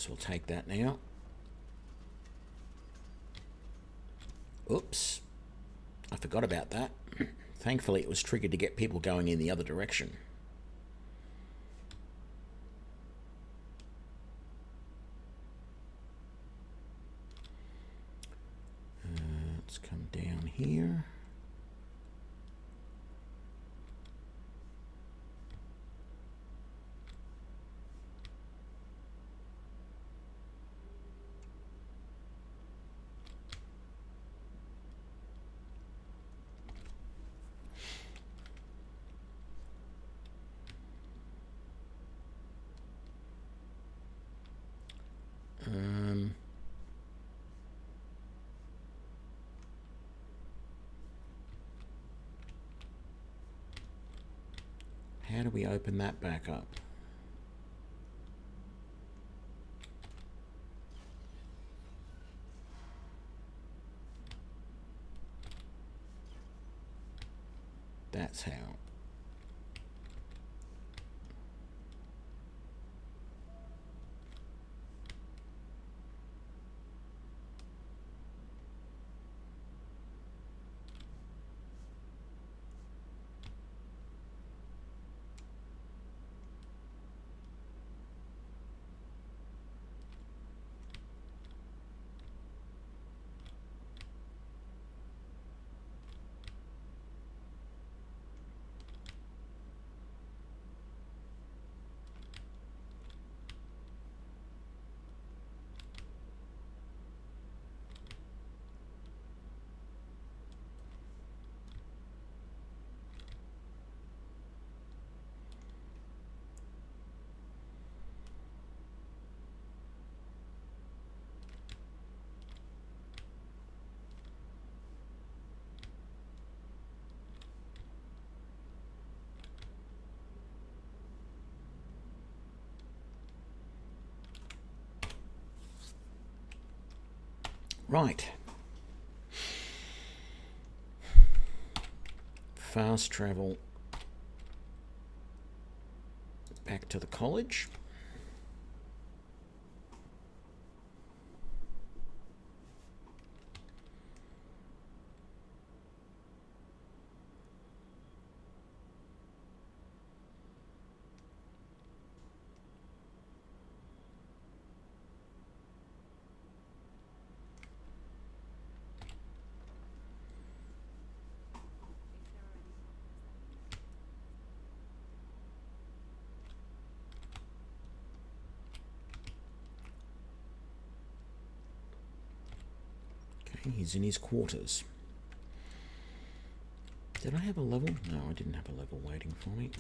We'll take that now. Oops. I forgot about that. Thankfully, it was triggered to get people going in the other direction. Let's come down here. How do we open that back up? That's how. Right. Fast travel back to the college. Okay, he's in his quarters. Did I have a level? No, I didn't have a level waiting for me.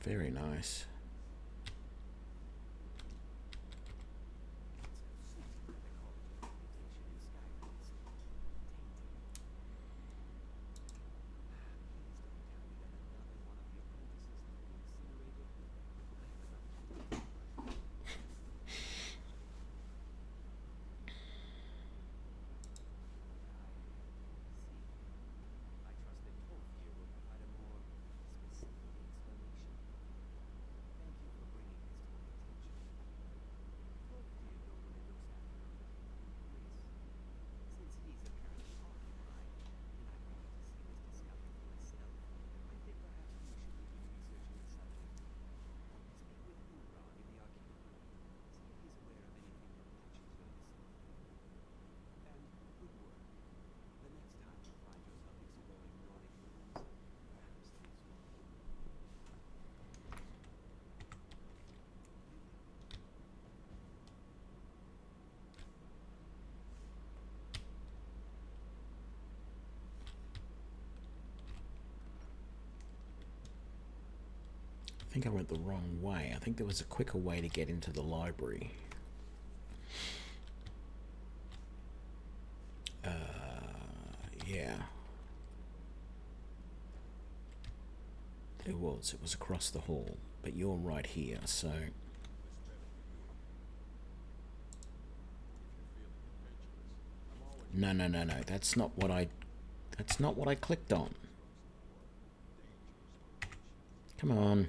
Very nice. I think I went the wrong way. I think there was a quicker way to get into the library. Yeah. It was across the hall. But you're right here, so... No. That's not what I clicked on. Come on.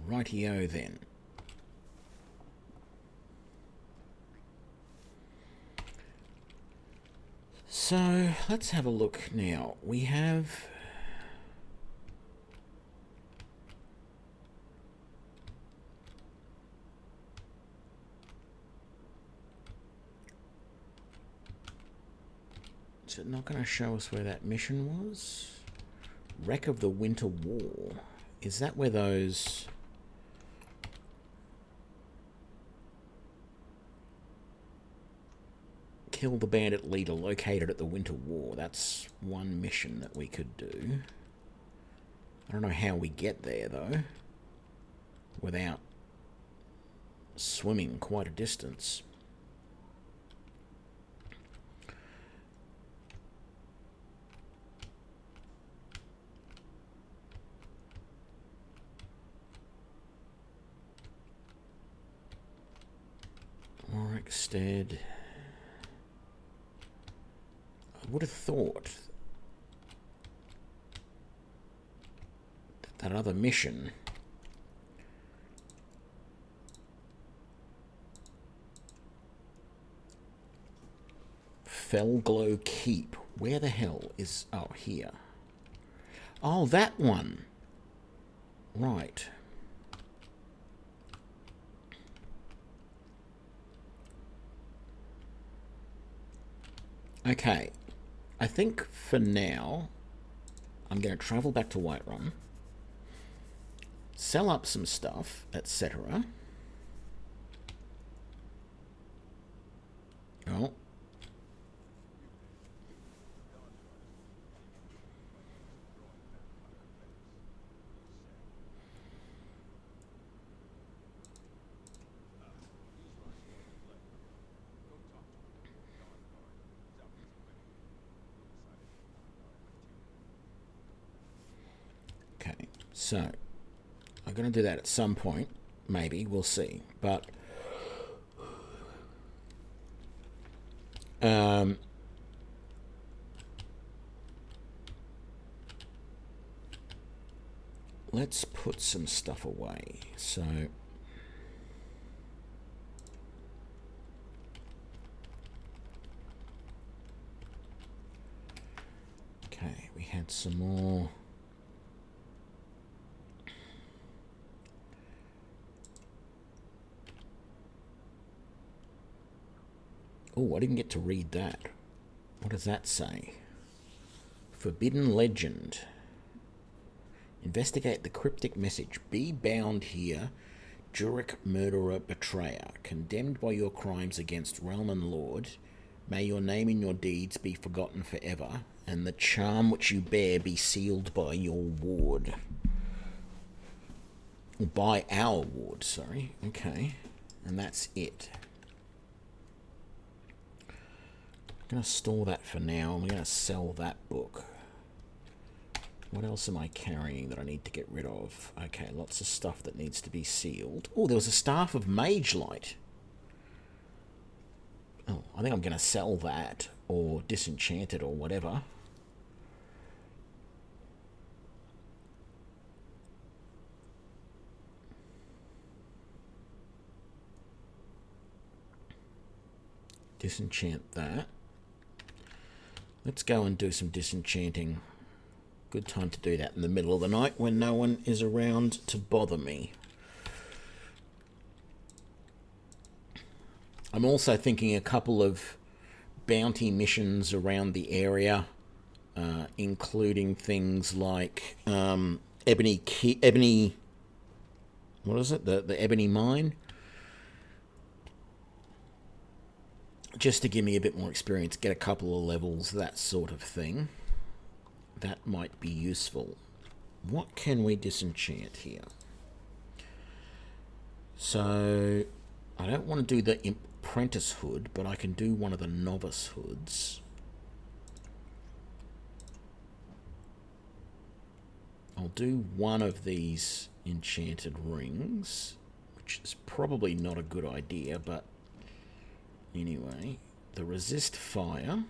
Rightio then. So let's have a look now. We have is it not going to show us where that mission was? Wreck of the Winter War. Is that where those... Kill the bandit leader located at the Winter War. That's one mission that we could do. I don't know how we get there, though, without swimming quite a distance. Warwickstead. I would have thought that that other mission Felglow Keep. Where the hell is... Oh, here. Oh, that one. Right. Okay. I think for now, I'm going to travel back to Whiterun, sell up some stuff, etc. Oh. Okay, so I'm going to do that at some point. Maybe, we'll see. But let's put some stuff away. So okay, we had some more. Oh, I didn't get to read that. What does that say? Forbidden Legend. Investigate the cryptic message. Be bound here, Jurek murderer betrayer. Condemned by your crimes against realm and lord, may your name and your deeds be forgotten forever, and the charm which you bear be sealed by your ward. By our ward, sorry. Okay. And that's it. I'm going to store that for now. I'm going to sell that book. What else am I carrying that I need to get rid of? Okay, lots of stuff that needs to be sealed. Oh, there was a Staff of Mage Light. Oh, I think I'm going to sell that or disenchant it or whatever. Disenchant that. Let's go and do some disenchanting. Good time to do that in the middle of the night when no one is around to bother me. I'm also thinking a couple of bounty missions around the area, including things like Ebony, what is it? The Ebony Mine. Just to give me a bit more experience, get a couple of levels, that sort of thing. That might be useful. What can we disenchant here? So, I don't want to do the apprentice hood, but I can do one of the novice hoods. I'll do one of these enchanted rings, which is probably not a good idea, but anyway, the resist fire.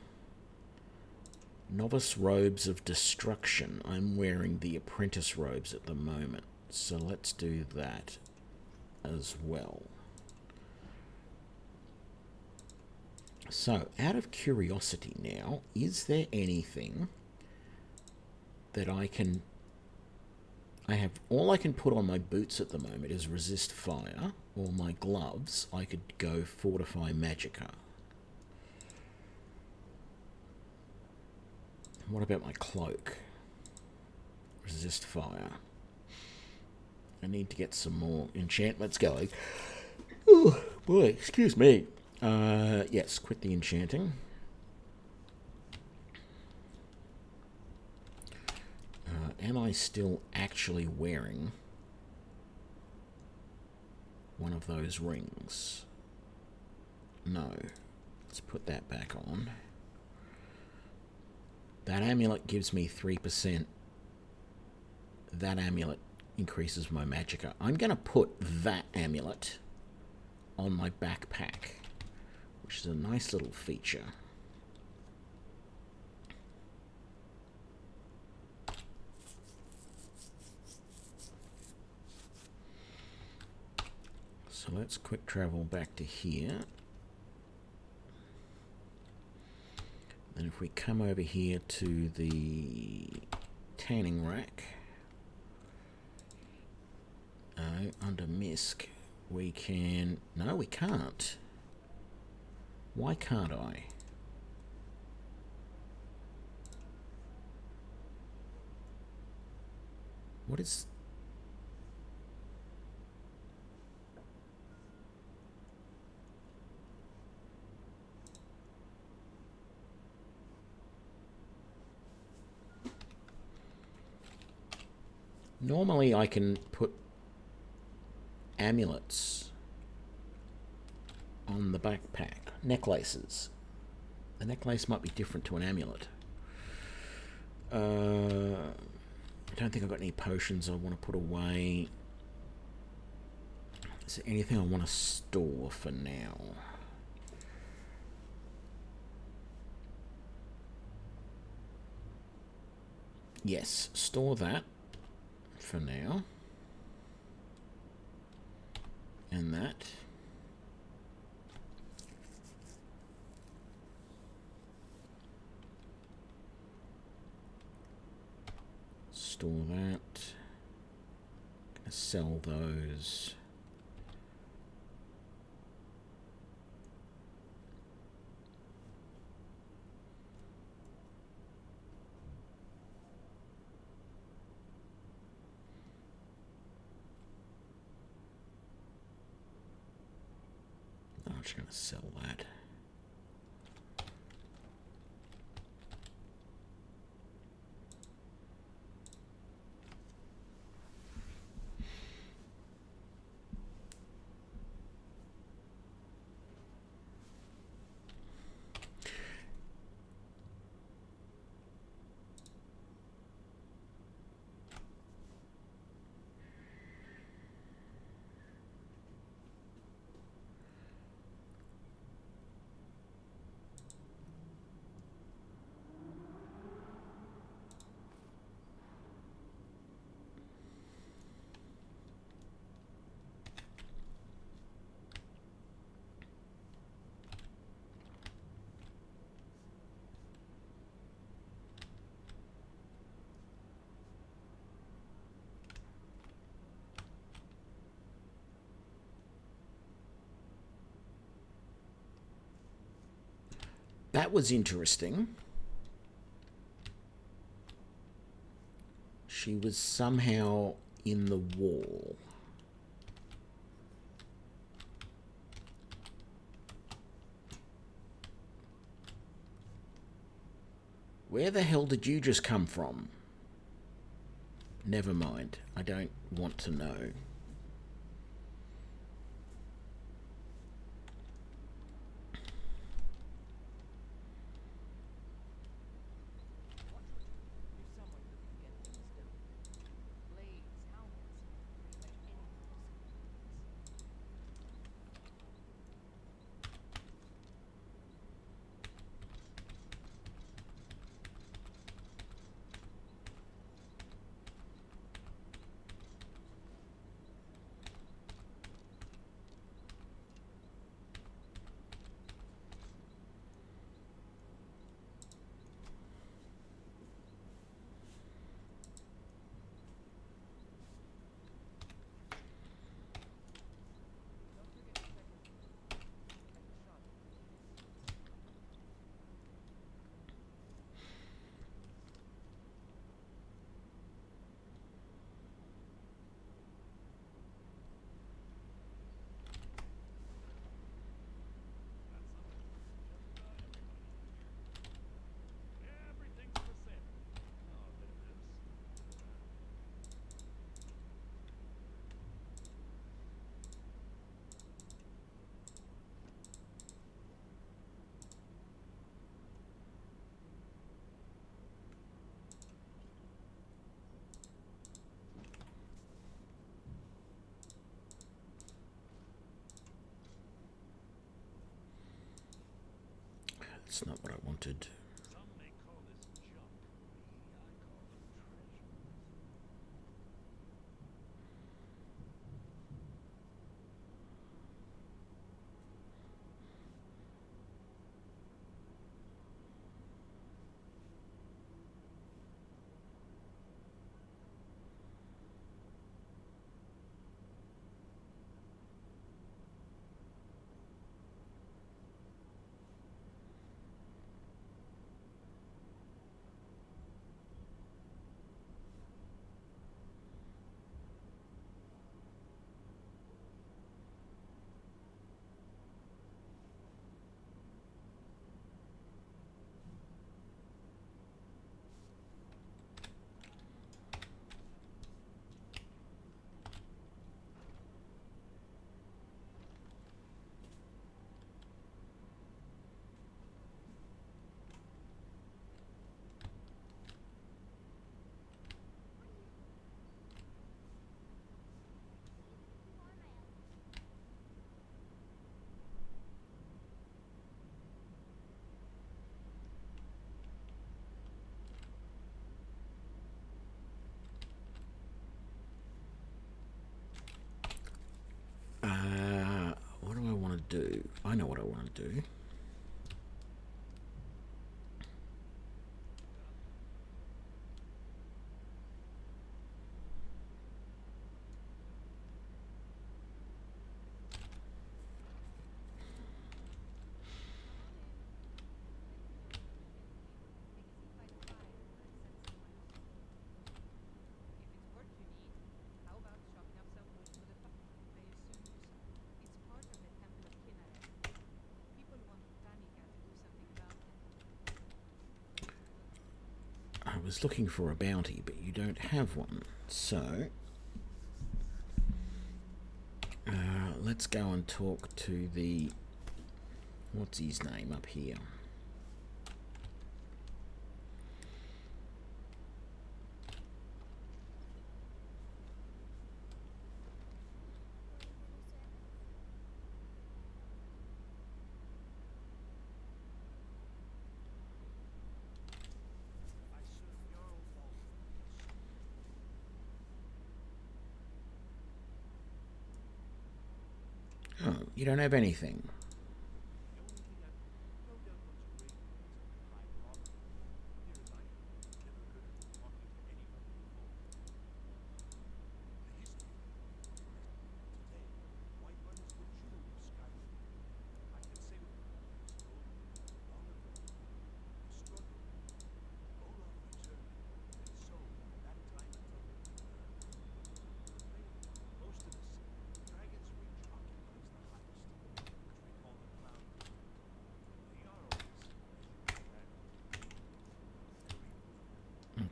Novice robes of destruction. I'm wearing the apprentice robes at the moment, so let's do that as well. So, out of curiosity now, is there anything that I have all I can put on my boots at the moment is resist fire, or my gloves, I could go fortify magicka. What about my cloak? Resist fire. I need to get some more enchantments going. Oh boy, excuse me. Yes, quit the enchanting. Am I still actually wearing one of those rings? No. Let's put that back on. That amulet gives me 3%. That amulet increases my magicka. I'm going to put that amulet on my backpack, which is a nice little feature. So let's quick travel back to here. Then if we come over here to the tanning rack, under misc, we can... No, we can't. Why can't I? What is... Normally I can put amulets on the backpack. Necklaces. The necklace might be different to an amulet. I don't think I've got any potions I want to put away. Is there anything I want to store for now? Yes, store that for now. And that. Store that. Gonna sell those. I'm just going to sell that. That was interesting. She was somehow in the wall. Where the hell did you just come from? Never mind. I don't want to know. That's not what I wanted. Some may call this junk. Me, I call them treasures. What do I want to do? I know what I want to do. I was looking for a bounty, but you don't have one. So, let's go and talk to the... What's his name up here? Oh, you don't have anything.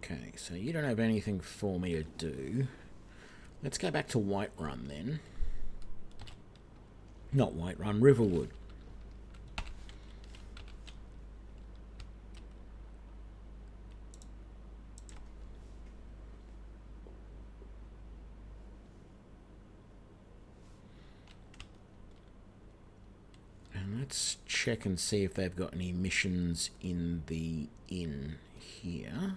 Okay, so you don't have anything for me to do. Let's go back to Whiterun then. Not Whiterun, Riverwood. And let's check and see if they've got any missions in the inn here.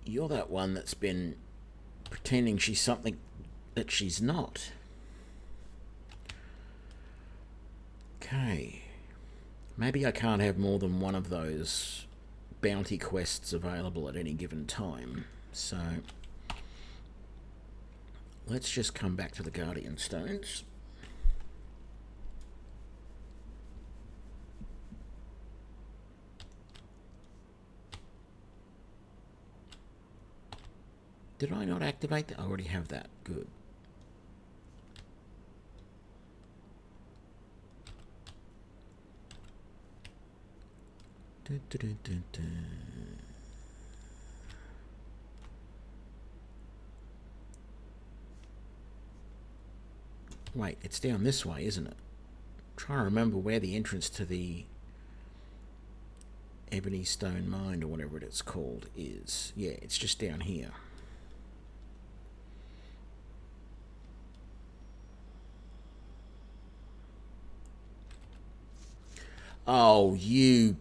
You're that one that's been pretending she's something that she's not. Okay. Maybe I can't have more than one of those bounty quests available at any given time. So let's just come back to the Guardian Stones. Did I not activate that? I already have that. Good. Dun, dun, dun, dun, dun. Wait, it's down this way, isn't it? Trying to remember where the entrance to the Ebony Stone Mine, or whatever it's called, is. Yeah, it's just down here. Oh, you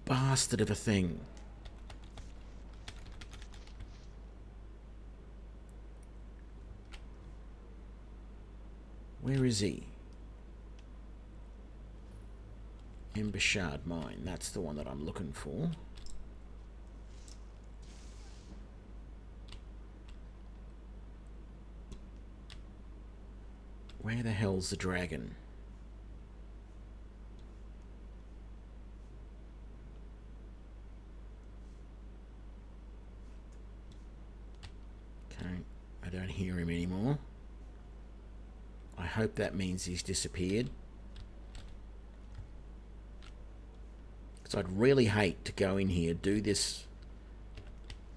bastard of a thing. Where is he? Embouchard Mine. That's the one that I'm looking for. Where the hell's the dragon? Okay, I don't hear him anymore. I hope that means he's disappeared. Because I'd really hate to go in here, do this,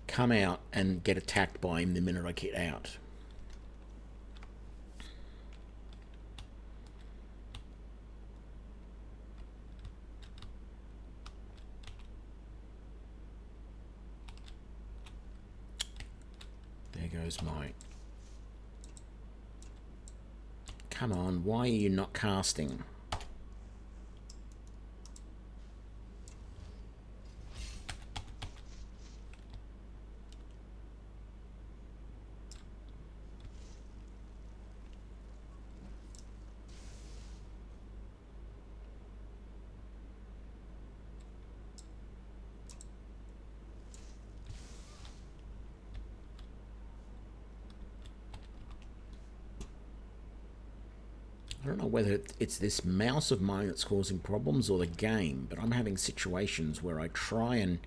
come out and get attacked by him the minute I get out. There goes my... Come on, why are you not casting? I don't know whether it's this mouse of mine that's causing problems or the game, but I'm having situations where I try and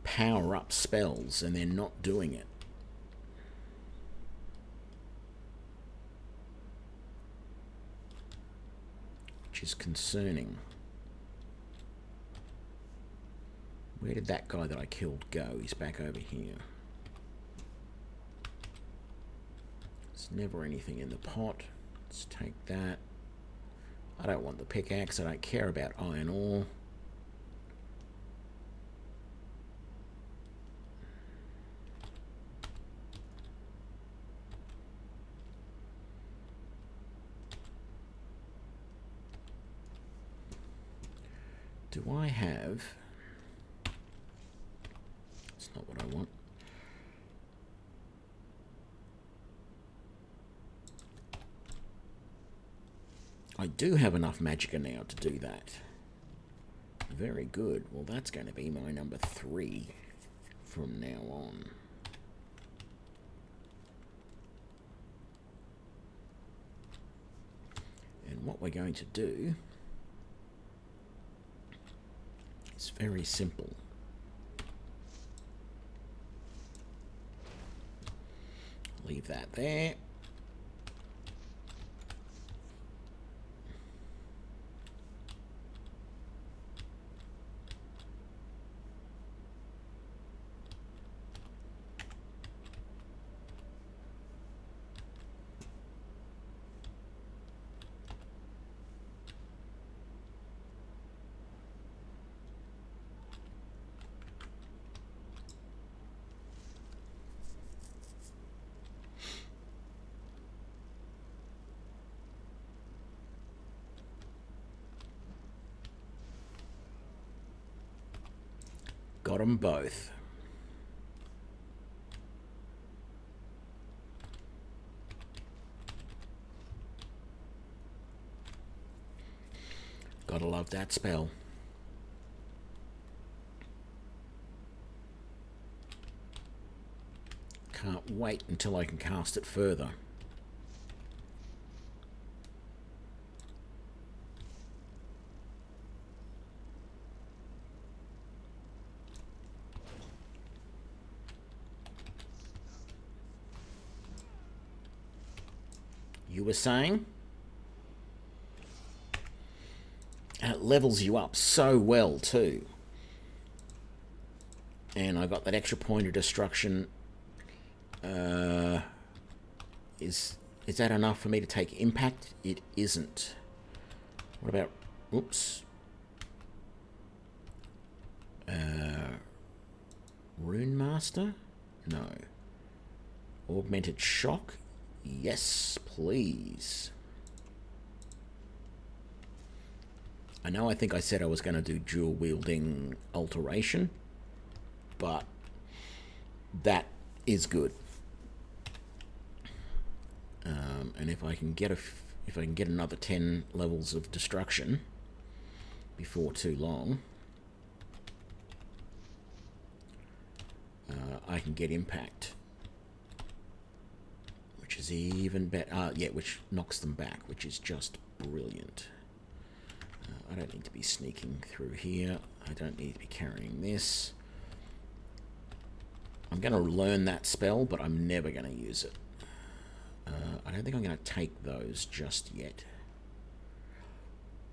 power up spells and they're not doing it. Which is concerning. Where did that guy that I killed go? He's back over here. There's never anything in the pot. Let's take that. I don't want the pickaxe. I don't care about iron ore. Do I have... It's not what I want. I do have enough magicka now to do that. Very good. Well, that's going to be my number 3 from now on. And what we're going to do is very simple. Leave that there. Got them both. Gotta love that spell. Can't wait until I can cast it further. You were saying? And it levels you up so well too. And I got that extra point of destruction. Is that enough for me to take impact? It isn't. What about... Oops. Rune Master? No. Augmented Shock? Yes, please. I know I think I said I was going to do dual wielding alteration, but that is good. And if I can get another 10 levels of destruction before too long, I can get impact, which is even better. Yeah, which knocks them back, which is just brilliant. I don't need to be sneaking through here. I don't need to be carrying this. I'm going to learn that spell, but I'm never going to use it. I don't think I'm going to take those just yet.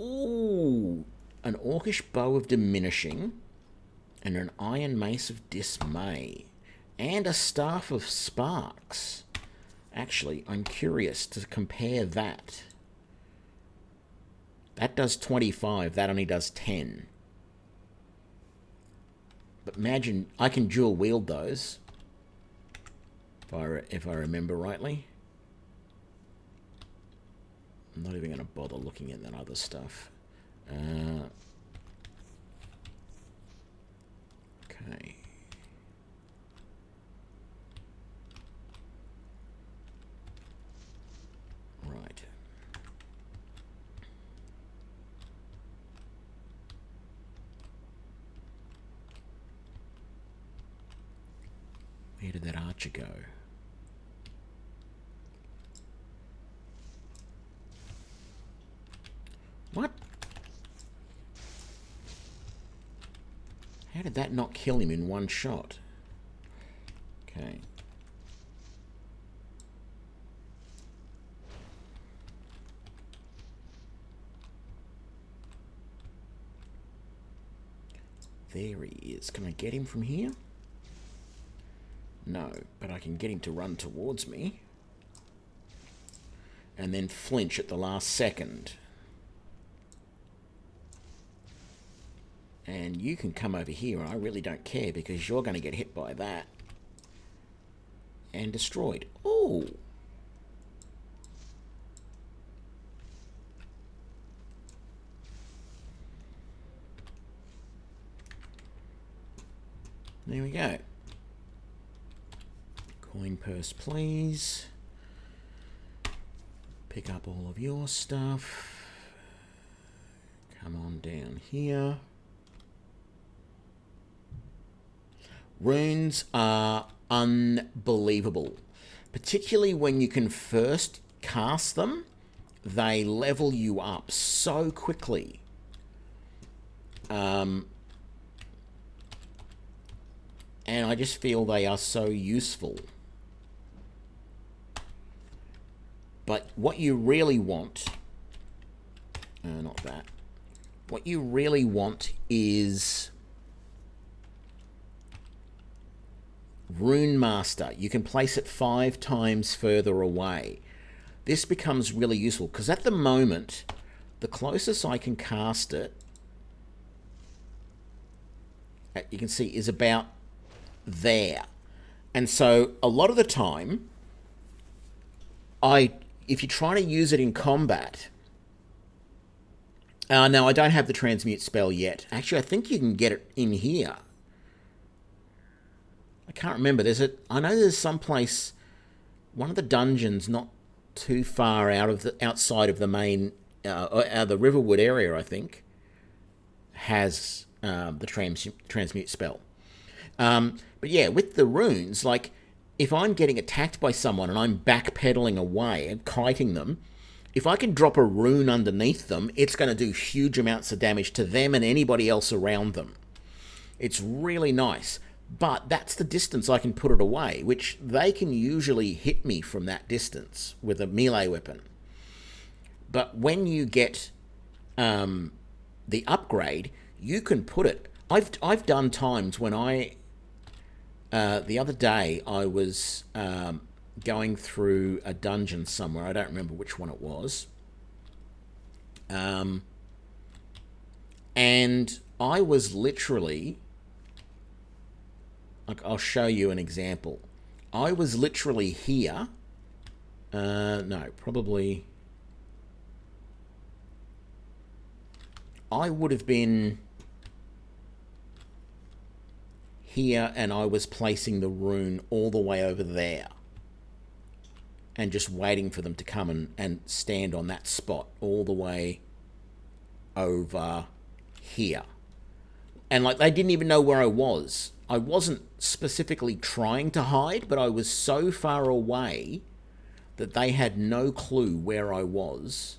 Ooh, an Orcish Bow of Diminishing, and an Iron Mace of Dismay, and a Staff of Sparks. Actually, I'm curious to compare that. That does 25, that only does 10. But imagine, I can dual wield those, if I remember rightly. I'm not even going to bother looking at that other stuff. Okay. Right. Where did that archer go? What? How did that not kill him in one shot? Okay. There he is. Can I get him from here? No, but I can get him to run towards me. And then flinch at the last second. And you can come over here, and I really don't care because you're going to get hit by that. And destroyed. Ooh! There we go. Coin purse, please. Pick up all of your stuff. Come on down here. Runes are unbelievable. Particularly when you can first cast them, they level you up so quickly. And I just feel they are so useful. But what you really want... not that. What you really want is... Rune Master. You can place it 5 times further away. This becomes really useful, because at the moment, the closest I can cast it, you can see, is about there. And so a lot of the time, if you try to use it in combat, no, I don't have the transmute spell yet. Actually, I think you can get it in here. I can't remember. I know there's some place, one of the dungeons not too far outside of the main, the Riverwood area, I think, has the transmute spell. But yeah, with the runes, like, if I'm getting attacked by someone and I'm backpedaling away and kiting them, if I can drop a rune underneath them, it's going to do huge amounts of damage to them and anybody else around them. It's really nice. But that's the distance I can put it away, which they can usually hit me from that distance with a melee weapon. But when you get the upgrade, you can put it... I've done times when I The other day I was going through a dungeon somewhere. I don't remember which one it was. And I was literally, like, I'll show you an example. I was literally here. No, probably. I would have been here, and I was placing the rune all the way over there. And just waiting for them to come and stand on that spot all the way over here. And like, they didn't even know where I was. I wasn't specifically trying to hide, but I was so far away that they had no clue where I was.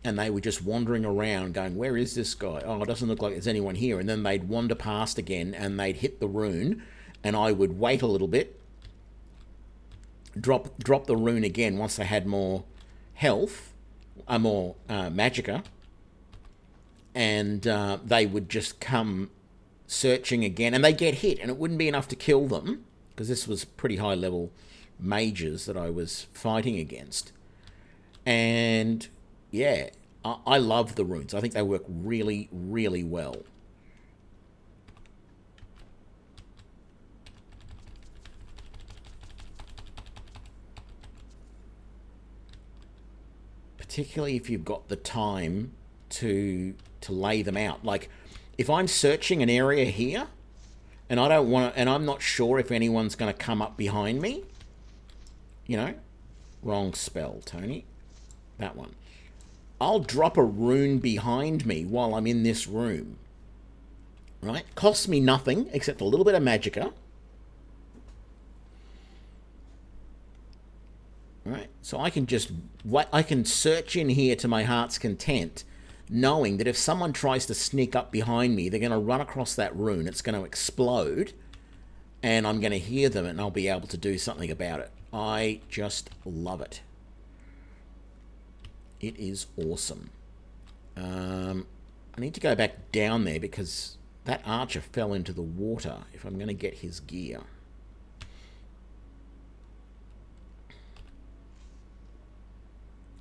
And they were just wandering around going, where is this guy? Oh, it doesn't look like there's anyone here. And then they'd wander past again and they'd hit the rune, and I would wait a little bit, drop the rune again once they had more health, more magicka, and they would just come searching again, and they'd get hit, and it wouldn't be enough to kill them, because this was pretty high level mages that I was fighting against. And yeah, I love the runes. I think they work really, really well. Particularly if you've got the time to lay them out. Like, if I'm searching an area here, and I don't want to, and I'm not sure if anyone's going to come up behind me, you know, wrong spell, Tony, that one. I'll drop a rune behind me while I'm in this room, right? Costs me nothing except a little bit of magicka. Right? So I can search in here to my heart's content, knowing that if someone tries to sneak up behind me, they're going to run across that rune, it's going to explode, and I'm going to hear them, and I'll be able to do something about it. I just love it. It is awesome. I need to go back down there because that archer fell into the water if I'm going to get his gear.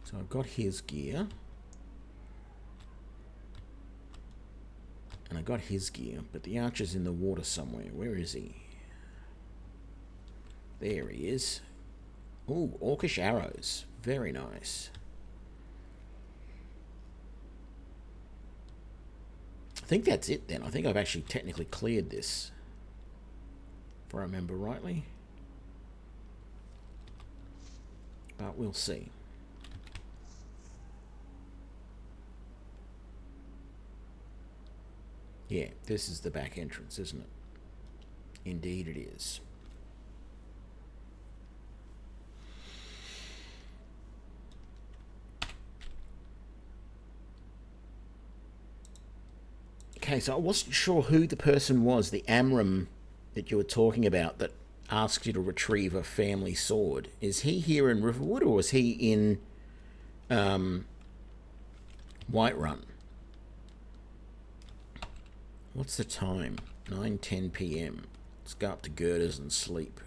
So I've got his gear. And I got his gear, but the archer's in the water somewhere. Where is he? There he is. Ooh, orcish arrows. Very nice. I think that's it then. I think I've actually technically cleared this, if I remember rightly. But we'll see. Yeah, this is the back entrance, isn't it? Indeed it is. Okay, so I wasn't sure who the person was, the Amram that you were talking about that asked you to retrieve a family sword. Is he here in Riverwood, or was he in Whiterun? What's the time? 9:10 p.m. Let's go up to girders and sleep.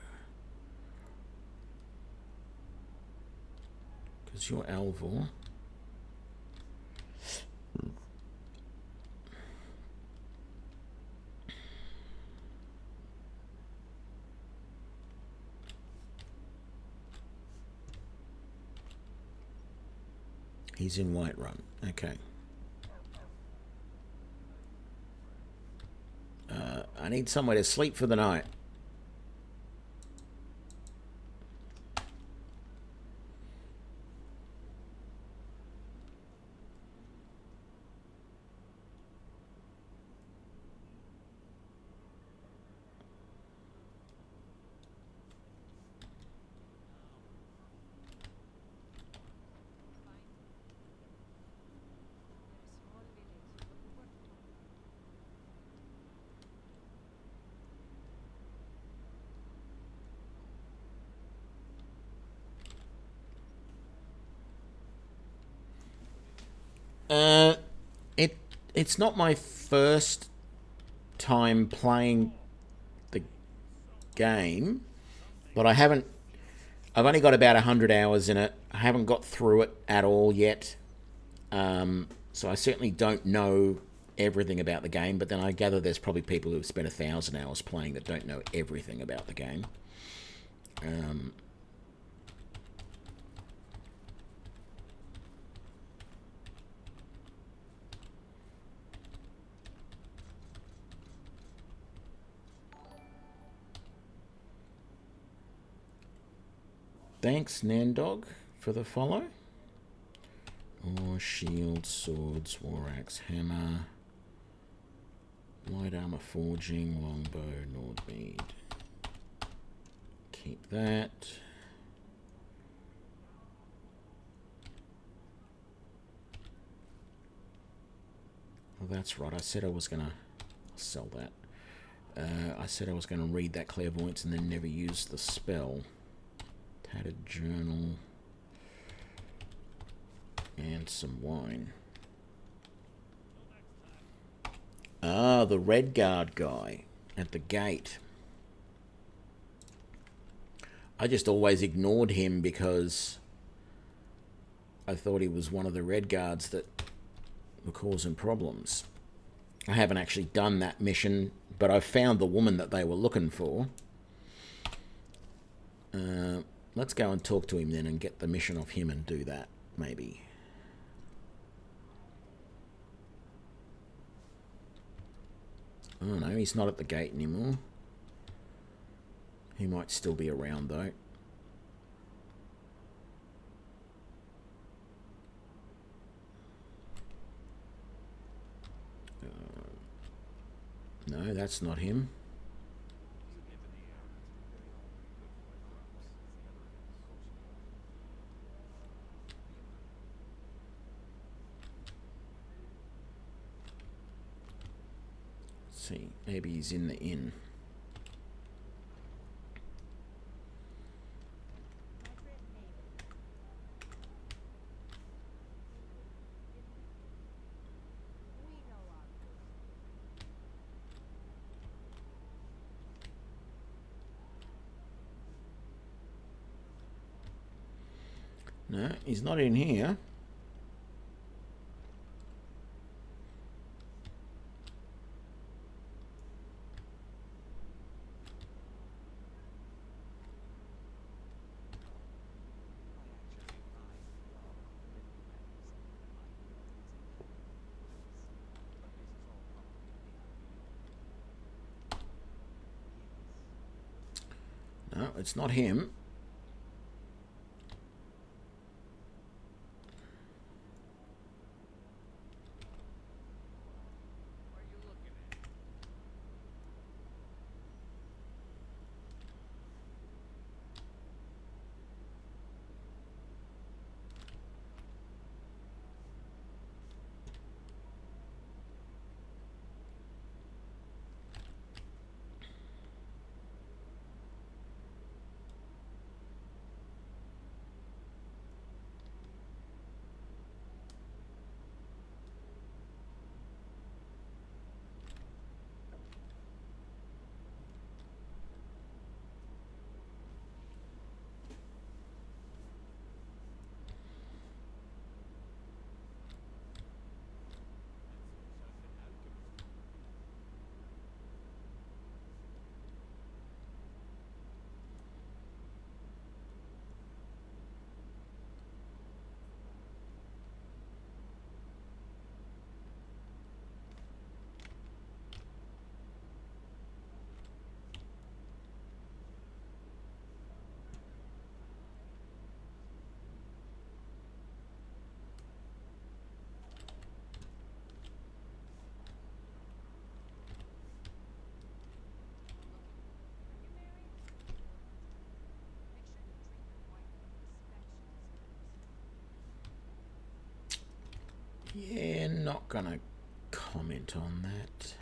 Because you're Alvor. He's in Whiterun. Okay. I need somewhere to sleep for the night. It's not my first time playing game, but I've only got about 100 hours in it. I haven't got through it at all yet. So I certainly don't know everything about the game, but then I gather there's probably people who've spent 1,000 hours playing that don't know everything about the game. Thanks, Nandog, for the follow. Or shield, swords, war axe, hammer, light armor forging, longbow, Nord mead. Keep that. Oh, that's right. I said I was gonna sell that. I said I was gonna read that clairvoyance and then never use the spell. Tattered journal. And some wine. Ah, the Red Guard guy at the gate. I just always ignored him because I thought he was one of the Red Guards that were causing problems. I haven't actually done that mission, but I've found the woman that they were looking for. Let's go and talk to him then and get the mission off him and do that, maybe. Oh no, he's not at the gate anymore. He might still be around though. No, that's not him. See, maybe he's in the inn. No, he's not in here. No, it's not him. Yeah, not gonna comment on that.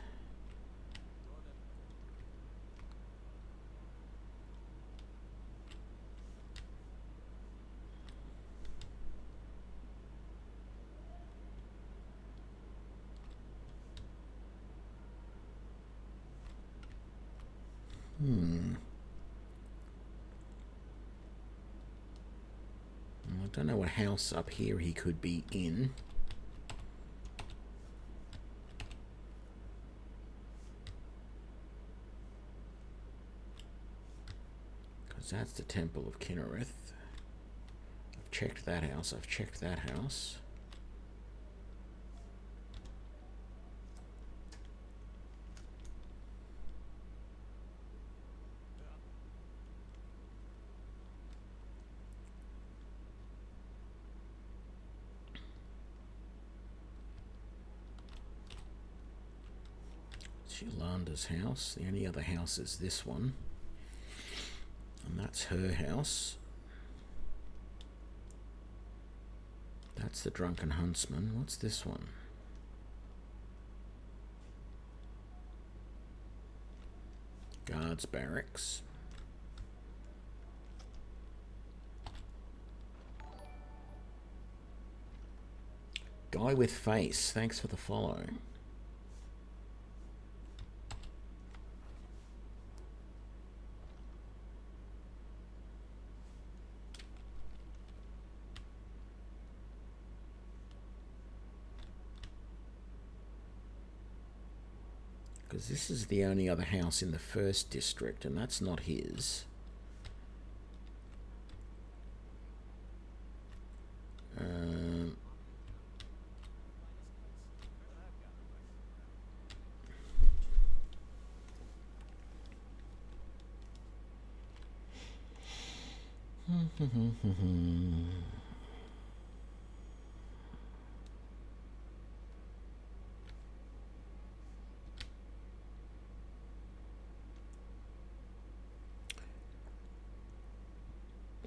Don't know what house up here he could be in. Because that's the Temple of Kinnereth. I've checked that house. I've checked that house. Yolanda's house. The only other house is this one. And that's her house. That's the Drunken Huntsman. What's this one? Guards Barracks. Guy with Face. Thanks for the follow. Because this is the only other house in the first district, and that's not his.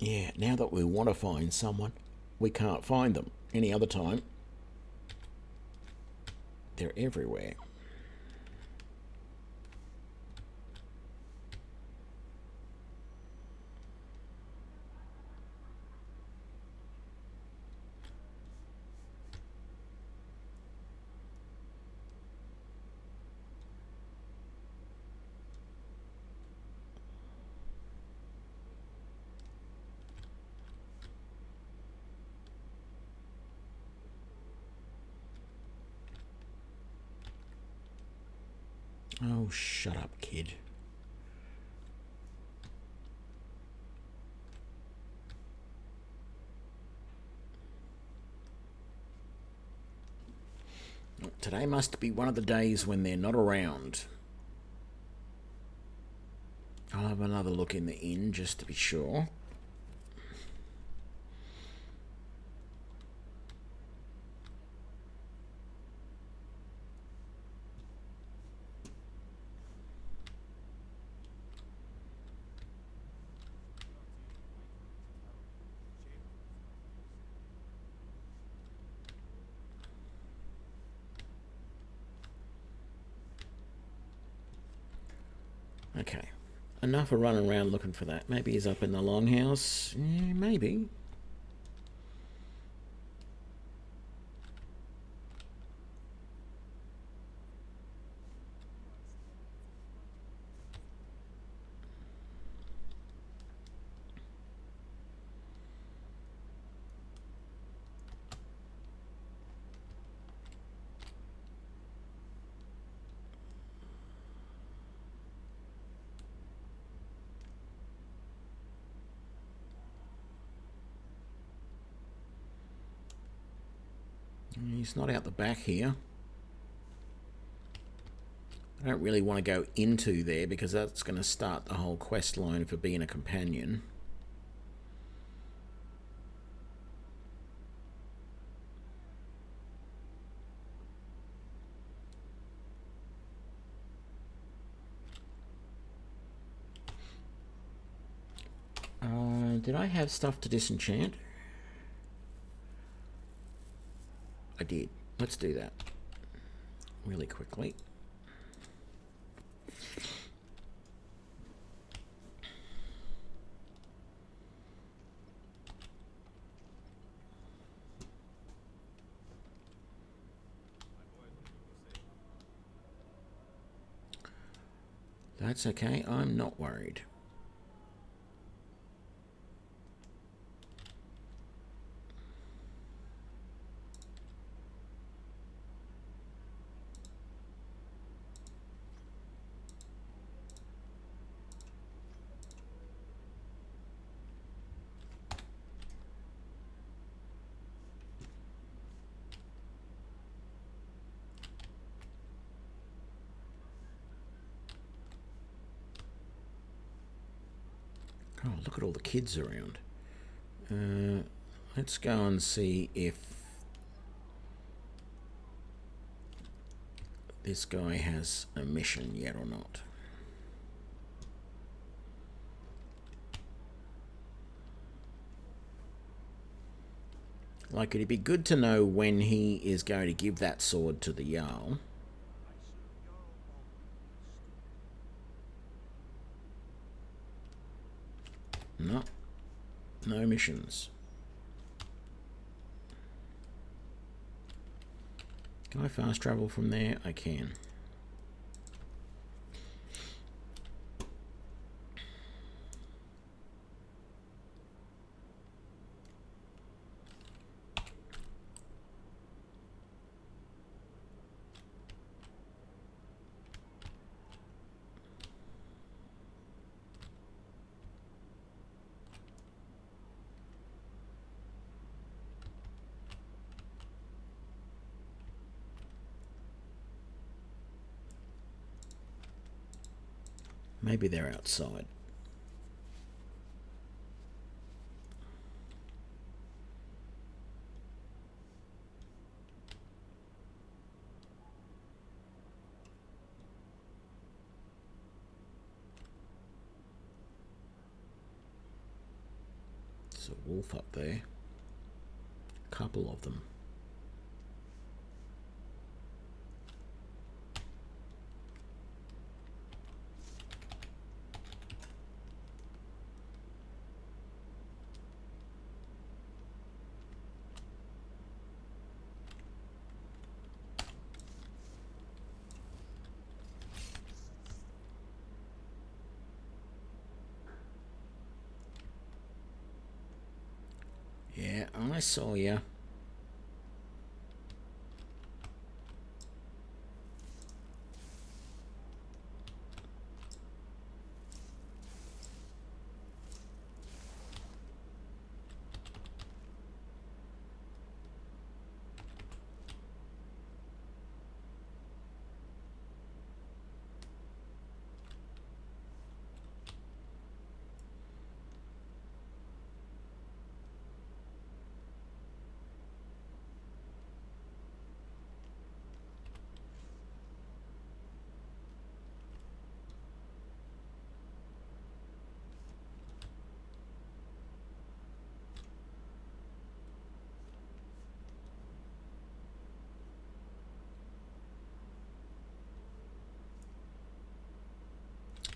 Yeah, now that we want to find someone, we can't find them any other time. They're everywhere. Oh, shut up, kid. Today must be one of the days when they're not around. I'll have another look in the inn just to be sure. Okay, enough of running around looking for that. Maybe he's up in the longhouse. Yeah, maybe. He's not out the back here. I don't really want to go into there because that's going to start the whole quest line for being a companion. Did I have stuff to disenchant? I did. Let's do that really quickly. That's okay. I'm not worried. Oh, look at all the kids around. Let's go and see if this guy has a mission yet or not. Like, it'd be good to know when he is going to give that sword to the Jarl. No. No missions. Can I fast travel from there? I can. Maybe they're outside. There's a wolf up there. A couple of them. Yeah, I saw ya.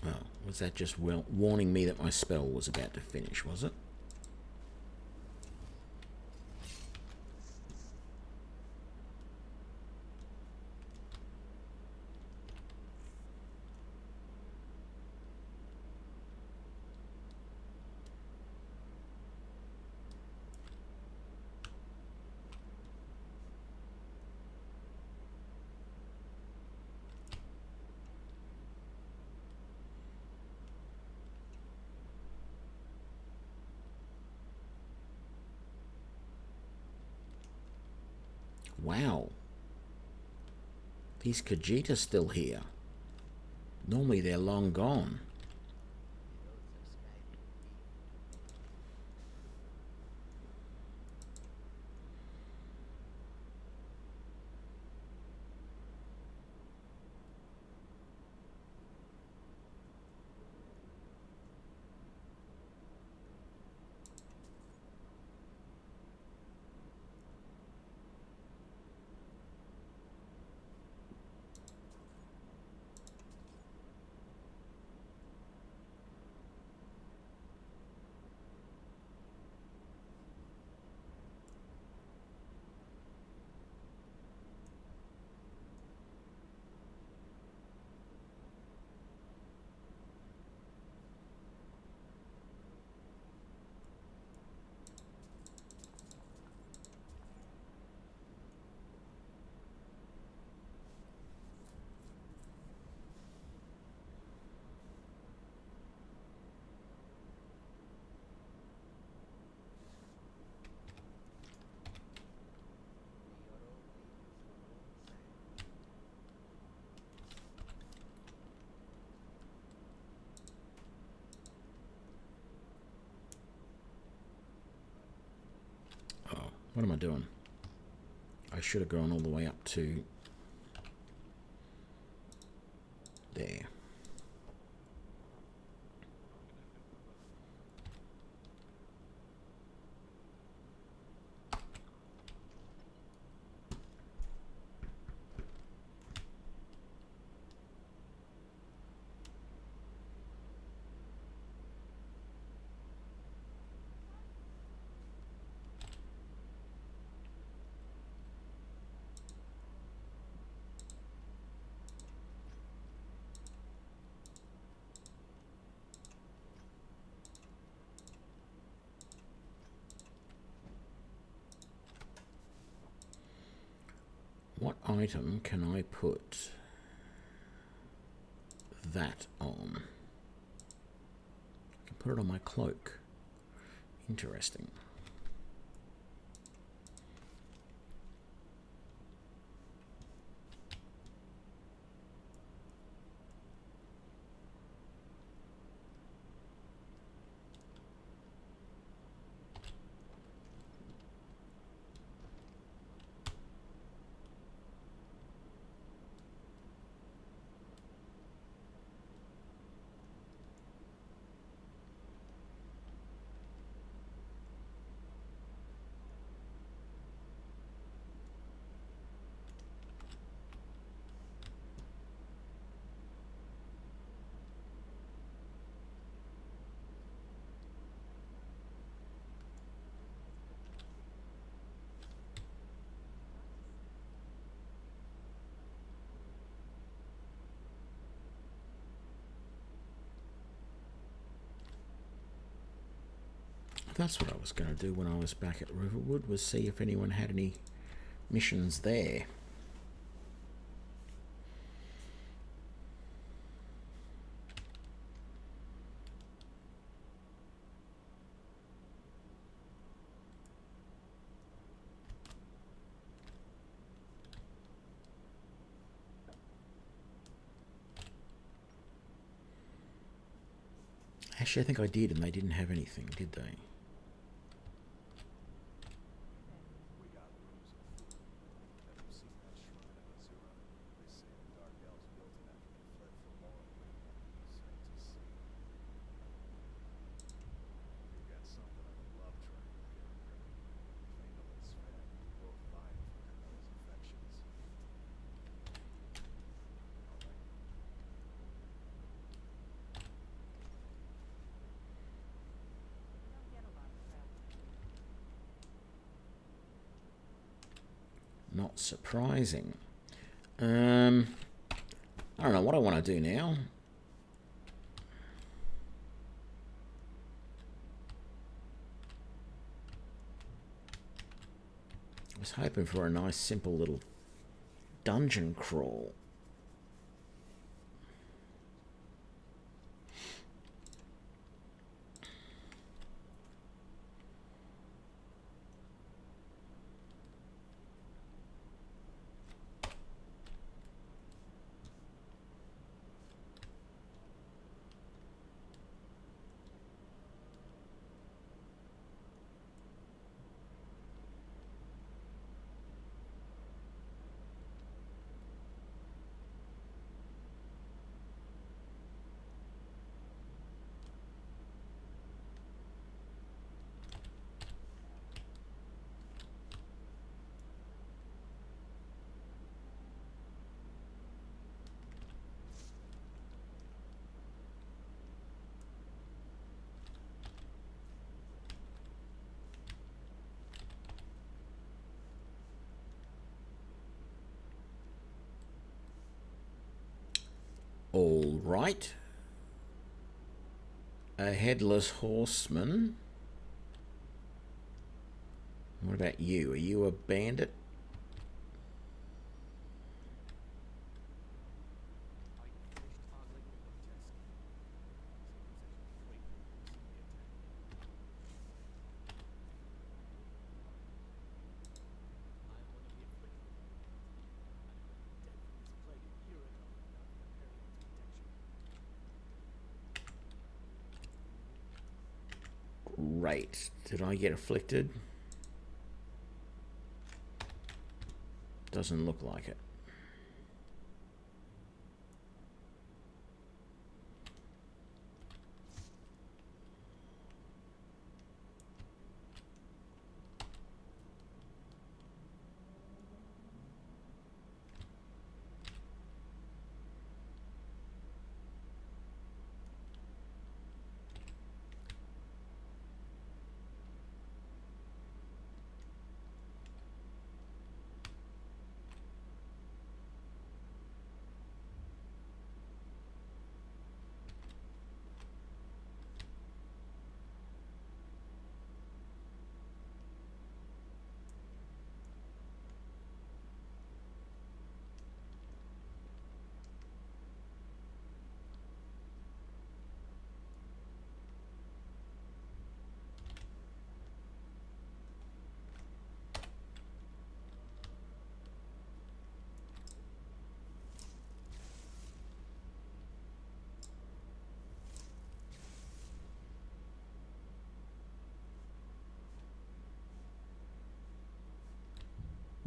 Oh, was that just warning me that my spell was about to finish, was it? Wow. These Khajiit still here. Normally they're long gone. What am I doing? I should have gone all the way up to there. What item can I put that on? I can put it on my cloak. Interesting. That's what I was going to do when I was back at Riverwood, was see if anyone had any missions there. Actually, I think I did, and they didn't have anything, did they? We got rooms of food. Have you seen that shrine of Azura? They say the Dark Elves built it after they fled from Morrowind. Sight to see. We've got something of a love triangle here in Riverwood. Fatal and Sven, both vying for Camilla's affections. All right. We don't get a lot of travelers. Not surprising. I don't know what I want to do now. I was hoping for a nice, simple little dungeon crawl. All right. A headless horseman. What about you? Are you a bandit? I finished toggling the grotesque. Seems as you wait for the attack. I am one of the afflicted. I am dead from this plague a year ago, without Hyperion's protection. Great. Did I get afflicted? Doesn't look like it.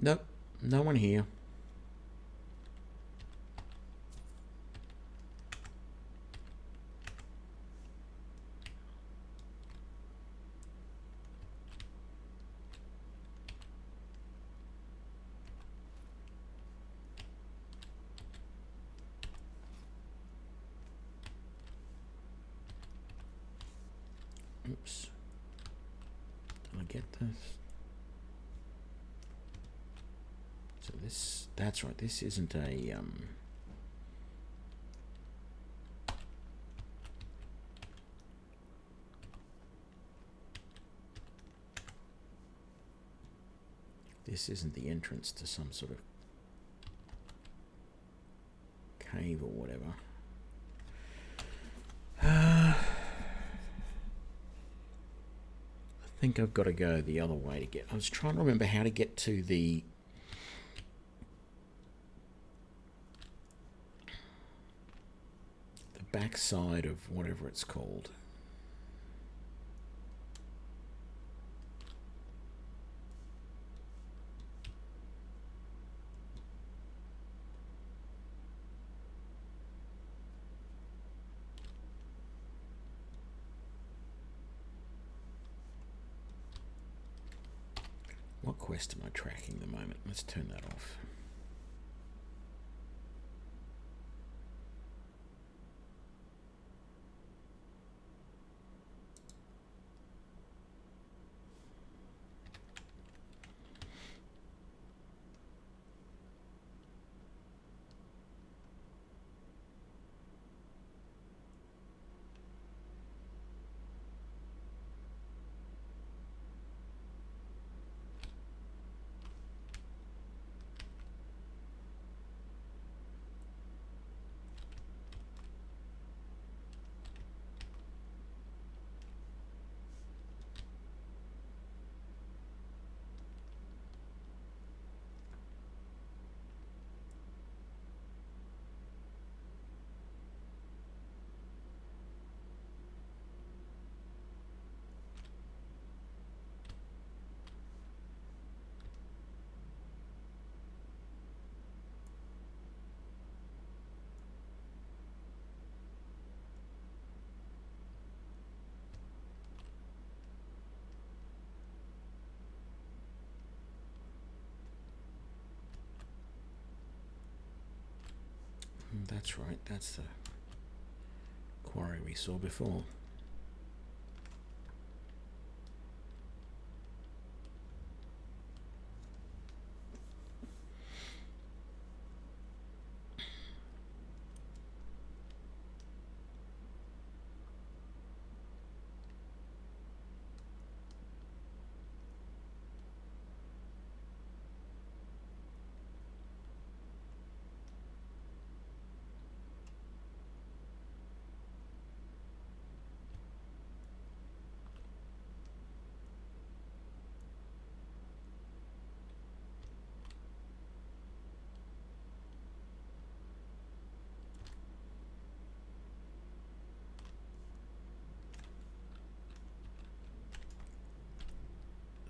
Nope, no one here. Oops. Did I get this? So this, that's right, this isn't a, this isn't the entrance to some sort of cave or whatever. I think I've got to go the other way to get. I was trying to remember how to get to the backside of whatever it's called. What quest am I tracking at the moment? Let's turn that off. That's right, that's the quarry we saw before.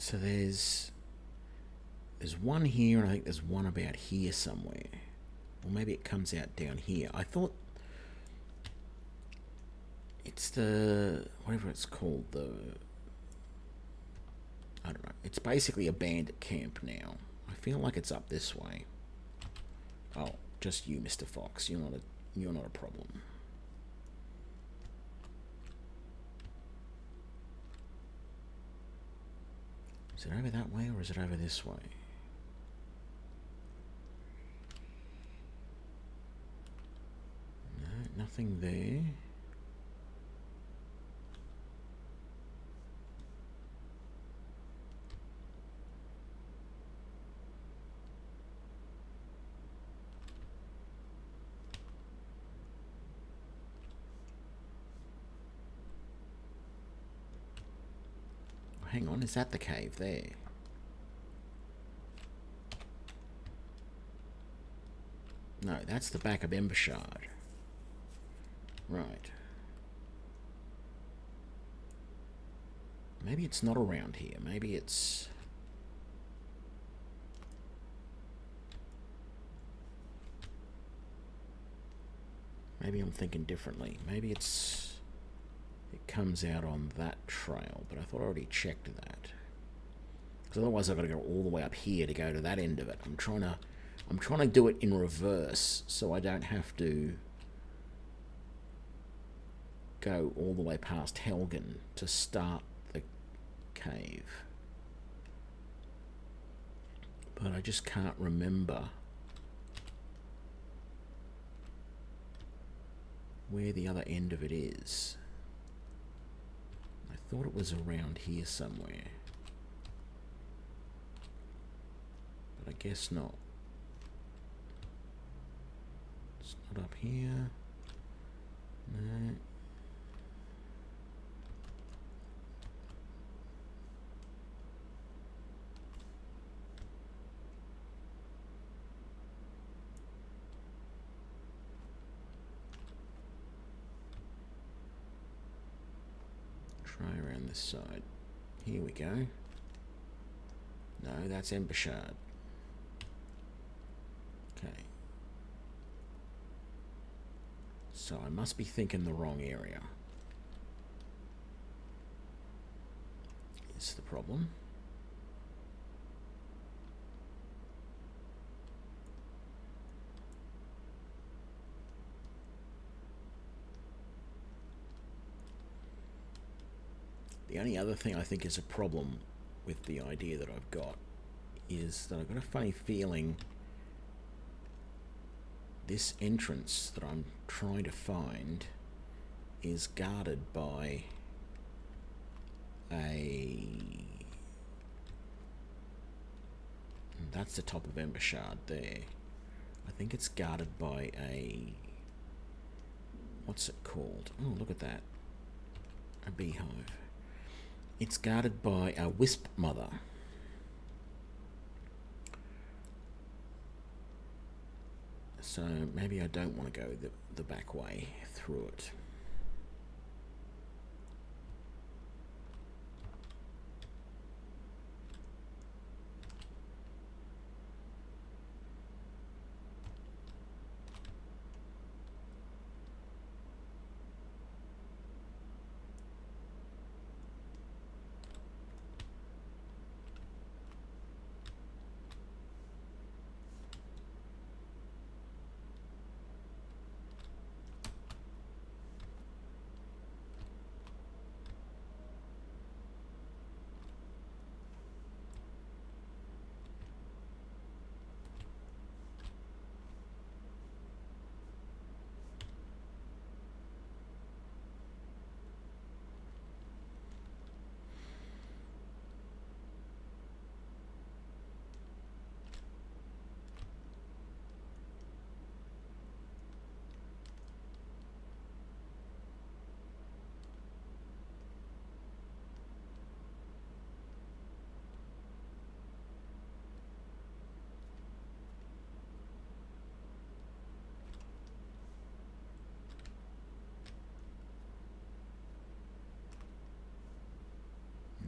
So there's There's one here, and I think there's one about here somewhere. Or maybe it comes out down here. I thought it's the... whatever it's called, the... I don't know. It's basically a bandit camp now. I feel like it's up this way. Oh, just you, Mr. Fox. You're not a problem. Is it over that way or is it over this way? No, nothing there. Hang on, is that the cave there? No, that's the back of Embershard. Right. Maybe it's not around here. Maybe it's... maybe I'm thinking differently. Maybe it's... it comes out on that trail, but I thought I already checked that. Because otherwise I've got to go all the way up here to go to that end of it. I'm trying to do it in reverse so I don't have to go all the way past Helgen to start the cave. But I just can't remember where the other end of it is. I thought it was around here somewhere. But I guess not. It's not up here. No. Try around this side. Here we go. No, that's Embershard. Okay. So I must be thinking the wrong area. Is the problem. The only other thing I think is a problem with the idea that I've got is that I've got a funny feeling this entrance that I'm trying to find is guarded by a... that's the top of Embershard there. I think it's guarded by a... what's it called? Oh, look at that. A beehive. It's guarded by a wisp mother. So maybe I don't want to go the back way through it.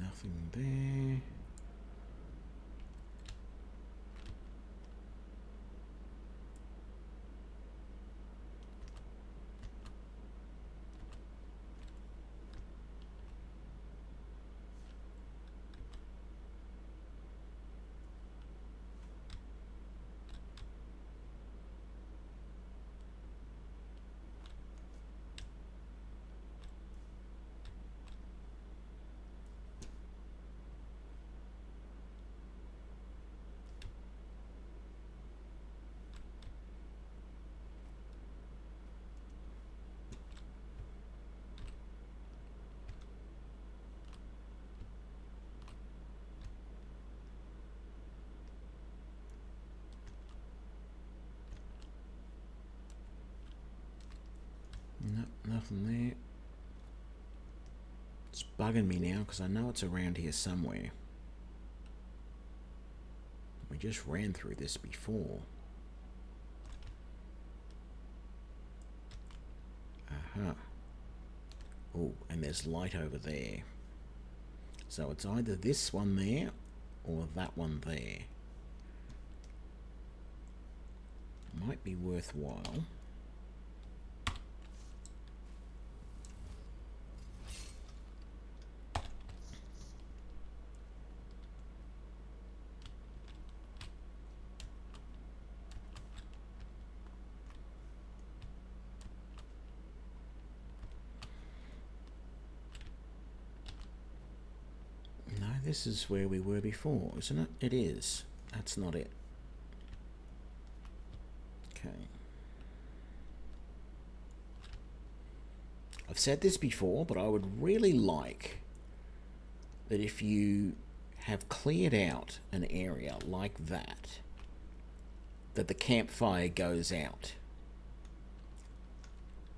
Nothing there. Nothing there. It's bugging me now because I know it's around here somewhere. We just ran through this before. Aha. Oh, and there's light over there. So it's either this one there or that one there. Might be worthwhile. No, this is where we were before, isn't it? It is. That's not it. Okay. I've said this before, but I would really like that if you have cleared out an area like that, that the campfire goes out.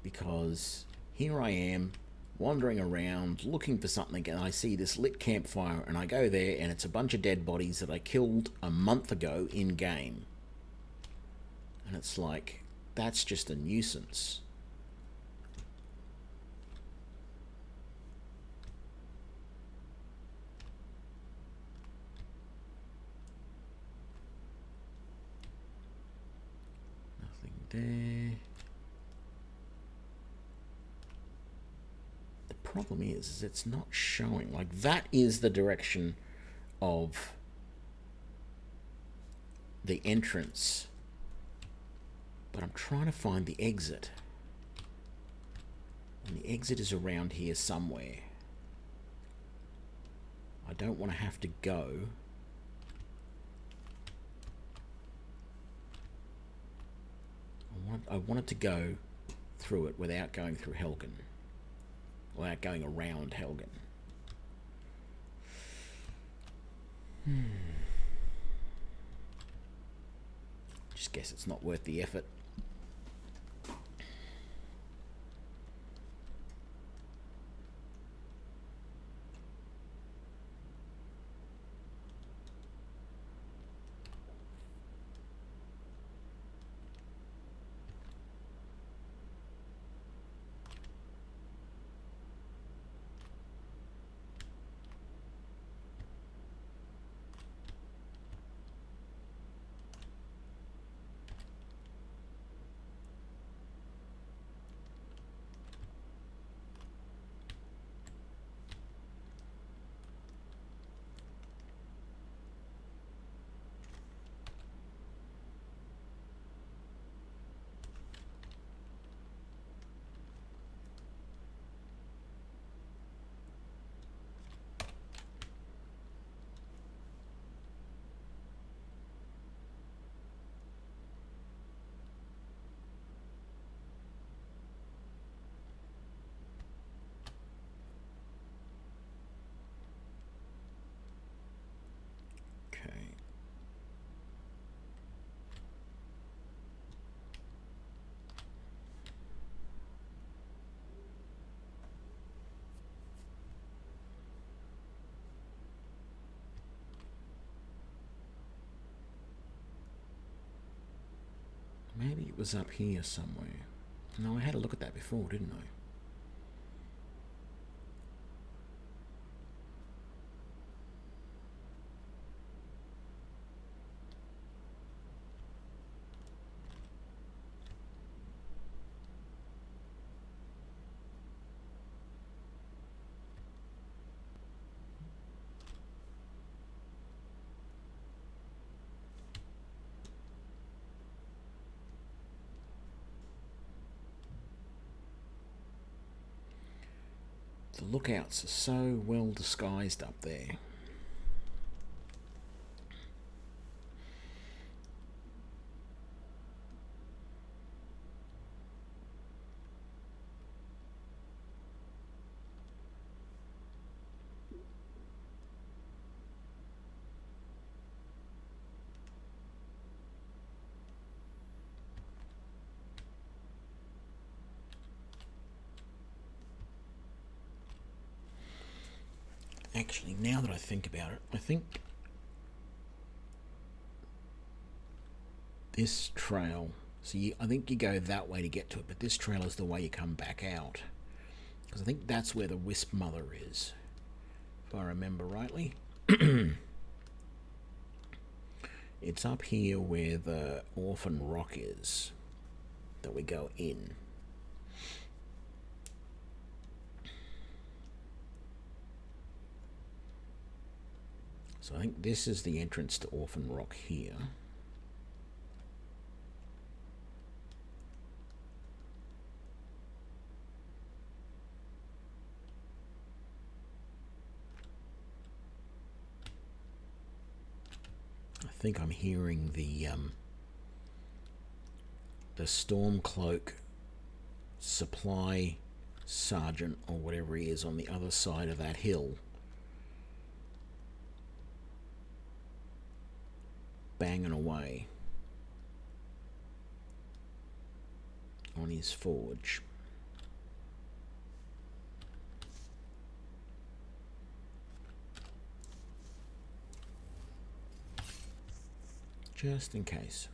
Because here I am, wandering around, looking for something, and I see this lit campfire, and I go there, and it's a bunch of dead bodies that I killed a month ago in-game. And it's like, that's just a nuisance. Nothing there. The problem is it's not showing. Like, that is the direction of the entrance. But I'm trying to find the exit. And the exit is around here somewhere. I don't want to have to go. I want it to go through it without going through Helgen. Without going around Helgen. Just guess it's not worth the effort. Okay. Maybe it was up here somewhere. No, I had a look at that before, didn't I? The lookouts are so well disguised up there. Actually, now that I think about it, I think this trail, see, I think you go that way to get to it, but this trail is the way you come back out. Because I think that's where the Wisp Mother is, if I remember rightly. It's up here where the Orphan Rock is that we go in. So I think this is the entrance to Orphan Rock here. I think I'm hearing the Stormcloak supply sergeant or whatever he is on the other side of that hill banging away on his forge. Just in case.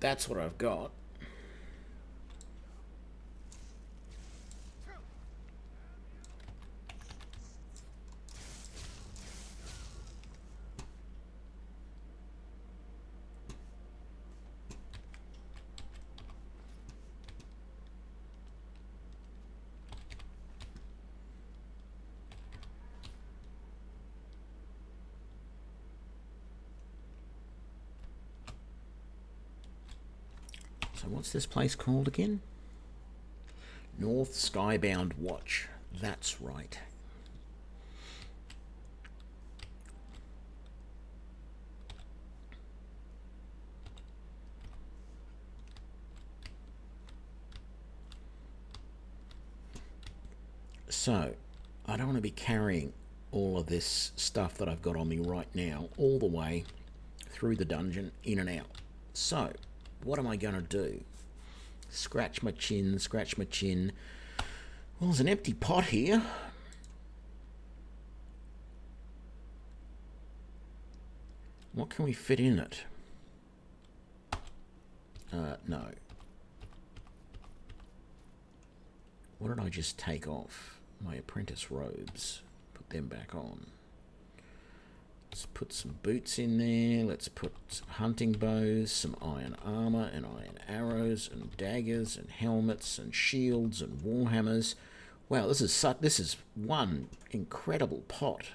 That's what I've got. So what's this place called again? North Skybound Watch. That's right. So, I don't want to be carrying all of this stuff that I've got on me right now all the way through the dungeon, in and out. So, what am I going to do? Scratch my chin, scratch my chin. Well, there's an empty pot here. What can we fit in it? No. What did I just take off? My apprentice robes. Put them back on. Let's put some boots in there. Let's put some hunting bows, some iron armor and iron arrows and daggers and helmets and shields and warhammers. Wow, this is one incredible pot.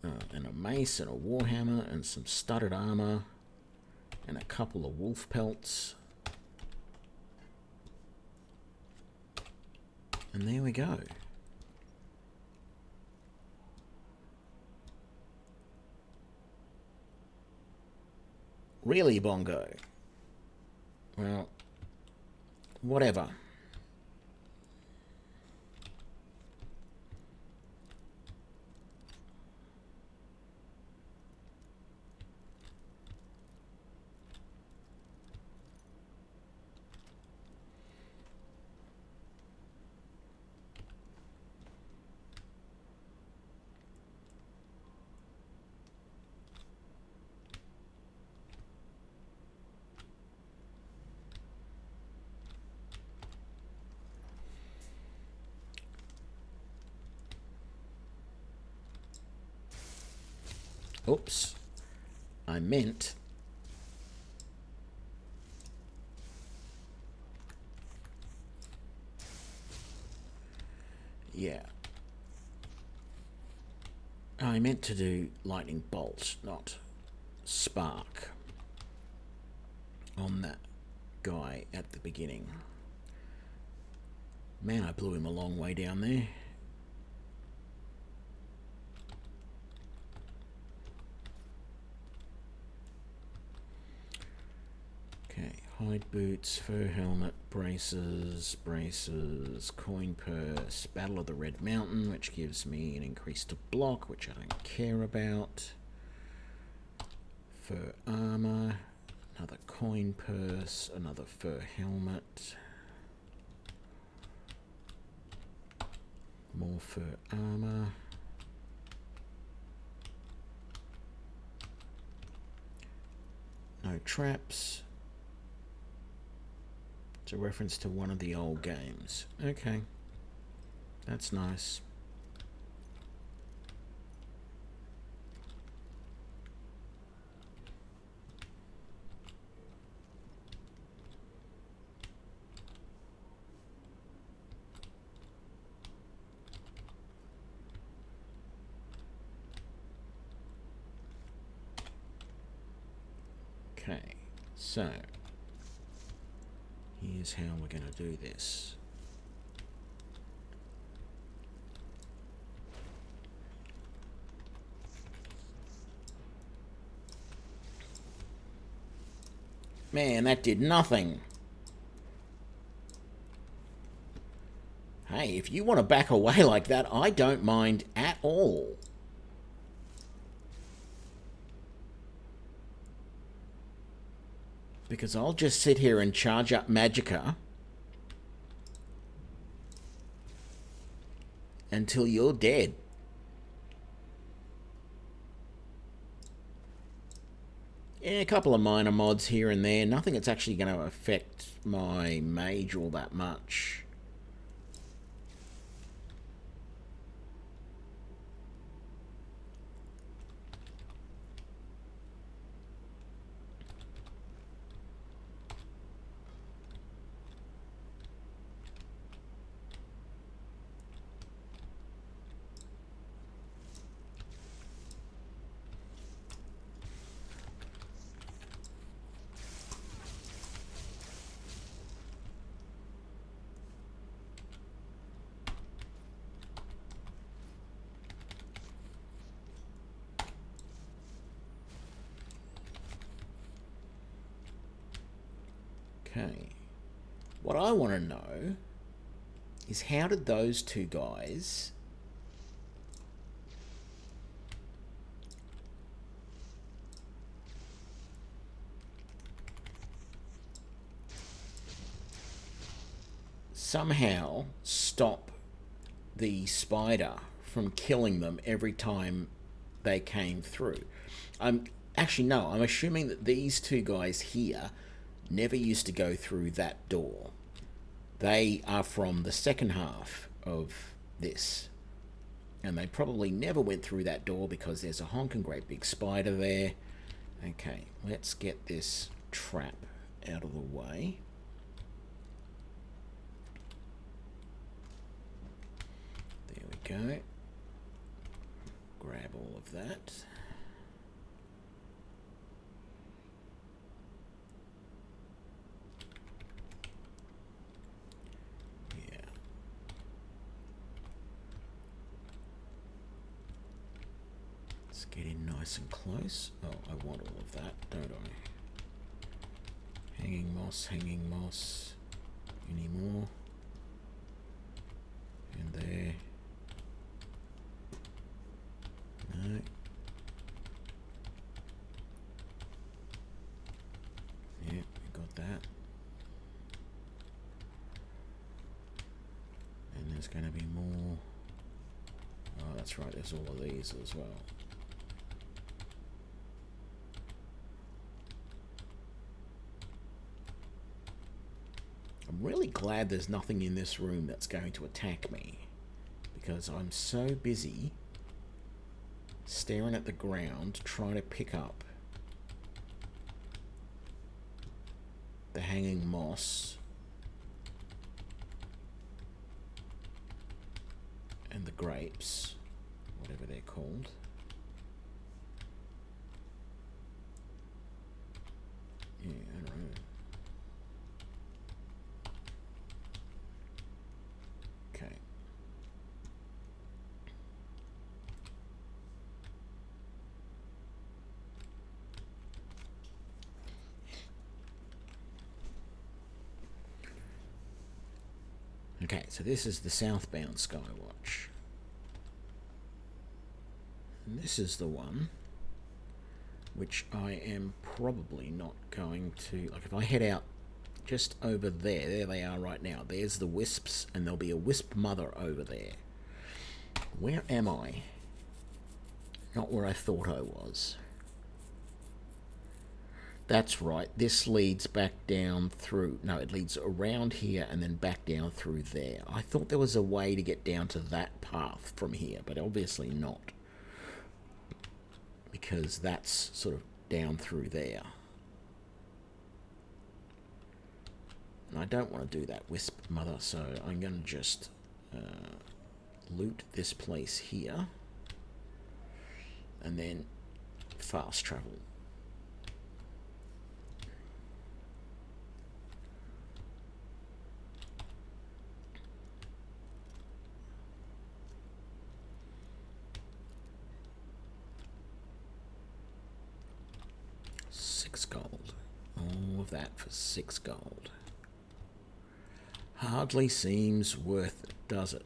And a mace and a warhammer and some studded armor and a couple of wolf pelts. And there we go. Really, Bongo? Well, whatever. Oops. I meant yeah. I meant to do lightning bolt, not spark, on that guy at the beginning. Man, I blew him a long way down there. Okay, hide boots, fur helmet, braces, coin purse, Battle of the Red Mountain, which gives me an increase to block, which I don't care about. Fur armor, another coin purse, another fur helmet. More fur armor. No traps. It's a reference to one of the old games. Okay. That's nice. Okay, so here's how we're going to do this. Man, that did nothing. Hey, if you want to back away like that, I don't mind at all. Because I'll just sit here and charge up Magicka until you're dead. Yeah, a couple of minor mods here and there. Nothing that's actually going to affect my mage all that much. Okay. What I want to know is how did those two guys somehow stop the spider from killing them every time they came through? I'm assuming that these two guys here never used to go through that door. They are from the second half of this. And they probably never went through that door because there's a honking great big spider there. Okay, let's get this trap out of the way. There we go. Grab all of that. Get in nice and close. Oh, I want all of that, don't I? Hanging moss. Any more? And there. No. Yeah, we got that. And there's going to be more. Oh, that's right, there's all of these as well. I'm really glad there's nothing in this room that's going to attack me, because I'm so busy staring at the ground trying to pick up the hanging moss and the grapes, whatever they're called. Yeah, I don't know. Okay. Okay, so this is the southbound Skywatch. And this is the one which I am probably not going to... Like, if I head out just over there they are right now. There's the wisps, and there'll be a wisp mother over there. Where am I? Not where I thought I was. That's right, this leads back down through... No, it leads around here and then back down through there. I thought there was a way to get down to that path from here, but obviously not. Because that's sort of down through there. And I don't want to do that, Wisp Mother, so I'm going to just loot this place here. And then fast travel. Gold. All of that for 6 gold. Hardly seems worth it, does it?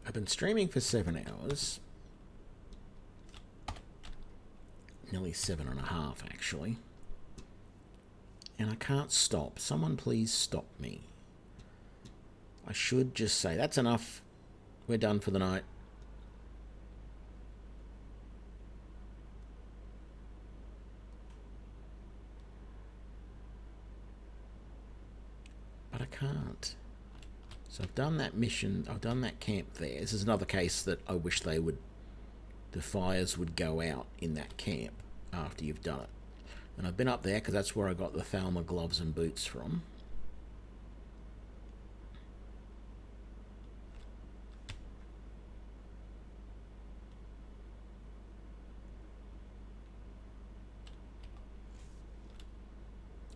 I've been streaming for 7 hours. Nearly 7.5, actually. And I can't stop. Someone please stop me. I should just say, that's enough. We're done for the night. But I can't. So I've done that mission, I've done that camp there. This is another case that I wish the fires would go out in that camp after you've done it. And I've been up there because that's where I got the Thalma gloves and boots from.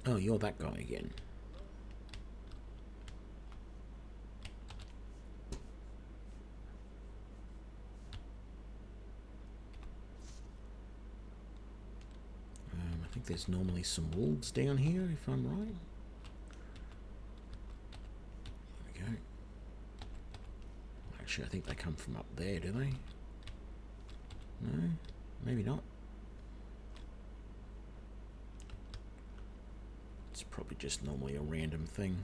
Oh, you're that guy again. I think there's normally some wolves down here, if I'm right. There we go. Actually, I think they come from up there, do they? No? Maybe not. It's probably just normally a random thing.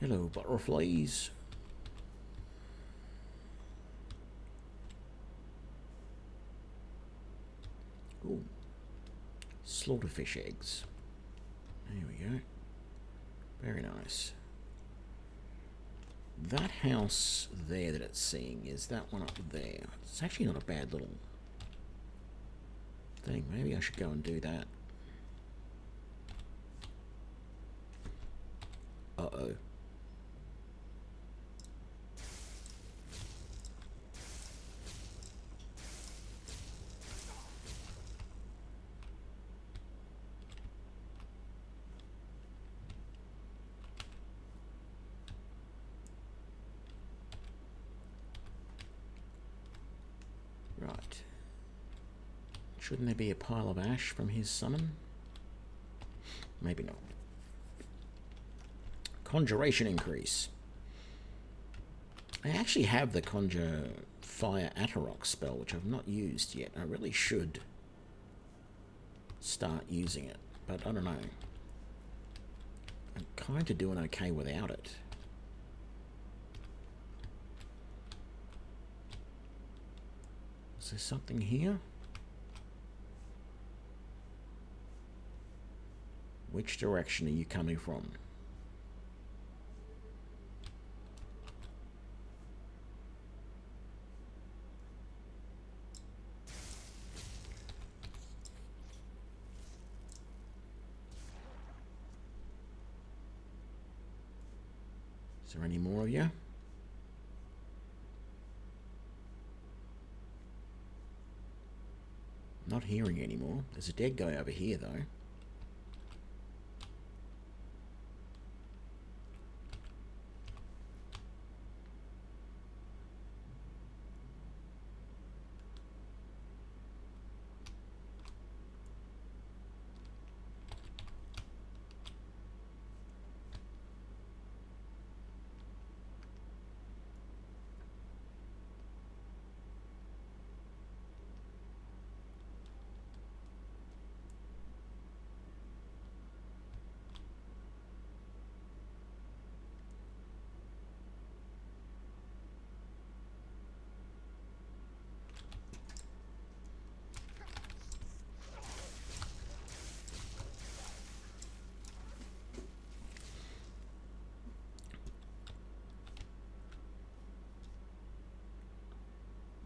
Hello, butterflies. Ooh. Slaughterfish eggs. There we go. Very nice. That house there that it's seeing, is that one up there? It's actually not a bad little thing. Maybe I should go and do that. Uh-oh. Right. Shouldn't there be a pile of ash from his summon? Maybe not. Conjuration increase. I actually have the Conjure Fire Atarok spell, which I've not used yet. I really should start using it, but I don't know. I'm kind of doing okay without it. Is there something here? Which direction are you coming from? Is there any more of you? Not hearing anymore. There's a dead guy over here, though.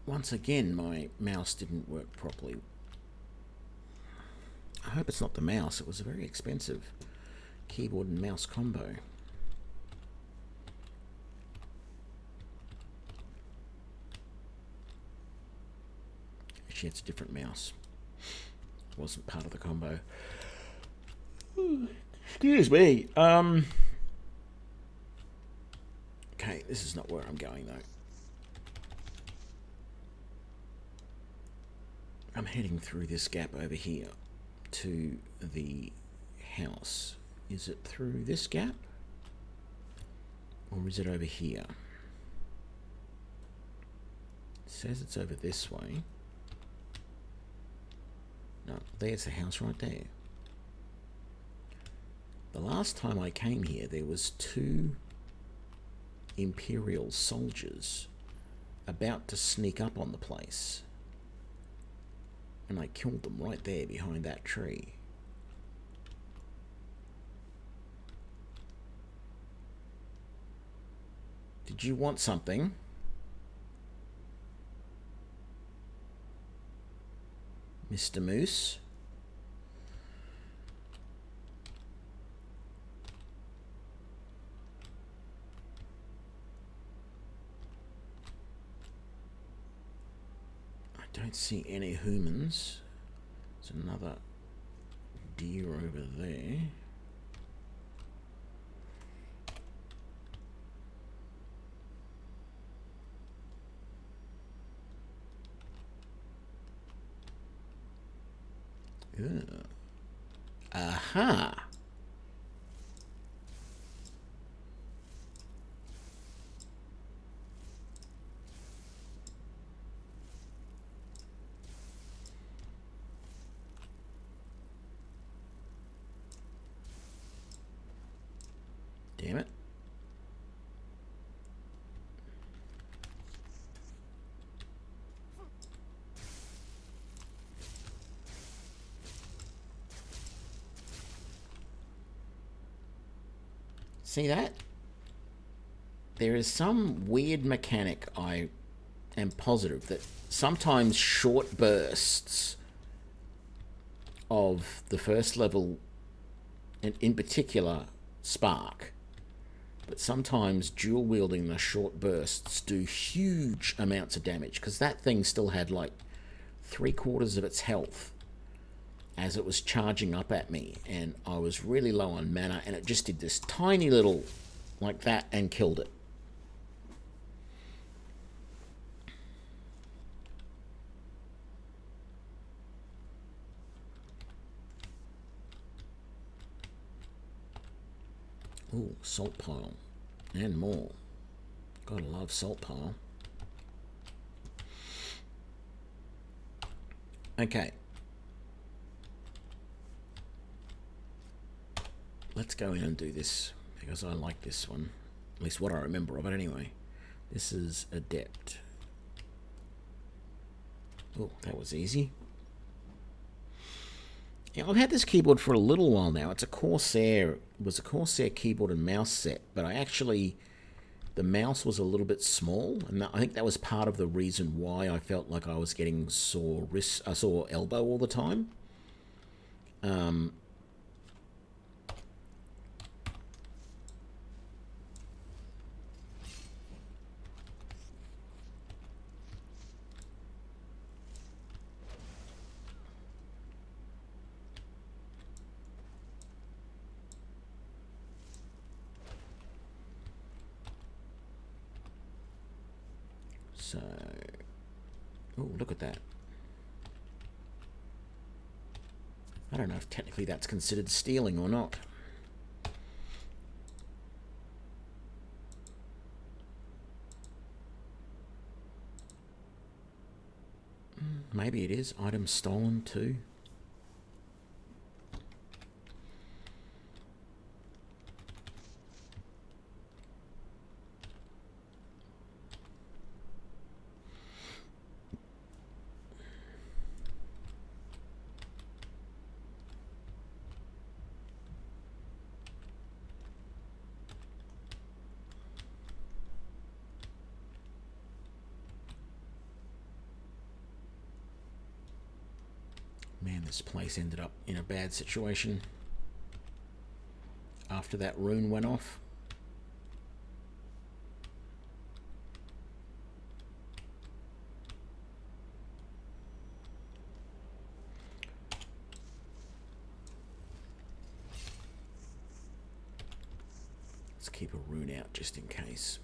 Once again, my mouse didn't work properly. I hope it's not the mouse. It was a very expensive keyboard and mouse combo. Actually, it's a different mouse. It wasn't part of the combo. Excuse me. Okay, this is not where I'm going, though. I'm heading through this gap over here to the house. Is it through this gap? Or is it over here? It says it's over this way. No, there's the house right there. The last time I came here, there was 2 Imperial soldiers about to sneak up on the place. And I killed them right there behind that tree. Did you want something? Mr. Moose? Don't see any humans. There's another deer over there. Ugh. Aha! Damn it. See that? There is some weird mechanic, I am positive, that sometimes short bursts of the first level, and in particular Spark, but sometimes dual wielding the short bursts do huge amounts of damage, because that thing still had like 3/4 of its health as it was charging up at me, and I was really low on mana, and it just did this tiny little like that and killed it. Ooh, salt pile. And more. Gotta love salt pile. Okay. Let's go in and do this, because I like this one. At least what I remember of it anyway. This is Adept. Oh, that was easy. Yeah, I've had this keyboard for a little while now. It's a Corsair. It was a Corsair keyboard and mouse set, but the mouse was a little bit small, and I think that was part of the reason why I felt like I was getting sore elbow all the time. So, oh, look at that. I don't know if technically that's considered stealing or not. Maybe it is. Item stolen too. Man, this place ended up in a bad situation after that rune went off. Let's keep a rune out just in case.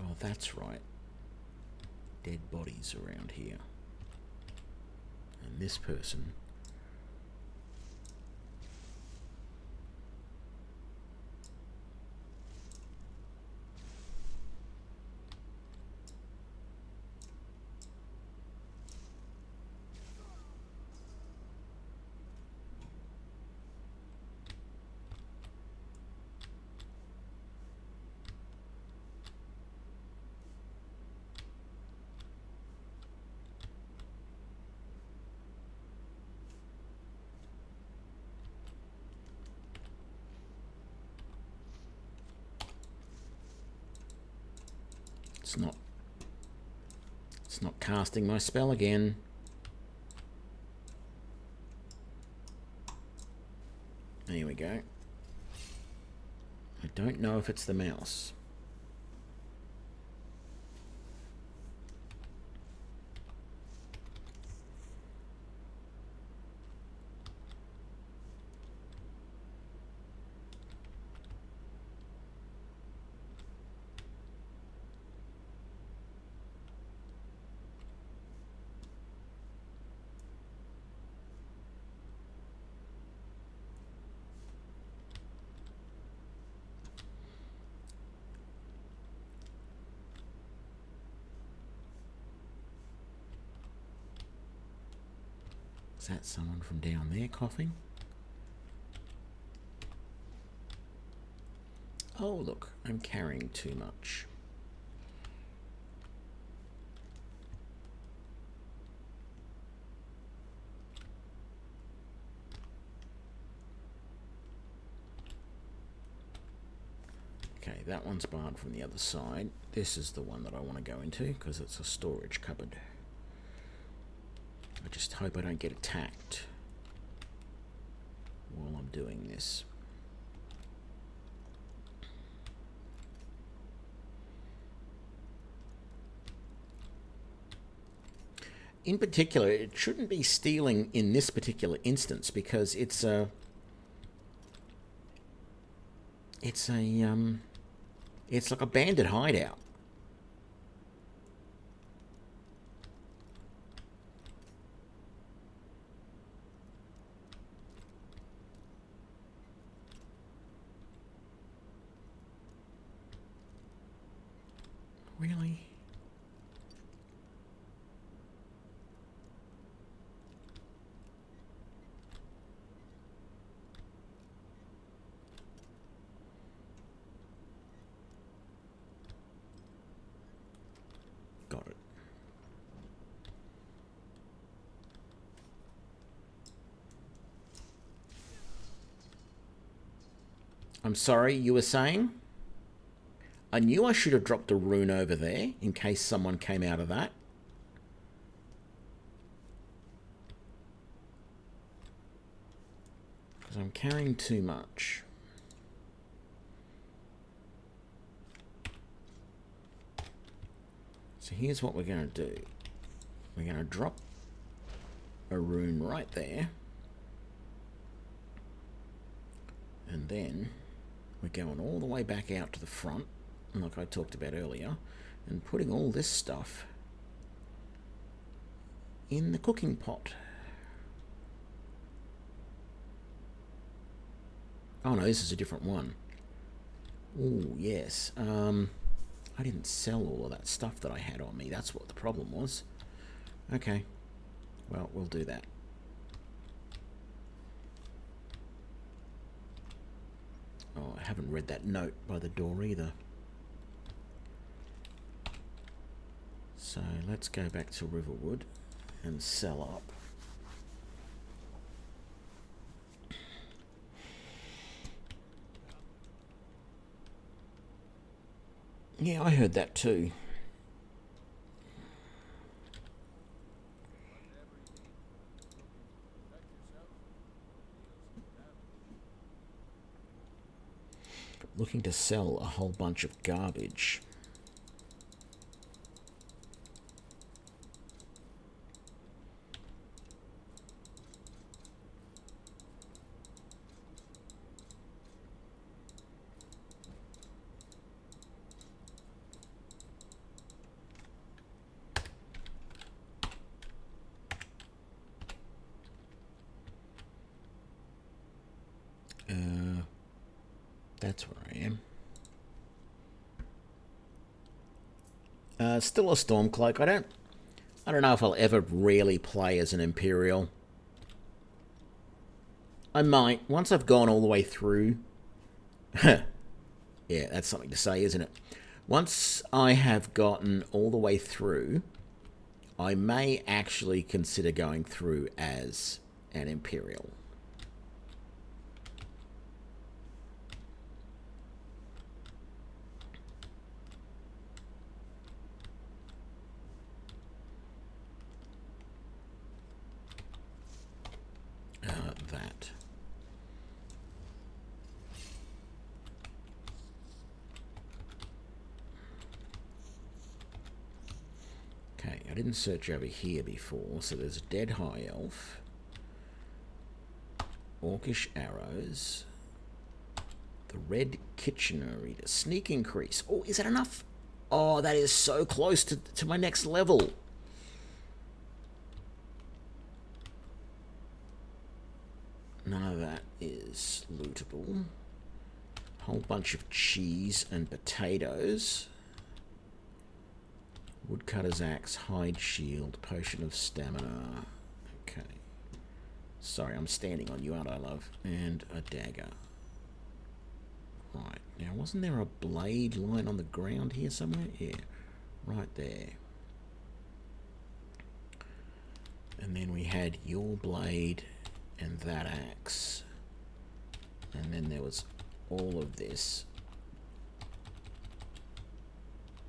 Oh, that's right. Dead bodies around here. And this person. It's not casting my spell again. There we go. I don't know if it's the mouse. Is that someone from down there coughing? Oh, look, I'm carrying too much. Okay, that one's barred from the other side. This is the one that I want to go into because it's a storage cupboard. I just hope I don't get attacked while I'm doing this. In particular, it shouldn't be stealing in this particular instance because it's a... It's a it's like a bandit hideout. Really? Got it. I'm sorry, you were saying? I knew I should have dropped a rune over there in case someone came out of that. Because I'm carrying too much. So here's what we're going to do. We're going to drop a rune right there. And then we're going all the way back out to the front, like I talked about earlier, and putting all this stuff in the cooking pot. Oh no, this is a different one. Oh yes. I didn't sell all of that stuff that I had on me. That's what the problem was. Okay. Well, we'll do that. Oh, I haven't read that note by the door either. So let's go back to Riverwood and sell up. Yeah, I heard that too. Looking to sell a whole bunch of garbage. That's where I am. Still a Stormcloak. I don't know if I'll ever really play as an Imperial. I might once I've gone all the way through. Yeah, that's something to say, isn't it? Once I have gotten all the way through, I may actually consider going through as an Imperial. That. Okay, I didn't search over here before, so there's a dead high elf, orcish arrows, the red Kitchener Eater, sneak increase. Oh, is that enough? Oh, that is so close to my next level. None of that is lootable. Whole bunch of cheese and potatoes. Woodcutter's axe, hide shield, potion of stamina. Okay. Sorry, I'm standing on you, aren't I, love? And a dagger. Right. Now, wasn't there a blade lying on the ground here somewhere? Yeah. Right there. And then we had your blade and that axe, and then there was all of this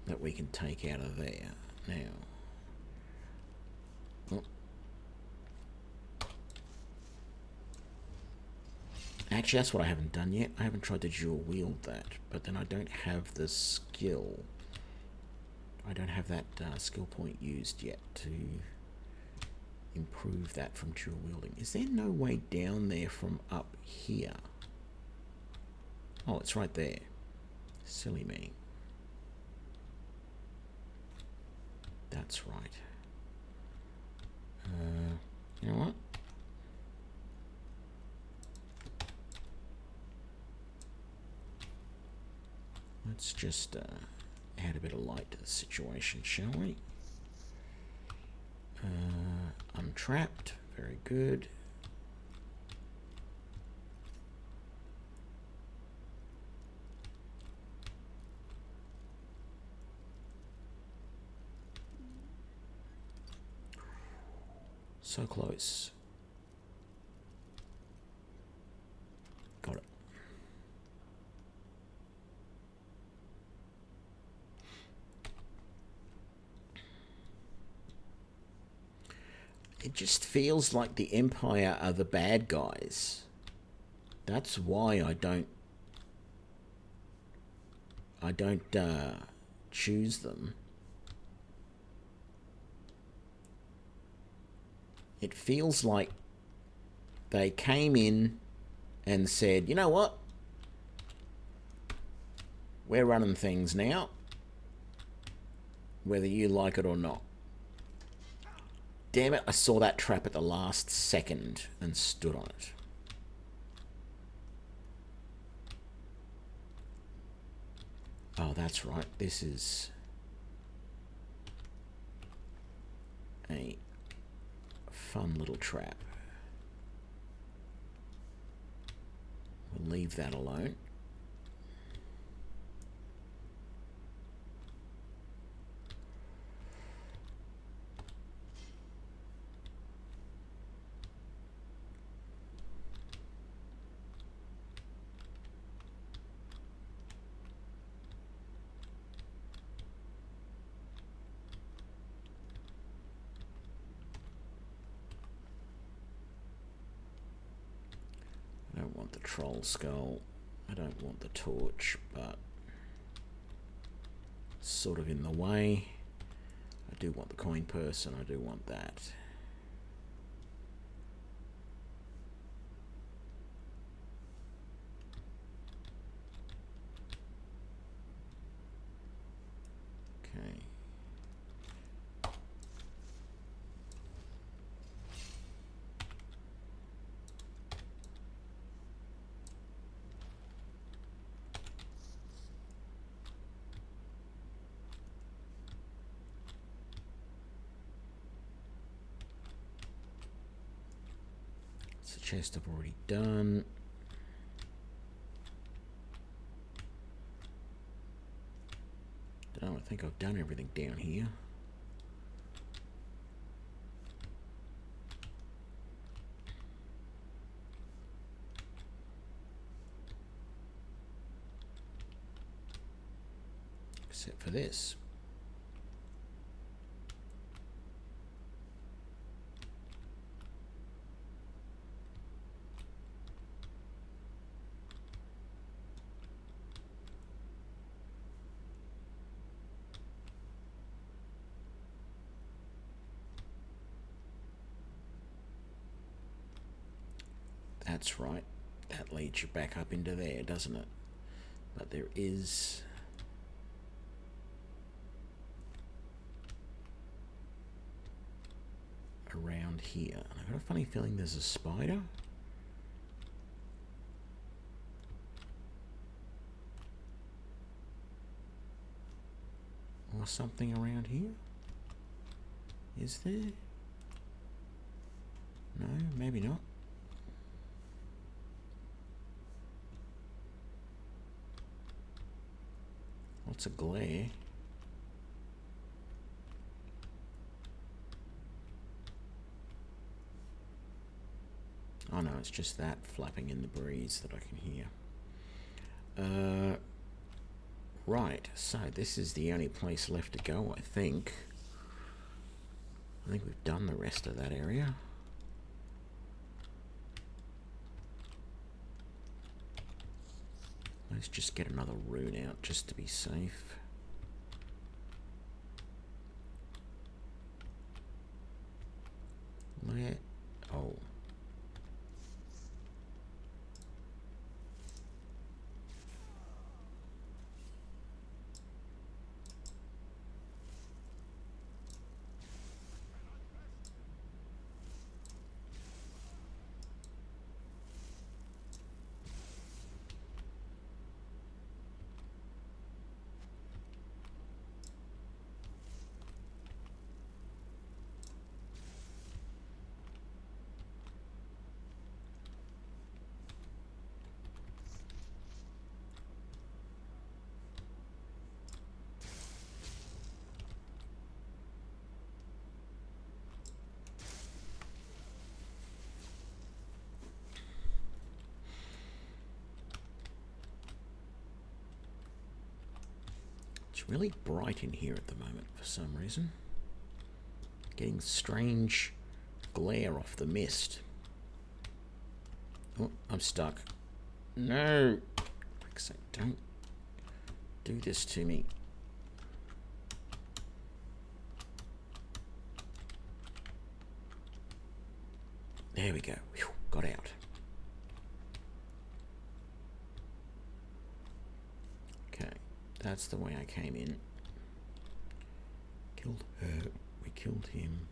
that we can take out of there. Now, oh. Actually, that's what I haven't done yet. I haven't tried to dual wield that, but then I don't have the skill. I don't have that skill point used yet to improve that from dual wielding. Is there no way down there from up here? Oh, it's right there. Silly me. That's right. You know what? Let's just add a bit of light to the situation, shall we? Untrapped. Very good. So close. Got it. It just feels like the Empire are the bad guys. That's why I don't choose them. It feels like they came in and said, you know what? We're running things now, whether you like it or not. Damn it, I saw that trap at the last second and stood on it. Oh, that's right. This is a fun little trap. We'll leave that alone. I don't want the troll skull. I don't want the torch, but sort of in the way. I do want the coin purse, and I do want that. Okay. It's a chest I've already done. I think I've done everything down here. Except for this. That's right. That leads you back up into there, doesn't it? But there is around here. And I've got a funny feeling there's a spider. Or something around here. Is there? No, maybe not. Lots of glare. Oh no, it's just that flapping in the breeze that I can hear. Right, so this is the only place left to go, I think. I think we've done the rest of that area. Let's just get another rune out just to be safe. Where? Oh. It's really bright in here at the moment for some reason. Getting strange glare off the mist. Oh, I'm stuck. No! For fuck's sake, don't do this to me. There we go. Whew, got out. Okay, that's the way I came in. Killed her. We killed him.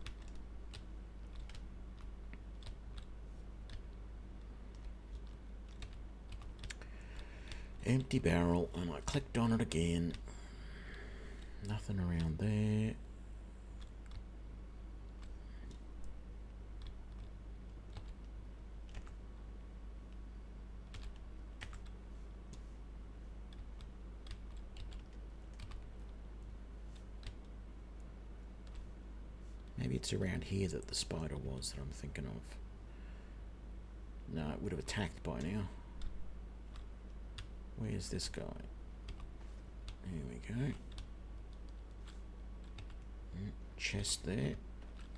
Empty barrel, and I clicked on it again. Nothing around there. Maybe it's around here that the spider was that I'm thinking of. No, it would have attacked by now. Where's this guy? Here we go. Chest there.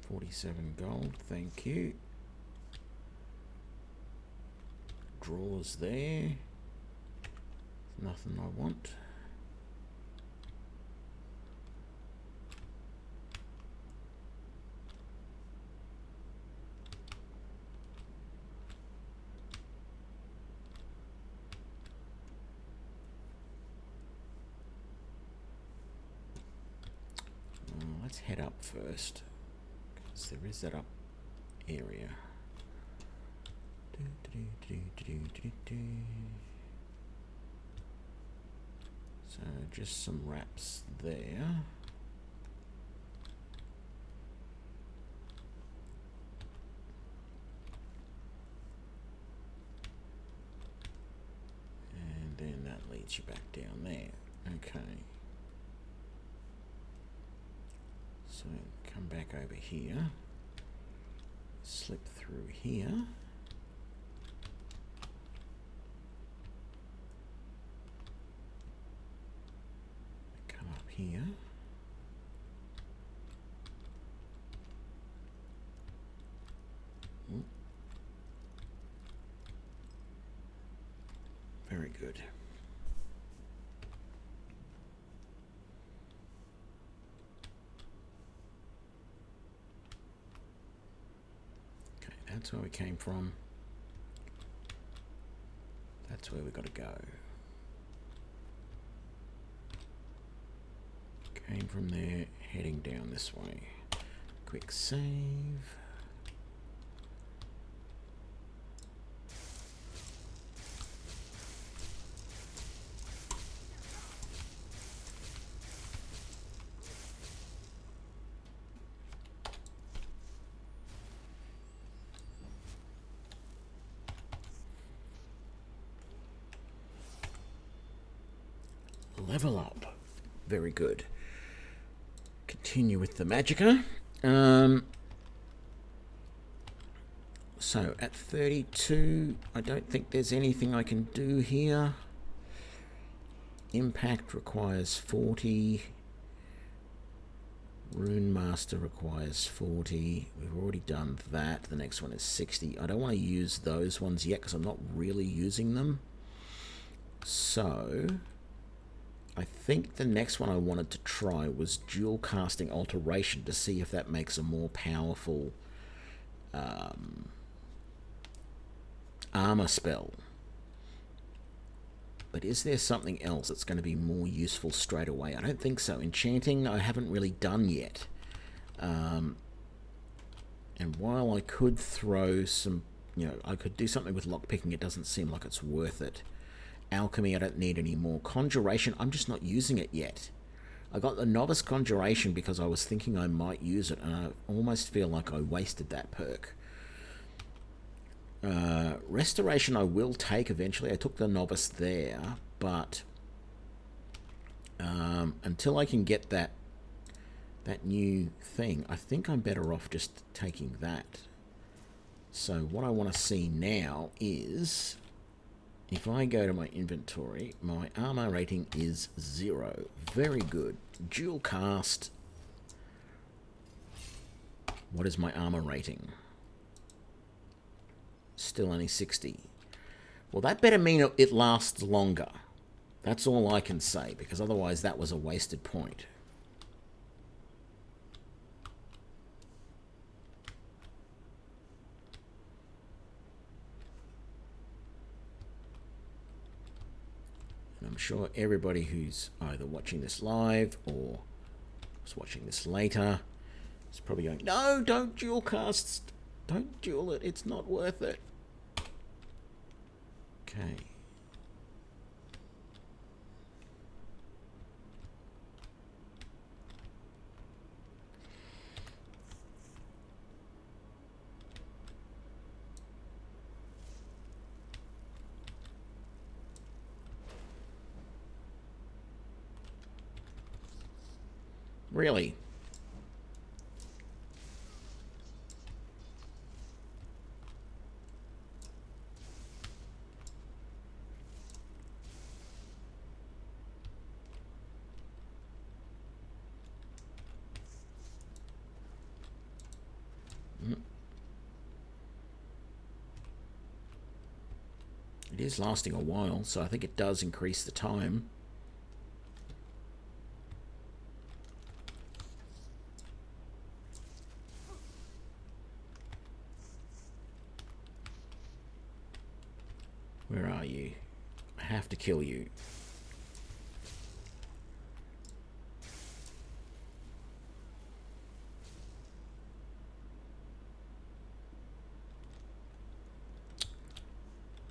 47 gold, thank you. Drawers there. Nothing I want. Let's head up first, because there is that up area. So just some wraps there. And then that leads you back down there. Okay. So come back over here, slip through here, come up here, very good. That's where we came from. That's where we got to go. Came from there, heading down this way. Quick save. Level up. Very good. Continue with the magicka. So at 32, I don't think there's anything I can do here. Impact requires 40. Rune Master requires 40. We've already done that. The next one is 60. I don't want to use those ones yet because I'm not really using them. So I think the next one I wanted to try was dual casting alteration to see if that makes a more powerful armor spell. But is there something else that's going to be more useful straight away? I don't think so. Enchanting I haven't really done yet. And while I could throw some, I could do something with lockpicking, it doesn't seem like it's worth it. Alchemy, I don't need any more. Conjuration, I'm just not using it yet. I got the Novice Conjuration because I was thinking I might use it, and I almost feel like I wasted that perk. Restoration I will take eventually. I took the Novice there, but until I can get that new thing, I think I'm better off just taking that. So what I want to see now is if I go to my inventory, my armor rating is 0. Very good. Dual cast. What is my armor rating? Still only 60. Well, that better mean it lasts longer. That's all I can say, because otherwise that was a wasted point. And I'm sure everybody who's either watching this live or is watching this later is probably going, no, don't dual cast. Don't dual it. It's not worth it. Okay. Really? It is lasting a while, so I think it does increase the time. Where are you? I have to kill you.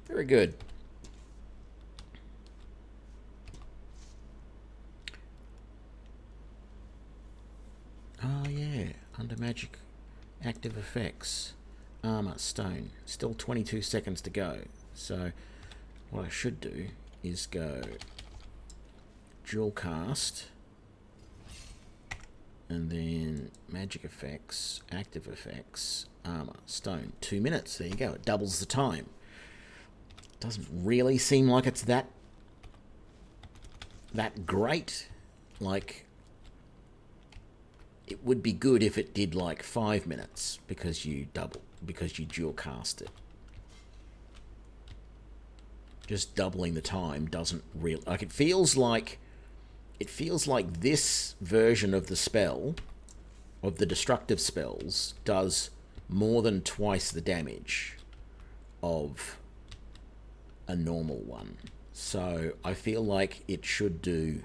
Very good. Oh yeah, under magic active effects. Armor, stone. Still 22 seconds to go. So what I should do is go dual cast and then magic effects, active effects, armor, stone. 2 minutes. There you go. It doubles the time. Doesn't really seem like it's that great. Like, it would be good if it did like 5 minutes because you dual cast it. Just doubling the time doesn't really, like, it feels like this version of the spell, of the destructive spells, does more than twice the damage of a normal one. So I feel like it should do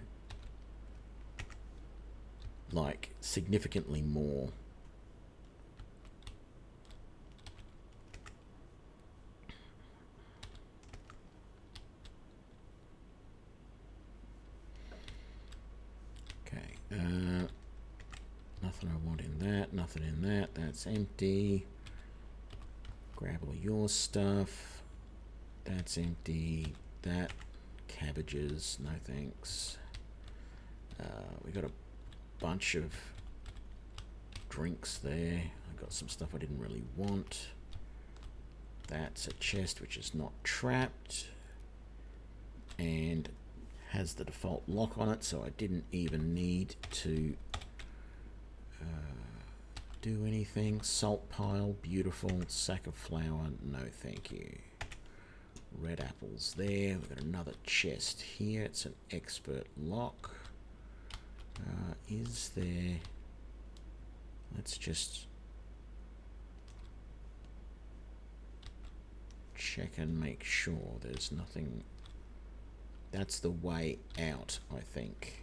like significantly more. Okay, nothing I want in that, nothing in that, that's empty. Grab all your stuff. That's empty. That, cabbages, no thanks. We got a bunch of drinks there. I got some stuff I didn't really want. That's a chest which is not trapped and has the default lock on it, so I didn't even need to do anything. Salt pile, beautiful. Sack of flour, no thank you. Red apples there. We've got another chest here. It's an expert lock. Is there... Let's just check and make sure there's nothing. That's the way out, I think.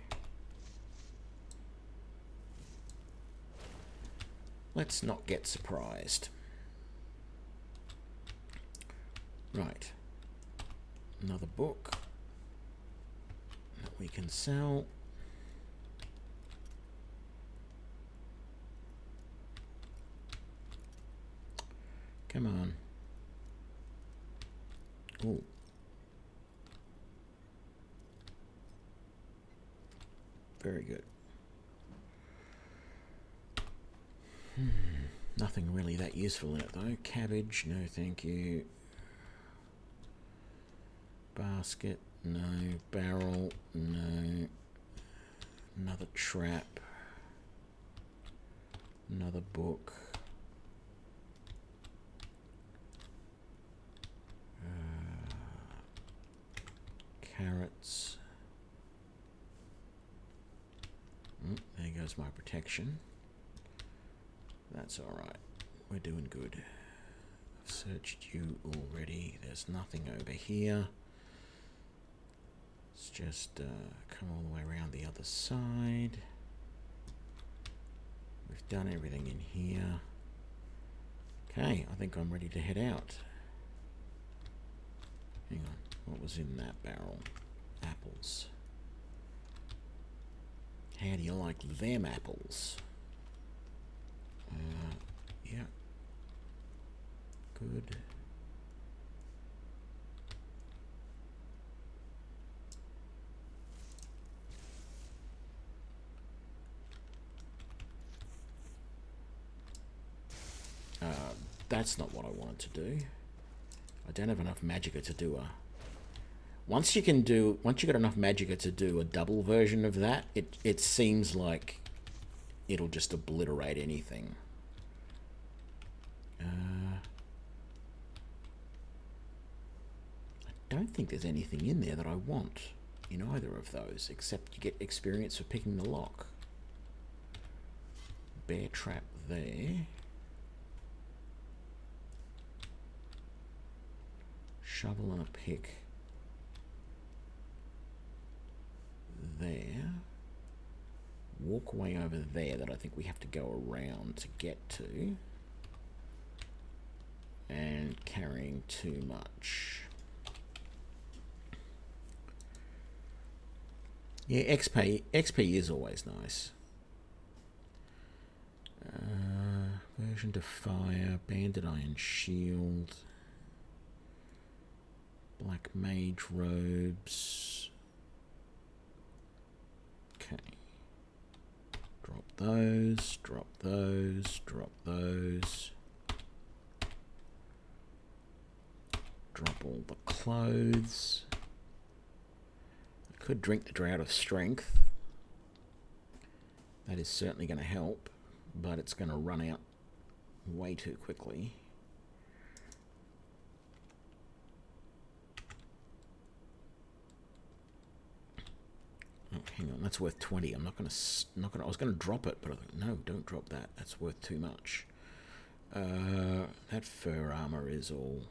Let's not get surprised. Right. Another book that we can sell. Come on. Ooh. Very good. Nothing really that useful in it though. Cabbage, no thank you. Basket, no. Barrel, no. Another trap. Another book. Carrots. There goes my protection. That's alright. We're doing good. I've searched you already. There's nothing over here. Let's just come all the way around the other side. We've done everything in here. Okay, I think I'm ready to head out. Hang on. What was in that barrel? Apples. How do you like them apples? Yeah. Good. That's not what I wanted to do. I don't have enough magicka to do a... Once you got enough magicka to do a double version of that, it seems like it'll just obliterate anything. I don't think there's anything in there that I want in either of those, except you get experience for picking the lock. Bear trap there. Shovel and a pick there. Walkway over there that I think we have to go around to get to. And carrying too much. Yeah, XP is always nice. Version to fire, banded iron shield. Black mage robes. Okay. Drop those, drop those, drop those. Drop all the clothes. I could drink the Drought of Strength. That is certainly going to help, but it's going to run out way too quickly. Oh, hang on, that's worth 20. I'm not gonna. I was gonna drop it, but I thought, no, don't drop that. That's worth too much. That fur armor is all.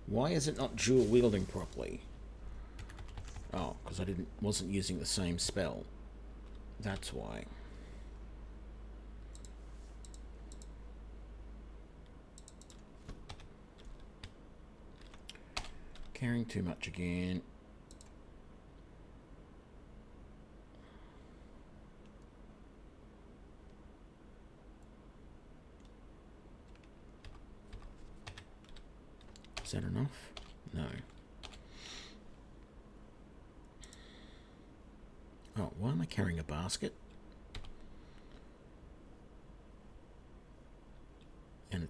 Why is it not dual wielding properly? Oh, because I wasn't using the same spell. That's why. Carrying too much again. Is that enough? No. Oh, why am I carrying a basket? And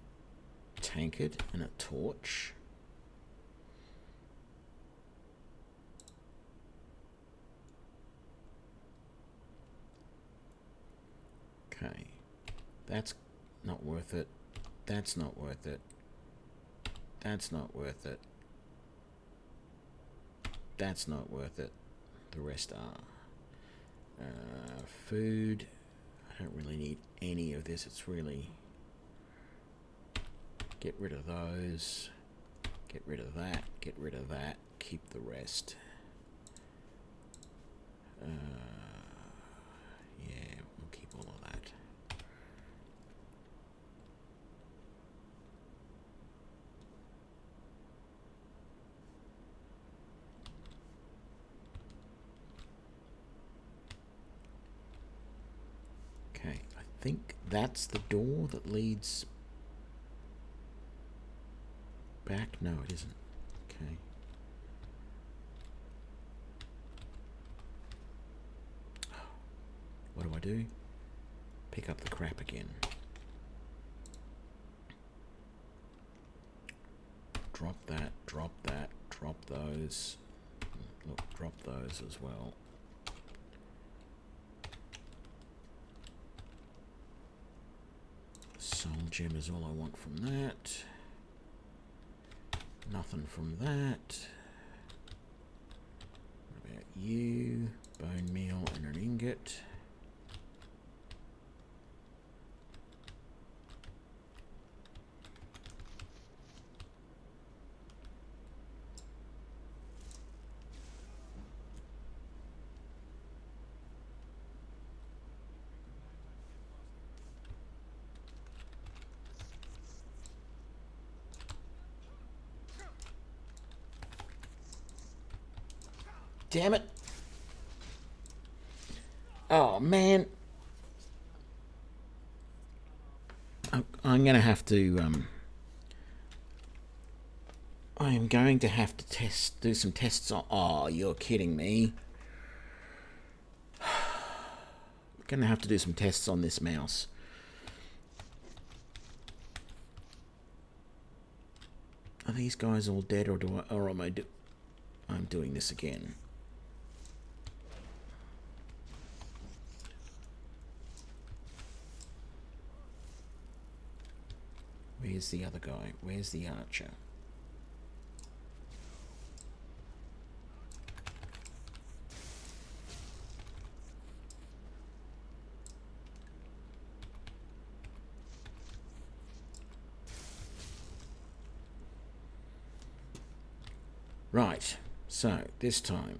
a tankard and a torch. Okay. That's not worth it. That's not worth it. That's not worth it. That's not worth it. The rest are. Food. I don't really need any of this. It's really... Get rid of those. Get rid of that. Get rid of that. Keep the rest. Yeah, we'll keep all of that. Okay, I think that's the door that leads back. No, it isn't. Okay. What do I do? Pick up the crap again. Drop that, drop that, drop those. Look, drop those as well. Soul gem is all I want from that. Nothing from that. What about you? Bone meal and an ingot. Damn it. Oh, man. I'm going to have to... I am going to have to do some tests on... Oh, you're kidding me. I'm going to have to do some tests on this mouse. Are these guys all dead, or am I I'm doing this again? Where's the other guy? Where's the archer? Right, so this time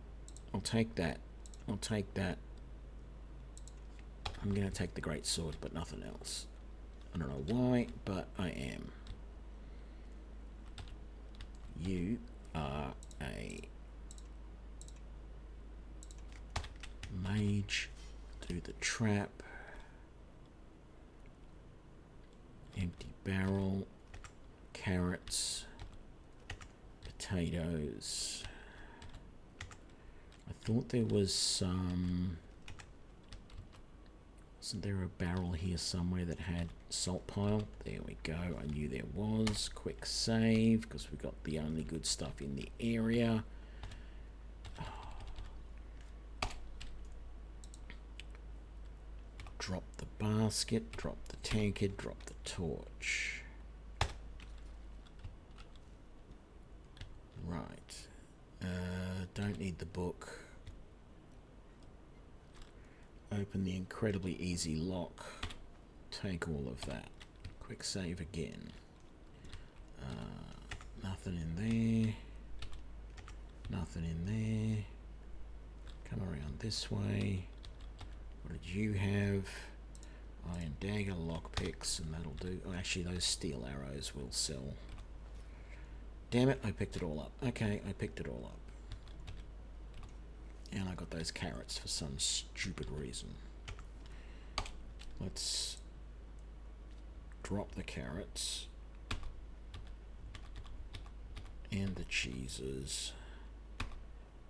I'll take that. I'll take that. I'm going to take the great sword, but nothing else. I don't know why, but I am. You are a mage. Do the trap. Empty barrel. Carrots. Potatoes. I thought there was some... Wasn't there a barrel here somewhere that had salt pile? There we go. I knew there was. Quick save, because we got the only good stuff in the area. Drop the basket, drop the tankard, drop the torch. Right. Don't need the book. Open the incredibly easy lock. Take all of that. Quick save again. Nothing in there. Nothing in there. Come around this way. What did you have? Iron dagger, lockpicks, and that'll do. Oh, actually, those steel arrows will sell. Damn it, I picked it all up. Okay, I picked it all up. And I got those carrots for some stupid reason. Let's drop the carrots. And the cheeses.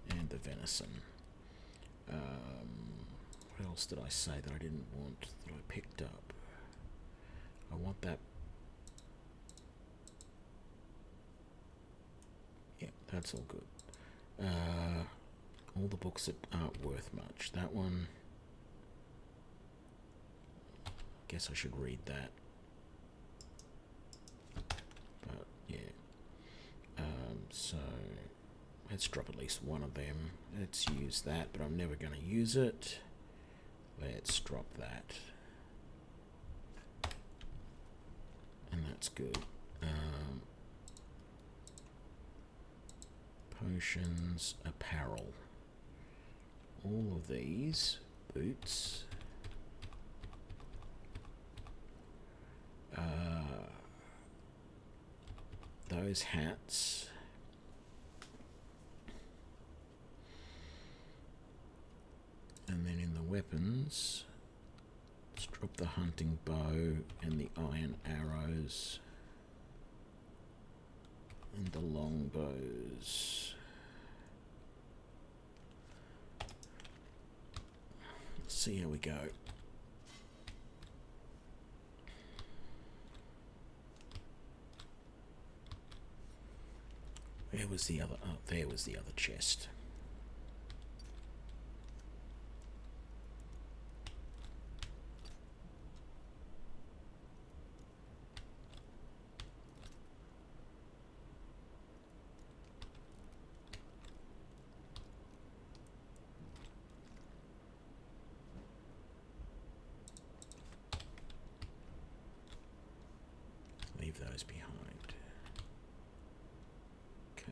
And the venison. What else did I say that I didn't want, that I picked up? I want that. Yeah, that's all good. All the books that aren't worth much. That one, I guess I should read that. But yeah. So let's drop at least one of them. Let's use that, but I'm never going to use it. Let's drop that. And that's good. Potions, apparel. All of these. Boots. Those hats. And then in the weapons, let's drop the hunting bow and the iron arrows and the longbows. Let's see how we go. Where was the other? Oh, there was the other chest. Leave those behind. Okay.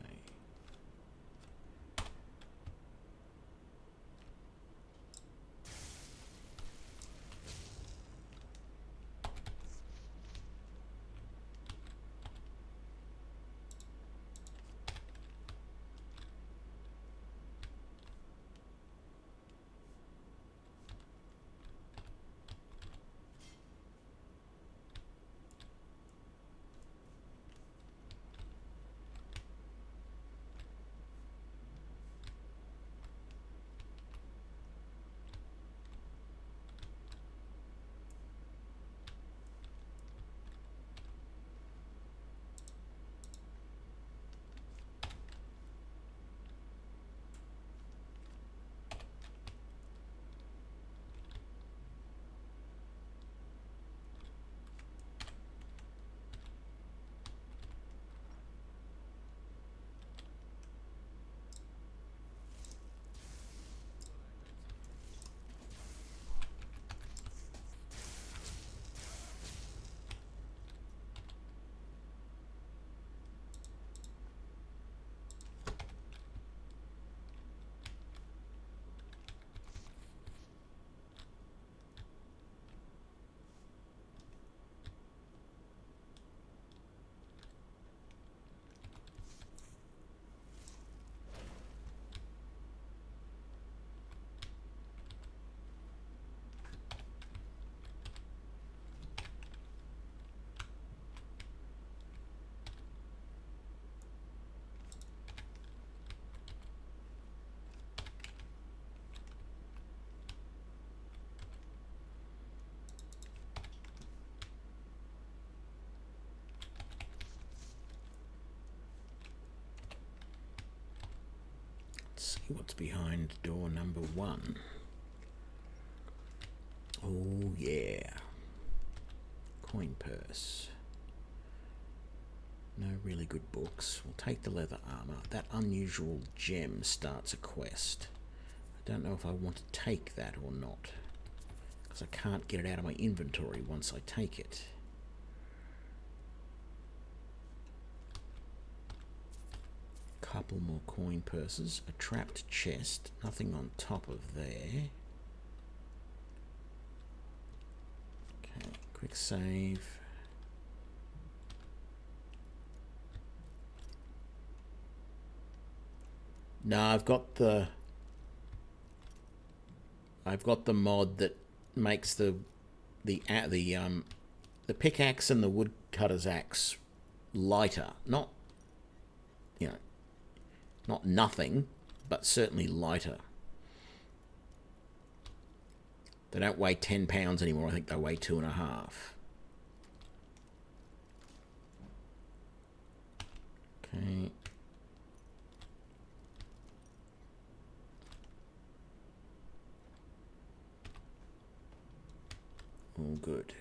Let's see what's behind door number 1. Oh yeah. Coin purse. No really good books. We'll take the leather armor. That unusual gem starts a quest. I don't know if I want to take that or not, because I can't get it out of my inventory once I take it. Couple more coin purses, a trapped chest, nothing on top of there. Okay, quick save. No, I've got the mod that makes the pickaxe and the woodcutter's axe lighter, not, you know, not nothing, but certainly lighter. They don't weigh 10 pounds anymore. I think they weigh 2.5. Okay. All good.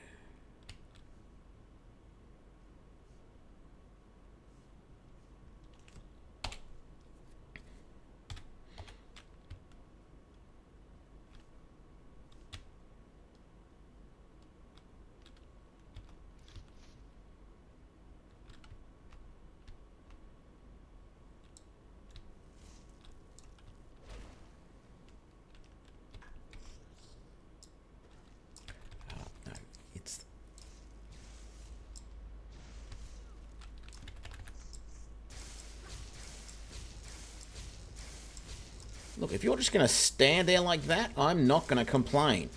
No, it's... Look, if you're just going to stand there like that, I'm not going to complain.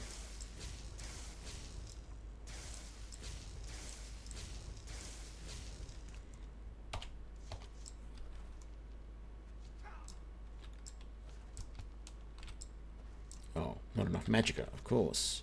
Oh, not enough magicka, of course.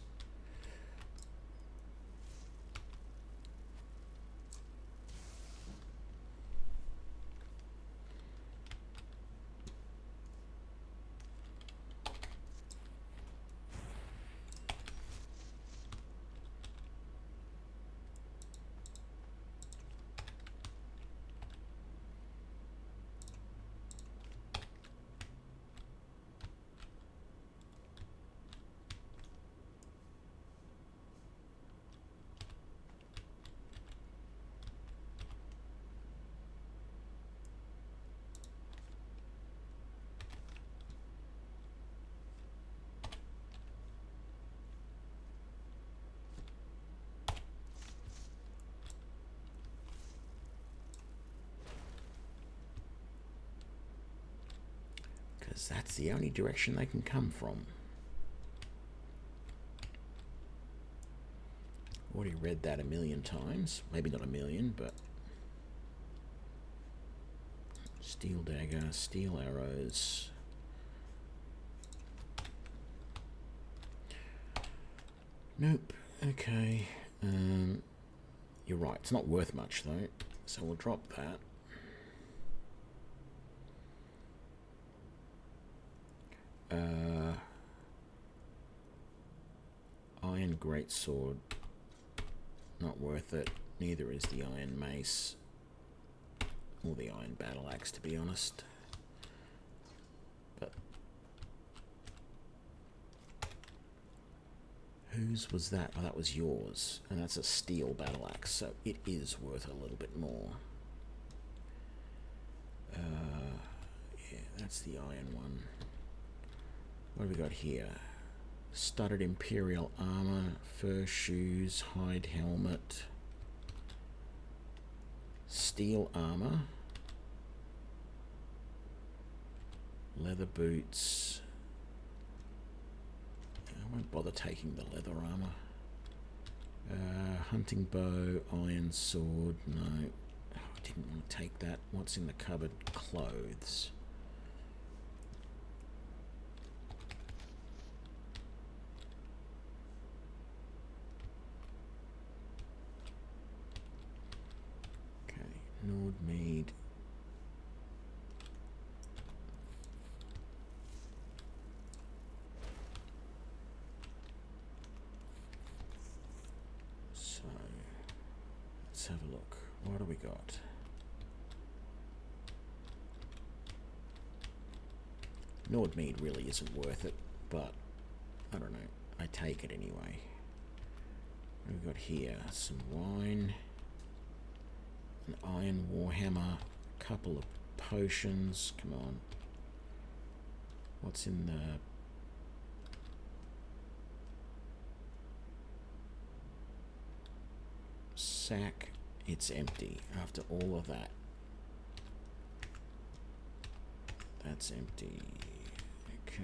Because that's the only direction they can come from. Already read that a million times. Maybe not a million, but... Steel dagger, steel arrows. Nope. Okay. You're right. It's not worth much, though. So we'll drop that. Iron greatsword. Not worth it. Neither is the iron mace. Or the iron battle axe, to be honest. But whose was that? Oh, that was yours. And that's a steel battle axe, so it is worth a little bit more. Yeah, that's the iron one. What have we got here? Studded imperial armor, fur shoes, hide helmet, steel armor, leather boots. I won't bother taking the leather armor. Hunting bow, iron sword. No, I didn't want to take that. What's in the cupboard? Clothes. Nord Mead. So, let's have a look. What do we got? Nord Mead really isn't worth it, but I don't know. I take it anyway. What have we got here? Some wine. An iron warhammer, a couple of potions. Come on. What's in the... sack? It's empty after all of that. That's empty. Okay.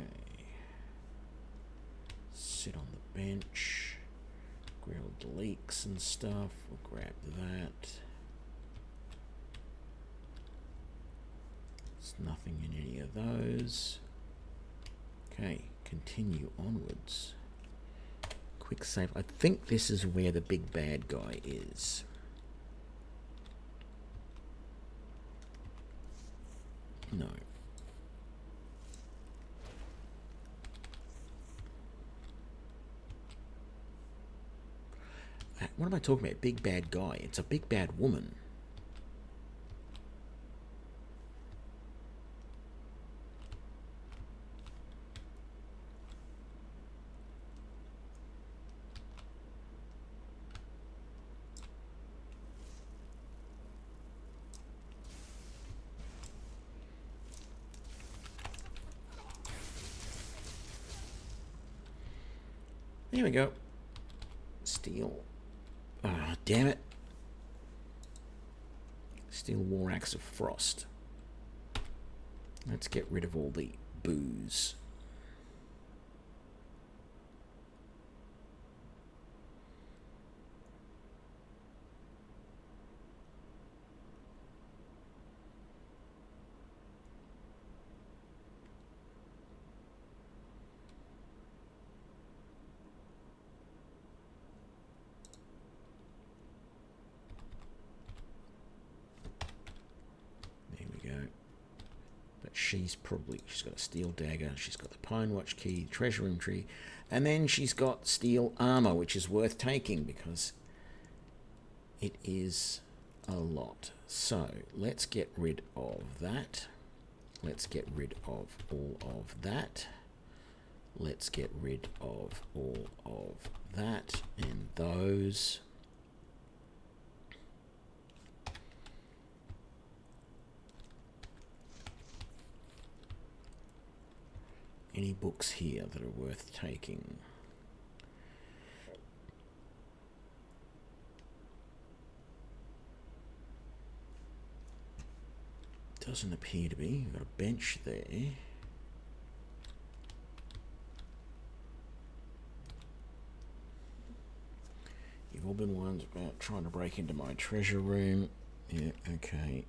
Sit on the bench. Grilled leeks and stuff. We'll grab that. Nothing in any of those. Okay, continue onwards. quick save. I think this is where the big bad guy is. No. What am I talking about? Big bad guy. It's a big bad woman. There we go. Steel. Ah, damn it. Steel War Axe of Frost. Let's get rid of all the booze. She's got a steel dagger, she's got the Pine Watch key, treasure room tree, and then she's got steel armor, which is worth taking because it is a lot. So let's get rid of that. Let's get rid of all of that. Let's get rid of all of that and those. Any books here that are worth taking? Doesn't appear to be. You've got a bench there. You've all been ones about trying to break into my treasure room. Yeah, okay.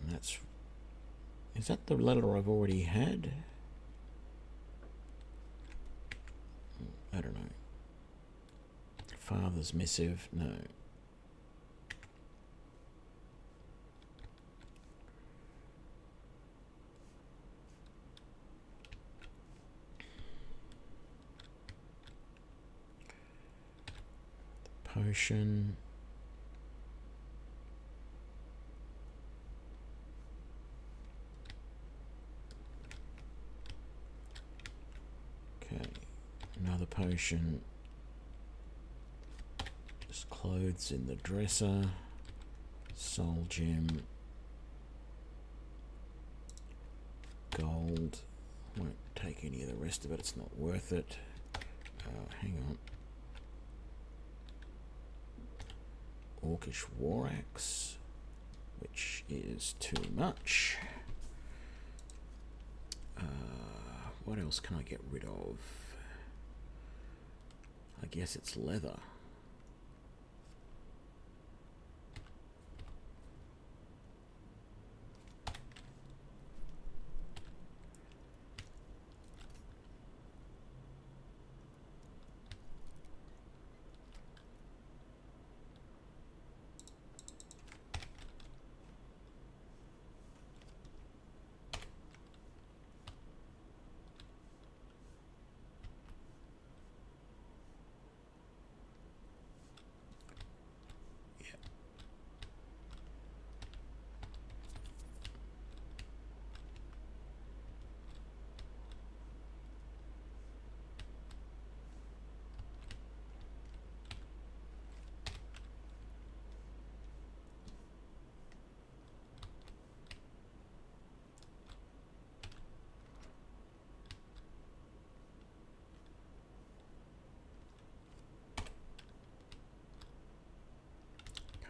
And that's... Is that the letter I've already had? I don't know. Father's missive? No. Potion. Okay. Another potion. Just clothes in the dresser. Soul gem. Gold. Won't take any of the rest of it. It's not worth it. Hang on. Orcish War Axe, which is too much. What else can I get rid of? I guess it's leather.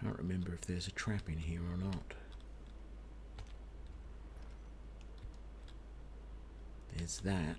Can't remember if there's a trap in here or not. There's that.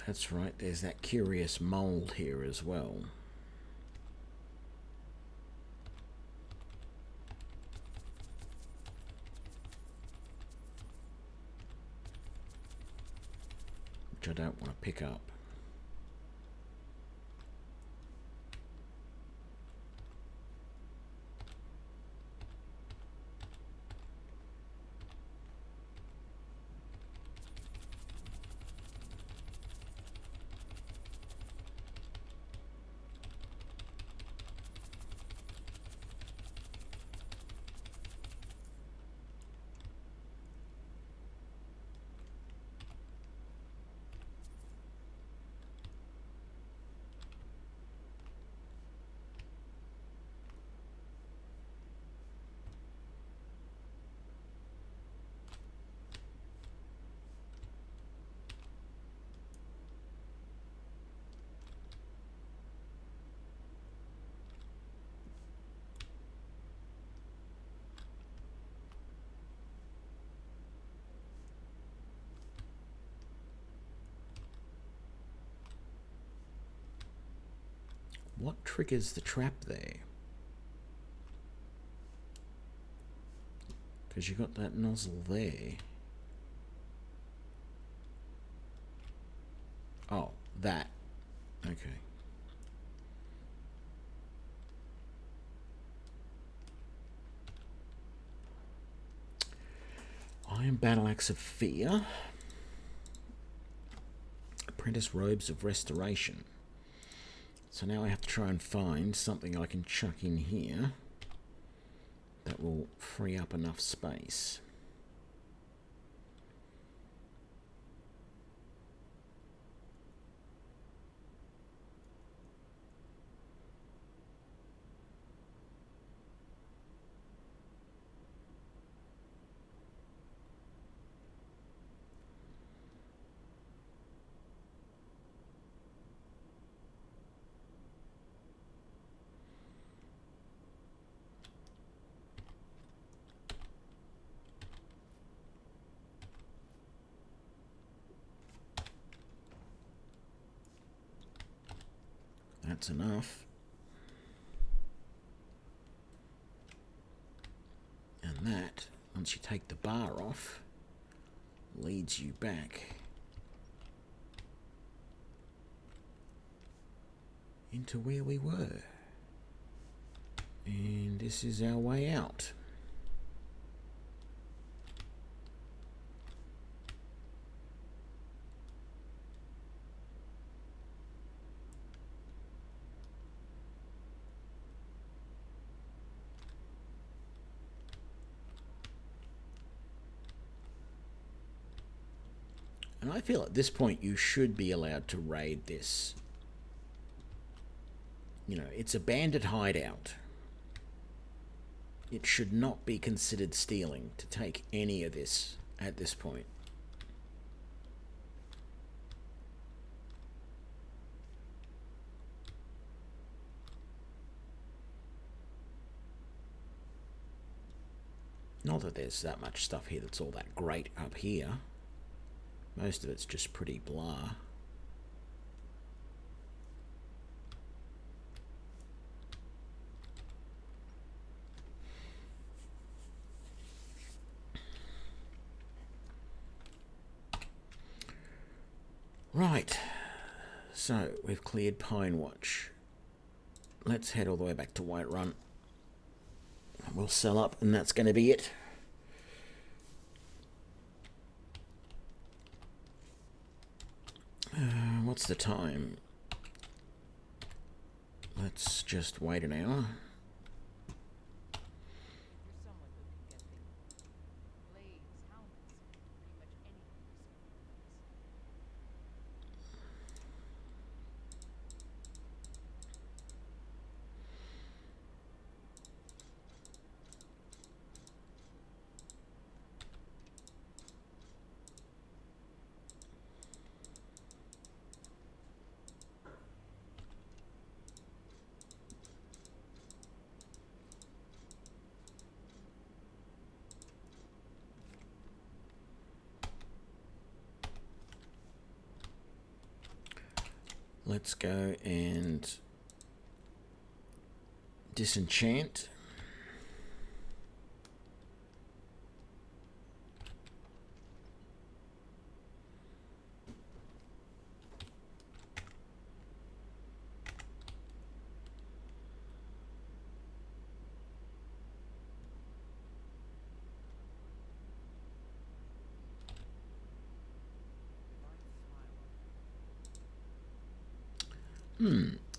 That's right, there's that curious mold here as well. Which I don't want to pick up. What triggers the trap there? Because you got that nozzle there. Oh, that. Okay. Iron Battle Axe of Fear. Apprentice Robes of Restoration. So now I have to try and find something I can chuck in here that will free up enough space. That's enough. And that, once you take the bar off, leads you back into where we were. And this is our way out. And I feel at this point you should be allowed to raid this. You know, it's a bandit hideout. It should not be considered stealing to take any of this at this point. Not that there's that much stuff here that's all that great up here. Most of it's just pretty blah. Right, so we've cleared Pine Watch. Let's head all the way back to Whiterun. We'll sell up and that's going to be it. What's the time? Let's just wait an hour. You're someone who can get things. Blades, helmets, pretty much anything for Let's go and disenchant.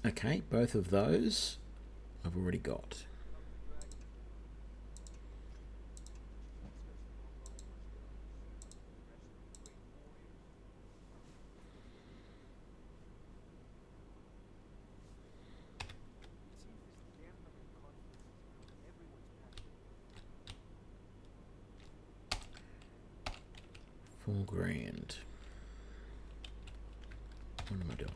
Okay, both of those I've already got. $4,000. What am I doing?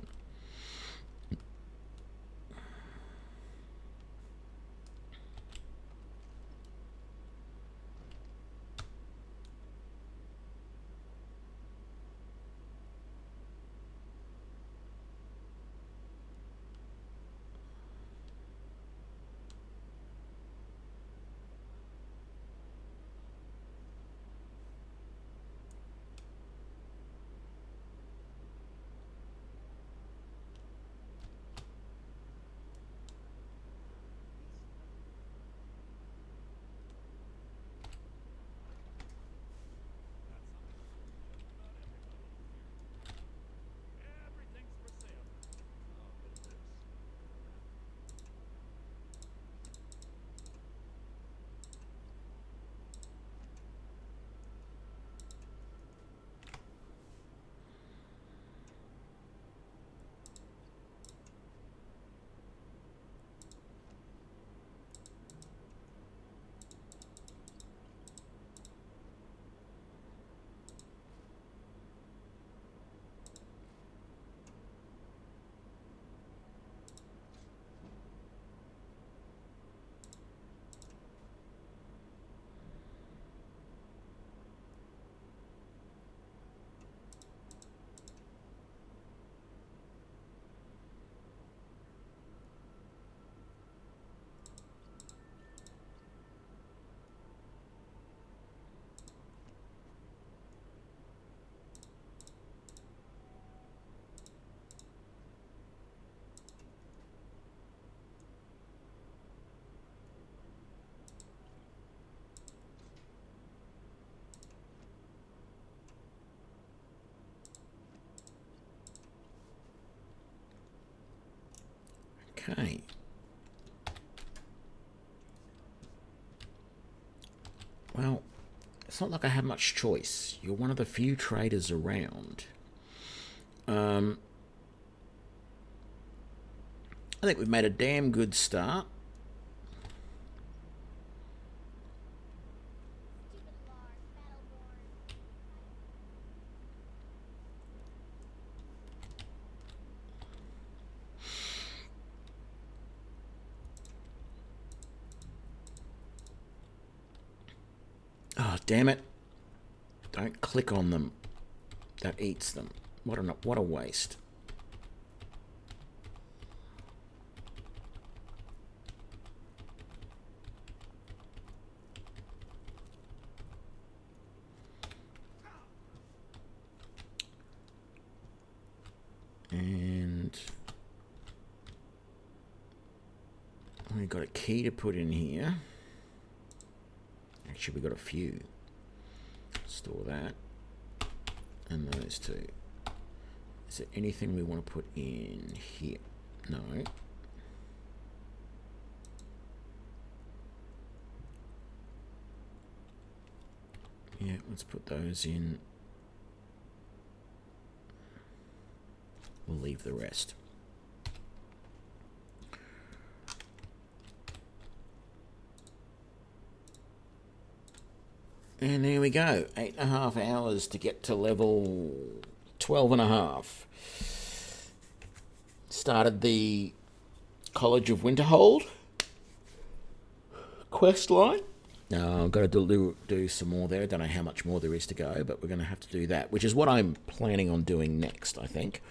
Everything's for sale. Oh, but it is. Okay. Well, it's not like I have much choice. You're one of the few traders around. I think we've made a damn good start. Oh, damn it. Don't click on them. That eats them. What a waste. And we've got a key to put in here. Actually, we've got a few. Store that. And those two. Is there anything we want to put in here? No. Yeah, let's put those in. We'll leave the rest. And there we go. 8.5 hours to get to level 12.5. Started the College of Winterhold quest line. I've got to do some more there. I don't know how much more there is to go, but we're going to have to do that, which is what I'm planning on doing next, I think.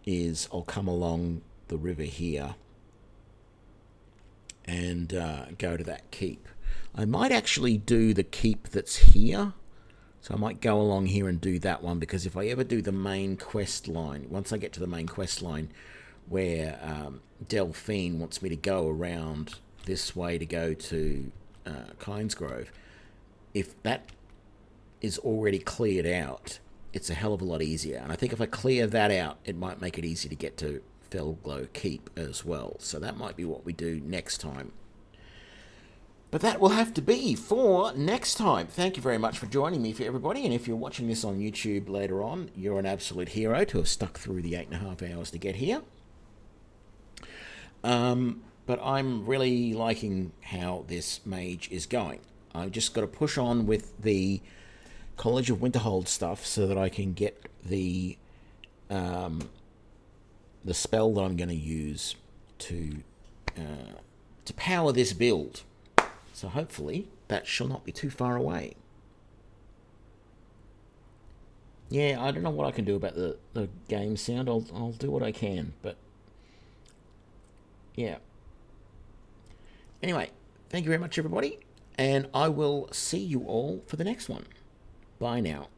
is I'll come along the river here and go to that keep. I might actually do the keep that's here. So I might go along here and do that one, because if I ever do the main quest line, once I get to the main quest line where Delphine wants me to go around this way to go to Kynesgrove, if that is already cleared out, it's a hell of a lot easier. And I think if I clear that out, it might make it easy to get to Felglow Keep as well. So that might be what we do next time. But that will have to be for next time. Thank you very much for joining me, for everybody. And if you're watching this on YouTube later on, you're an absolute hero to have stuck through the 8.5 hours to get here. But I'm really liking how this mage is going. I've just got to push on with the College of Winterhold stuff so that I can get the spell that I'm going to use to power this build. So hopefully that shall not be too far away. Yeah, I don't know what I can do about the game sound. I'll do what I can, but yeah. Anyway, thank you very much, everybody, and I will see you all for the next one. Bye now.